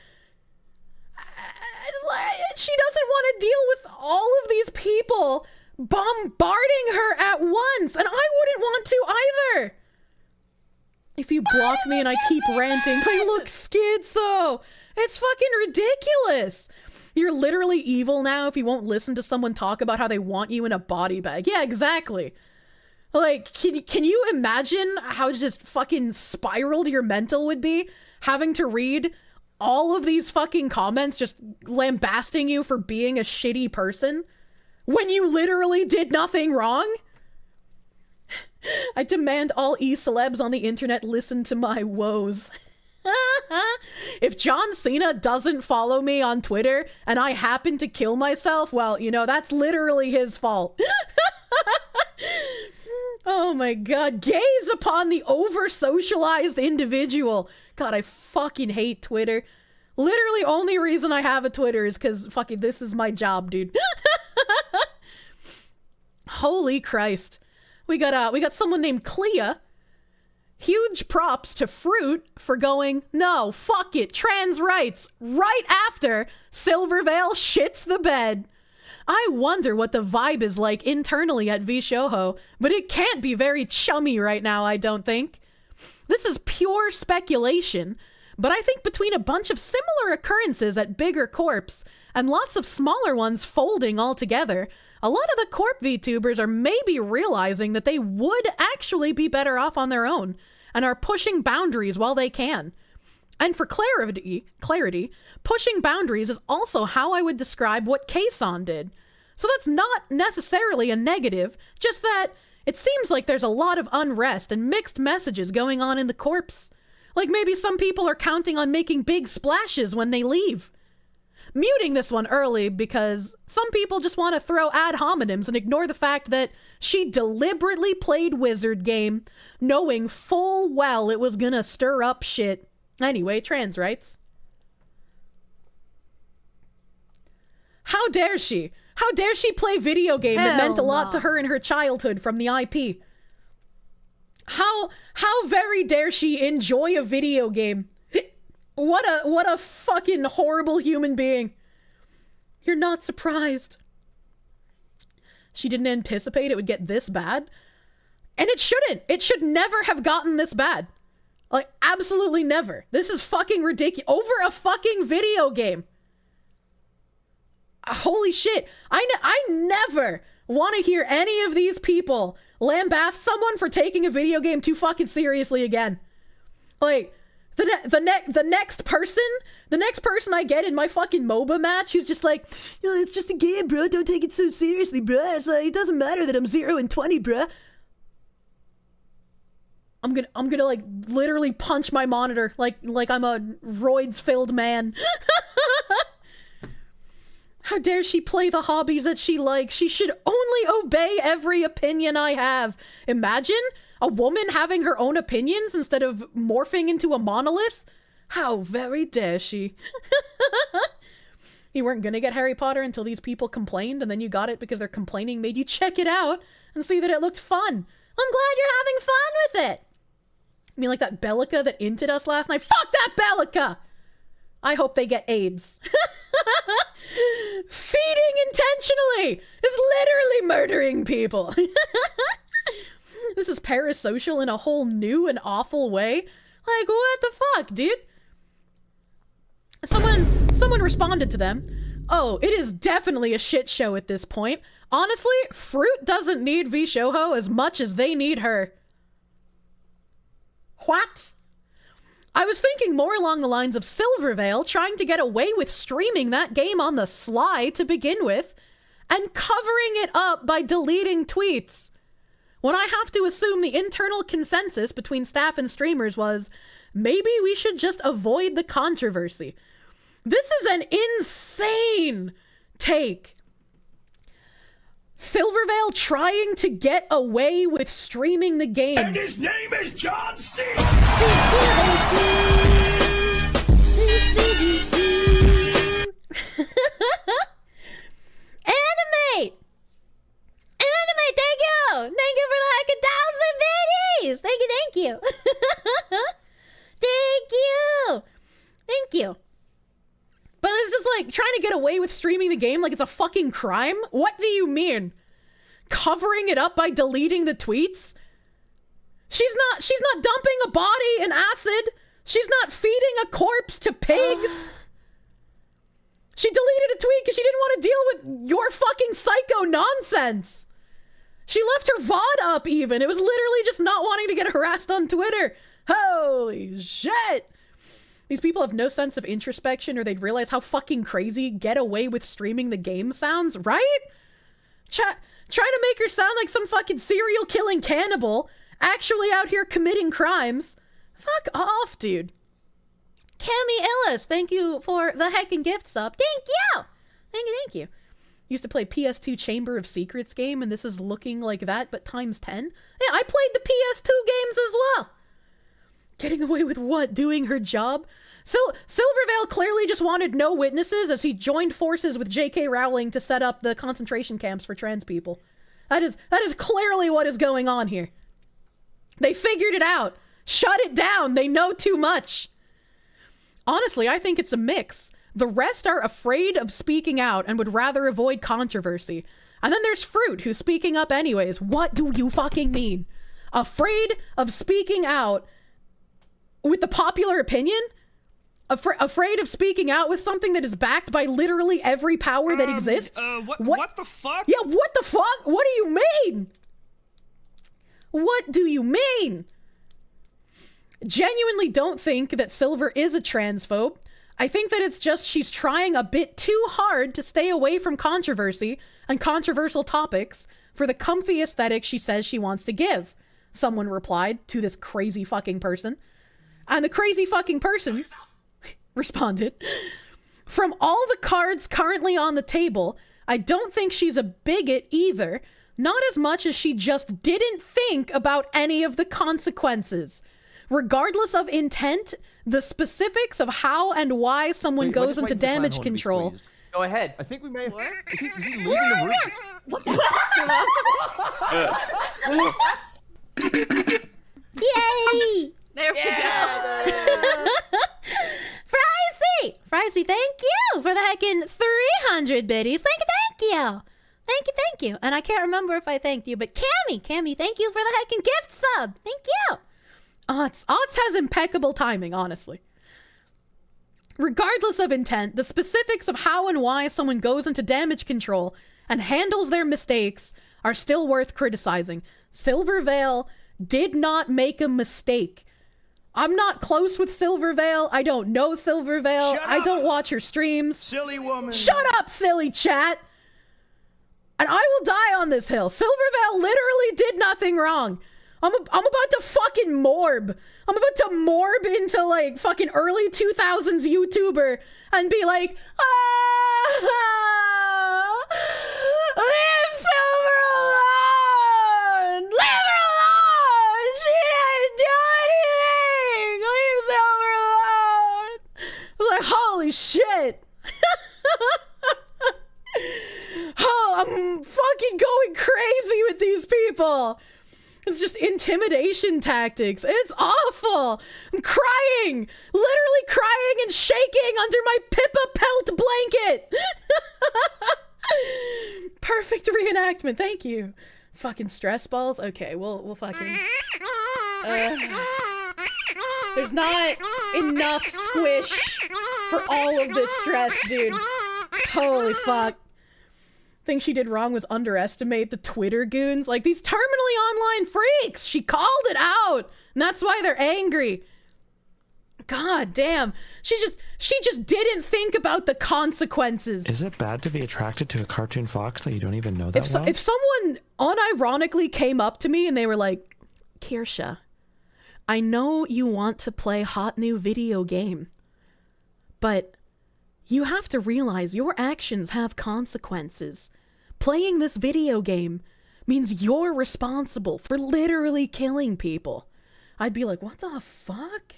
[SPEAKER 1] She doesn't want to deal with all of these people bombarding her at once, and I wouldn't want to either. If you block me and I keep ranting, I look schizo. It's fucking ridiculous. You're literally evil now if you won't listen to someone talk about how they want you in a body bag. Yeah, exactly. Like, can you imagine how just fucking spiraled your mental would be having to read all of these fucking comments just lambasting you for being a shitty person when you literally did nothing wrong? I demand all e-celebs on the internet listen to my woes. If John Cena doesn't follow me on Twitter and I happen to kill myself, well, you know, that's literally his fault. Oh my god, gaze upon the over-socialized individual. God, I fucking hate Twitter. Literally only reason I have a Twitter is because fucking this is my job, dude. Holy Christ. We got someone named Clea. Huge props to Froot for going, no, fuck it, trans rights, right after Silvervale shits the bed. I wonder what the vibe is like internally at VShoho, but it can't be very chummy right now, I don't think. This is pure speculation, but I think between a bunch of similar occurrences at bigger corps and lots of smaller ones folding all together, a lot of the corp VTubers are maybe realizing that they would actually be better off on their own and are pushing boundaries while they can. And for clarity, pushing boundaries is also how I would describe what Kason did. So that's not necessarily a negative, just that it seems like there's a lot of unrest and mixed messages going on in the corps. Like maybe some people are counting on making big splashes when they leave. Muting this one early because some people just want to throw ad hominems and ignore the fact that she deliberately played wizard game, knowing full well it was gonna stir up shit. Anyway, trans rights. How dare she? How dare she play video game that meant a lot to her in her childhood from the IP? How very dare she enjoy a video game? What a fucking horrible human being. You're not surprised. She didn't anticipate it would get this bad. And it shouldn't. It should never have gotten this bad. Like, absolutely never. This is fucking ridiculous. Over a fucking video game. Holy shit. I never want to hear any of these people lambast someone for taking a video game too fucking seriously again. Like, the next person I get in my fucking MOBA match who's just like, oh, it's just a game, bro. Don't take it so seriously, bro. It's like, it doesn't matter that I'm 0 and 20, bro. I'm gonna like literally punch my monitor like I'm a roids-filled man. How dare she play the hobbies that she likes? She should only obey every opinion I have. Imagine a woman having her own opinions instead of morphing into a monolith? How very dare she? You weren't gonna get Harry Potter until these people complained, and then you got it because their complaining made you check it out and see that it looked fun. I'm glad you're having fun with it. I mean, like that Bellica that inted us last night? Fuck that Bellica! I hope they get AIDS. Feeding intentionally is literally murdering people. This is parasocial in a whole new and awful way. Like, what the fuck, dude? Someone responded to them. Oh, it is definitely a shit show at this point. Honestly, Froot doesn't need VShoho as much as they need her. What? I was thinking more along the lines of Silvervale trying to get away with streaming that game on the sly to begin with, and covering it up by deleting tweets. When I have to assume the internal consensus between staff and streamers was, maybe we should just avoid the controversy. This is an insane take. Silvervale trying to get away with streaming the game.
[SPEAKER 10] And his name is John C.
[SPEAKER 3] Animate! Animate, thank you! Thank you for like 1,000 biddies! Thank you, thank you! Thank you! Thank you.
[SPEAKER 1] But it's just like trying to get away with streaming the game like it's a fucking crime? What do you mean? Covering it up by deleting the tweets? She's not dumping a body in acid. She's not feeding a corpse to pigs. She deleted a tweet because she didn't want to deal with your fucking psycho nonsense. She left her VOD up even. It was literally just not wanting to get harassed on Twitter. Holy shit. These people have no sense of introspection, or they'd realize how fucking crazy get away with streaming the game sounds, right? Trying to make her sound like some fucking serial killing cannibal, actually out here committing crimes. Fuck off, dude.
[SPEAKER 3] Cammy Illis, thank you for the heckin' gift sub. Thank you!
[SPEAKER 1] Thank you, thank you. Used to play PS2 Chamber of Secrets game, and this is looking like that, but times 10. Yeah, I played the PS2 games as well. Getting away with what? Doing her job? Silvervale clearly just wanted no witnesses as he joined forces with J.K. Rowling to set up the concentration camps for trans people. That is clearly what is going on here. They figured it out. Shut it down. They know too much. Honestly, I think it's a mix. The rest are afraid of speaking out and would rather avoid controversy. And then there's Froot, who's speaking up anyways. What do you fucking mean? Afraid of speaking out with the popular opinion? Afraid of speaking out with something that is backed by literally every power that exists?
[SPEAKER 14] What the fuck?
[SPEAKER 1] Yeah, what the fuck? What do you mean? What do you mean? Genuinely don't think that Silver is a transphobe. I think that it's just she's trying a bit too hard to stay away from controversy and controversial topics for the comfy aesthetic she says she wants to give. Someone replied to this crazy fucking person. And the crazy fucking person responded, from all the cards currently on the table, I don't think she's a bigot either, not as much as she just didn't think about any of the consequences. Regardless of intent, the specifics of how and why someone goes into damage control.
[SPEAKER 15] Go ahead.
[SPEAKER 16] I think we may have... Is he leaving the
[SPEAKER 3] room? Yay!
[SPEAKER 11] There we go.
[SPEAKER 3] Fricey, thank you for the heckin' 300 biddies. Thank you. Thank you. And I can't remember if I thanked you, but Cammy, thank you for the heckin' gift sub. Thank you.
[SPEAKER 1] Otz has impeccable timing, honestly. Regardless of intent, the specifics of how and why someone goes into damage control and handles their mistakes are still worth criticizing. Silvervale did not make a mistake. I'm not close with Silvervale. I don't know Silvervale. I don't watch her streams.
[SPEAKER 4] Silly woman.
[SPEAKER 1] Shut up, silly chat. And I will die on this hill. Silvervale literally did nothing wrong. I'm about to fucking morb. I'm about to morb into like fucking early 2000s YouTuber and be like, leave Silver alone! Leave her alone! She didn't do anything! Leave Silver alone! I was like, holy shit! Oh, I'm fucking going crazy with these people! It's just intimidation tactics. It's awful. I'm crying. Literally crying and shaking under my pippa pelt blanket. Perfect reenactment. Thank you. Fucking stress balls. Okay, we'll fucking... there's not enough squish for all of this stress, dude. Holy fuck. Thing she did wrong was underestimate the Twitter goons. Like, these terminally online freaks! She called it out! And that's why they're angry. God damn. She just didn't think about the consequences.
[SPEAKER 2] Is it bad to be attracted to a cartoon fox that you don't even know that well?
[SPEAKER 1] If someone unironically came up to me and they were like, Kirsche, I know you want to play hot new video game, but you have to realize your actions have consequences. Playing this video game means you're responsible for literally killing people. I'd be like, what the fuck?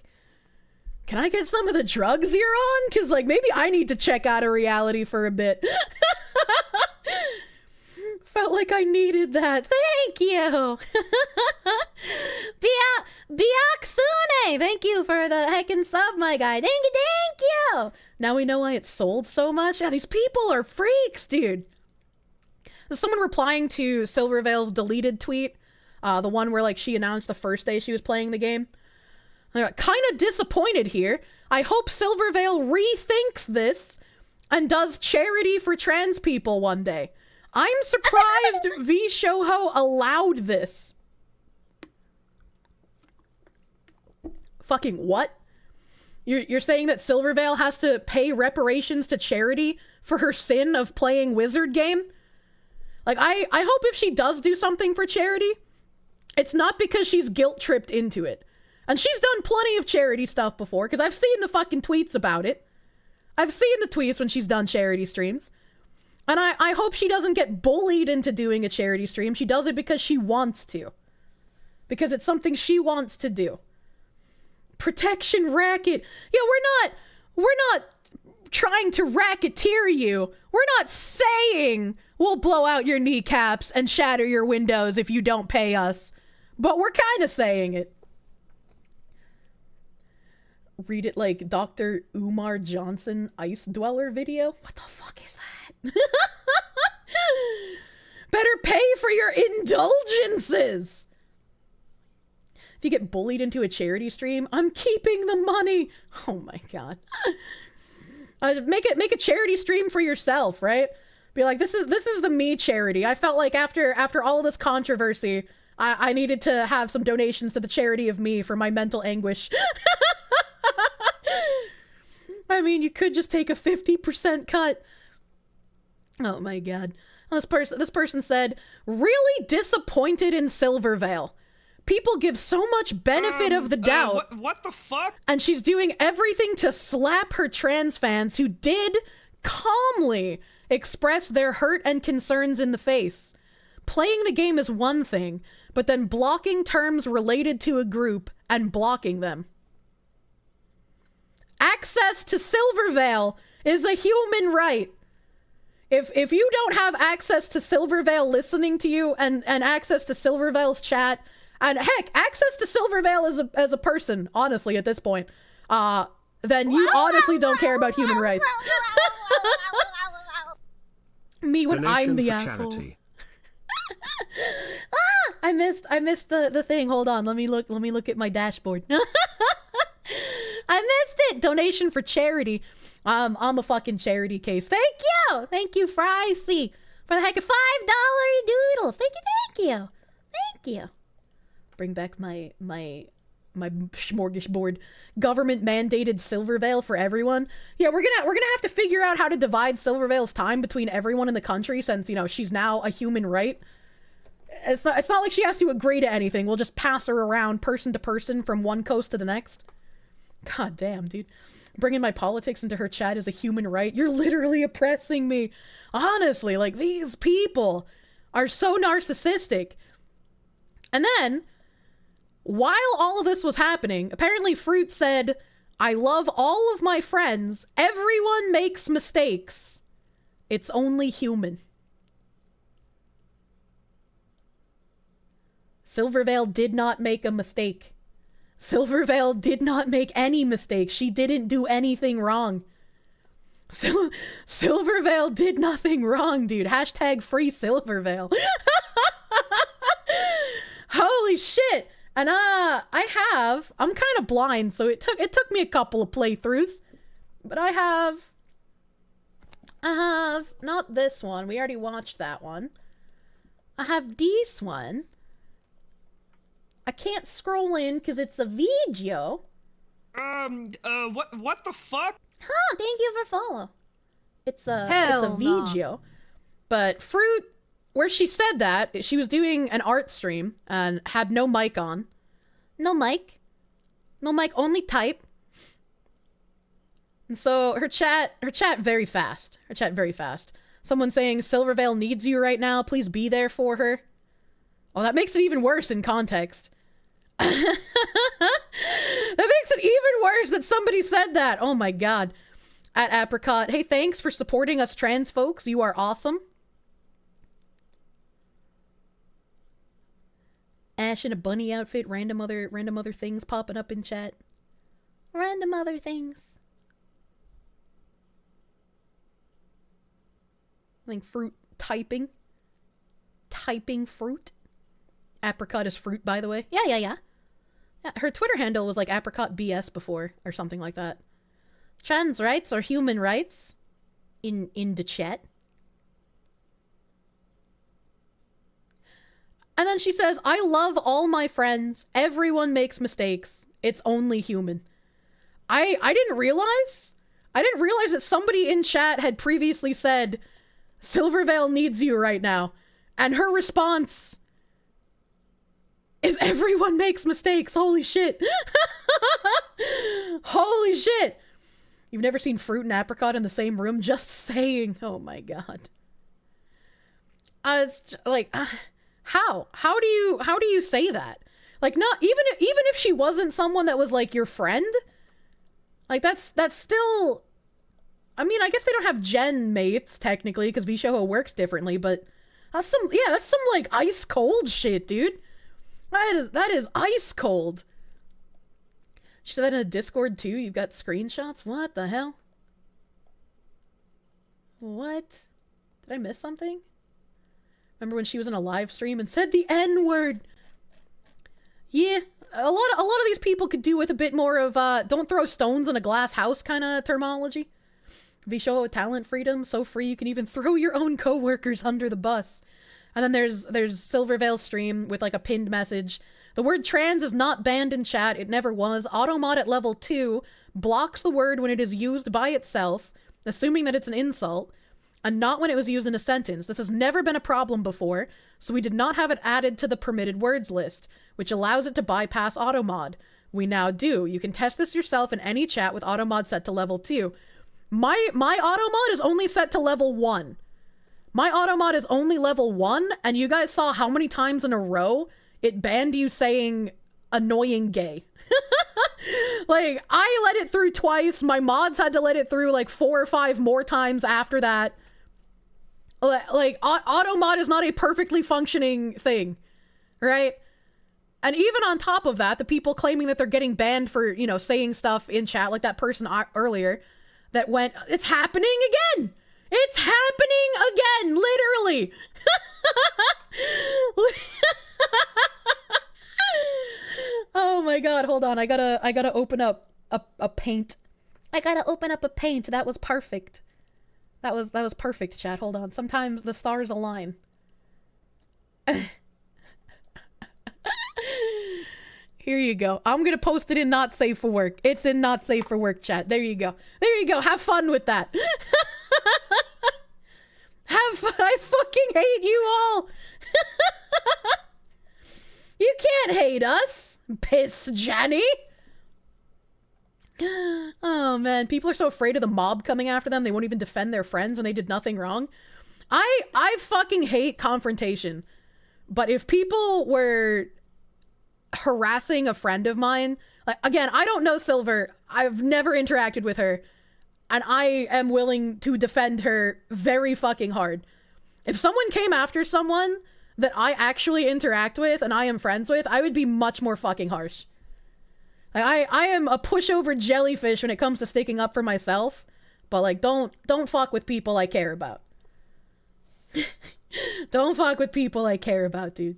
[SPEAKER 1] Can I get some of the drugs you're on? Because, like, maybe I need to check out of reality for a bit. Felt like I needed that. Thank you. Byaksune, thank you for the heckin' sub, my guy. Thank you. Now we know why it sold so much. Yeah, these people are freaks, dude. There's someone replying to Silvervale's deleted tweet. The one where, like, she announced the first day she was playing the game. They're like, kind of disappointed here. I hope Silvervale rethinks this and does charity for trans people one day. I'm surprised V Shouho allowed this. Fucking what? You're saying that Silvervale has to pay reparations to charity for her sin of playing wizard game? Like, I hope if she does do something for charity, it's not because she's guilt-tripped into it. And she's done plenty of charity stuff before, because I've seen the fucking tweets about it. I've seen the tweets when she's done charity streams. And I hope she doesn't get bullied into doing a charity stream. She does it because she wants to. Because it's something she wants to do. Protection racket. Yeah, we're not trying to racketeer you. We're not saying we'll blow out your kneecaps and shatter your windows if you don't pay us. But we're kind of saying it. Read it like Dr. Umar Johnson Ice Dweller video. What the fuck is that? Better pay for your indulgences. If you get bullied into a charity stream, I'm keeping the money. Oh my god. Make a charity stream for yourself, right? Be like, this is the me charity. I felt like after all of this controversy, I needed to have some donations to the charity of me for my mental anguish. I mean, you could just take a 50% cut. Oh my god. This person said, really disappointed in Silvervale. People give so much benefit of the doubt.
[SPEAKER 9] What the fuck?
[SPEAKER 1] And she's doing everything to slap her trans fans who did calmly express their hurt and concerns in the face. Playing the game is one thing, but then blocking terms related to a group and blocking them. Access to Silvervale is a human right. If you don't have access to Silvervale listening to you and access to Silvervale's chat, and heck, access to Silvervale as a person, honestly, at this point, then you honestly don't care about human rights. Me when I'm the asshole. I missed the thing. Hold on, let me look at my dashboard. I missed it. Donation for charity. I'm a fucking charity case. Thank you, Frycy, for the heck of $5 doodles. Thank you. Bring back my smorgasbord. Government mandated Silvervale for everyone. Yeah, we're gonna have to figure out how to divide Silvervale's time between everyone in the country, since she's now a human right. It's not like she has to agree to anything. We'll just pass her around person to person from one coast to the next. God damn, dude. Bringing my politics into her chat is a human right. You're literally oppressing me. Honestly, like, these people are so narcissistic. And then, while all of this was happening, apparently Froot said, I love all of my friends. Everyone makes mistakes. It's only human. Silvervale did not make a mistake. Silvervale did not make any mistakes. She didn't do anything wrong. Silvervale did nothing wrong, dude. Hashtag free Silvervale. Holy shit. And I'm kind of blind, so it took me a couple of playthroughs. But I have I have, not this one, we already watched that one. I have this one. I can't scroll in because it's a video.
[SPEAKER 9] What the fuck?
[SPEAKER 1] Huh, thank you for follow. It's a
[SPEAKER 3] Hell
[SPEAKER 1] video. But Froot, where she said that, she was doing an art stream and had no mic on. No mic. No mic, only type. And so her chat very fast. Her chat very fast. Someone saying, Silvervale needs you right now, please be there for her. Oh, that makes it even worse in context. That makes it even worse that somebody said that. Oh my god. At Apricot, hey, thanks for supporting us trans folks. You are awesome. Ash in a bunny outfit. Random other things popping up in chat. Random other things. I think Fruit typing. Typing Fruit. Apricot is Fruit, by the way. Yeah. Her Twitter handle was like Apricot BS before, or something like that. Trans rights or human rights in the chat. And then she says, I love all my friends. Everyone makes mistakes. It's only human. I didn't realize that somebody in chat had previously said, Silvervale needs you right now. And her response is everyone makes mistakes. Holy shit. Holy shit. You've never seen Fruit and Apricot in the same room? Just saying. Oh my god. It's like, how do you say that? Like, not even if she wasn't someone that was like your friend, like that's still. I mean, I guess they don't have gen mates technically because Vishoho works differently, but that's some like ice cold shit, dude. That is ice cold. She said that in the Discord too. You've got screenshots. What the hell? What? Did I miss something? Remember when she was in a live stream and said the N-word? Yeah, a lot of these people could do with a bit more of don't throw stones in a glass house kind of terminology. Vishoho talent freedom, so free you can even throw your own co-workers under the bus. And then there's Silvervale's stream with like a pinned message. The word trans is not banned in chat. It never was. Automod at level 2 blocks the word when it is used by itself, assuming that it's an insult, and not when it was used in a sentence. This has never been a problem before, so we did not have it added to the permitted words list, which allows it to bypass Automod. We now do. You can test this yourself in any chat with Automod set to level 2. My Automod is only set to level 1. My Automod is only level 1, and you guys saw how many times in a row it banned you saying annoying gay. Like, I let it through twice. My mods had to let it through like 4 or 5 more times after that. Like, Automod is not a perfectly functioning thing, right? And even on top of that, the people claiming that they're getting banned for, you know, saying stuff in chat, like that person earlier that went, it's happening again! It's happening again, literally! Oh my god, hold on, I gotta open up a paint. I gotta open up a paint. That was perfect. That was perfect, chat. Hold on. Sometimes the stars align. Here you go. I'm gonna post it in not safe for work. It's in not safe for work, chat. There you go. There you go. Have fun with that. Have fun. I fucking hate you all. You can't hate us, piss Jenny. Oh man, people are so afraid of the mob coming after them, they won't even defend their friends when they did nothing wrong. I fucking hate confrontation. But if people were harassing a friend of mine, like, again, I don't know Silver, I've never interacted with her, and I am willing to defend her very fucking hard. If someone came after someone that I actually interact with and I am friends with, I would be much more fucking harsh. Like, I am a pushover jellyfish when it comes to sticking up for myself, but like, don't fuck with people I care about. Don't fuck with people I care about, dude.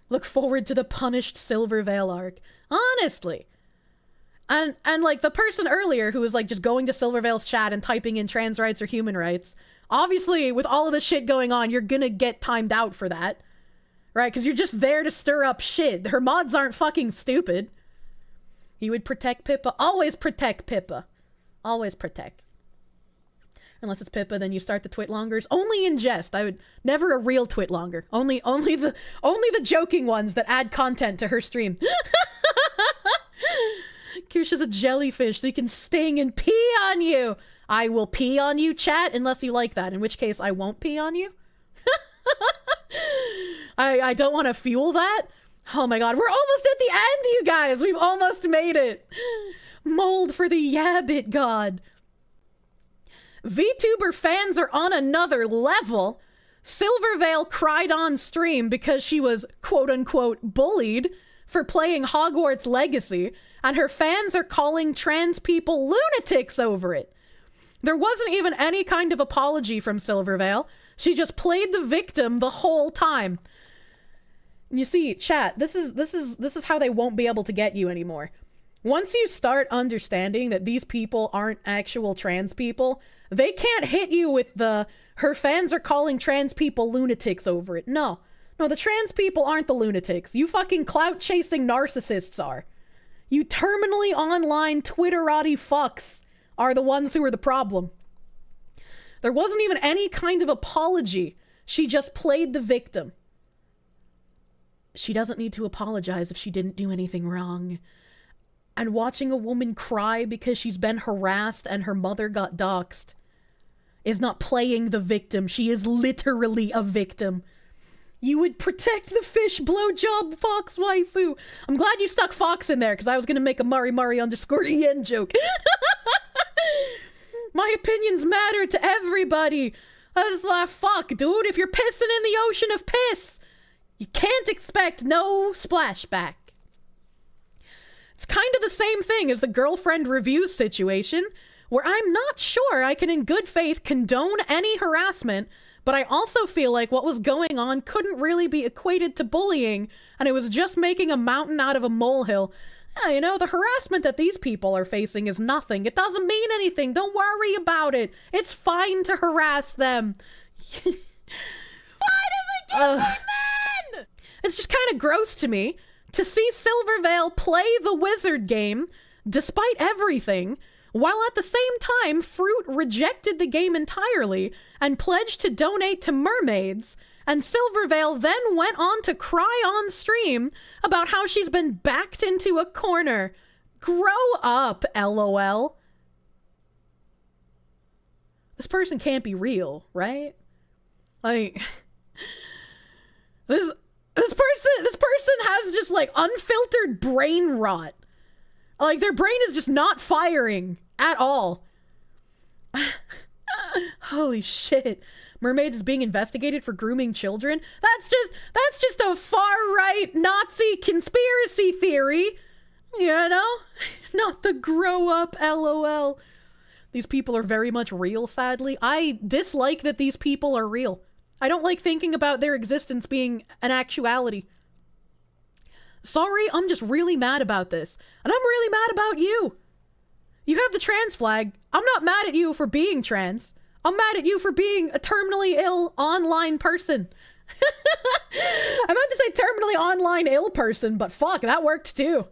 [SPEAKER 1] Look forward to the punished Silvervale arc. Honestly. And like the person earlier who was like just going to Silvervale's chat and typing in trans rights or human rights, obviously with all of this shit going on, you're gonna get timed out for that. Right? Because you're just there to stir up shit. Her mods aren't fucking stupid. He would protect Pippa. Always protect Pippa. Always protect. Unless it's Pippa, then you start the twitlongers. Only in jest. I would never a real twitlonger. Only the joking ones that add content to her stream. Kirsche is a jellyfish, so he can sting and pee on you. I will pee on you, chat, unless you like that, in which case I won't pee on you. I don't want to fuel that. Oh my god, we're almost at the end, you guys. We've almost made it. Mold for the Yabbit god. VTuber fans are on another level. Silvervale cried on stream because she was quote-unquote bullied for playing Hogwarts Legacy, and her fans are calling trans people lunatics over it. There wasn't even any kind of apology from Silvervale. She just played the victim the whole time. You see, chat, this is how they won't be able to get you anymore. Once you start understanding that these people aren't actual trans people, they can't hit you with the her fans are calling trans people lunatics over it. No, the trans people aren't the lunatics. You fucking clout-chasing narcissists are. You terminally online Twitterati fucks are the ones who are the problem. There wasn't even any kind of apology. She just played the victim. She doesn't need to apologize if she didn't do anything wrong. And watching a woman cry because she's been harassed and her mother got doxxed is not playing the victim. She is literally a victim. You would protect the fish blowjob fox waifu. I'm glad you stuck fox in there because I was going to make a Mari_en joke. My opinions matter to everybody. I was like, fuck, dude, if you're pissing in the ocean of piss, you can't expect no splashback. It's kind of the same thing as the girlfriend reviews situation, where I'm not sure I can in good faith condone any harassment, but I also feel like what was going on couldn't really be equated to bullying, and it was just making a mountain out of a molehill. Yeah, you know, the harassment that these people are facing is nothing. It doesn't mean anything. Don't worry about it. It's fine to harass them. Why does it get my men? It's just kind of gross to me to see Silvervale play the wizard game, despite everything, while at the same time Froot rejected the game entirely and pledged to donate to mermaids, and Silvervale then went on to cry on stream about how she's been backed into a corner. Grow up, LOL. This person can't be real, right? Like, this person has just like unfiltered brain rot. Like, their brain is just not firing at all. Holy shit. Mermaids is being investigated for grooming children? That's just a far-right Nazi conspiracy theory. You know? Not the grow up LOL. These people are very much real, sadly. I dislike that these people are real. I don't like thinking about their existence being an actuality. Sorry, I'm just really mad about this. And I'm really mad about you. You have the trans flag. I'm not mad at you for being trans. I'm mad at you for being a terminally ill online person. I meant to say terminally online ill person, but fuck, that worked too.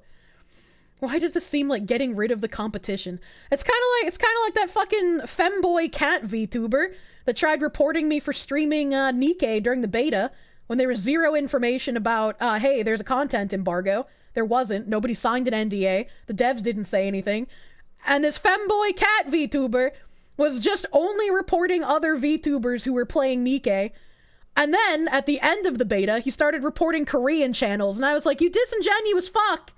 [SPEAKER 1] Why does this seem like getting rid of the competition? It's kind of like that fucking femboy cat VTuber that tried reporting me for streaming Nikke during the beta when there was zero information about, hey, there's a content embargo. There wasn't. Nobody signed an NDA. The devs didn't say anything. And this femboy cat VTuber was just only reporting other VTubers who were playing Nikke. And then, at the end of the beta, he started reporting Korean channels. And I was like, you disingenuous fuck.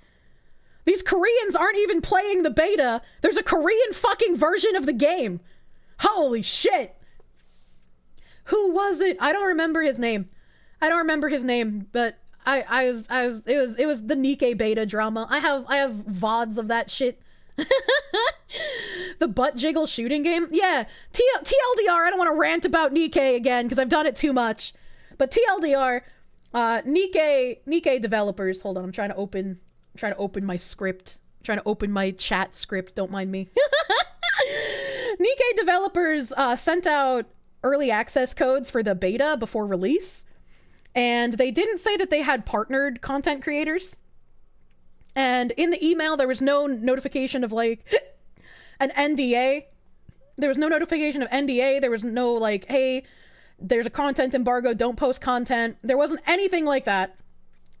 [SPEAKER 1] These Koreans aren't even playing the beta. There's a Korean fucking version of the game. Holy shit. Who was it? I don't remember his name. But it was the Nikke beta drama. I have VODs of that shit. The butt jiggle shooting game? Yeah. TLDR, I don't want to rant about Nikke again because I've done it too much. But TLDR, Nikke developers, hold on, I'm trying to open my script trying to open my chat script, don't mind me. Nikke developers sent out early access codes for the beta before release, and they didn't say that they had partnered content creators. And in the email, there was no notification of like an NDA. There was no notification of NDA. There was no like, hey, there's a content embargo, don't post content. There wasn't anything like that.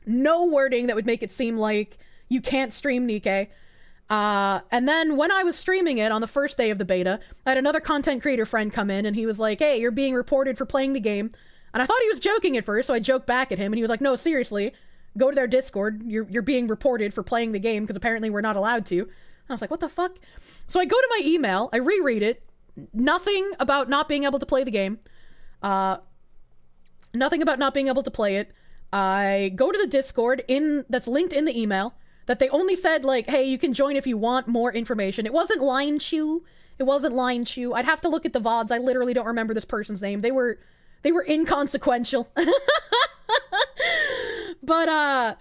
[SPEAKER 1] No wording that would make it seem like you can't stream Nikke. And then when I was streaming it on the first day of the beta, I had another content creator friend come in and he was like, hey, you're being reported for playing the game. And I thought he was joking at first, so I joked back at him and he was like, no, seriously, go to their Discord. You're being reported for playing the game because apparently we're not allowed to. I was like, what the fuck? So I go to my email, I reread it, nothing about not being able to play the game. Nothing about not being able to play it. I go to the Discord that's linked in the email that they only said like, hey, you can join if you want more information. It wasn't Line Chew. It wasn't Line Chew. I'd have to look at the VODs. I literally don't remember this person's name. They were inconsequential. But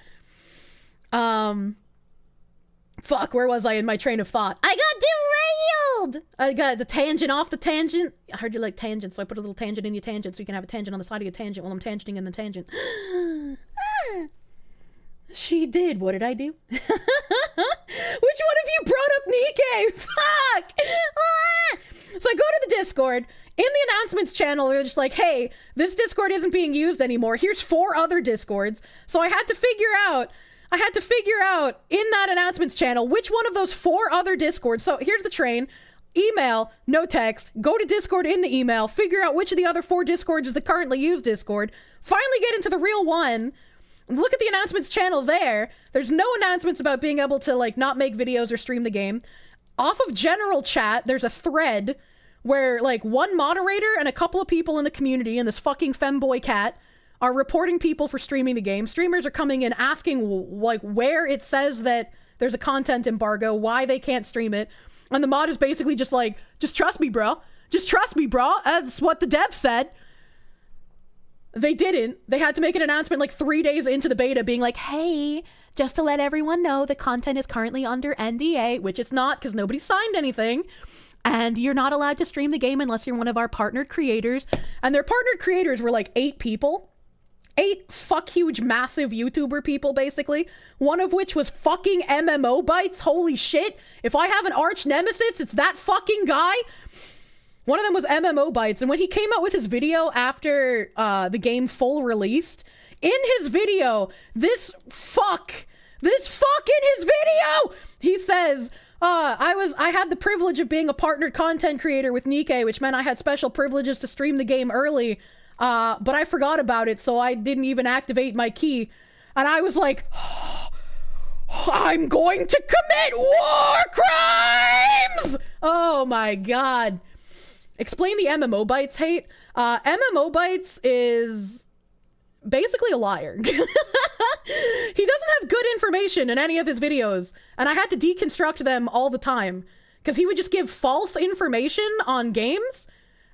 [SPEAKER 1] fuck, where was I in my train of thought? I got derailed! I got the tangent off the tangent. I heard you like tangents, so I put a little tangent in your tangent so you can have a tangent on the side of your tangent while I'm tangenting in the tangent. She did. What did I do? Which one of you brought up Nikke? Fuck! So I go to the Discord. In the announcements channel, they're just like, hey, this Discord isn't being used anymore. Here's 4 other Discords. So I had to figure out in that announcements channel which one of those 4 other Discords. So here's the train. Email, no text, go to Discord in the email, figure out which of the other 4 Discords is the currently used Discord, finally get into the real one, look at the announcements channel there. There's no announcements about being able to, like, not make videos or stream the game. Off of general chat, there's a thread where, like, one moderator and a couple of people in the community and this fucking femboy cat are reporting people for streaming the game. Streamers are coming in asking, like, where it says that there's a content embargo, why they can't stream it. And the mod is basically just like, just trust me, bro. Just trust me, bro. That's what the dev said. They didn't. They had to make an announcement like 3 days into the beta being like, hey, just to let everyone know the content is currently under NDA, which it's not because nobody signed anything. And you're not allowed to stream the game unless you're one of our partnered creators. And their partnered creators were like 8 people. 8 fuck huge massive YouTuber people, basically. One of which was fucking MMO Bites. Holy shit. If I have an arch nemesis, it's that fucking guy. One of them was MMO Bites. And when he came out with his video after the game full released, in his video, this fuck in his video, he says, I had the privilege of being a partnered content creator with Nikke, which meant I had special privileges to stream the game early. But I forgot about it, so I didn't even activate my key. And I was like, I'm going to commit war crimes! Oh my god. Explain the MMO Bites hate. MMO Bites is basically a liar. He doesn't have good information in any of his videos, and I had to deconstruct them all the time, because he would just give false information on games.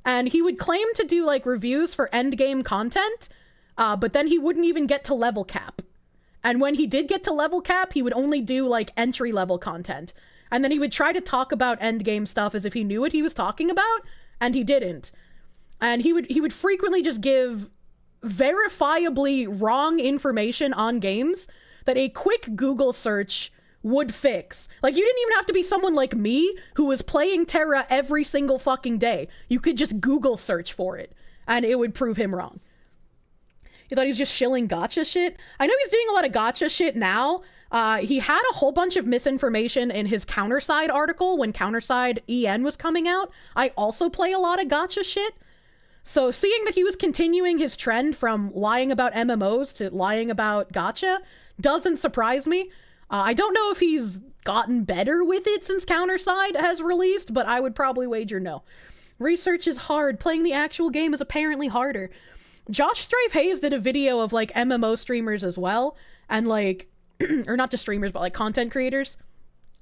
[SPEAKER 1] And he would claim to do, like, reviews for endgame content, but then he wouldn't even get to level cap. And when he did get to level cap, he would only do, like, entry-level content. And then he would try to talk about endgame stuff as if he knew what he was talking about, and he didn't. And he would frequently just give verifiably wrong information on games that a quick Google search would fix. Like, you didn't even have to be someone like me who was playing Terra every single fucking day. You could just Google search for it, and it would prove him wrong. You thought he was just shilling gotcha shit? I know he's doing a lot of gotcha shit now. He had a whole bunch of misinformation in his Counterside article when Counterside EN was coming out. I also play a lot of gotcha shit. So seeing that he was continuing his trend from lying about MMOs to lying about gotcha doesn't surprise me. I don't know if he's gotten better with it since Counterside has released, but I would probably wager no. Research is hard. Playing the actual game is apparently harder. Josh Strife Hayes did a video of, like, MMO streamers as well, and, like, or not just streamers, but, like, content creators,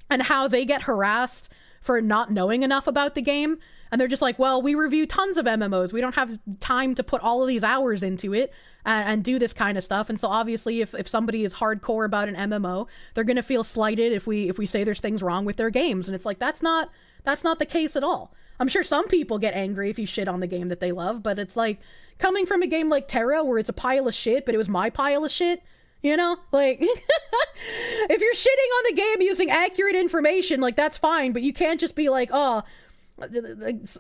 [SPEAKER 1] and how they get harassed for not knowing enough about the game. And they're just like, well, we review tons of MMOs. We don't have time to put all of these hours into it and do this kind of stuff. And so obviously if somebody is hardcore about an MMO, they're going to feel slighted if we say there's things wrong with their games. And it's like, that's not the case at all. I'm sure some people get angry if you shit on the game that they love, but it's like, coming from a game like Terra where it's a pile of shit, but it was my pile of shit, you know? Like, if you're shitting on the game using accurate information, like, that's fine, but you can't just be like, oh,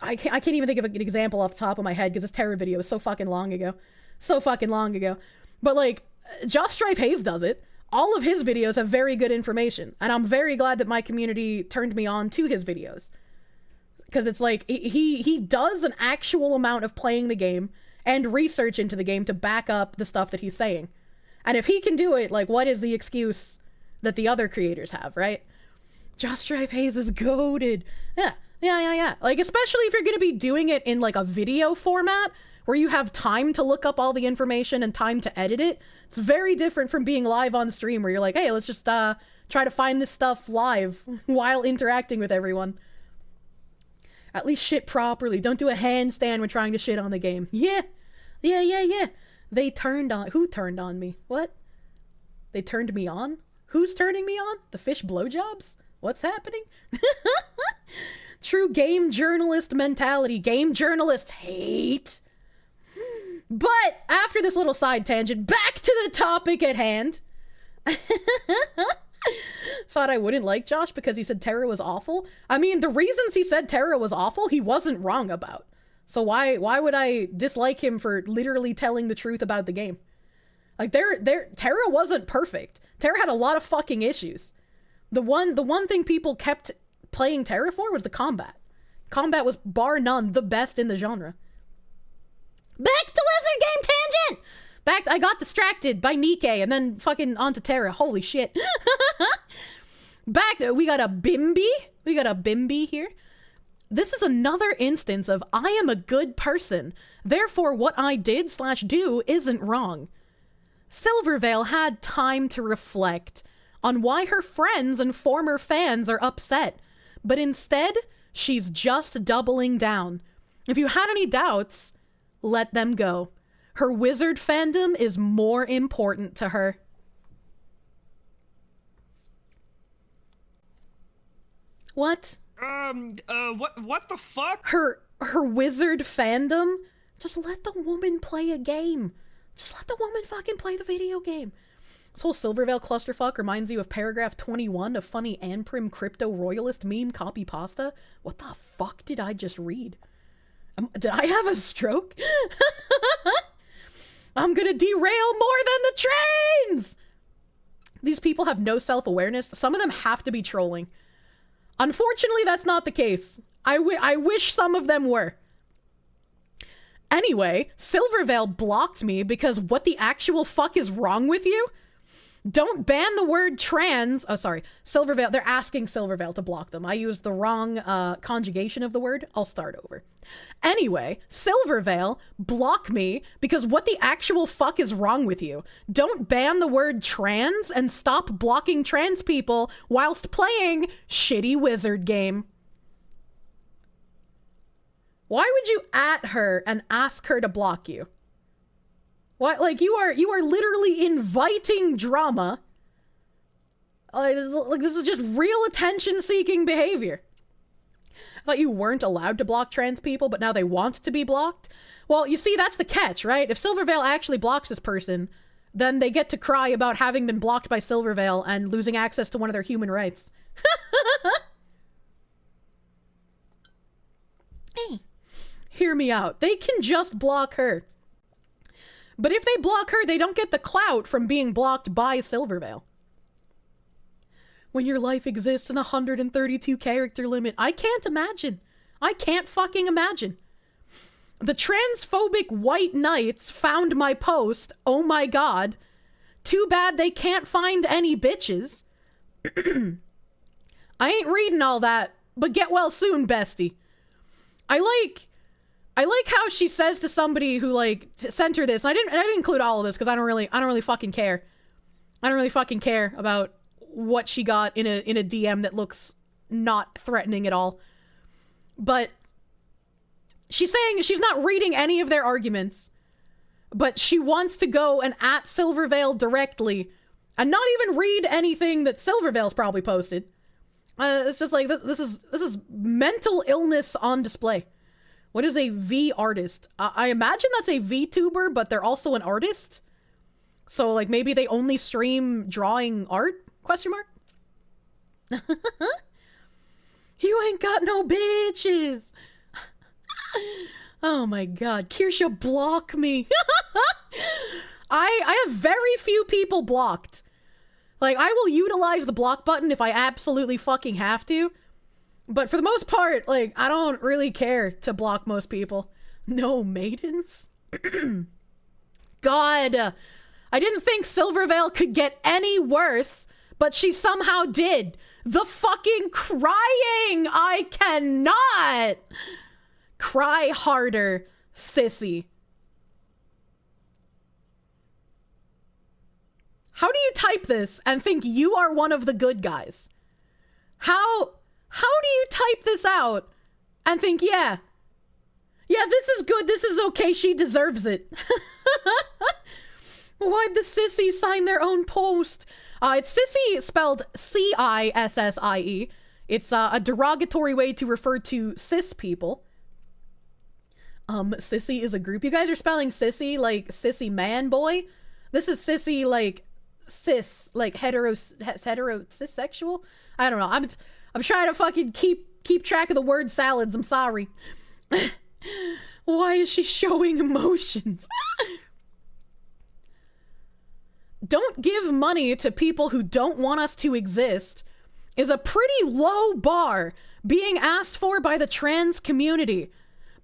[SPEAKER 1] I can't even think of an example off the top of my head because this Terra video is so fucking long ago. But like, Josh Strife Hayes does it. All of his videos have very good information, and I'm very glad that my community turned me on to his videos. Because it's like, he does an actual amount of playing the game and research into the game to back up the stuff that he's saying. And if he can do it, like, what is the excuse that the other creators have, right? Josh Strife Hayes is goated. Yeah. Like, especially if you're going to be doing it in, like, a video format where you have time to look up all the information and time to edit it. It's very different from being live on stream where you're like, hey, let's just try to find this stuff live while interacting with everyone. At least shit properly. Don't do a handstand when trying to shit on the game. Yeah. They turned on... Who turned on me? What? They turned me on? Who's turning me on? The fish blowjobs? What's happening? True game journalist mentality. Game journalist hate. But after this little side tangent, back to the topic at hand. Thought I wouldn't like Josh because he said Terra was awful. I mean, the reasons he said Terra was awful, he wasn't wrong about. So why would I dislike him for literally telling the truth about the game? Like, Terra wasn't perfect. Terra had a lot of fucking issues. The one thing people kept playing Terra for was the combat. Combat was bar none the best in the genre. Back to Wizard Game Tangent! I got distracted by Nikkei and then fucking onto Terra. Holy shit. Back there, we got a Bimby here. This is another instance of I am a good person, therefore what I did/do isn't wrong. Silvervale had time to reflect on why her friends and former fans are upset, but instead, she's just doubling down. If you had any doubts, let them go. Her wizard fandom is more important to her. What?
[SPEAKER 9] What the fuck?
[SPEAKER 1] Her wizard fandom? Just let the woman play a game. Just let the woman fucking play the video game. This whole Silvervale clusterfuck reminds you of paragraph 21 of funny Anprim crypto royalist meme copy pasta. What the fuck did I just read? Did I have a stroke? I'm gonna derail more than the trains! These people have no self-awareness. Some of them have to be trolling. Unfortunately, that's not the case. I wish some of them were. Anyway, Silvervale blocked me because what the actual fuck is wrong with you? Don't ban the word trans. Oh, sorry. Silvervale. They're asking Silvervale to block them. I used the wrong conjugation of the word. I'll start over. Anyway, Silvervale, block me because what the actual fuck is wrong with you? Don't ban the word trans and stop blocking trans people whilst playing shitty wizard game. Why would you at her and ask her to block you? What? Like, you are literally inviting drama. This is just real attention-seeking behavior. I thought you weren't allowed to block trans people, but now they want to be blocked? Well, you see, that's the catch, right? If Silvervale actually blocks this person, then they get to cry about having been blocked by Silvervale and losing access to one of their human rights. Hey, hear me out. They can just block her. But if they block her, they don't get the clout from being blocked by Silvervale. When your life exists in a 132 character limit, I can't imagine. I can't fucking imagine. The transphobic white knights found my post. Oh my god. Too bad they can't find any bitches. I ain't reading all that, but get well soon, bestie. I like how she says to somebody who, like, sent her this. I didn't include all of this because I don't really fucking care. I don't really fucking care about what she got in a DM that looks not threatening at all. But She's saying she's not reading any of their arguments, but she wants to go and at Silvervale directly and not even read anything that Silvervale's probably posted. It's just like, this is mental illness on display. What is a V artist? I imagine that's a VTuber, but they're also an artist. So, like, maybe they only stream drawing art? Question mark? You ain't got no bitches. Oh my god. Kirsche, block me. I have very few people blocked. Like, I will utilize the block button if I absolutely fucking have to. But for the most part, like, I don't really care to block most people. No maidens? God. I didn't think Silvervale could get any worse, but she somehow did. The fucking crying! I cannot! Cry harder, sissy. How do you type this and think you are one of the good guys? How do you type this out and think, yeah, this is good, this is okay, she deserves it? Why'd the sissy sign their own post? It's sissy spelled C-I-S-S-I-E. It's a derogatory way to refer to cis people. Sissy is a group. You guys are spelling sissy like sissy man boy. This is sissy like cis, like hetero cissexual. I don't know. I'm trying to fucking keep track of the word salads. I'm sorry. Why is she showing emotions? Don't give money to people who don't want us to exist is a pretty low bar being asked for by the trans community.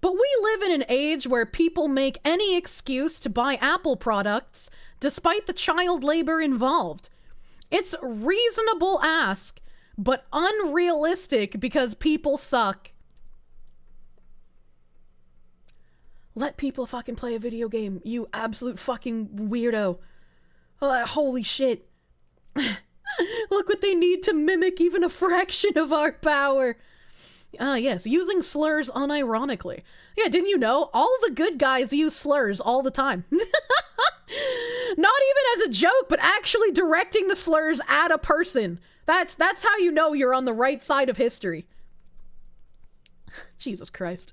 [SPEAKER 1] But we live in an age where people make any excuse to buy Apple products despite the child labor involved. It's reasonable ask, but unrealistic because people suck. Let people fucking play a video game, you absolute fucking weirdo. Oh, holy shit. Look what they need to mimic even a fraction of our power. Yes, using slurs unironically. Yeah, didn't you know? All the good guys use slurs all the time. Not even as a joke, but actually directing the slurs at a person. That's how you know you're on the right side of history. Jesus Christ.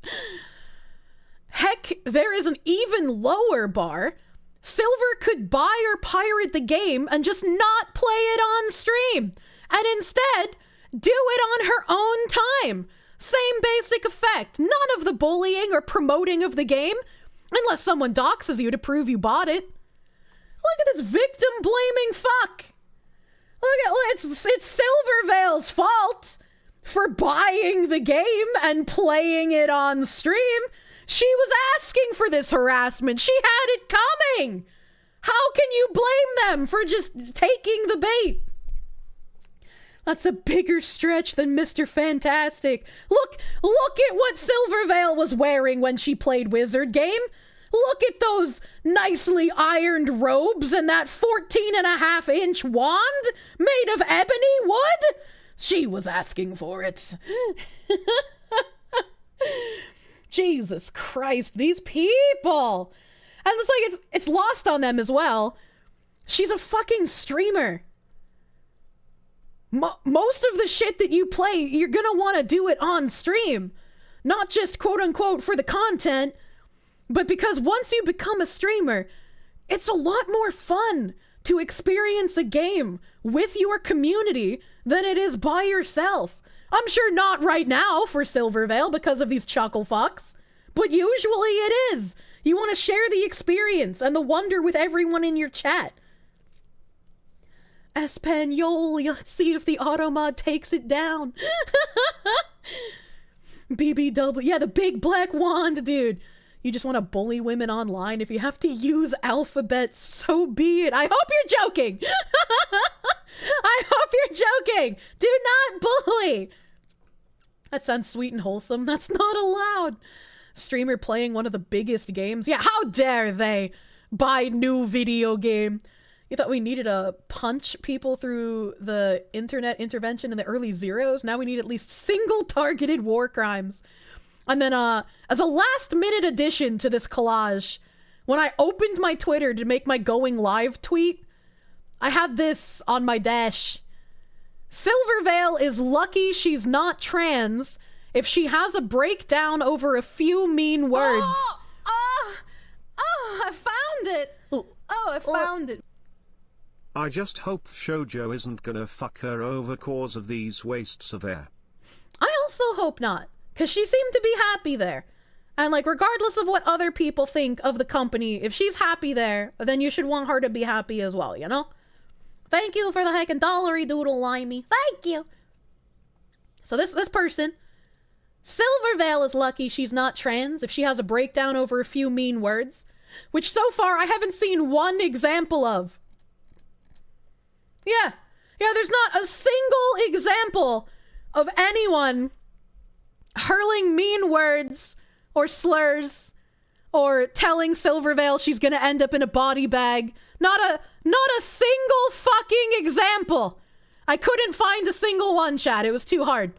[SPEAKER 1] Heck, there is an even lower bar. Silver could buy or pirate the game and just not play it on stream, and instead do it on her own time. Same basic effect. None of the bullying or promoting of the game, unless someone doxes you to prove you bought it. Look at this victim blaming fuck. It's Silvervale's fault for buying the game and playing it on stream. She was asking for this harassment. She had it coming. How can you blame them for just taking the bait? That's a bigger stretch than Mr. Fantastic. Look at what Silvervale was wearing when she played Wizard Game. Look at those nicely ironed robes and that 14.5-inch wand made of ebony wood. She was asking for it. Jesus Christ, these people. And it's like, it's lost on them as well. She's a fucking streamer. Most of the shit that you play, you're gonna want to do it on stream. Not just quote unquote for the content, but because once you become a streamer, it's a lot more fun to experience a game with your community than it is by yourself. I'm sure not right now for Silvervale because of these chuckle fucks, but usually it is. You want to share the experience and the wonder with everyone in your chat. Espanol, let's see if the automod takes it down. BBW, yeah, the big black wand, dude. You just want to bully women online. If you have to use alphabets, so be it. I hope you're joking. I hope you're joking. Do not bully. That sounds sweet and wholesome. That's not allowed. Streamer playing one of the biggest games. Yeah, how dare they buy new video game? You thought we needed to punch people through the internet intervention in the early zeros? Now we need at least single targeted war crimes. And then, as a last-minute addition to this collage, when I opened my Twitter to make my going live tweet, I had this on my dash. Silvervale is lucky she's not trans if she has a breakdown over a few mean words.
[SPEAKER 3] I found it. I found it.
[SPEAKER 7] I just hope Shoujo isn't gonna fuck her over cause of these wastes of air.
[SPEAKER 1] I also hope not, because she seemed to be happy there. And, like, regardless of what other people think of the company, if she's happy there, then you should want her to be happy as well, you know? Thank you for the heckin' dollary doodle limey. Thank you. So this person, Silvervale is lucky she's not trans if she has a breakdown over a few mean words, which so far I haven't seen one example of. Yeah, there's not a single example of anyone hurling mean words or slurs or telling Silvervale she's gonna end up in a body bag. Not a single fucking example. I couldn't find a single one, chat. It was too hard.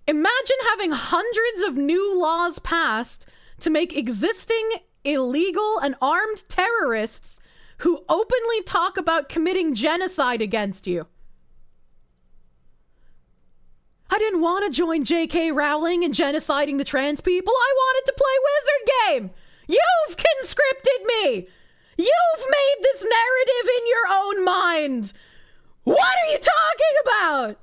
[SPEAKER 1] Imagine having hundreds of new laws passed to make existing illegal and armed terrorists who openly talk about committing genocide against you. I didn't want to join J.K. Rowling in genociding the trans people. I wanted to play Wizard Game. You've conscripted me. You've made this narrative in your own mind. What are you talking about?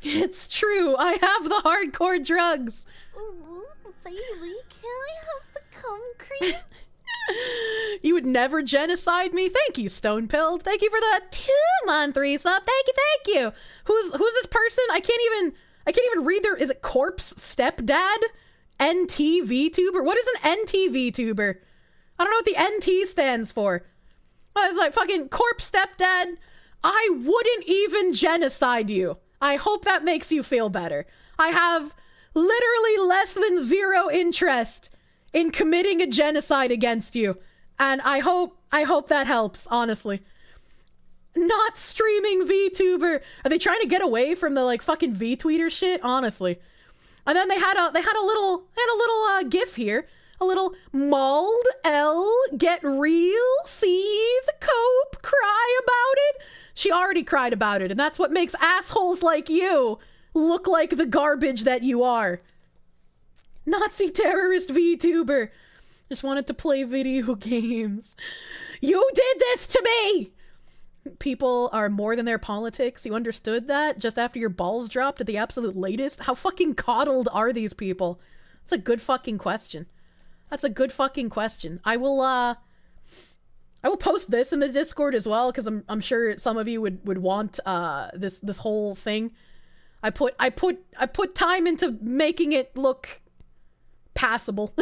[SPEAKER 1] It's true. I have the hardcore drugs.
[SPEAKER 3] Ooh, baby, can I have the cum cream?
[SPEAKER 1] You would never genocide me? Thank you, Stone Pilled. Thank you for the 2-month resub. Thank you. Who's this person? I can't even read their, is it Corpse Stepdad? NT VTuber? What is an NT VTuber? I don't know what the NT stands for. I was like, fucking Corpse Stepdad, I wouldn't even genocide you. I hope that makes you feel better. I have literally less than 0 interest in committing a genocide against you. And I hope that helps, honestly. Not streaming VTuber. Are they trying to get away from the like fucking VTweeter shit? Honestly. And then they had a little gif here. A little mauled L, get real, see the cope, cry about it. She already cried about it, and that's what makes assholes like you look like the garbage that you are. Nazi terrorist VTuber. Just wanted to play video games. You did this to me! People are more than their politics. You understood that just after your balls dropped at the absolute latest? How fucking coddled are these people? That's a good fucking question. I will post this in the Discord as well, because I'm sure some of you would want this whole thing. I put time into making it look passable.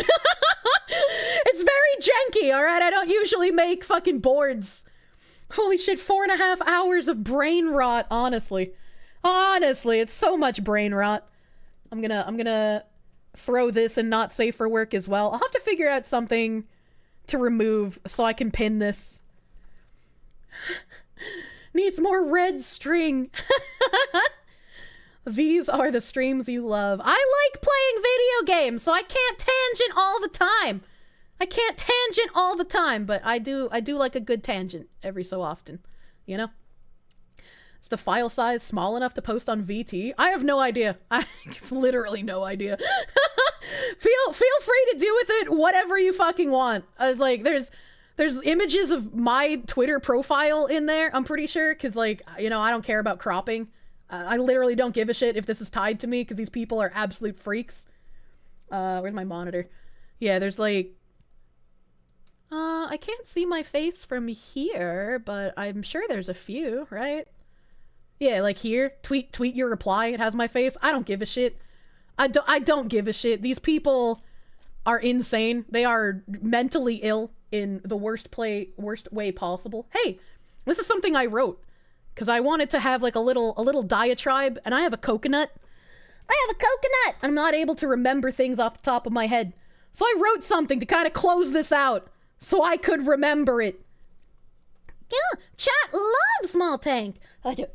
[SPEAKER 1] It's very janky, alright? I don't usually make fucking boards. Holy shit, 4.5 hours of brain rot, honestly. Honestly, it's so much brain rot. I'm gonna throw this and not safe for work as well. I'll have to figure out something to remove so I can pin this. Needs more red string. These are the streams you love. I like playing video games, so I can't tangent all the time. But I do like a good tangent every so often, you know? Is the file size small enough to post on VT? I have no idea. I have literally no idea. Feel free to do with it whatever you fucking want. I was like, there's images of my Twitter profile in there, I'm pretty sure, because, like, you know, I don't care about cropping. I literally don't give a shit if this is tied to me, because these people are absolute freaks. Where's my monitor? Yeah, there's, like... I can't see my face from here, but I'm sure there's a few, right? Yeah, like here. Tweet your reply. It has my face. I don't give a shit. I don't give a shit. These people are insane. They are mentally ill in the worst way possible. Hey, this is something I wrote because I wanted to have like a little diatribe, and I have a coconut. I'm not able to remember things off the top of my head. So I wrote something to kind of close this out so I could remember it.
[SPEAKER 3] Yeah, chat loves small tank. I do.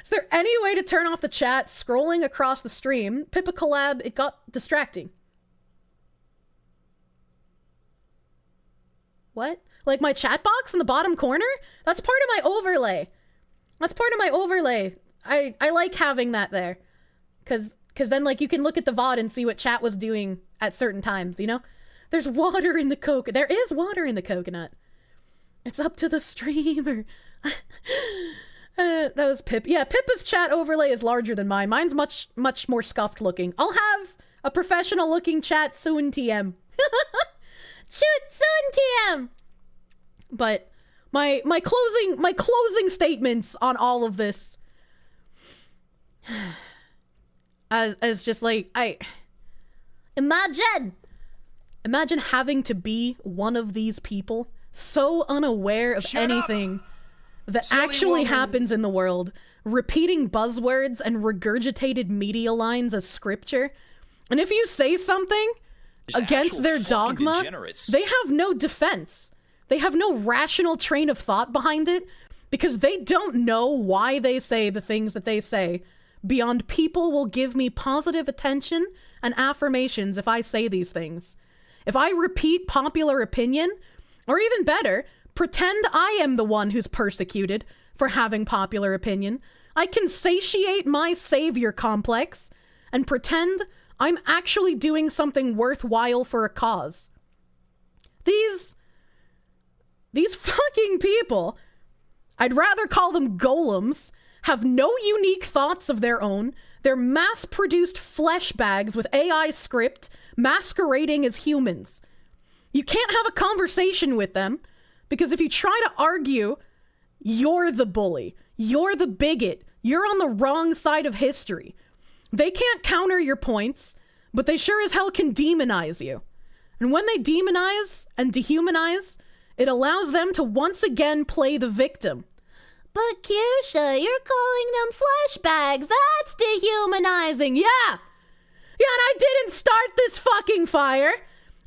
[SPEAKER 1] Is there any way to turn off the chat scrolling across the stream? Pippa collab, it got distracting. What? Like my chat box in the bottom corner? That's part of my overlay. That's part of my overlay. I like having that there. Cause then like you can look at the VOD and see what chat was doing at certain times, you know? There's water in the coconut. There is water in the coconut. It's up to the streamer. That was Pip. Yeah, Pippa's chat overlay is larger than mine. Mine's much more scuffed looking. I'll have a professional looking chat soon, TM. Soon, TM. But my closing statements on all of this, as just like imagine having to be one of these people, so unaware of anything that actually happens in the world, repeating buzzwords and regurgitated media lines as scripture. And if you say something against their dogma, they have no defense. They have no rational train of thought behind it because they don't know why they say the things that they say beyond people will give me positive attention and affirmations if I say these things. If I repeat popular opinion, or even better, pretend I am the one who's persecuted for having popular opinion, I can satiate my savior complex and pretend I'm actually doing something worthwhile for a cause. These fucking people, I'd rather call them golems, have no unique thoughts of their own. They're mass-produced flesh bags with AI script masquerading as humans. You can't have a conversation with them because if you try to argue, you're the bully. You're the bigot. You're on the wrong side of history. They can't counter your points, but they sure as hell can demonize you. And when they demonize and dehumanize, it allows them to once again play the victim.
[SPEAKER 3] But Kirsche, you're calling them flesh bags. That's dehumanizing.
[SPEAKER 1] Yeah, and I didn't start this fucking fire.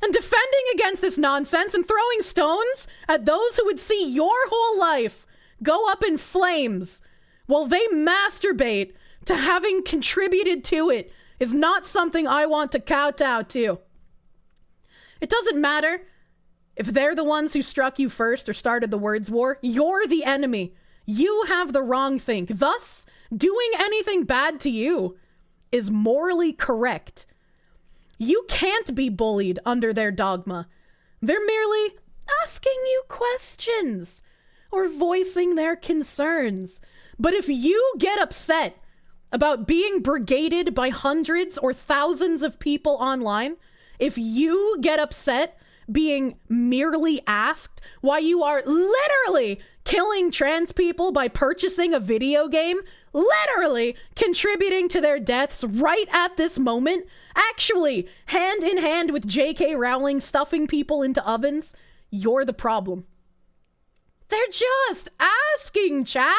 [SPEAKER 1] And defending against this nonsense and throwing stones at those who would see your whole life go up in flames while they masturbate to having contributed to it is not something I want to kowtow to. It doesn't matter if they're the ones who struck you first or started the words war. You're the enemy. You have the wrong think. Thus, doing anything bad to you is morally correct. You can't be bullied under their dogma. They're merely asking you questions or voicing their concerns. But if you get upset about being brigaded by hundreds or thousands of people online, if you get upset being merely asked why you are literally killing trans people by purchasing a video game, literally contributing to their deaths right at this moment, actually hand in hand with J.K. Rowling stuffing people into ovens, you're the problem. They're just asking, chat.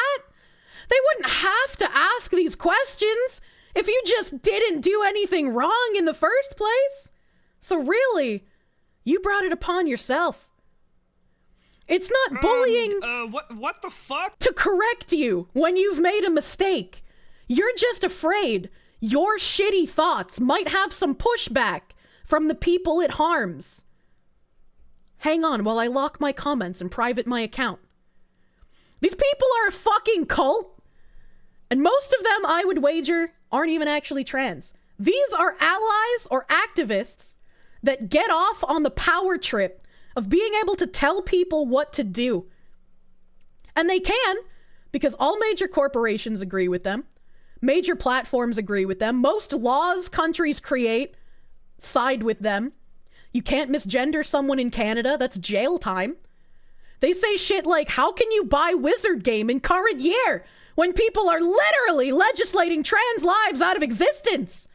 [SPEAKER 1] They wouldn't have to ask these questions if you just didn't do anything wrong in the first place. So really, you brought it upon yourself. It's not bullying
[SPEAKER 10] what the fuck?
[SPEAKER 1] To correct you when you've made a mistake. You're just afraid your shitty thoughts might have some pushback from the people it harms. Hang on while I lock my comments and private my account. These people are a fucking cult. And most of them, I would wager, aren't even actually trans. These are allies or activists that get off on the power trip of being able to tell people what to do. And they can, because all major corporations agree with them. Major platforms agree with them. Most laws countries create side with them. You can't misgender someone in Canada. That's jail time. They say shit like, how can you buy Wizard Game in current year when people are literally legislating trans lives out of existence?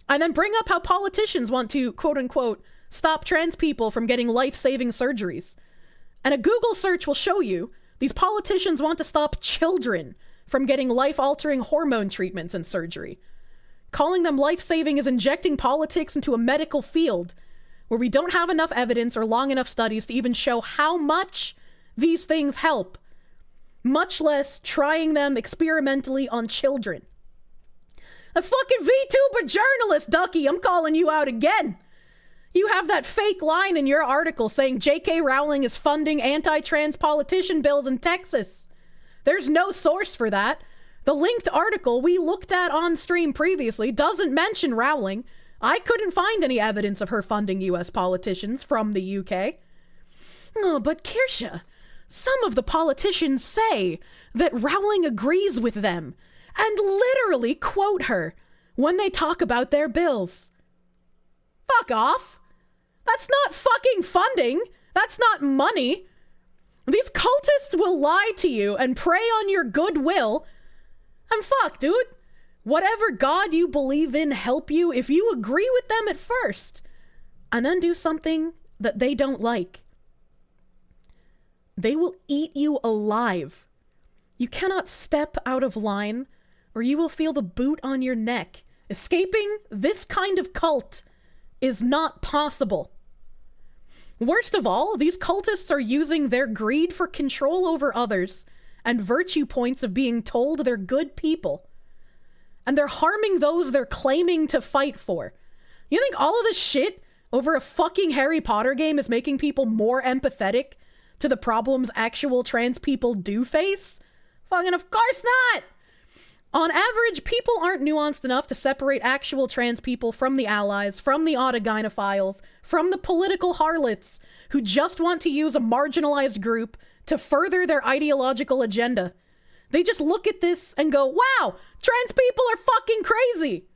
[SPEAKER 1] And then bring up how politicians want to, quote unquote, stop trans people from getting life-saving surgeries. And a Google search will show you these politicians want to stop children from getting life-altering hormone treatments and surgery. Calling them life-saving is injecting politics into a medical field where we don't have enough evidence or long enough studies to even show how much these things help. much less trying them experimentally on children. A fucking VTuber journalist, Ducky, I'm calling you out again. You have that fake line in your article saying J.K. Rowling is funding anti-trans politician bills in Texas. There's no source for that. The linked article we looked at on stream previously doesn't mention Rowling. I couldn't find any evidence of her funding U.S. politicians from the UK. Oh, but Kirsche, some of the politicians say that Rowling agrees with them and literally quote her when they talk about their bills. Fuck off. That's not fucking funding. That's not money. These cultists will lie to you and prey on your goodwill. And fuck, dude. Whatever god you believe in help you if you agree with them at first and then do something that they don't like. They will eat you alive. You cannot step out of line or you will feel the boot on your neck. Escaping this kind of cult is not possible. Worst of all, these cultists are using their greed for control over others and virtue points of being told they're good people. And they're harming those they're claiming to fight for. You think all of this shit over a fucking Harry Potter game is making people more empathetic to the problems actual trans people do face? Fucking of course not! On average, people aren't nuanced enough to separate actual trans people from the allies, from the autogynophiles, from the political harlots who just want to use a marginalized group to further their ideological agenda. They just look at this and go, wow, trans people are fucking crazy.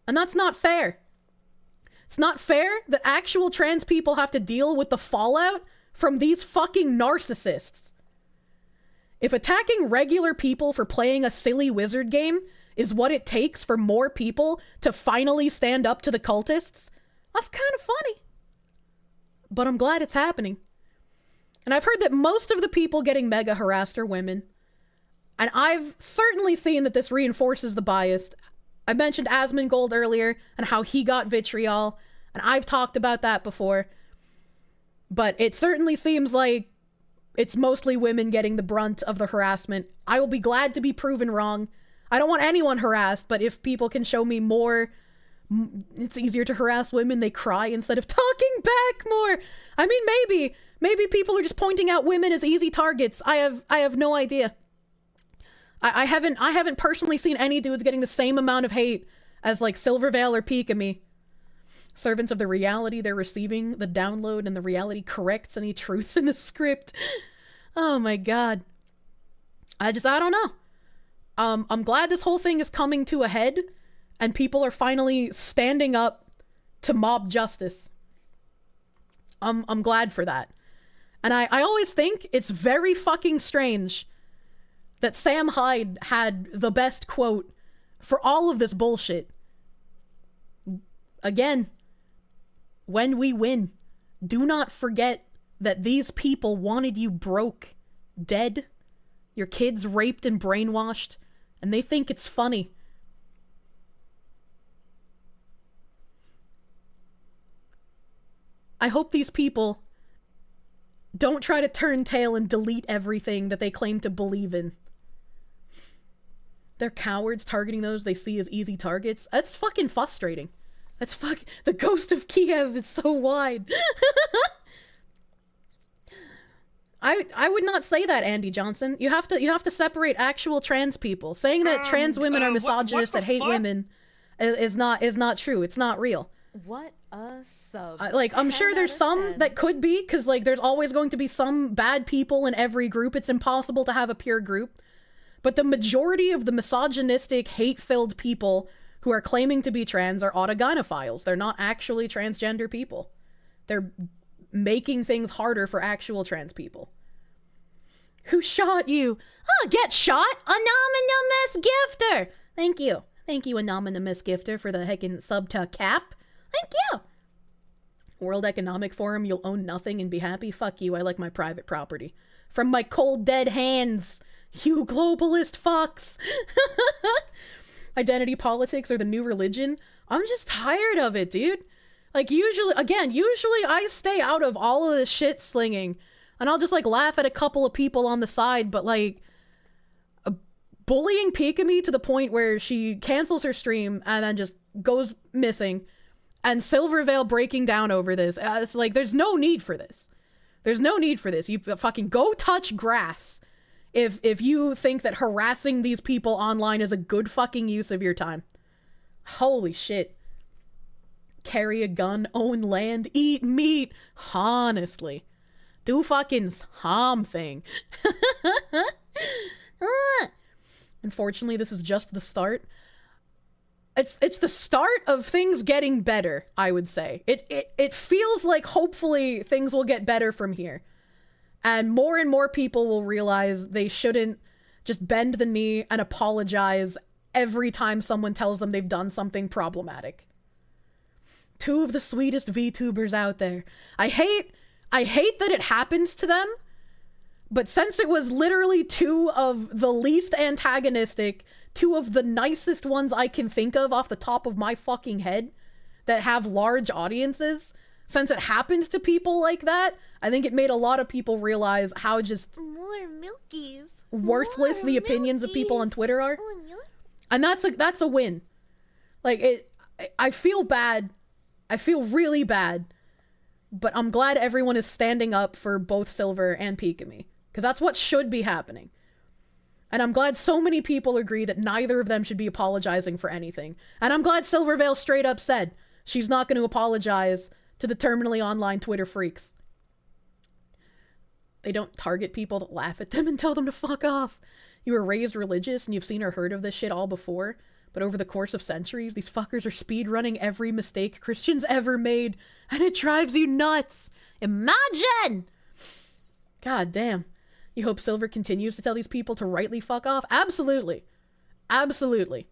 [SPEAKER 1] And that's not fair. It's not fair that actual trans people have to deal with the fallout from these fucking narcissists. If attacking regular people for playing a silly wizard game is what it takes for more people to finally stand up to the cultists, that's kind of funny. But I'm glad it's happening. And I've heard that most of the people getting mega harassed are women. And I've certainly seen that this reinforces the bias. I mentioned Asmongold earlier and how he got vitriol, and I've talked about that before. But it certainly seems like it's mostly women getting the brunt of the harassment. I will be glad to be proven wrong. I don't want anyone harassed, but if people can show me more, it's easier to harass women. They cry instead of talking back more. I mean, maybe people are just pointing out women as easy targets. I have no idea. I haven't personally seen any dudes getting the same amount of hate as like Silvervale or Pika-me. Servants of the reality they're receiving, the download, and the reality corrects any truths in the script. Oh my god. I don't know. I'm glad this whole thing is coming to a head, and people are finally standing up to mob justice. I'm glad for that. And I always think it's very fucking strange that Sam Hyde had the best quote for all of this bullshit. Again, when we win, do not forget that these people wanted you broke, dead, your kids raped and brainwashed, and they think it's funny. I hope these people don't try to turn tail and delete everything that they claim to believe in. They're cowards targeting those they see as easy targets. That's fucking frustrating. That's the ghost of Kiev is so wide. I would not say that, Andy Johnson. You have to separate actual trans people. Saying that trans women are misogynists that hate women is not true. It's not real.
[SPEAKER 3] What a sub.
[SPEAKER 1] I'm sure there's some that could be, because like there's always going to be some bad people in every group. It's impossible to have a pure group. But the majority of the misogynistic, hate-filled people who are claiming to be trans are autogynophiles. They're not actually transgender people. They're making things harder for actual trans people. Who shot you? Oh, get shot! Anonymous gifter! Thank you. Thank you, anonymous gifter, for the heckin' sub to Cap. Thank you! World Economic Forum, you'll own nothing and be happy? Fuck you, I like my private property. From my cold dead hands, you globalist fucks! Identity politics are the new religion. I'm just tired of it, dude. Like, usually I stay out of all of this shit slinging. And I'll just, like, laugh at a couple of people on the side, but, like, bullying Pikami to the point where she cancels her stream and then just goes missing, and Silvervale breaking down over this. It's like, there's no need for this. There's no need for this. You fucking go touch grass if you think that harassing these people online is a good fucking use of your time. Holy shit. Carry a gun, own land, eat meat. Honestly. Do fucking something. Unfortunately, this is just the start. It's the start of things getting better, I would say. It feels like hopefully things will get better from here. And more people will realize they shouldn't just bend the knee and apologize every time someone tells them they've done something problematic. Two of the sweetest VTubers out there. I hate that it happens to them, but since it was literally two of the least antagonistic, two of the nicest ones I can think of off the top of my fucking head that have large audiences, since it happens to people like that, I think it made a lot of people realize how just
[SPEAKER 3] more milkies,
[SPEAKER 1] worthless the opinions of people on Twitter are. And that's a win. Like, I feel bad. I feel really bad. But I'm glad everyone is standing up for both Silver and Pikami. Because that's what should be happening. And I'm glad so many people agree that neither of them should be apologizing for anything. And I'm glad Silvervale straight up said she's not going to apologize to the terminally online Twitter freaks. They don't target people that laugh at them and tell them to fuck off. You were raised religious and you've seen or heard of this shit all before, but over the course of centuries, these fuckers are speedrunning every mistake Christians ever made, and it drives you nuts. Imagine! God damn. You hope Silver continues to tell these people to rightly fuck off? Absolutely. Absolutely.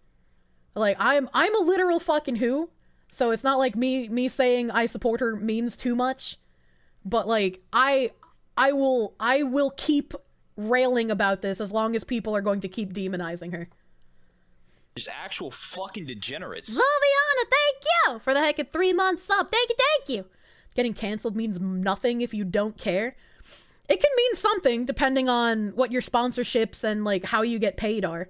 [SPEAKER 1] Like, I'm a literal fucking who, so it's not like me saying I support her means too much, but like, I will keep railing about this as long as people are going to keep demonizing her.
[SPEAKER 13] There's actual fucking degenerates.
[SPEAKER 3] Zoviana, thank you for the heck of 3 months sub. Thank you.
[SPEAKER 1] Getting canceled means nothing if you don't care. It can mean something depending on what your sponsorships and like how you get paid are.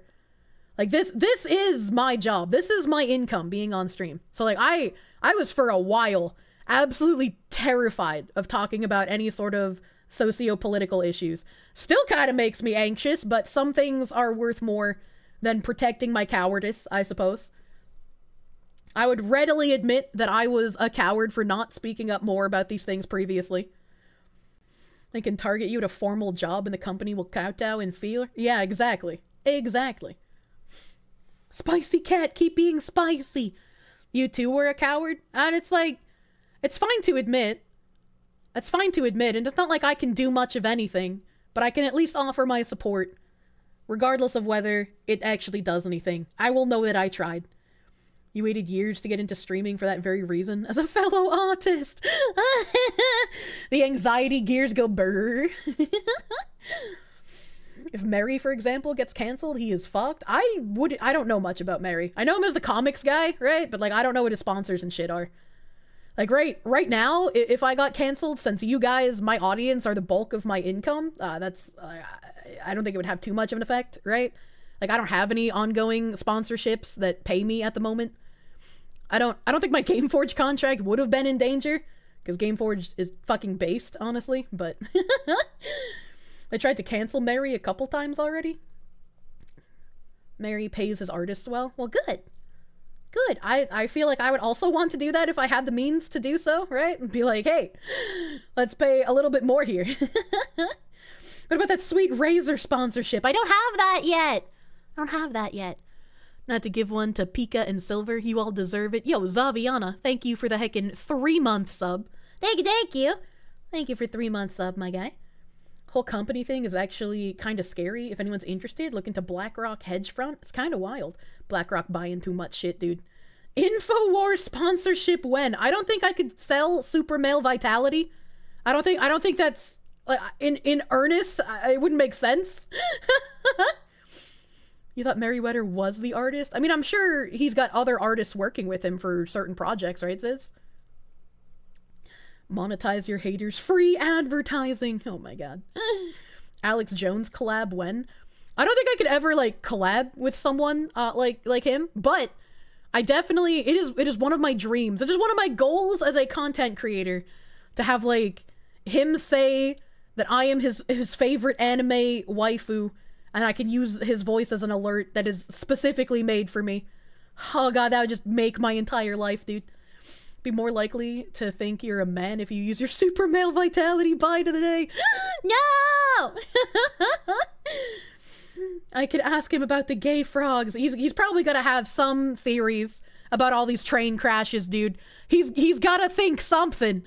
[SPEAKER 1] Like this is my job. This is my income being on stream. So like I was for a while absolutely terrified of talking about any sort of socio-political issues. Still kind of makes me anxious, but some things are worth more than protecting my cowardice, I suppose. I would readily admit that I was a coward for not speaking up more about these things previously. They can target you at a formal job and the company will kowtow in fear. Yeah, exactly. Exactly. Spicy cat, keep being spicy. You too were a coward? And it's like, it's fine to admit. It's fine to admit, and it's not like I can do much of anything, but I can at least offer my support, regardless of whether it actually does anything. I will know that I tried. You waited years to get into streaming for that very reason, as a fellow artist. The anxiety gears go brrr. If Mary, for example, gets canceled, he is fucked. I don't know much about Mary. I know him as the comics guy, right? But like, I don't know what his sponsors and shit are. Like, right now, if I got canceled, since you guys, my audience, are the bulk of my income, I don't think it would have too much of an effect, right? Like, I don't have any ongoing sponsorships that pay me at the moment. I don't think my Gameforge contract would have been in danger, because Gameforge is fucking based, honestly, but I tried to cancel Mary a couple times already. Mary pays his artists well. Well, good. Good. I feel like I would also want to do that if I had the means to do so, right? And be like, hey, let's pay a little bit more here. What about that sweet Razor sponsorship? I don't have that yet. Not to give one to Pika and Silver. You all deserve it. Yo, Zaviana, thank you for the heckin' 3-month sub. Thank you. Thank you for 3 months sub, my guy. Whole company thing is actually kind of scary. If anyone's interested, look into BlackRock Hedgefront. It's kind of wild. BlackRock buying too much shit, dude. InfoWars sponsorship when? I don't think I could sell super male vitality. I don't think that's in earnest. It wouldn't make sense. You thought Merryweather was the artist? I mean, I'm sure he's got other artists working with him for certain projects, right, sis? Monetize your haters. Free advertising. Oh my god. Alex Jones collab when? I don't think I could ever like collab with someone like him, but I definitely it is one of my dreams. It is one of my goals as a content creator to have like him say that I am his favorite anime waifu, and I can use his voice as an alert that is specifically made for me. Oh god, that would just make my entire life, dude. Be more likely to think you're a man if you use your super male vitality bite of the day. No! I could ask him about the gay frogs. He's probably gonna have some theories about all these train crashes, dude. He's gotta think something.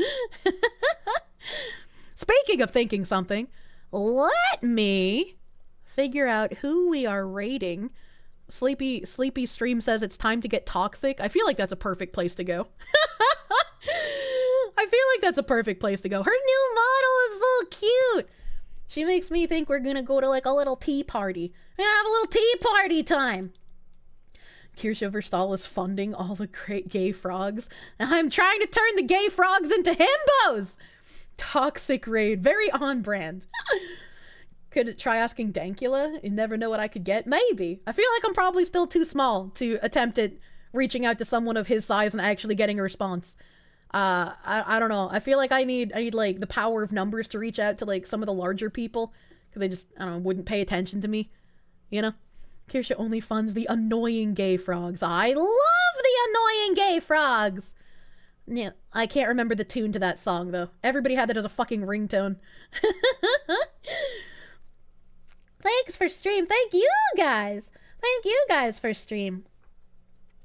[SPEAKER 1] Speaking of thinking something, let me figure out who we are rating. Sleepy Stream says it's time to get toxic. I feel like that's a perfect place to go. I feel like that's a perfect place to go. Her new model is so cute. She makes me think we're gonna go to like a little tea party. We're gonna have a little tea party time. Kirsche Verstal is funding all the great gay frogs. I'm trying to turn the gay frogs into himbos. Toxic raid, very on brand. Could try asking Dankula. You never know what I could get. Maybe. I feel like I'm probably still too small to attempt at reaching out to someone of his size and actually getting a response. I don't know. I feel like I need like the power of numbers to reach out to like some of the larger people, because they just, I don't know, wouldn't pay attention to me, you know? Kirsche only funds the annoying gay frogs. I love the annoying gay frogs. Yeah, I can't remember the tune to that song though. Everybody had that as a fucking ringtone. Thanks for stream. Thank you guys. Thank you guys for stream.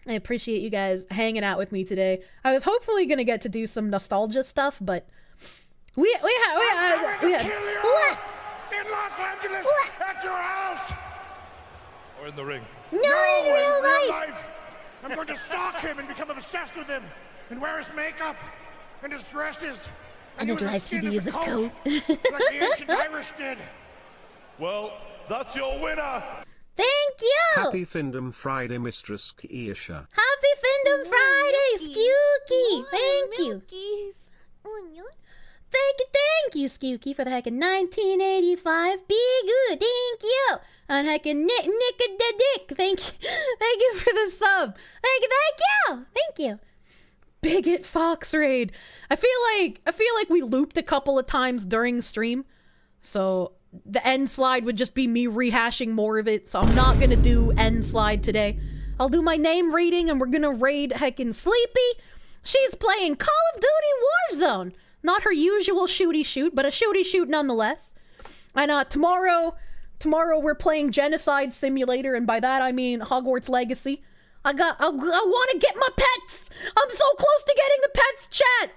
[SPEAKER 1] I appreciate you guys hanging out with me today. I was hopefully gonna get to do some nostalgia stuff, but we had what?
[SPEAKER 6] In Los Angeles,
[SPEAKER 11] What?
[SPEAKER 6] at your house, or in the ring.
[SPEAKER 11] No, in real life.
[SPEAKER 6] I'm going to stalk him and become obsessed with him, and wear his makeup and his dresses,
[SPEAKER 11] And his
[SPEAKER 6] use
[SPEAKER 11] life
[SPEAKER 6] skin
[SPEAKER 11] CD
[SPEAKER 6] as
[SPEAKER 11] is a coat.
[SPEAKER 6] like the ancient Irish did. Well, that's your winner.
[SPEAKER 11] Thank you!
[SPEAKER 7] Happy Findom Friday, Mistress Kirsche.
[SPEAKER 11] Happy Findom Friday, Skewky! Thank you! Thank you, Skewky, for the heckin' 1985. Be good, thank you! And heckin' Nick the Dick, thank you for the sub. Thank you!
[SPEAKER 1] Bigot Fox raid. I feel like we looped a couple of times during stream, so the end slide would just be me rehashing more of it, so I'm not gonna do end slide today. I'll do my name reading, and we're gonna raid heckin' Sleepy. She's playing Call of Duty Warzone. Not her usual shooty shoot, but a shooty shoot nonetheless. And tomorrow we're playing Genocide Simulator, and by that I mean Hogwarts Legacy. I want to get my pets. I'm so close to getting the pets, chat.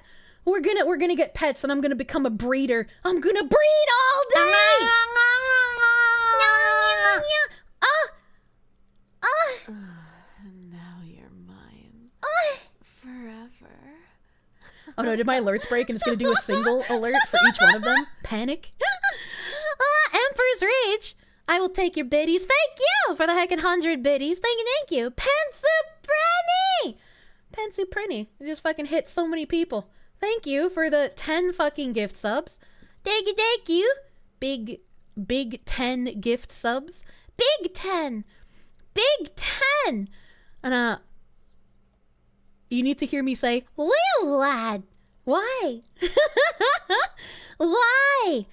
[SPEAKER 1] We're gonna get pets, and I'm gonna become a breeder. I'm gonna breed all day.
[SPEAKER 3] Now you're mine. Forever.
[SPEAKER 1] Oh no, did my alerts break and it's gonna do a single alert for each one of them? Panic.
[SPEAKER 11] Emperor's Rage. I will take your biddies. Thank you for the heckin' 100 biddies. Thank you.
[SPEAKER 1] Pensuprenny. It just fucking hit so many people. Thank you for the 10 fucking gift subs.
[SPEAKER 11] Thank you.
[SPEAKER 1] Big 10 gift subs.
[SPEAKER 11] Big 10.
[SPEAKER 1] And you need to hear me say,
[SPEAKER 11] Well, lad.
[SPEAKER 1] why?
[SPEAKER 11] Why?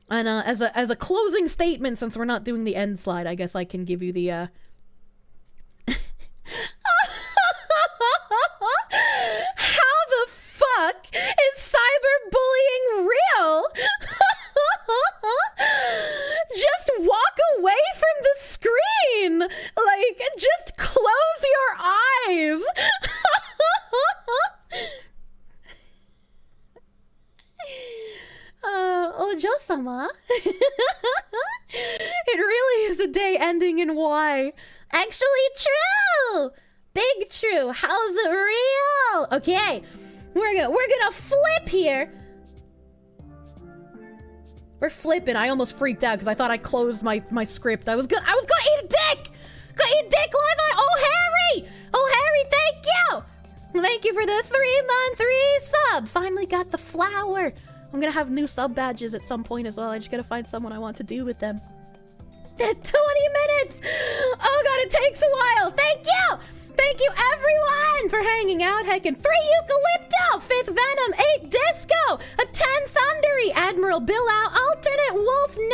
[SPEAKER 1] And as a closing statement, since we're not doing the end slide, I guess I can give you the How the fuck is cyberbullying real? Just walk away from the screen. Like, just close your eyes.
[SPEAKER 11] Ojo-sama.
[SPEAKER 1] It really is a day ending in Y.
[SPEAKER 11] Actually true. Big true. How's it real? Okay. We're gonna flip here.
[SPEAKER 1] We're flipping. I almost freaked out because I thought I closed my script. I was gonna eat a dick. Gonna eat a dick live on. Oh Harry, thank you. Thank you for the 3-month resub. Finally got the flower. I'm gonna have new sub badges at some point as well. I just gotta find someone I want to do with them.
[SPEAKER 3] minutes! Oh god, it takes a while! Thank you! Thank you everyone for hanging out. Heckin' 3 Eucalypto, 5th Venom, 8 Disco, a 10 Thundery, Admiral Billow, Alternate Wolf 9,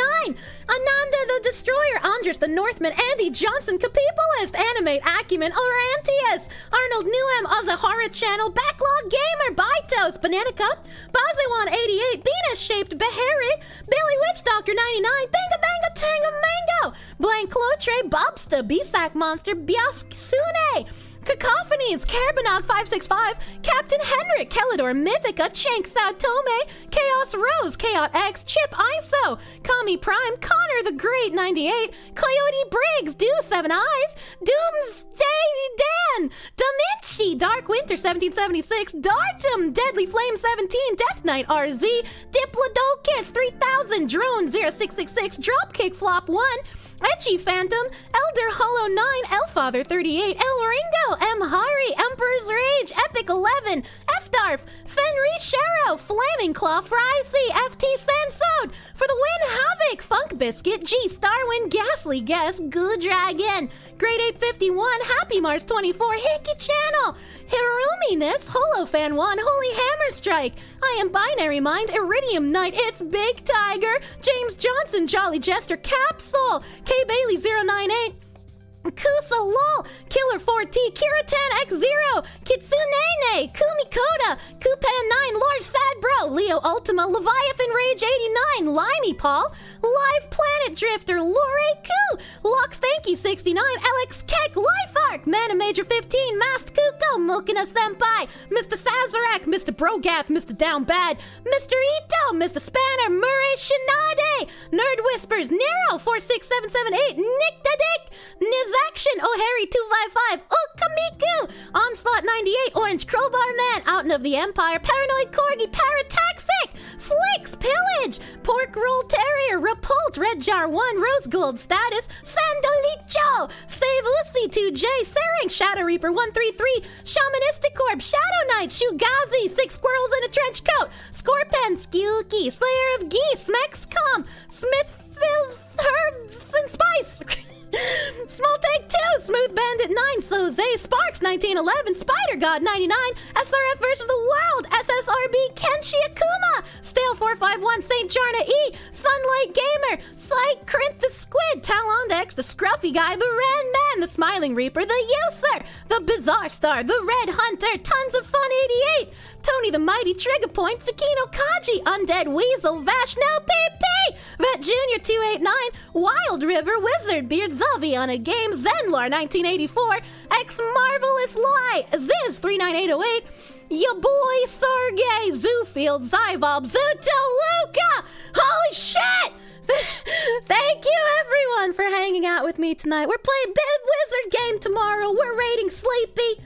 [SPEAKER 3] Ananda the Destroyer, Andres the Northman, Andy Johnson, Capitalism, Animate Acumen, Orantius, Arnold Newham, Ozahara Channel, Backlog Gamer, Bitos, Banana Cup, Bazewan 88, Venus-shaped Beheading, Billy Witch Doctor 99, Banga Banga Tanga Mango, Blank Clotre, Bobsta, B-Sack Monster, Biaskune, Cacophonies, Carbonod 565, Captain Henrik, Kellador Mythica, Chank Sautome, Chaos Rose, Chaos X, Chip Iso, Kami Prime, Connor the Great 98, Coyote Briggs, Do 7 Eyes, Doomsday Dan, Daminci, Dark Winter 1776, Dartum, Deadly Flame 17, Death Knight RZ, Diplodocus 3000, Drone 0666, Dropkick Flop 1, Etchy Phantom, Elder Hollow 9, Elfather 38, El Ringo, M. Hari, Emperor's Rage, Epic 11, F-Darf, Fenry Sharrow, Flaming Claw, Fryzy, FT Sansode, For the Win, Havoc, Funk Biscuit, G, Starwind, Ghastly Guess, Good Dragon, Grade 851, Happy Mars 24, Hickey Channel, Hiruminess, Holofan 1, Holy Hammer Strike, I Am Binary Mind, Iridium Knight, It's Big Tiger, James Johnson, Jolly Jester, Capsule, K Bailey 098, Kusa Lol, Killer 4T, Kiratan X0, Kitsunene, Kumikoda, Kupan 9, Lord Sad Bro, Leo Ultima, Leviathan Rage 89, Limey Paul, Live Planet Drifter, Lore Ku, Lux Thanky 69, Alex Keck, Lithark, Mana Major 15, Masked Kuko, Mokina Senpai, Mr. Sazerac, Mr. Brogath, Mr. Down Bad, Mr. Ito, Mr. Spanner, Murray Shinade, Nerd Whispers, Nero 46778, Nick the Dick, Nizaction, O'Harry 255, Ukamiku, Onslaught 98, Orange Crowbar Man, Out of the Empire, Paranoid Corgi, Parataxic, Flicks, Pillage, Pork Roll Terrier, Repult, Red Jar 1, Rose Gold Status, Sandolicho, Save Uzi 2J, Sering, Shadow Reaper 133, Shamanistic Orb, Shadow Knight, Shugazi, 6 Squirrels in a Trench Coat, Scorpion, Skewky, Slayer of Geese, Mexcom, Smith Fizz, Herbs and Spice. Small Take 2, Smooth Bandit 9, Soze, Sparks 1911, Spider God 99, SRF versus the World, SSRB, Kenshi Akuma, Stale 451, St. Jarna E, Sunlight Gamer, Psych, Krint the Squid, Talondex, the Scruffy Guy, the Red Man, the Smiling Reaper, the User, the Bizarre Star, the Red Hunter, Tons of Fun 88, Tony the Mighty, Trigger Point, Tsukino Kaji, Undead Weasel, Vash No PP, Vet Junior 289, Wild River, Wizard, Beard Zavi on a Game, Zenlar 1984, X Marvelous Lie, Ziz 39808, Ya Boy Sergey, Zoofield, Zyvob, Zuto Luca, holy shit! Thank you everyone for hanging out with me tonight. We're playing Wizard game tomorrow. We're rating Sleepy.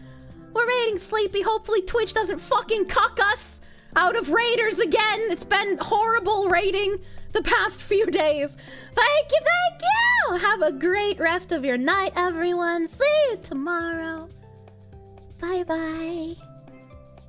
[SPEAKER 3] Hopefully Twitch doesn't fucking cuck us out of raiders again. It's been horrible rating the past few days. Thank you. Have a great rest of your night, everyone. See you tomorrow. Bye-bye.